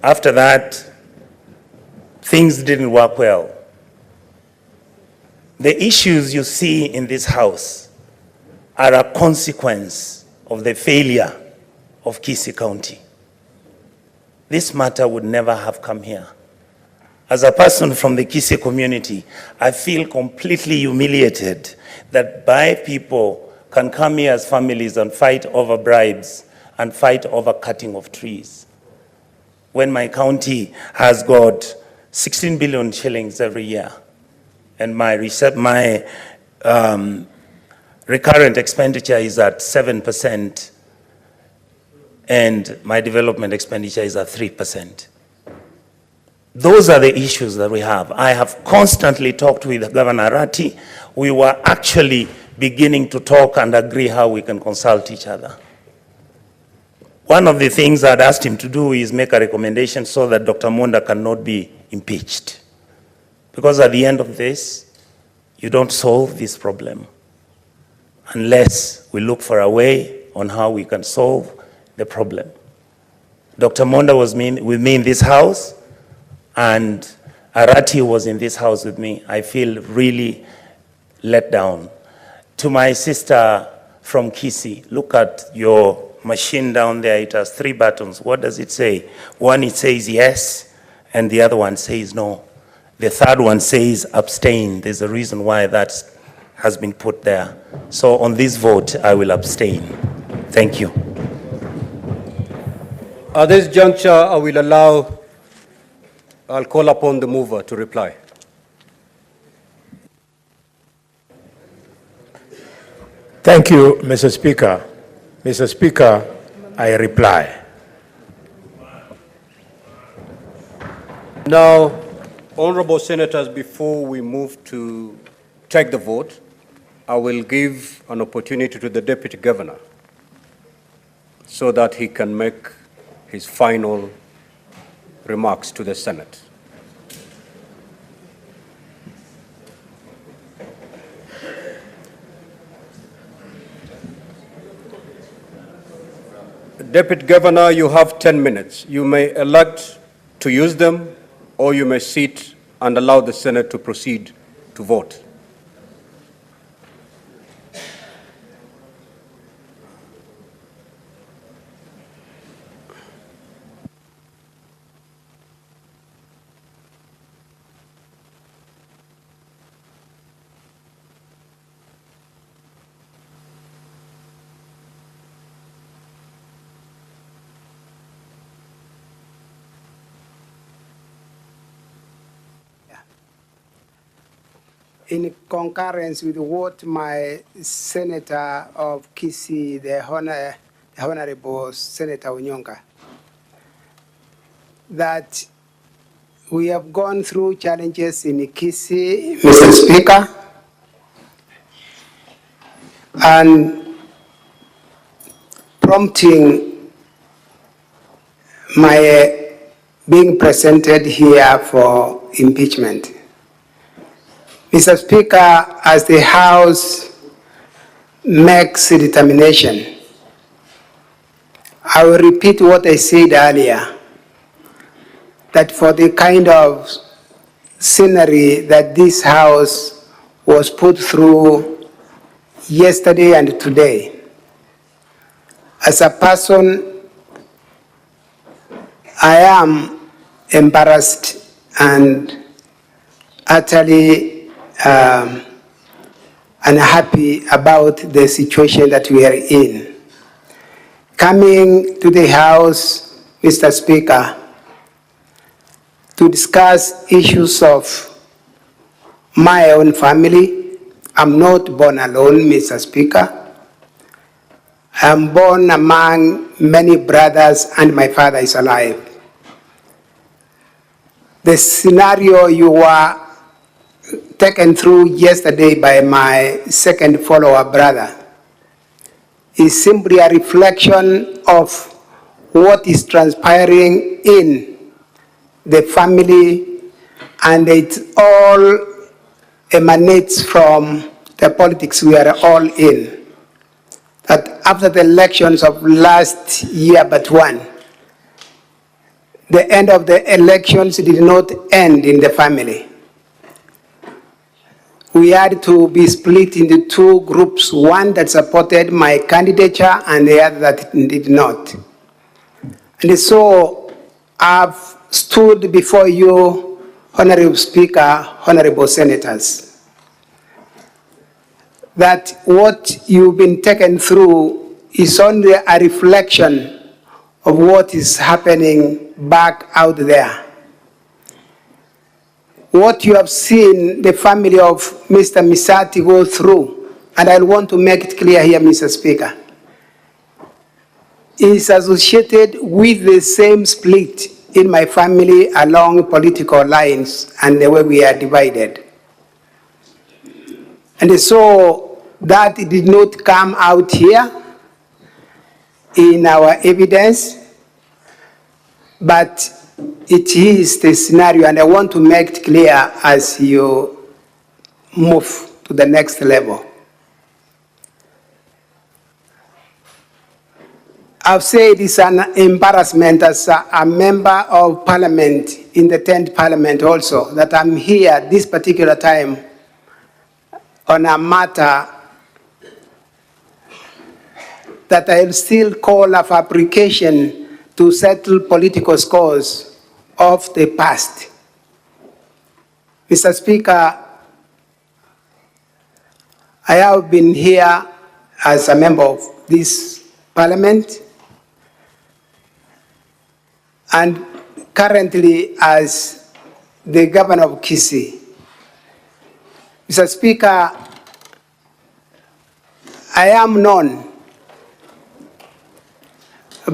After that, things didn't work well. The issues you see in this house are a consequence of the failure of Kisii County. This matter would never have come here. As a person from the Kisii community, I feel completely humiliated that people can come here as families and fight over bribes and fight over cutting of trees. When my county has got 16 billion shillings every year, and my recurrent expenditure is at 7%, and my development expenditure is at 3%. Those are the issues that we have. I have constantly talked with Governor Arati. We were actually beginning to talk and agree how we can consult each other. One of the things I'd asked him to do is make a recommendation so that Dr. Monda cannot be impeached. Because at the end of this, you don't solve this problem unless we look for a way on how we can solve the problem. Dr. Monda was with me in this house, and Arati was in this house with me. I feel really let down. To my sister from Kisii, look at your machine down there. It has 3 buttons. What does it say? One, it says yes, and the other one says no. The third one says abstain. There's a reason why that has been put there. So on this vote, I will abstain. Thank you. At this juncture, I'll call upon the mover to reply. Thank you, Mr. Speaker. Mr. Speaker, I reply. Now, honorable senators, before we move to take the vote, I will give an opportunity to the Deputy Governor so that he can make his final remarks to the Senate. Deputy Governor, you have 10 minutes. You may elect to use them, or you may sit and allow the Senate to proceed to vote. In concurrence with what my Senator of Kisii, the Honorable Senator Onyonga, that we have gone through challenges in Kisii, Mr. Speaker, and prompting my being presented here for impeachment. Mr. Speaker, as the House makes a determination, I will repeat what I said earlier, that for the kind of scenery that this House was put through yesterday and today, as a person, I am embarrassed and utterly unhappy about the situation that we are in. Coming to the House, Mr. Speaker, to discuss issues of my own family. I'm not born alone, Mr. Speaker. I'm born among many brothers and my father is alive. The scenario you were taken through yesterday by my second follower brother is simply a reflection of what is transpiring in the family, and it all emanates from the politics we are all in. That after the elections of last year but one, the end of the elections did not end in the family. We had to be split into two groups, one that supported my candidature and the other that did not. And so I've stood before you, Honorable Speaker, Honorable Senators, that what you've been taken through is only a reflection of what is happening back out there. What you have seen the family of Mr. Misati go through, and I want to make it clear here, Mr. Speaker, is associated with the same split in my family along political lines and the way we are divided. And so that did not come out here in our evidence, but it is the scenario, and I want to make it clear as you move to the next level. I've said it's an embarrassment as a member of parliament in the 10th parliament also, that I'm here this particular time on a matter that I'll still call a fabrication to settle political scores of the past. Mr. Speaker, I have been here as a member of this parliament and currently as the governor of Kisii. Mr. Speaker, I am known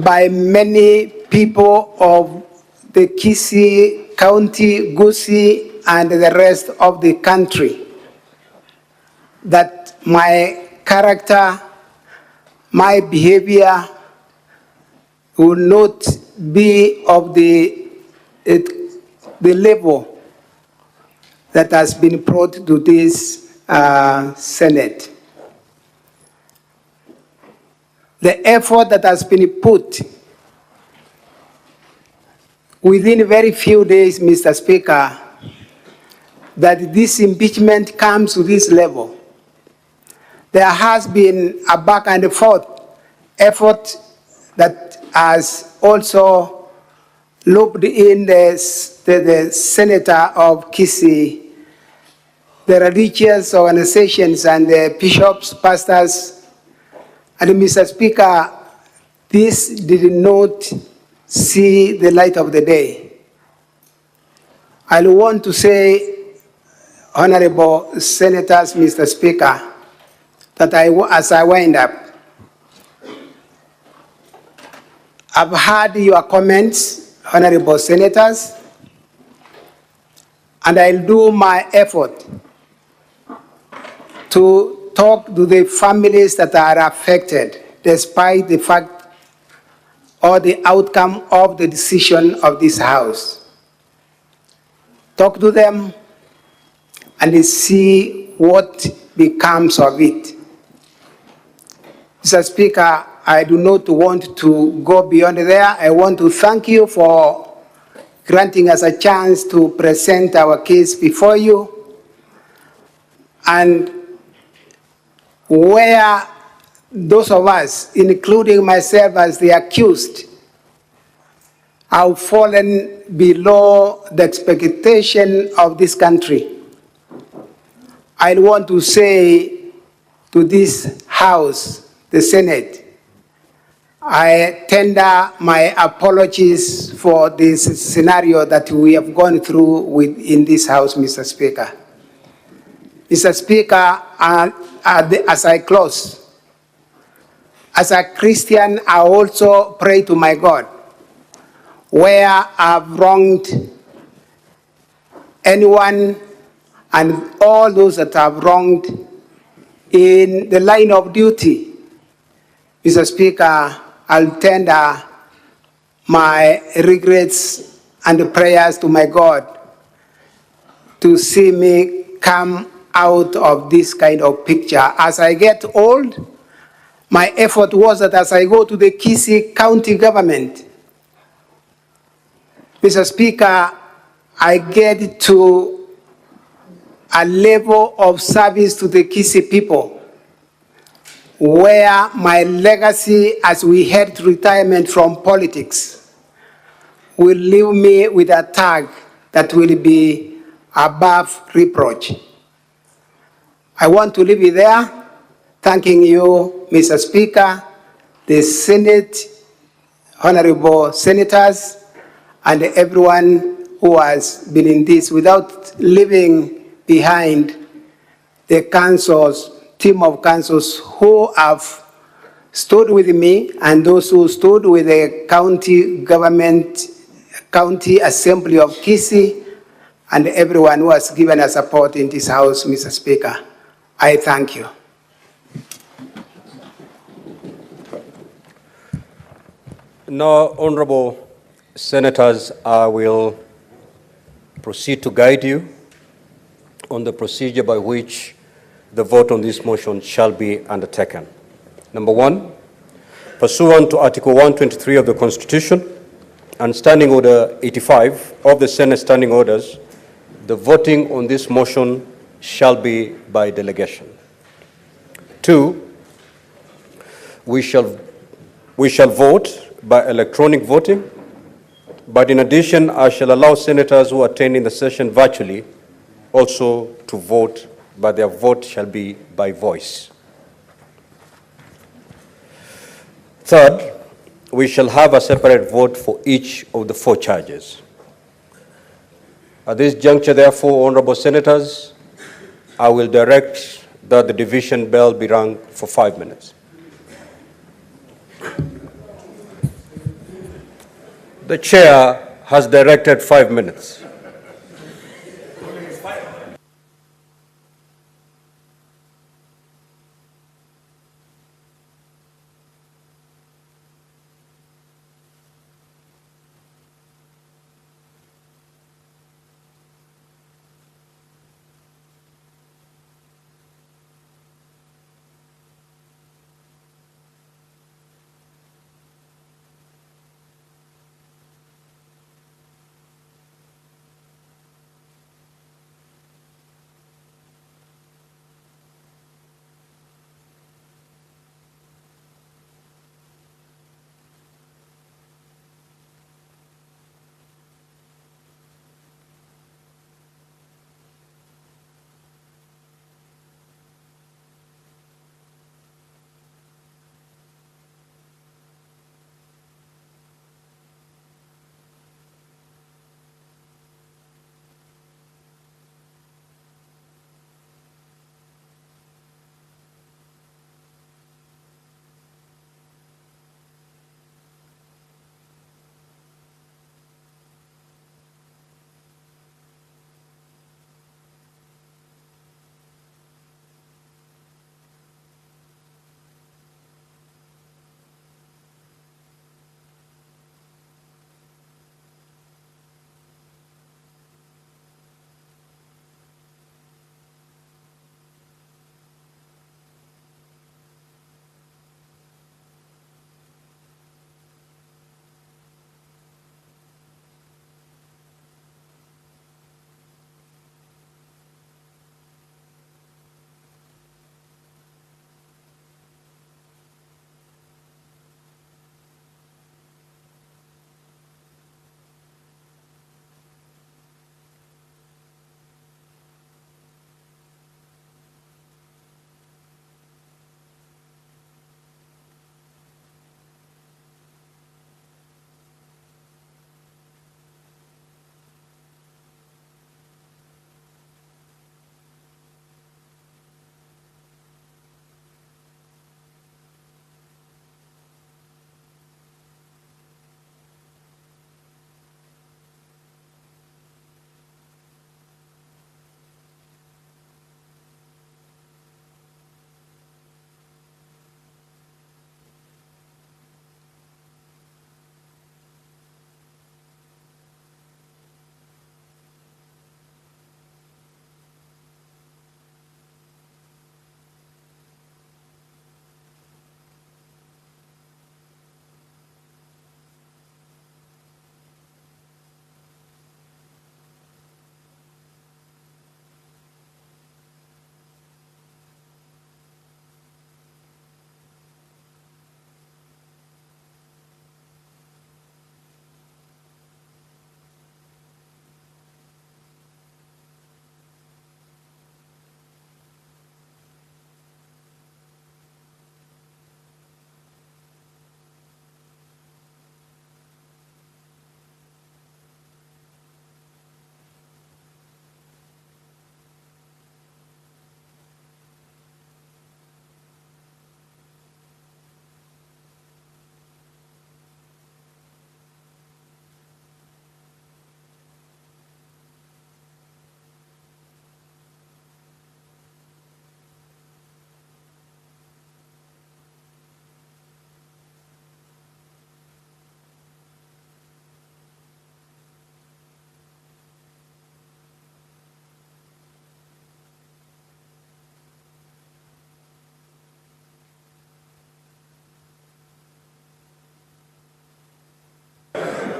by many people of the Kisii County, Gusii, and the rest of the country that my character, my behavior, will not be of the level that has been brought to this Senate. The effort that has been put within very few days, Mr. Speaker, that this impeachment comes to this level. There has been a back and forth effort that has also looped in the senator of Kisii, the religious organizations and the bishops, pastors. And Mr. Speaker, this did not see the light of the day. I want to say, honorable senators, Mr. Speaker, that as I wind up, I've heard your comments, honorable senators, and I'll do my effort to talk to the families that are affected, despite the fact or the outcome of the decision of this House. Talk to them and see what becomes of it. Mr. Speaker, I do not want to go beyond there. I want to thank you for granting us a chance to present our case before you. And where those of us, including myself as the accused, have fallen below the expectation of this country, I want to say to this House, the Senate, I tender my apologies for this scenario that we have gone through in this House, Mr. Speaker. Mr. Speaker, as I close, as a Christian, I also pray to my God, where I've wronged anyone and all those that have wronged in the line of duty. Mr. Speaker, I'll tender my regrets and prayers to my God to see me come out of this kind of picture. As I get old, my effort was that as I go to the Kisii County government, Mr. Speaker, I get to a level of service to the Kisii people where my legacy as we head to retirement from politics will leave me with a tag that will be above reproach. I want to leave it there, thanking you, Mr. Speaker, the Senate, honorable senators, and everyone who has been in this, without leaving behind the councils, team of councils who have stood with me and those who stood with the county government, county assembly of Kisii, and everyone who has given us support in this House, Mr. Speaker. I thank you. Now, honorable senators, I will proceed to guide you on the procedure by which the vote on this motion shall be undertaken. Number one, pursuant to Article 123 of the Constitution and Standing Order 85 of the Senate Standing Orders, the voting on this motion shall be by delegation. Two, we shall vote by electronic voting, but in addition, I shall allow senators who are attending the session virtually also to vote, but their vote shall be by voice. Third, we shall have a separate vote for each of the 4 charges. At this juncture, therefore, honorable senators, I will direct that the division bell be rung for 5 minutes. The chair has directed 5 minutes.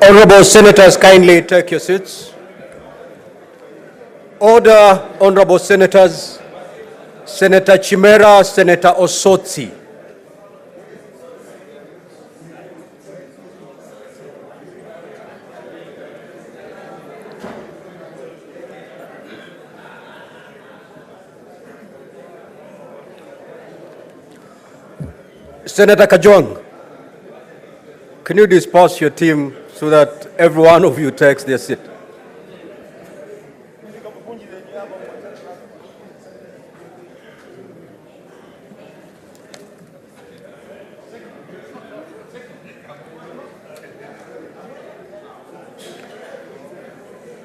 Honorable Senators, kindly take your seats. Order, Honorable Senators. Senator Chimera, Senator Osotsi. Senator Kajwang, can you disperse your team so that every one of you takes their seat?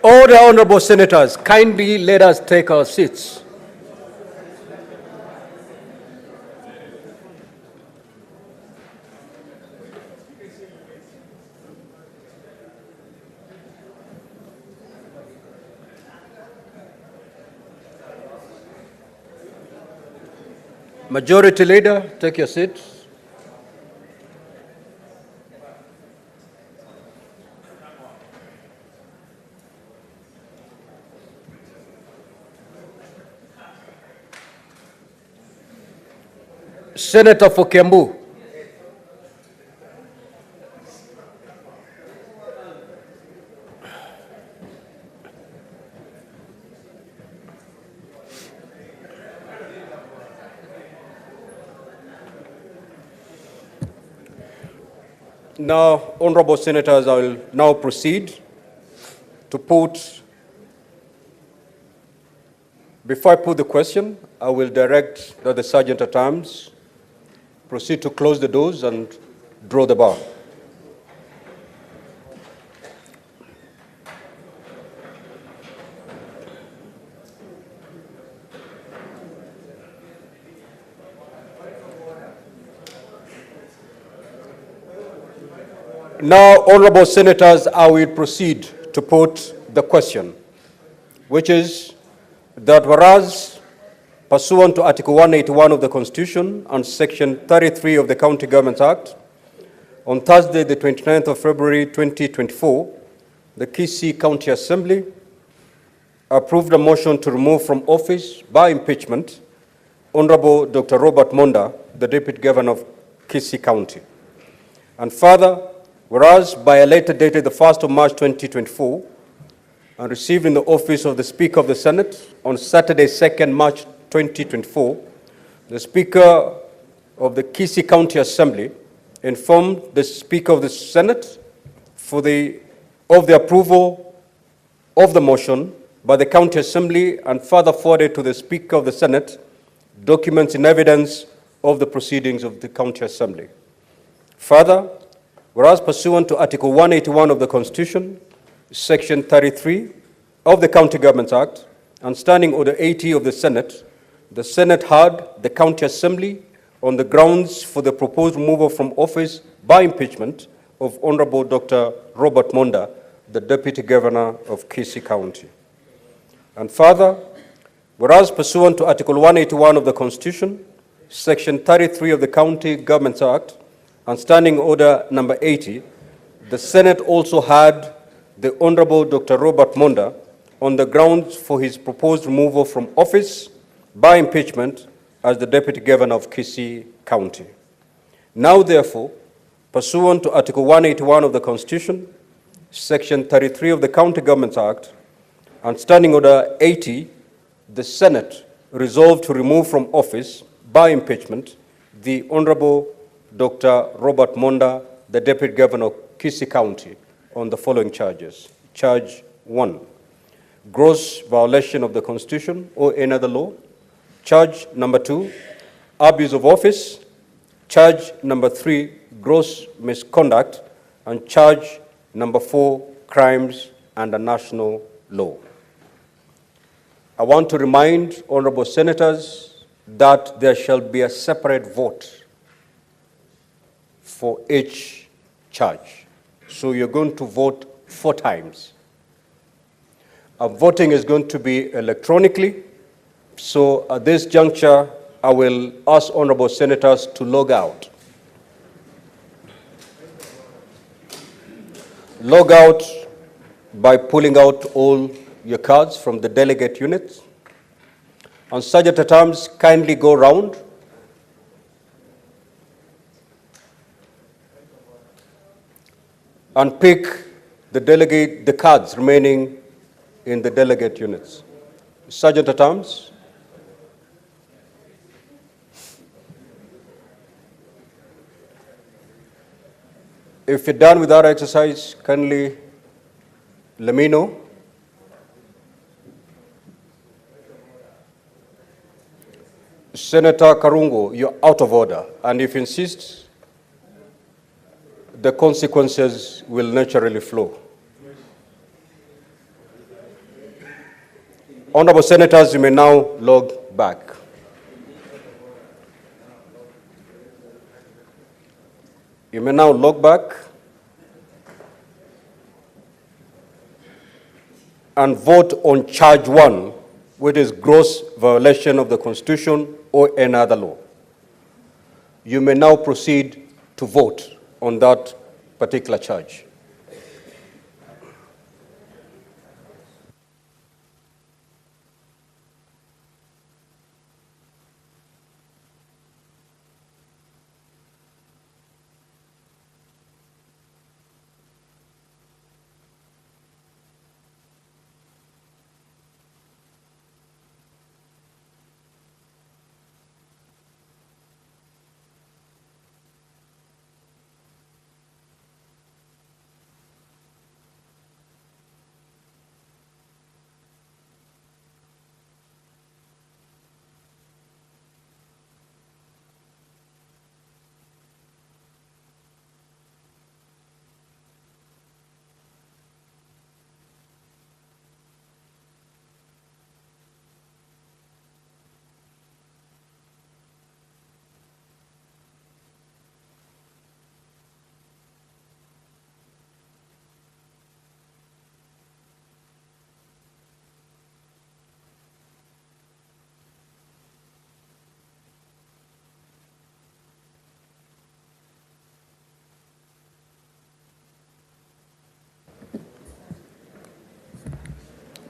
Order, Honorable Senators, kindly let us take our seats. Majority Leader, take your seat. Senator for Kiambu. Now, Honorable Senators, I will now proceed to put, before I put the question, I will direct that the Sergeant at Arms proceed to close the doors and draw the bar. Now, Honorable Senators, I will proceed to put the question, which is that whereas pursuant to Article 181 of the Constitution and Section 33 of the County Governments Act, on Thursday, the 29th of February 2024, the Kisii County Assembly approved a motion to remove from office by impeachment Honorable Dr. Robert Monda, the Deputy Governor of Kisii County. And further, whereas by a letter dated the 1st of March 2024 and received in the office of the Speaker of the Senate on Saturday, 2nd March 2024, the Speaker of the Kisii County Assembly informed the Speaker of the Senate of the approval of the motion by the County Assembly and further forwarded to the Speaker of the Senate documents in evidence of the proceedings of the County Assembly. Further, whereas pursuant to Article 181 of the Constitution, Section 33 of the County Governments Act, and Standing Order 80 of the Senate heard the County Assembly on the grounds for the proposed removal from office by impeachment of Honorable Dr. Robert Monda, the Deputy Governor of Kisii County. And further, whereas pursuant to Article 181 of the Constitution, Section 33 of the County Governments Act, and Standing Order number 80, the Senate also had the Honorable Dr. Robert Monda on the grounds for his proposed removal from office by impeachment as the Deputy Governor of Kisii County. Now, therefore, pursuant to Article 181 of the Constitution, Section 33 of the County Governments Act, and Standing Order 80, the Senate resolved to remove from office by impeachment the Honorable Dr. Robert Monda, the Deputy Governor of Kisii County, on the following charges. Charge 1, gross violation of the Constitution or any other law. Charge number 2, abuse of office. Charge number 3, gross misconduct. And charge number 4, crimes under national law. I want to remind honorable senators that there shall be a separate vote for each charge. So you're going to vote 4 times. Voting is going to be electronically. So at this juncture, I will ask honorable senators to log out. log out by pulling out all your cards from the delegate units. On such at times, kindly go round and pick the cards remaining in the delegate units. Sergeant at Arms. If you're done with that exercise, kindly let me know. Senator Karungo, you're out of order, and if you insist, the consequences will naturally flow. Honorable Senators, you may now log back. You may now log back and vote on charge 1, which is gross violation of the Constitution or any other law. You may now proceed to vote on that particular charge.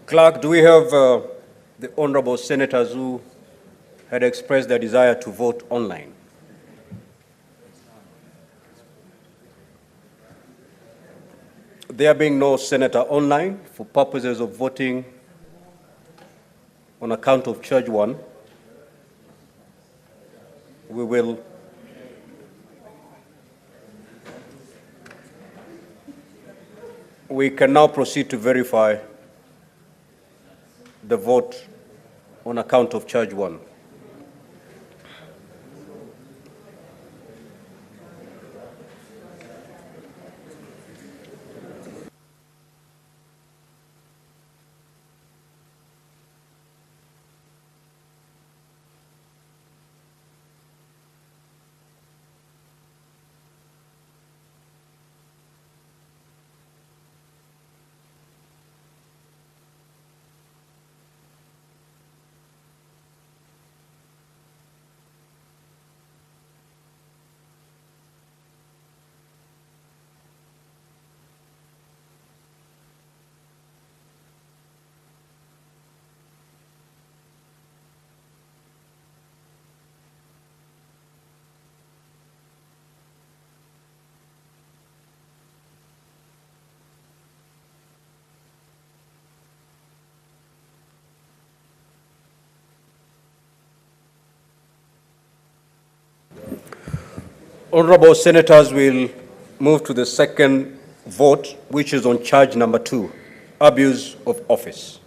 Clerk, do we have the honorable senators who had expressed their desire to vote online? There being no senator online, for purposes of voting on account of charge 1, we can now proceed to verify the vote on account of charge 1. Honorable senators will move to the second vote, which is on charge number 2, abuse of office.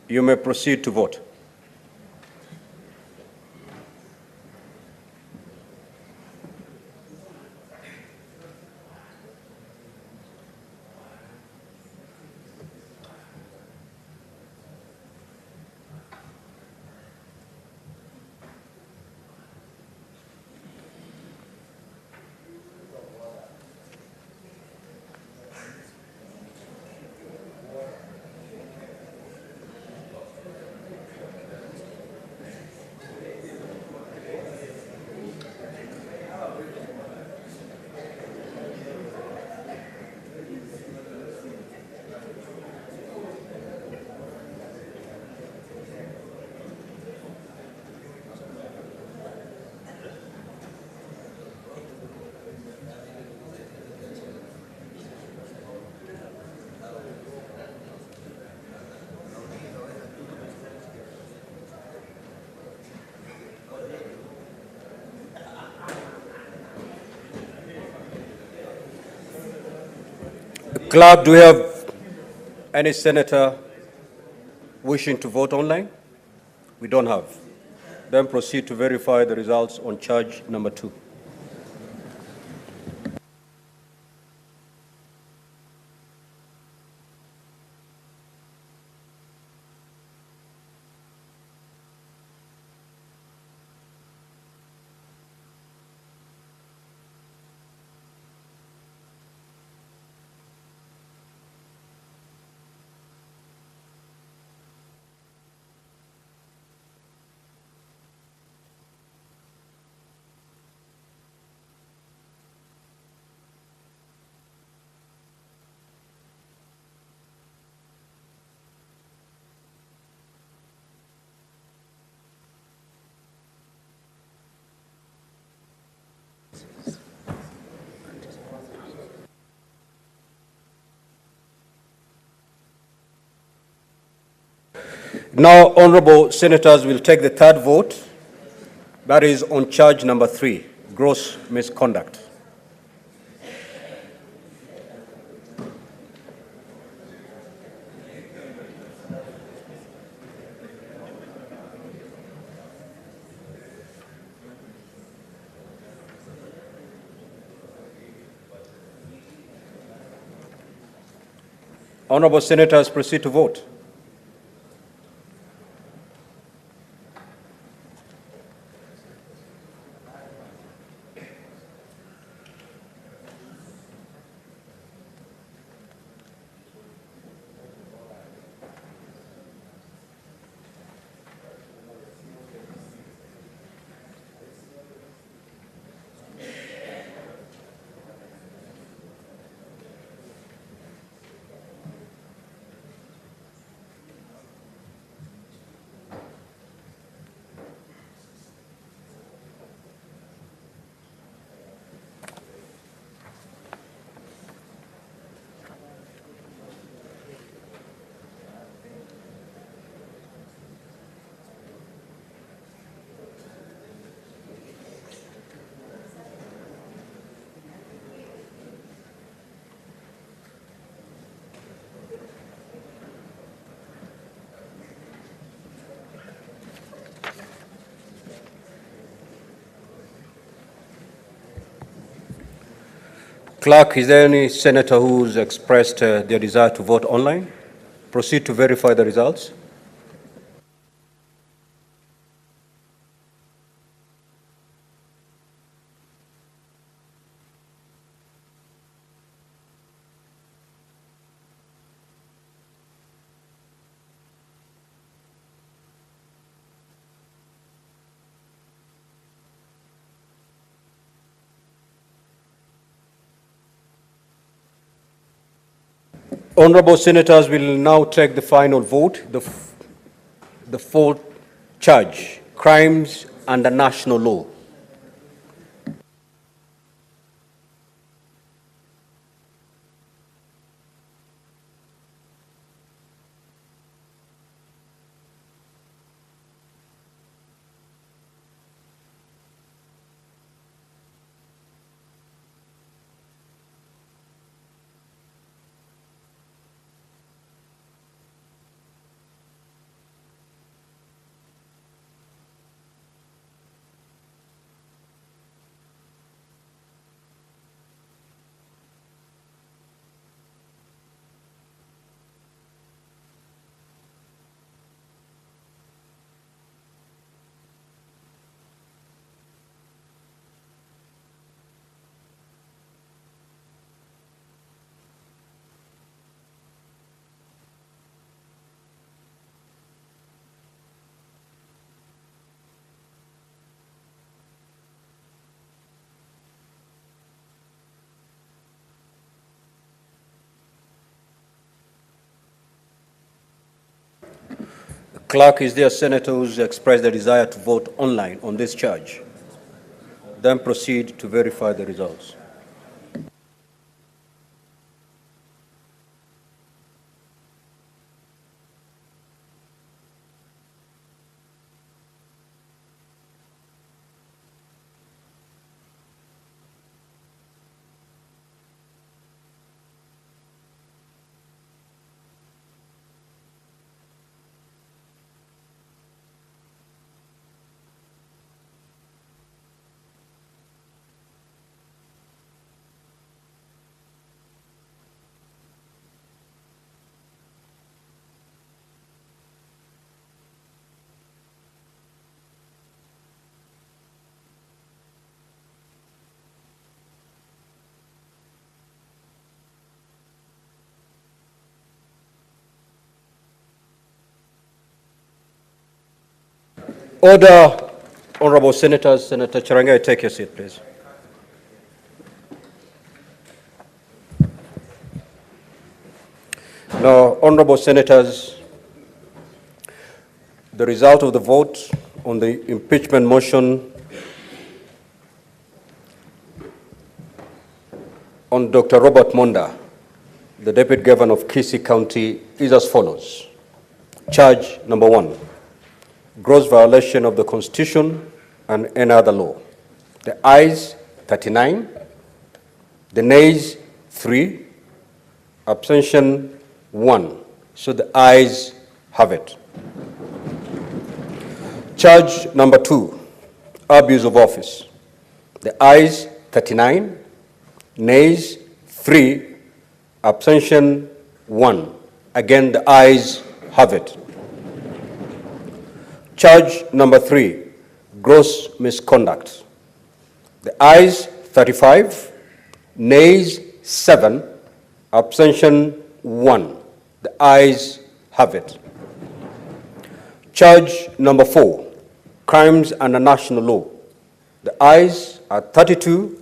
You may proceed to vote. Clerk, do we have any senator wishing to vote online? We don't have. Then proceed to verify the results on charge number 2. Now, honorable senators will take the third vote. That is on charge number 3, gross misconduct. Honorable senators, proceed to vote. Clerk, is there any senator who's expressed their desire to vote online? Proceed to verify the results. Honorable senators will now take the final vote, the fourth charge, crimes under national law. Clerk, is there a senator who's expressed the desire to vote online on this charge? Then proceed to verify the results. Order, honorable senators. Senator Cherangay, take your seat, please. Now, honorable senators, the result of the vote on the impeachment motion on Dr. Robert Monda, the Deputy Governor of Kisii County, is as follows. Charge number 1, gross violation of the Constitution and any other law. The ayes, 39. The nays, 3. Abstention, 1. So the ayes have it. Charge number 2, abuse of office. The ayes, 39. Nays, 3. Abstention, 1. Again, the ayes have it. Charge number 3, gross misconduct. The ayes, 35. Nays, 7. Abstention, 1. The ayes have it. Charge number 4, crimes under national law. The ayes are 32.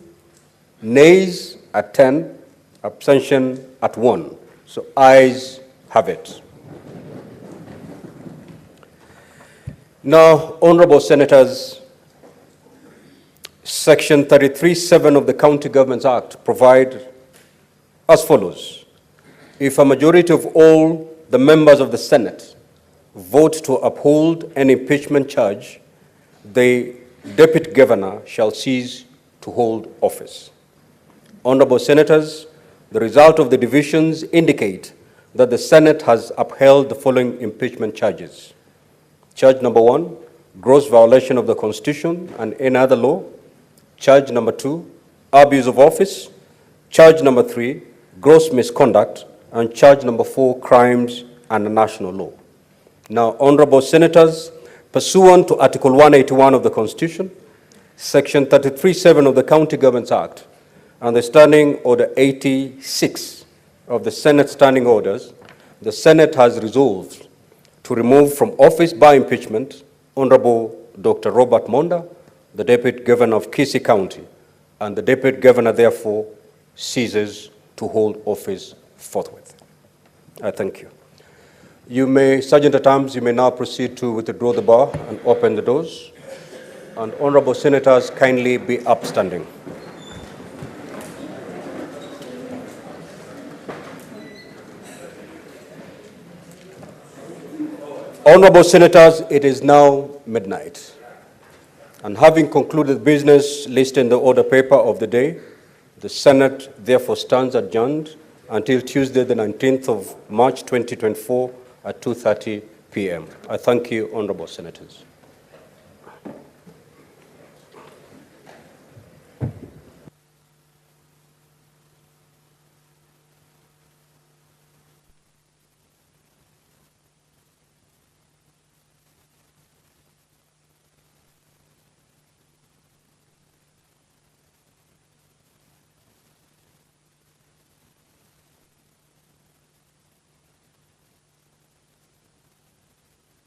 Nays at 10, abstention at 1. So ayes have it. Now, honorable senators, Section 33(7) of the County Governments Act provide as follows. If a majority of all the members of the Senate vote to uphold an impeachment charge, the Deputy Governor shall cease to hold office. Honorable senators, the result of the divisions indicate that the Senate has upheld the following impeachment charges. Charge number 1, gross violation of the Constitution and any other law. Charge number 2, abuse of office. Charge number 3, gross misconduct. And charge number 4, crimes under national law. Now, honorable senators, pursuant to Article 181 of the Constitution, Section 33(7) of the County Governments Act, and the Standing Order 86 of the Senate Standing Orders, the Senate has resolved to remove from office by impeachment Honorable Dr. Robert Monda, the Deputy Governor of Kisii County, and the Deputy Governor therefore ceases to hold office forthwith. I thank you. You may, Sergeant at Arms, you may now proceed to withdraw the bar and open the doors. And honorable senators, kindly be upstanding. Honorable senators, it is now midnight. And having concluded business listed in the order paper of the day, the Senate therefore stands adjourned until Tuesday, the 19th of March, 2024 at 2:30 p.m. I thank you, honorable senators.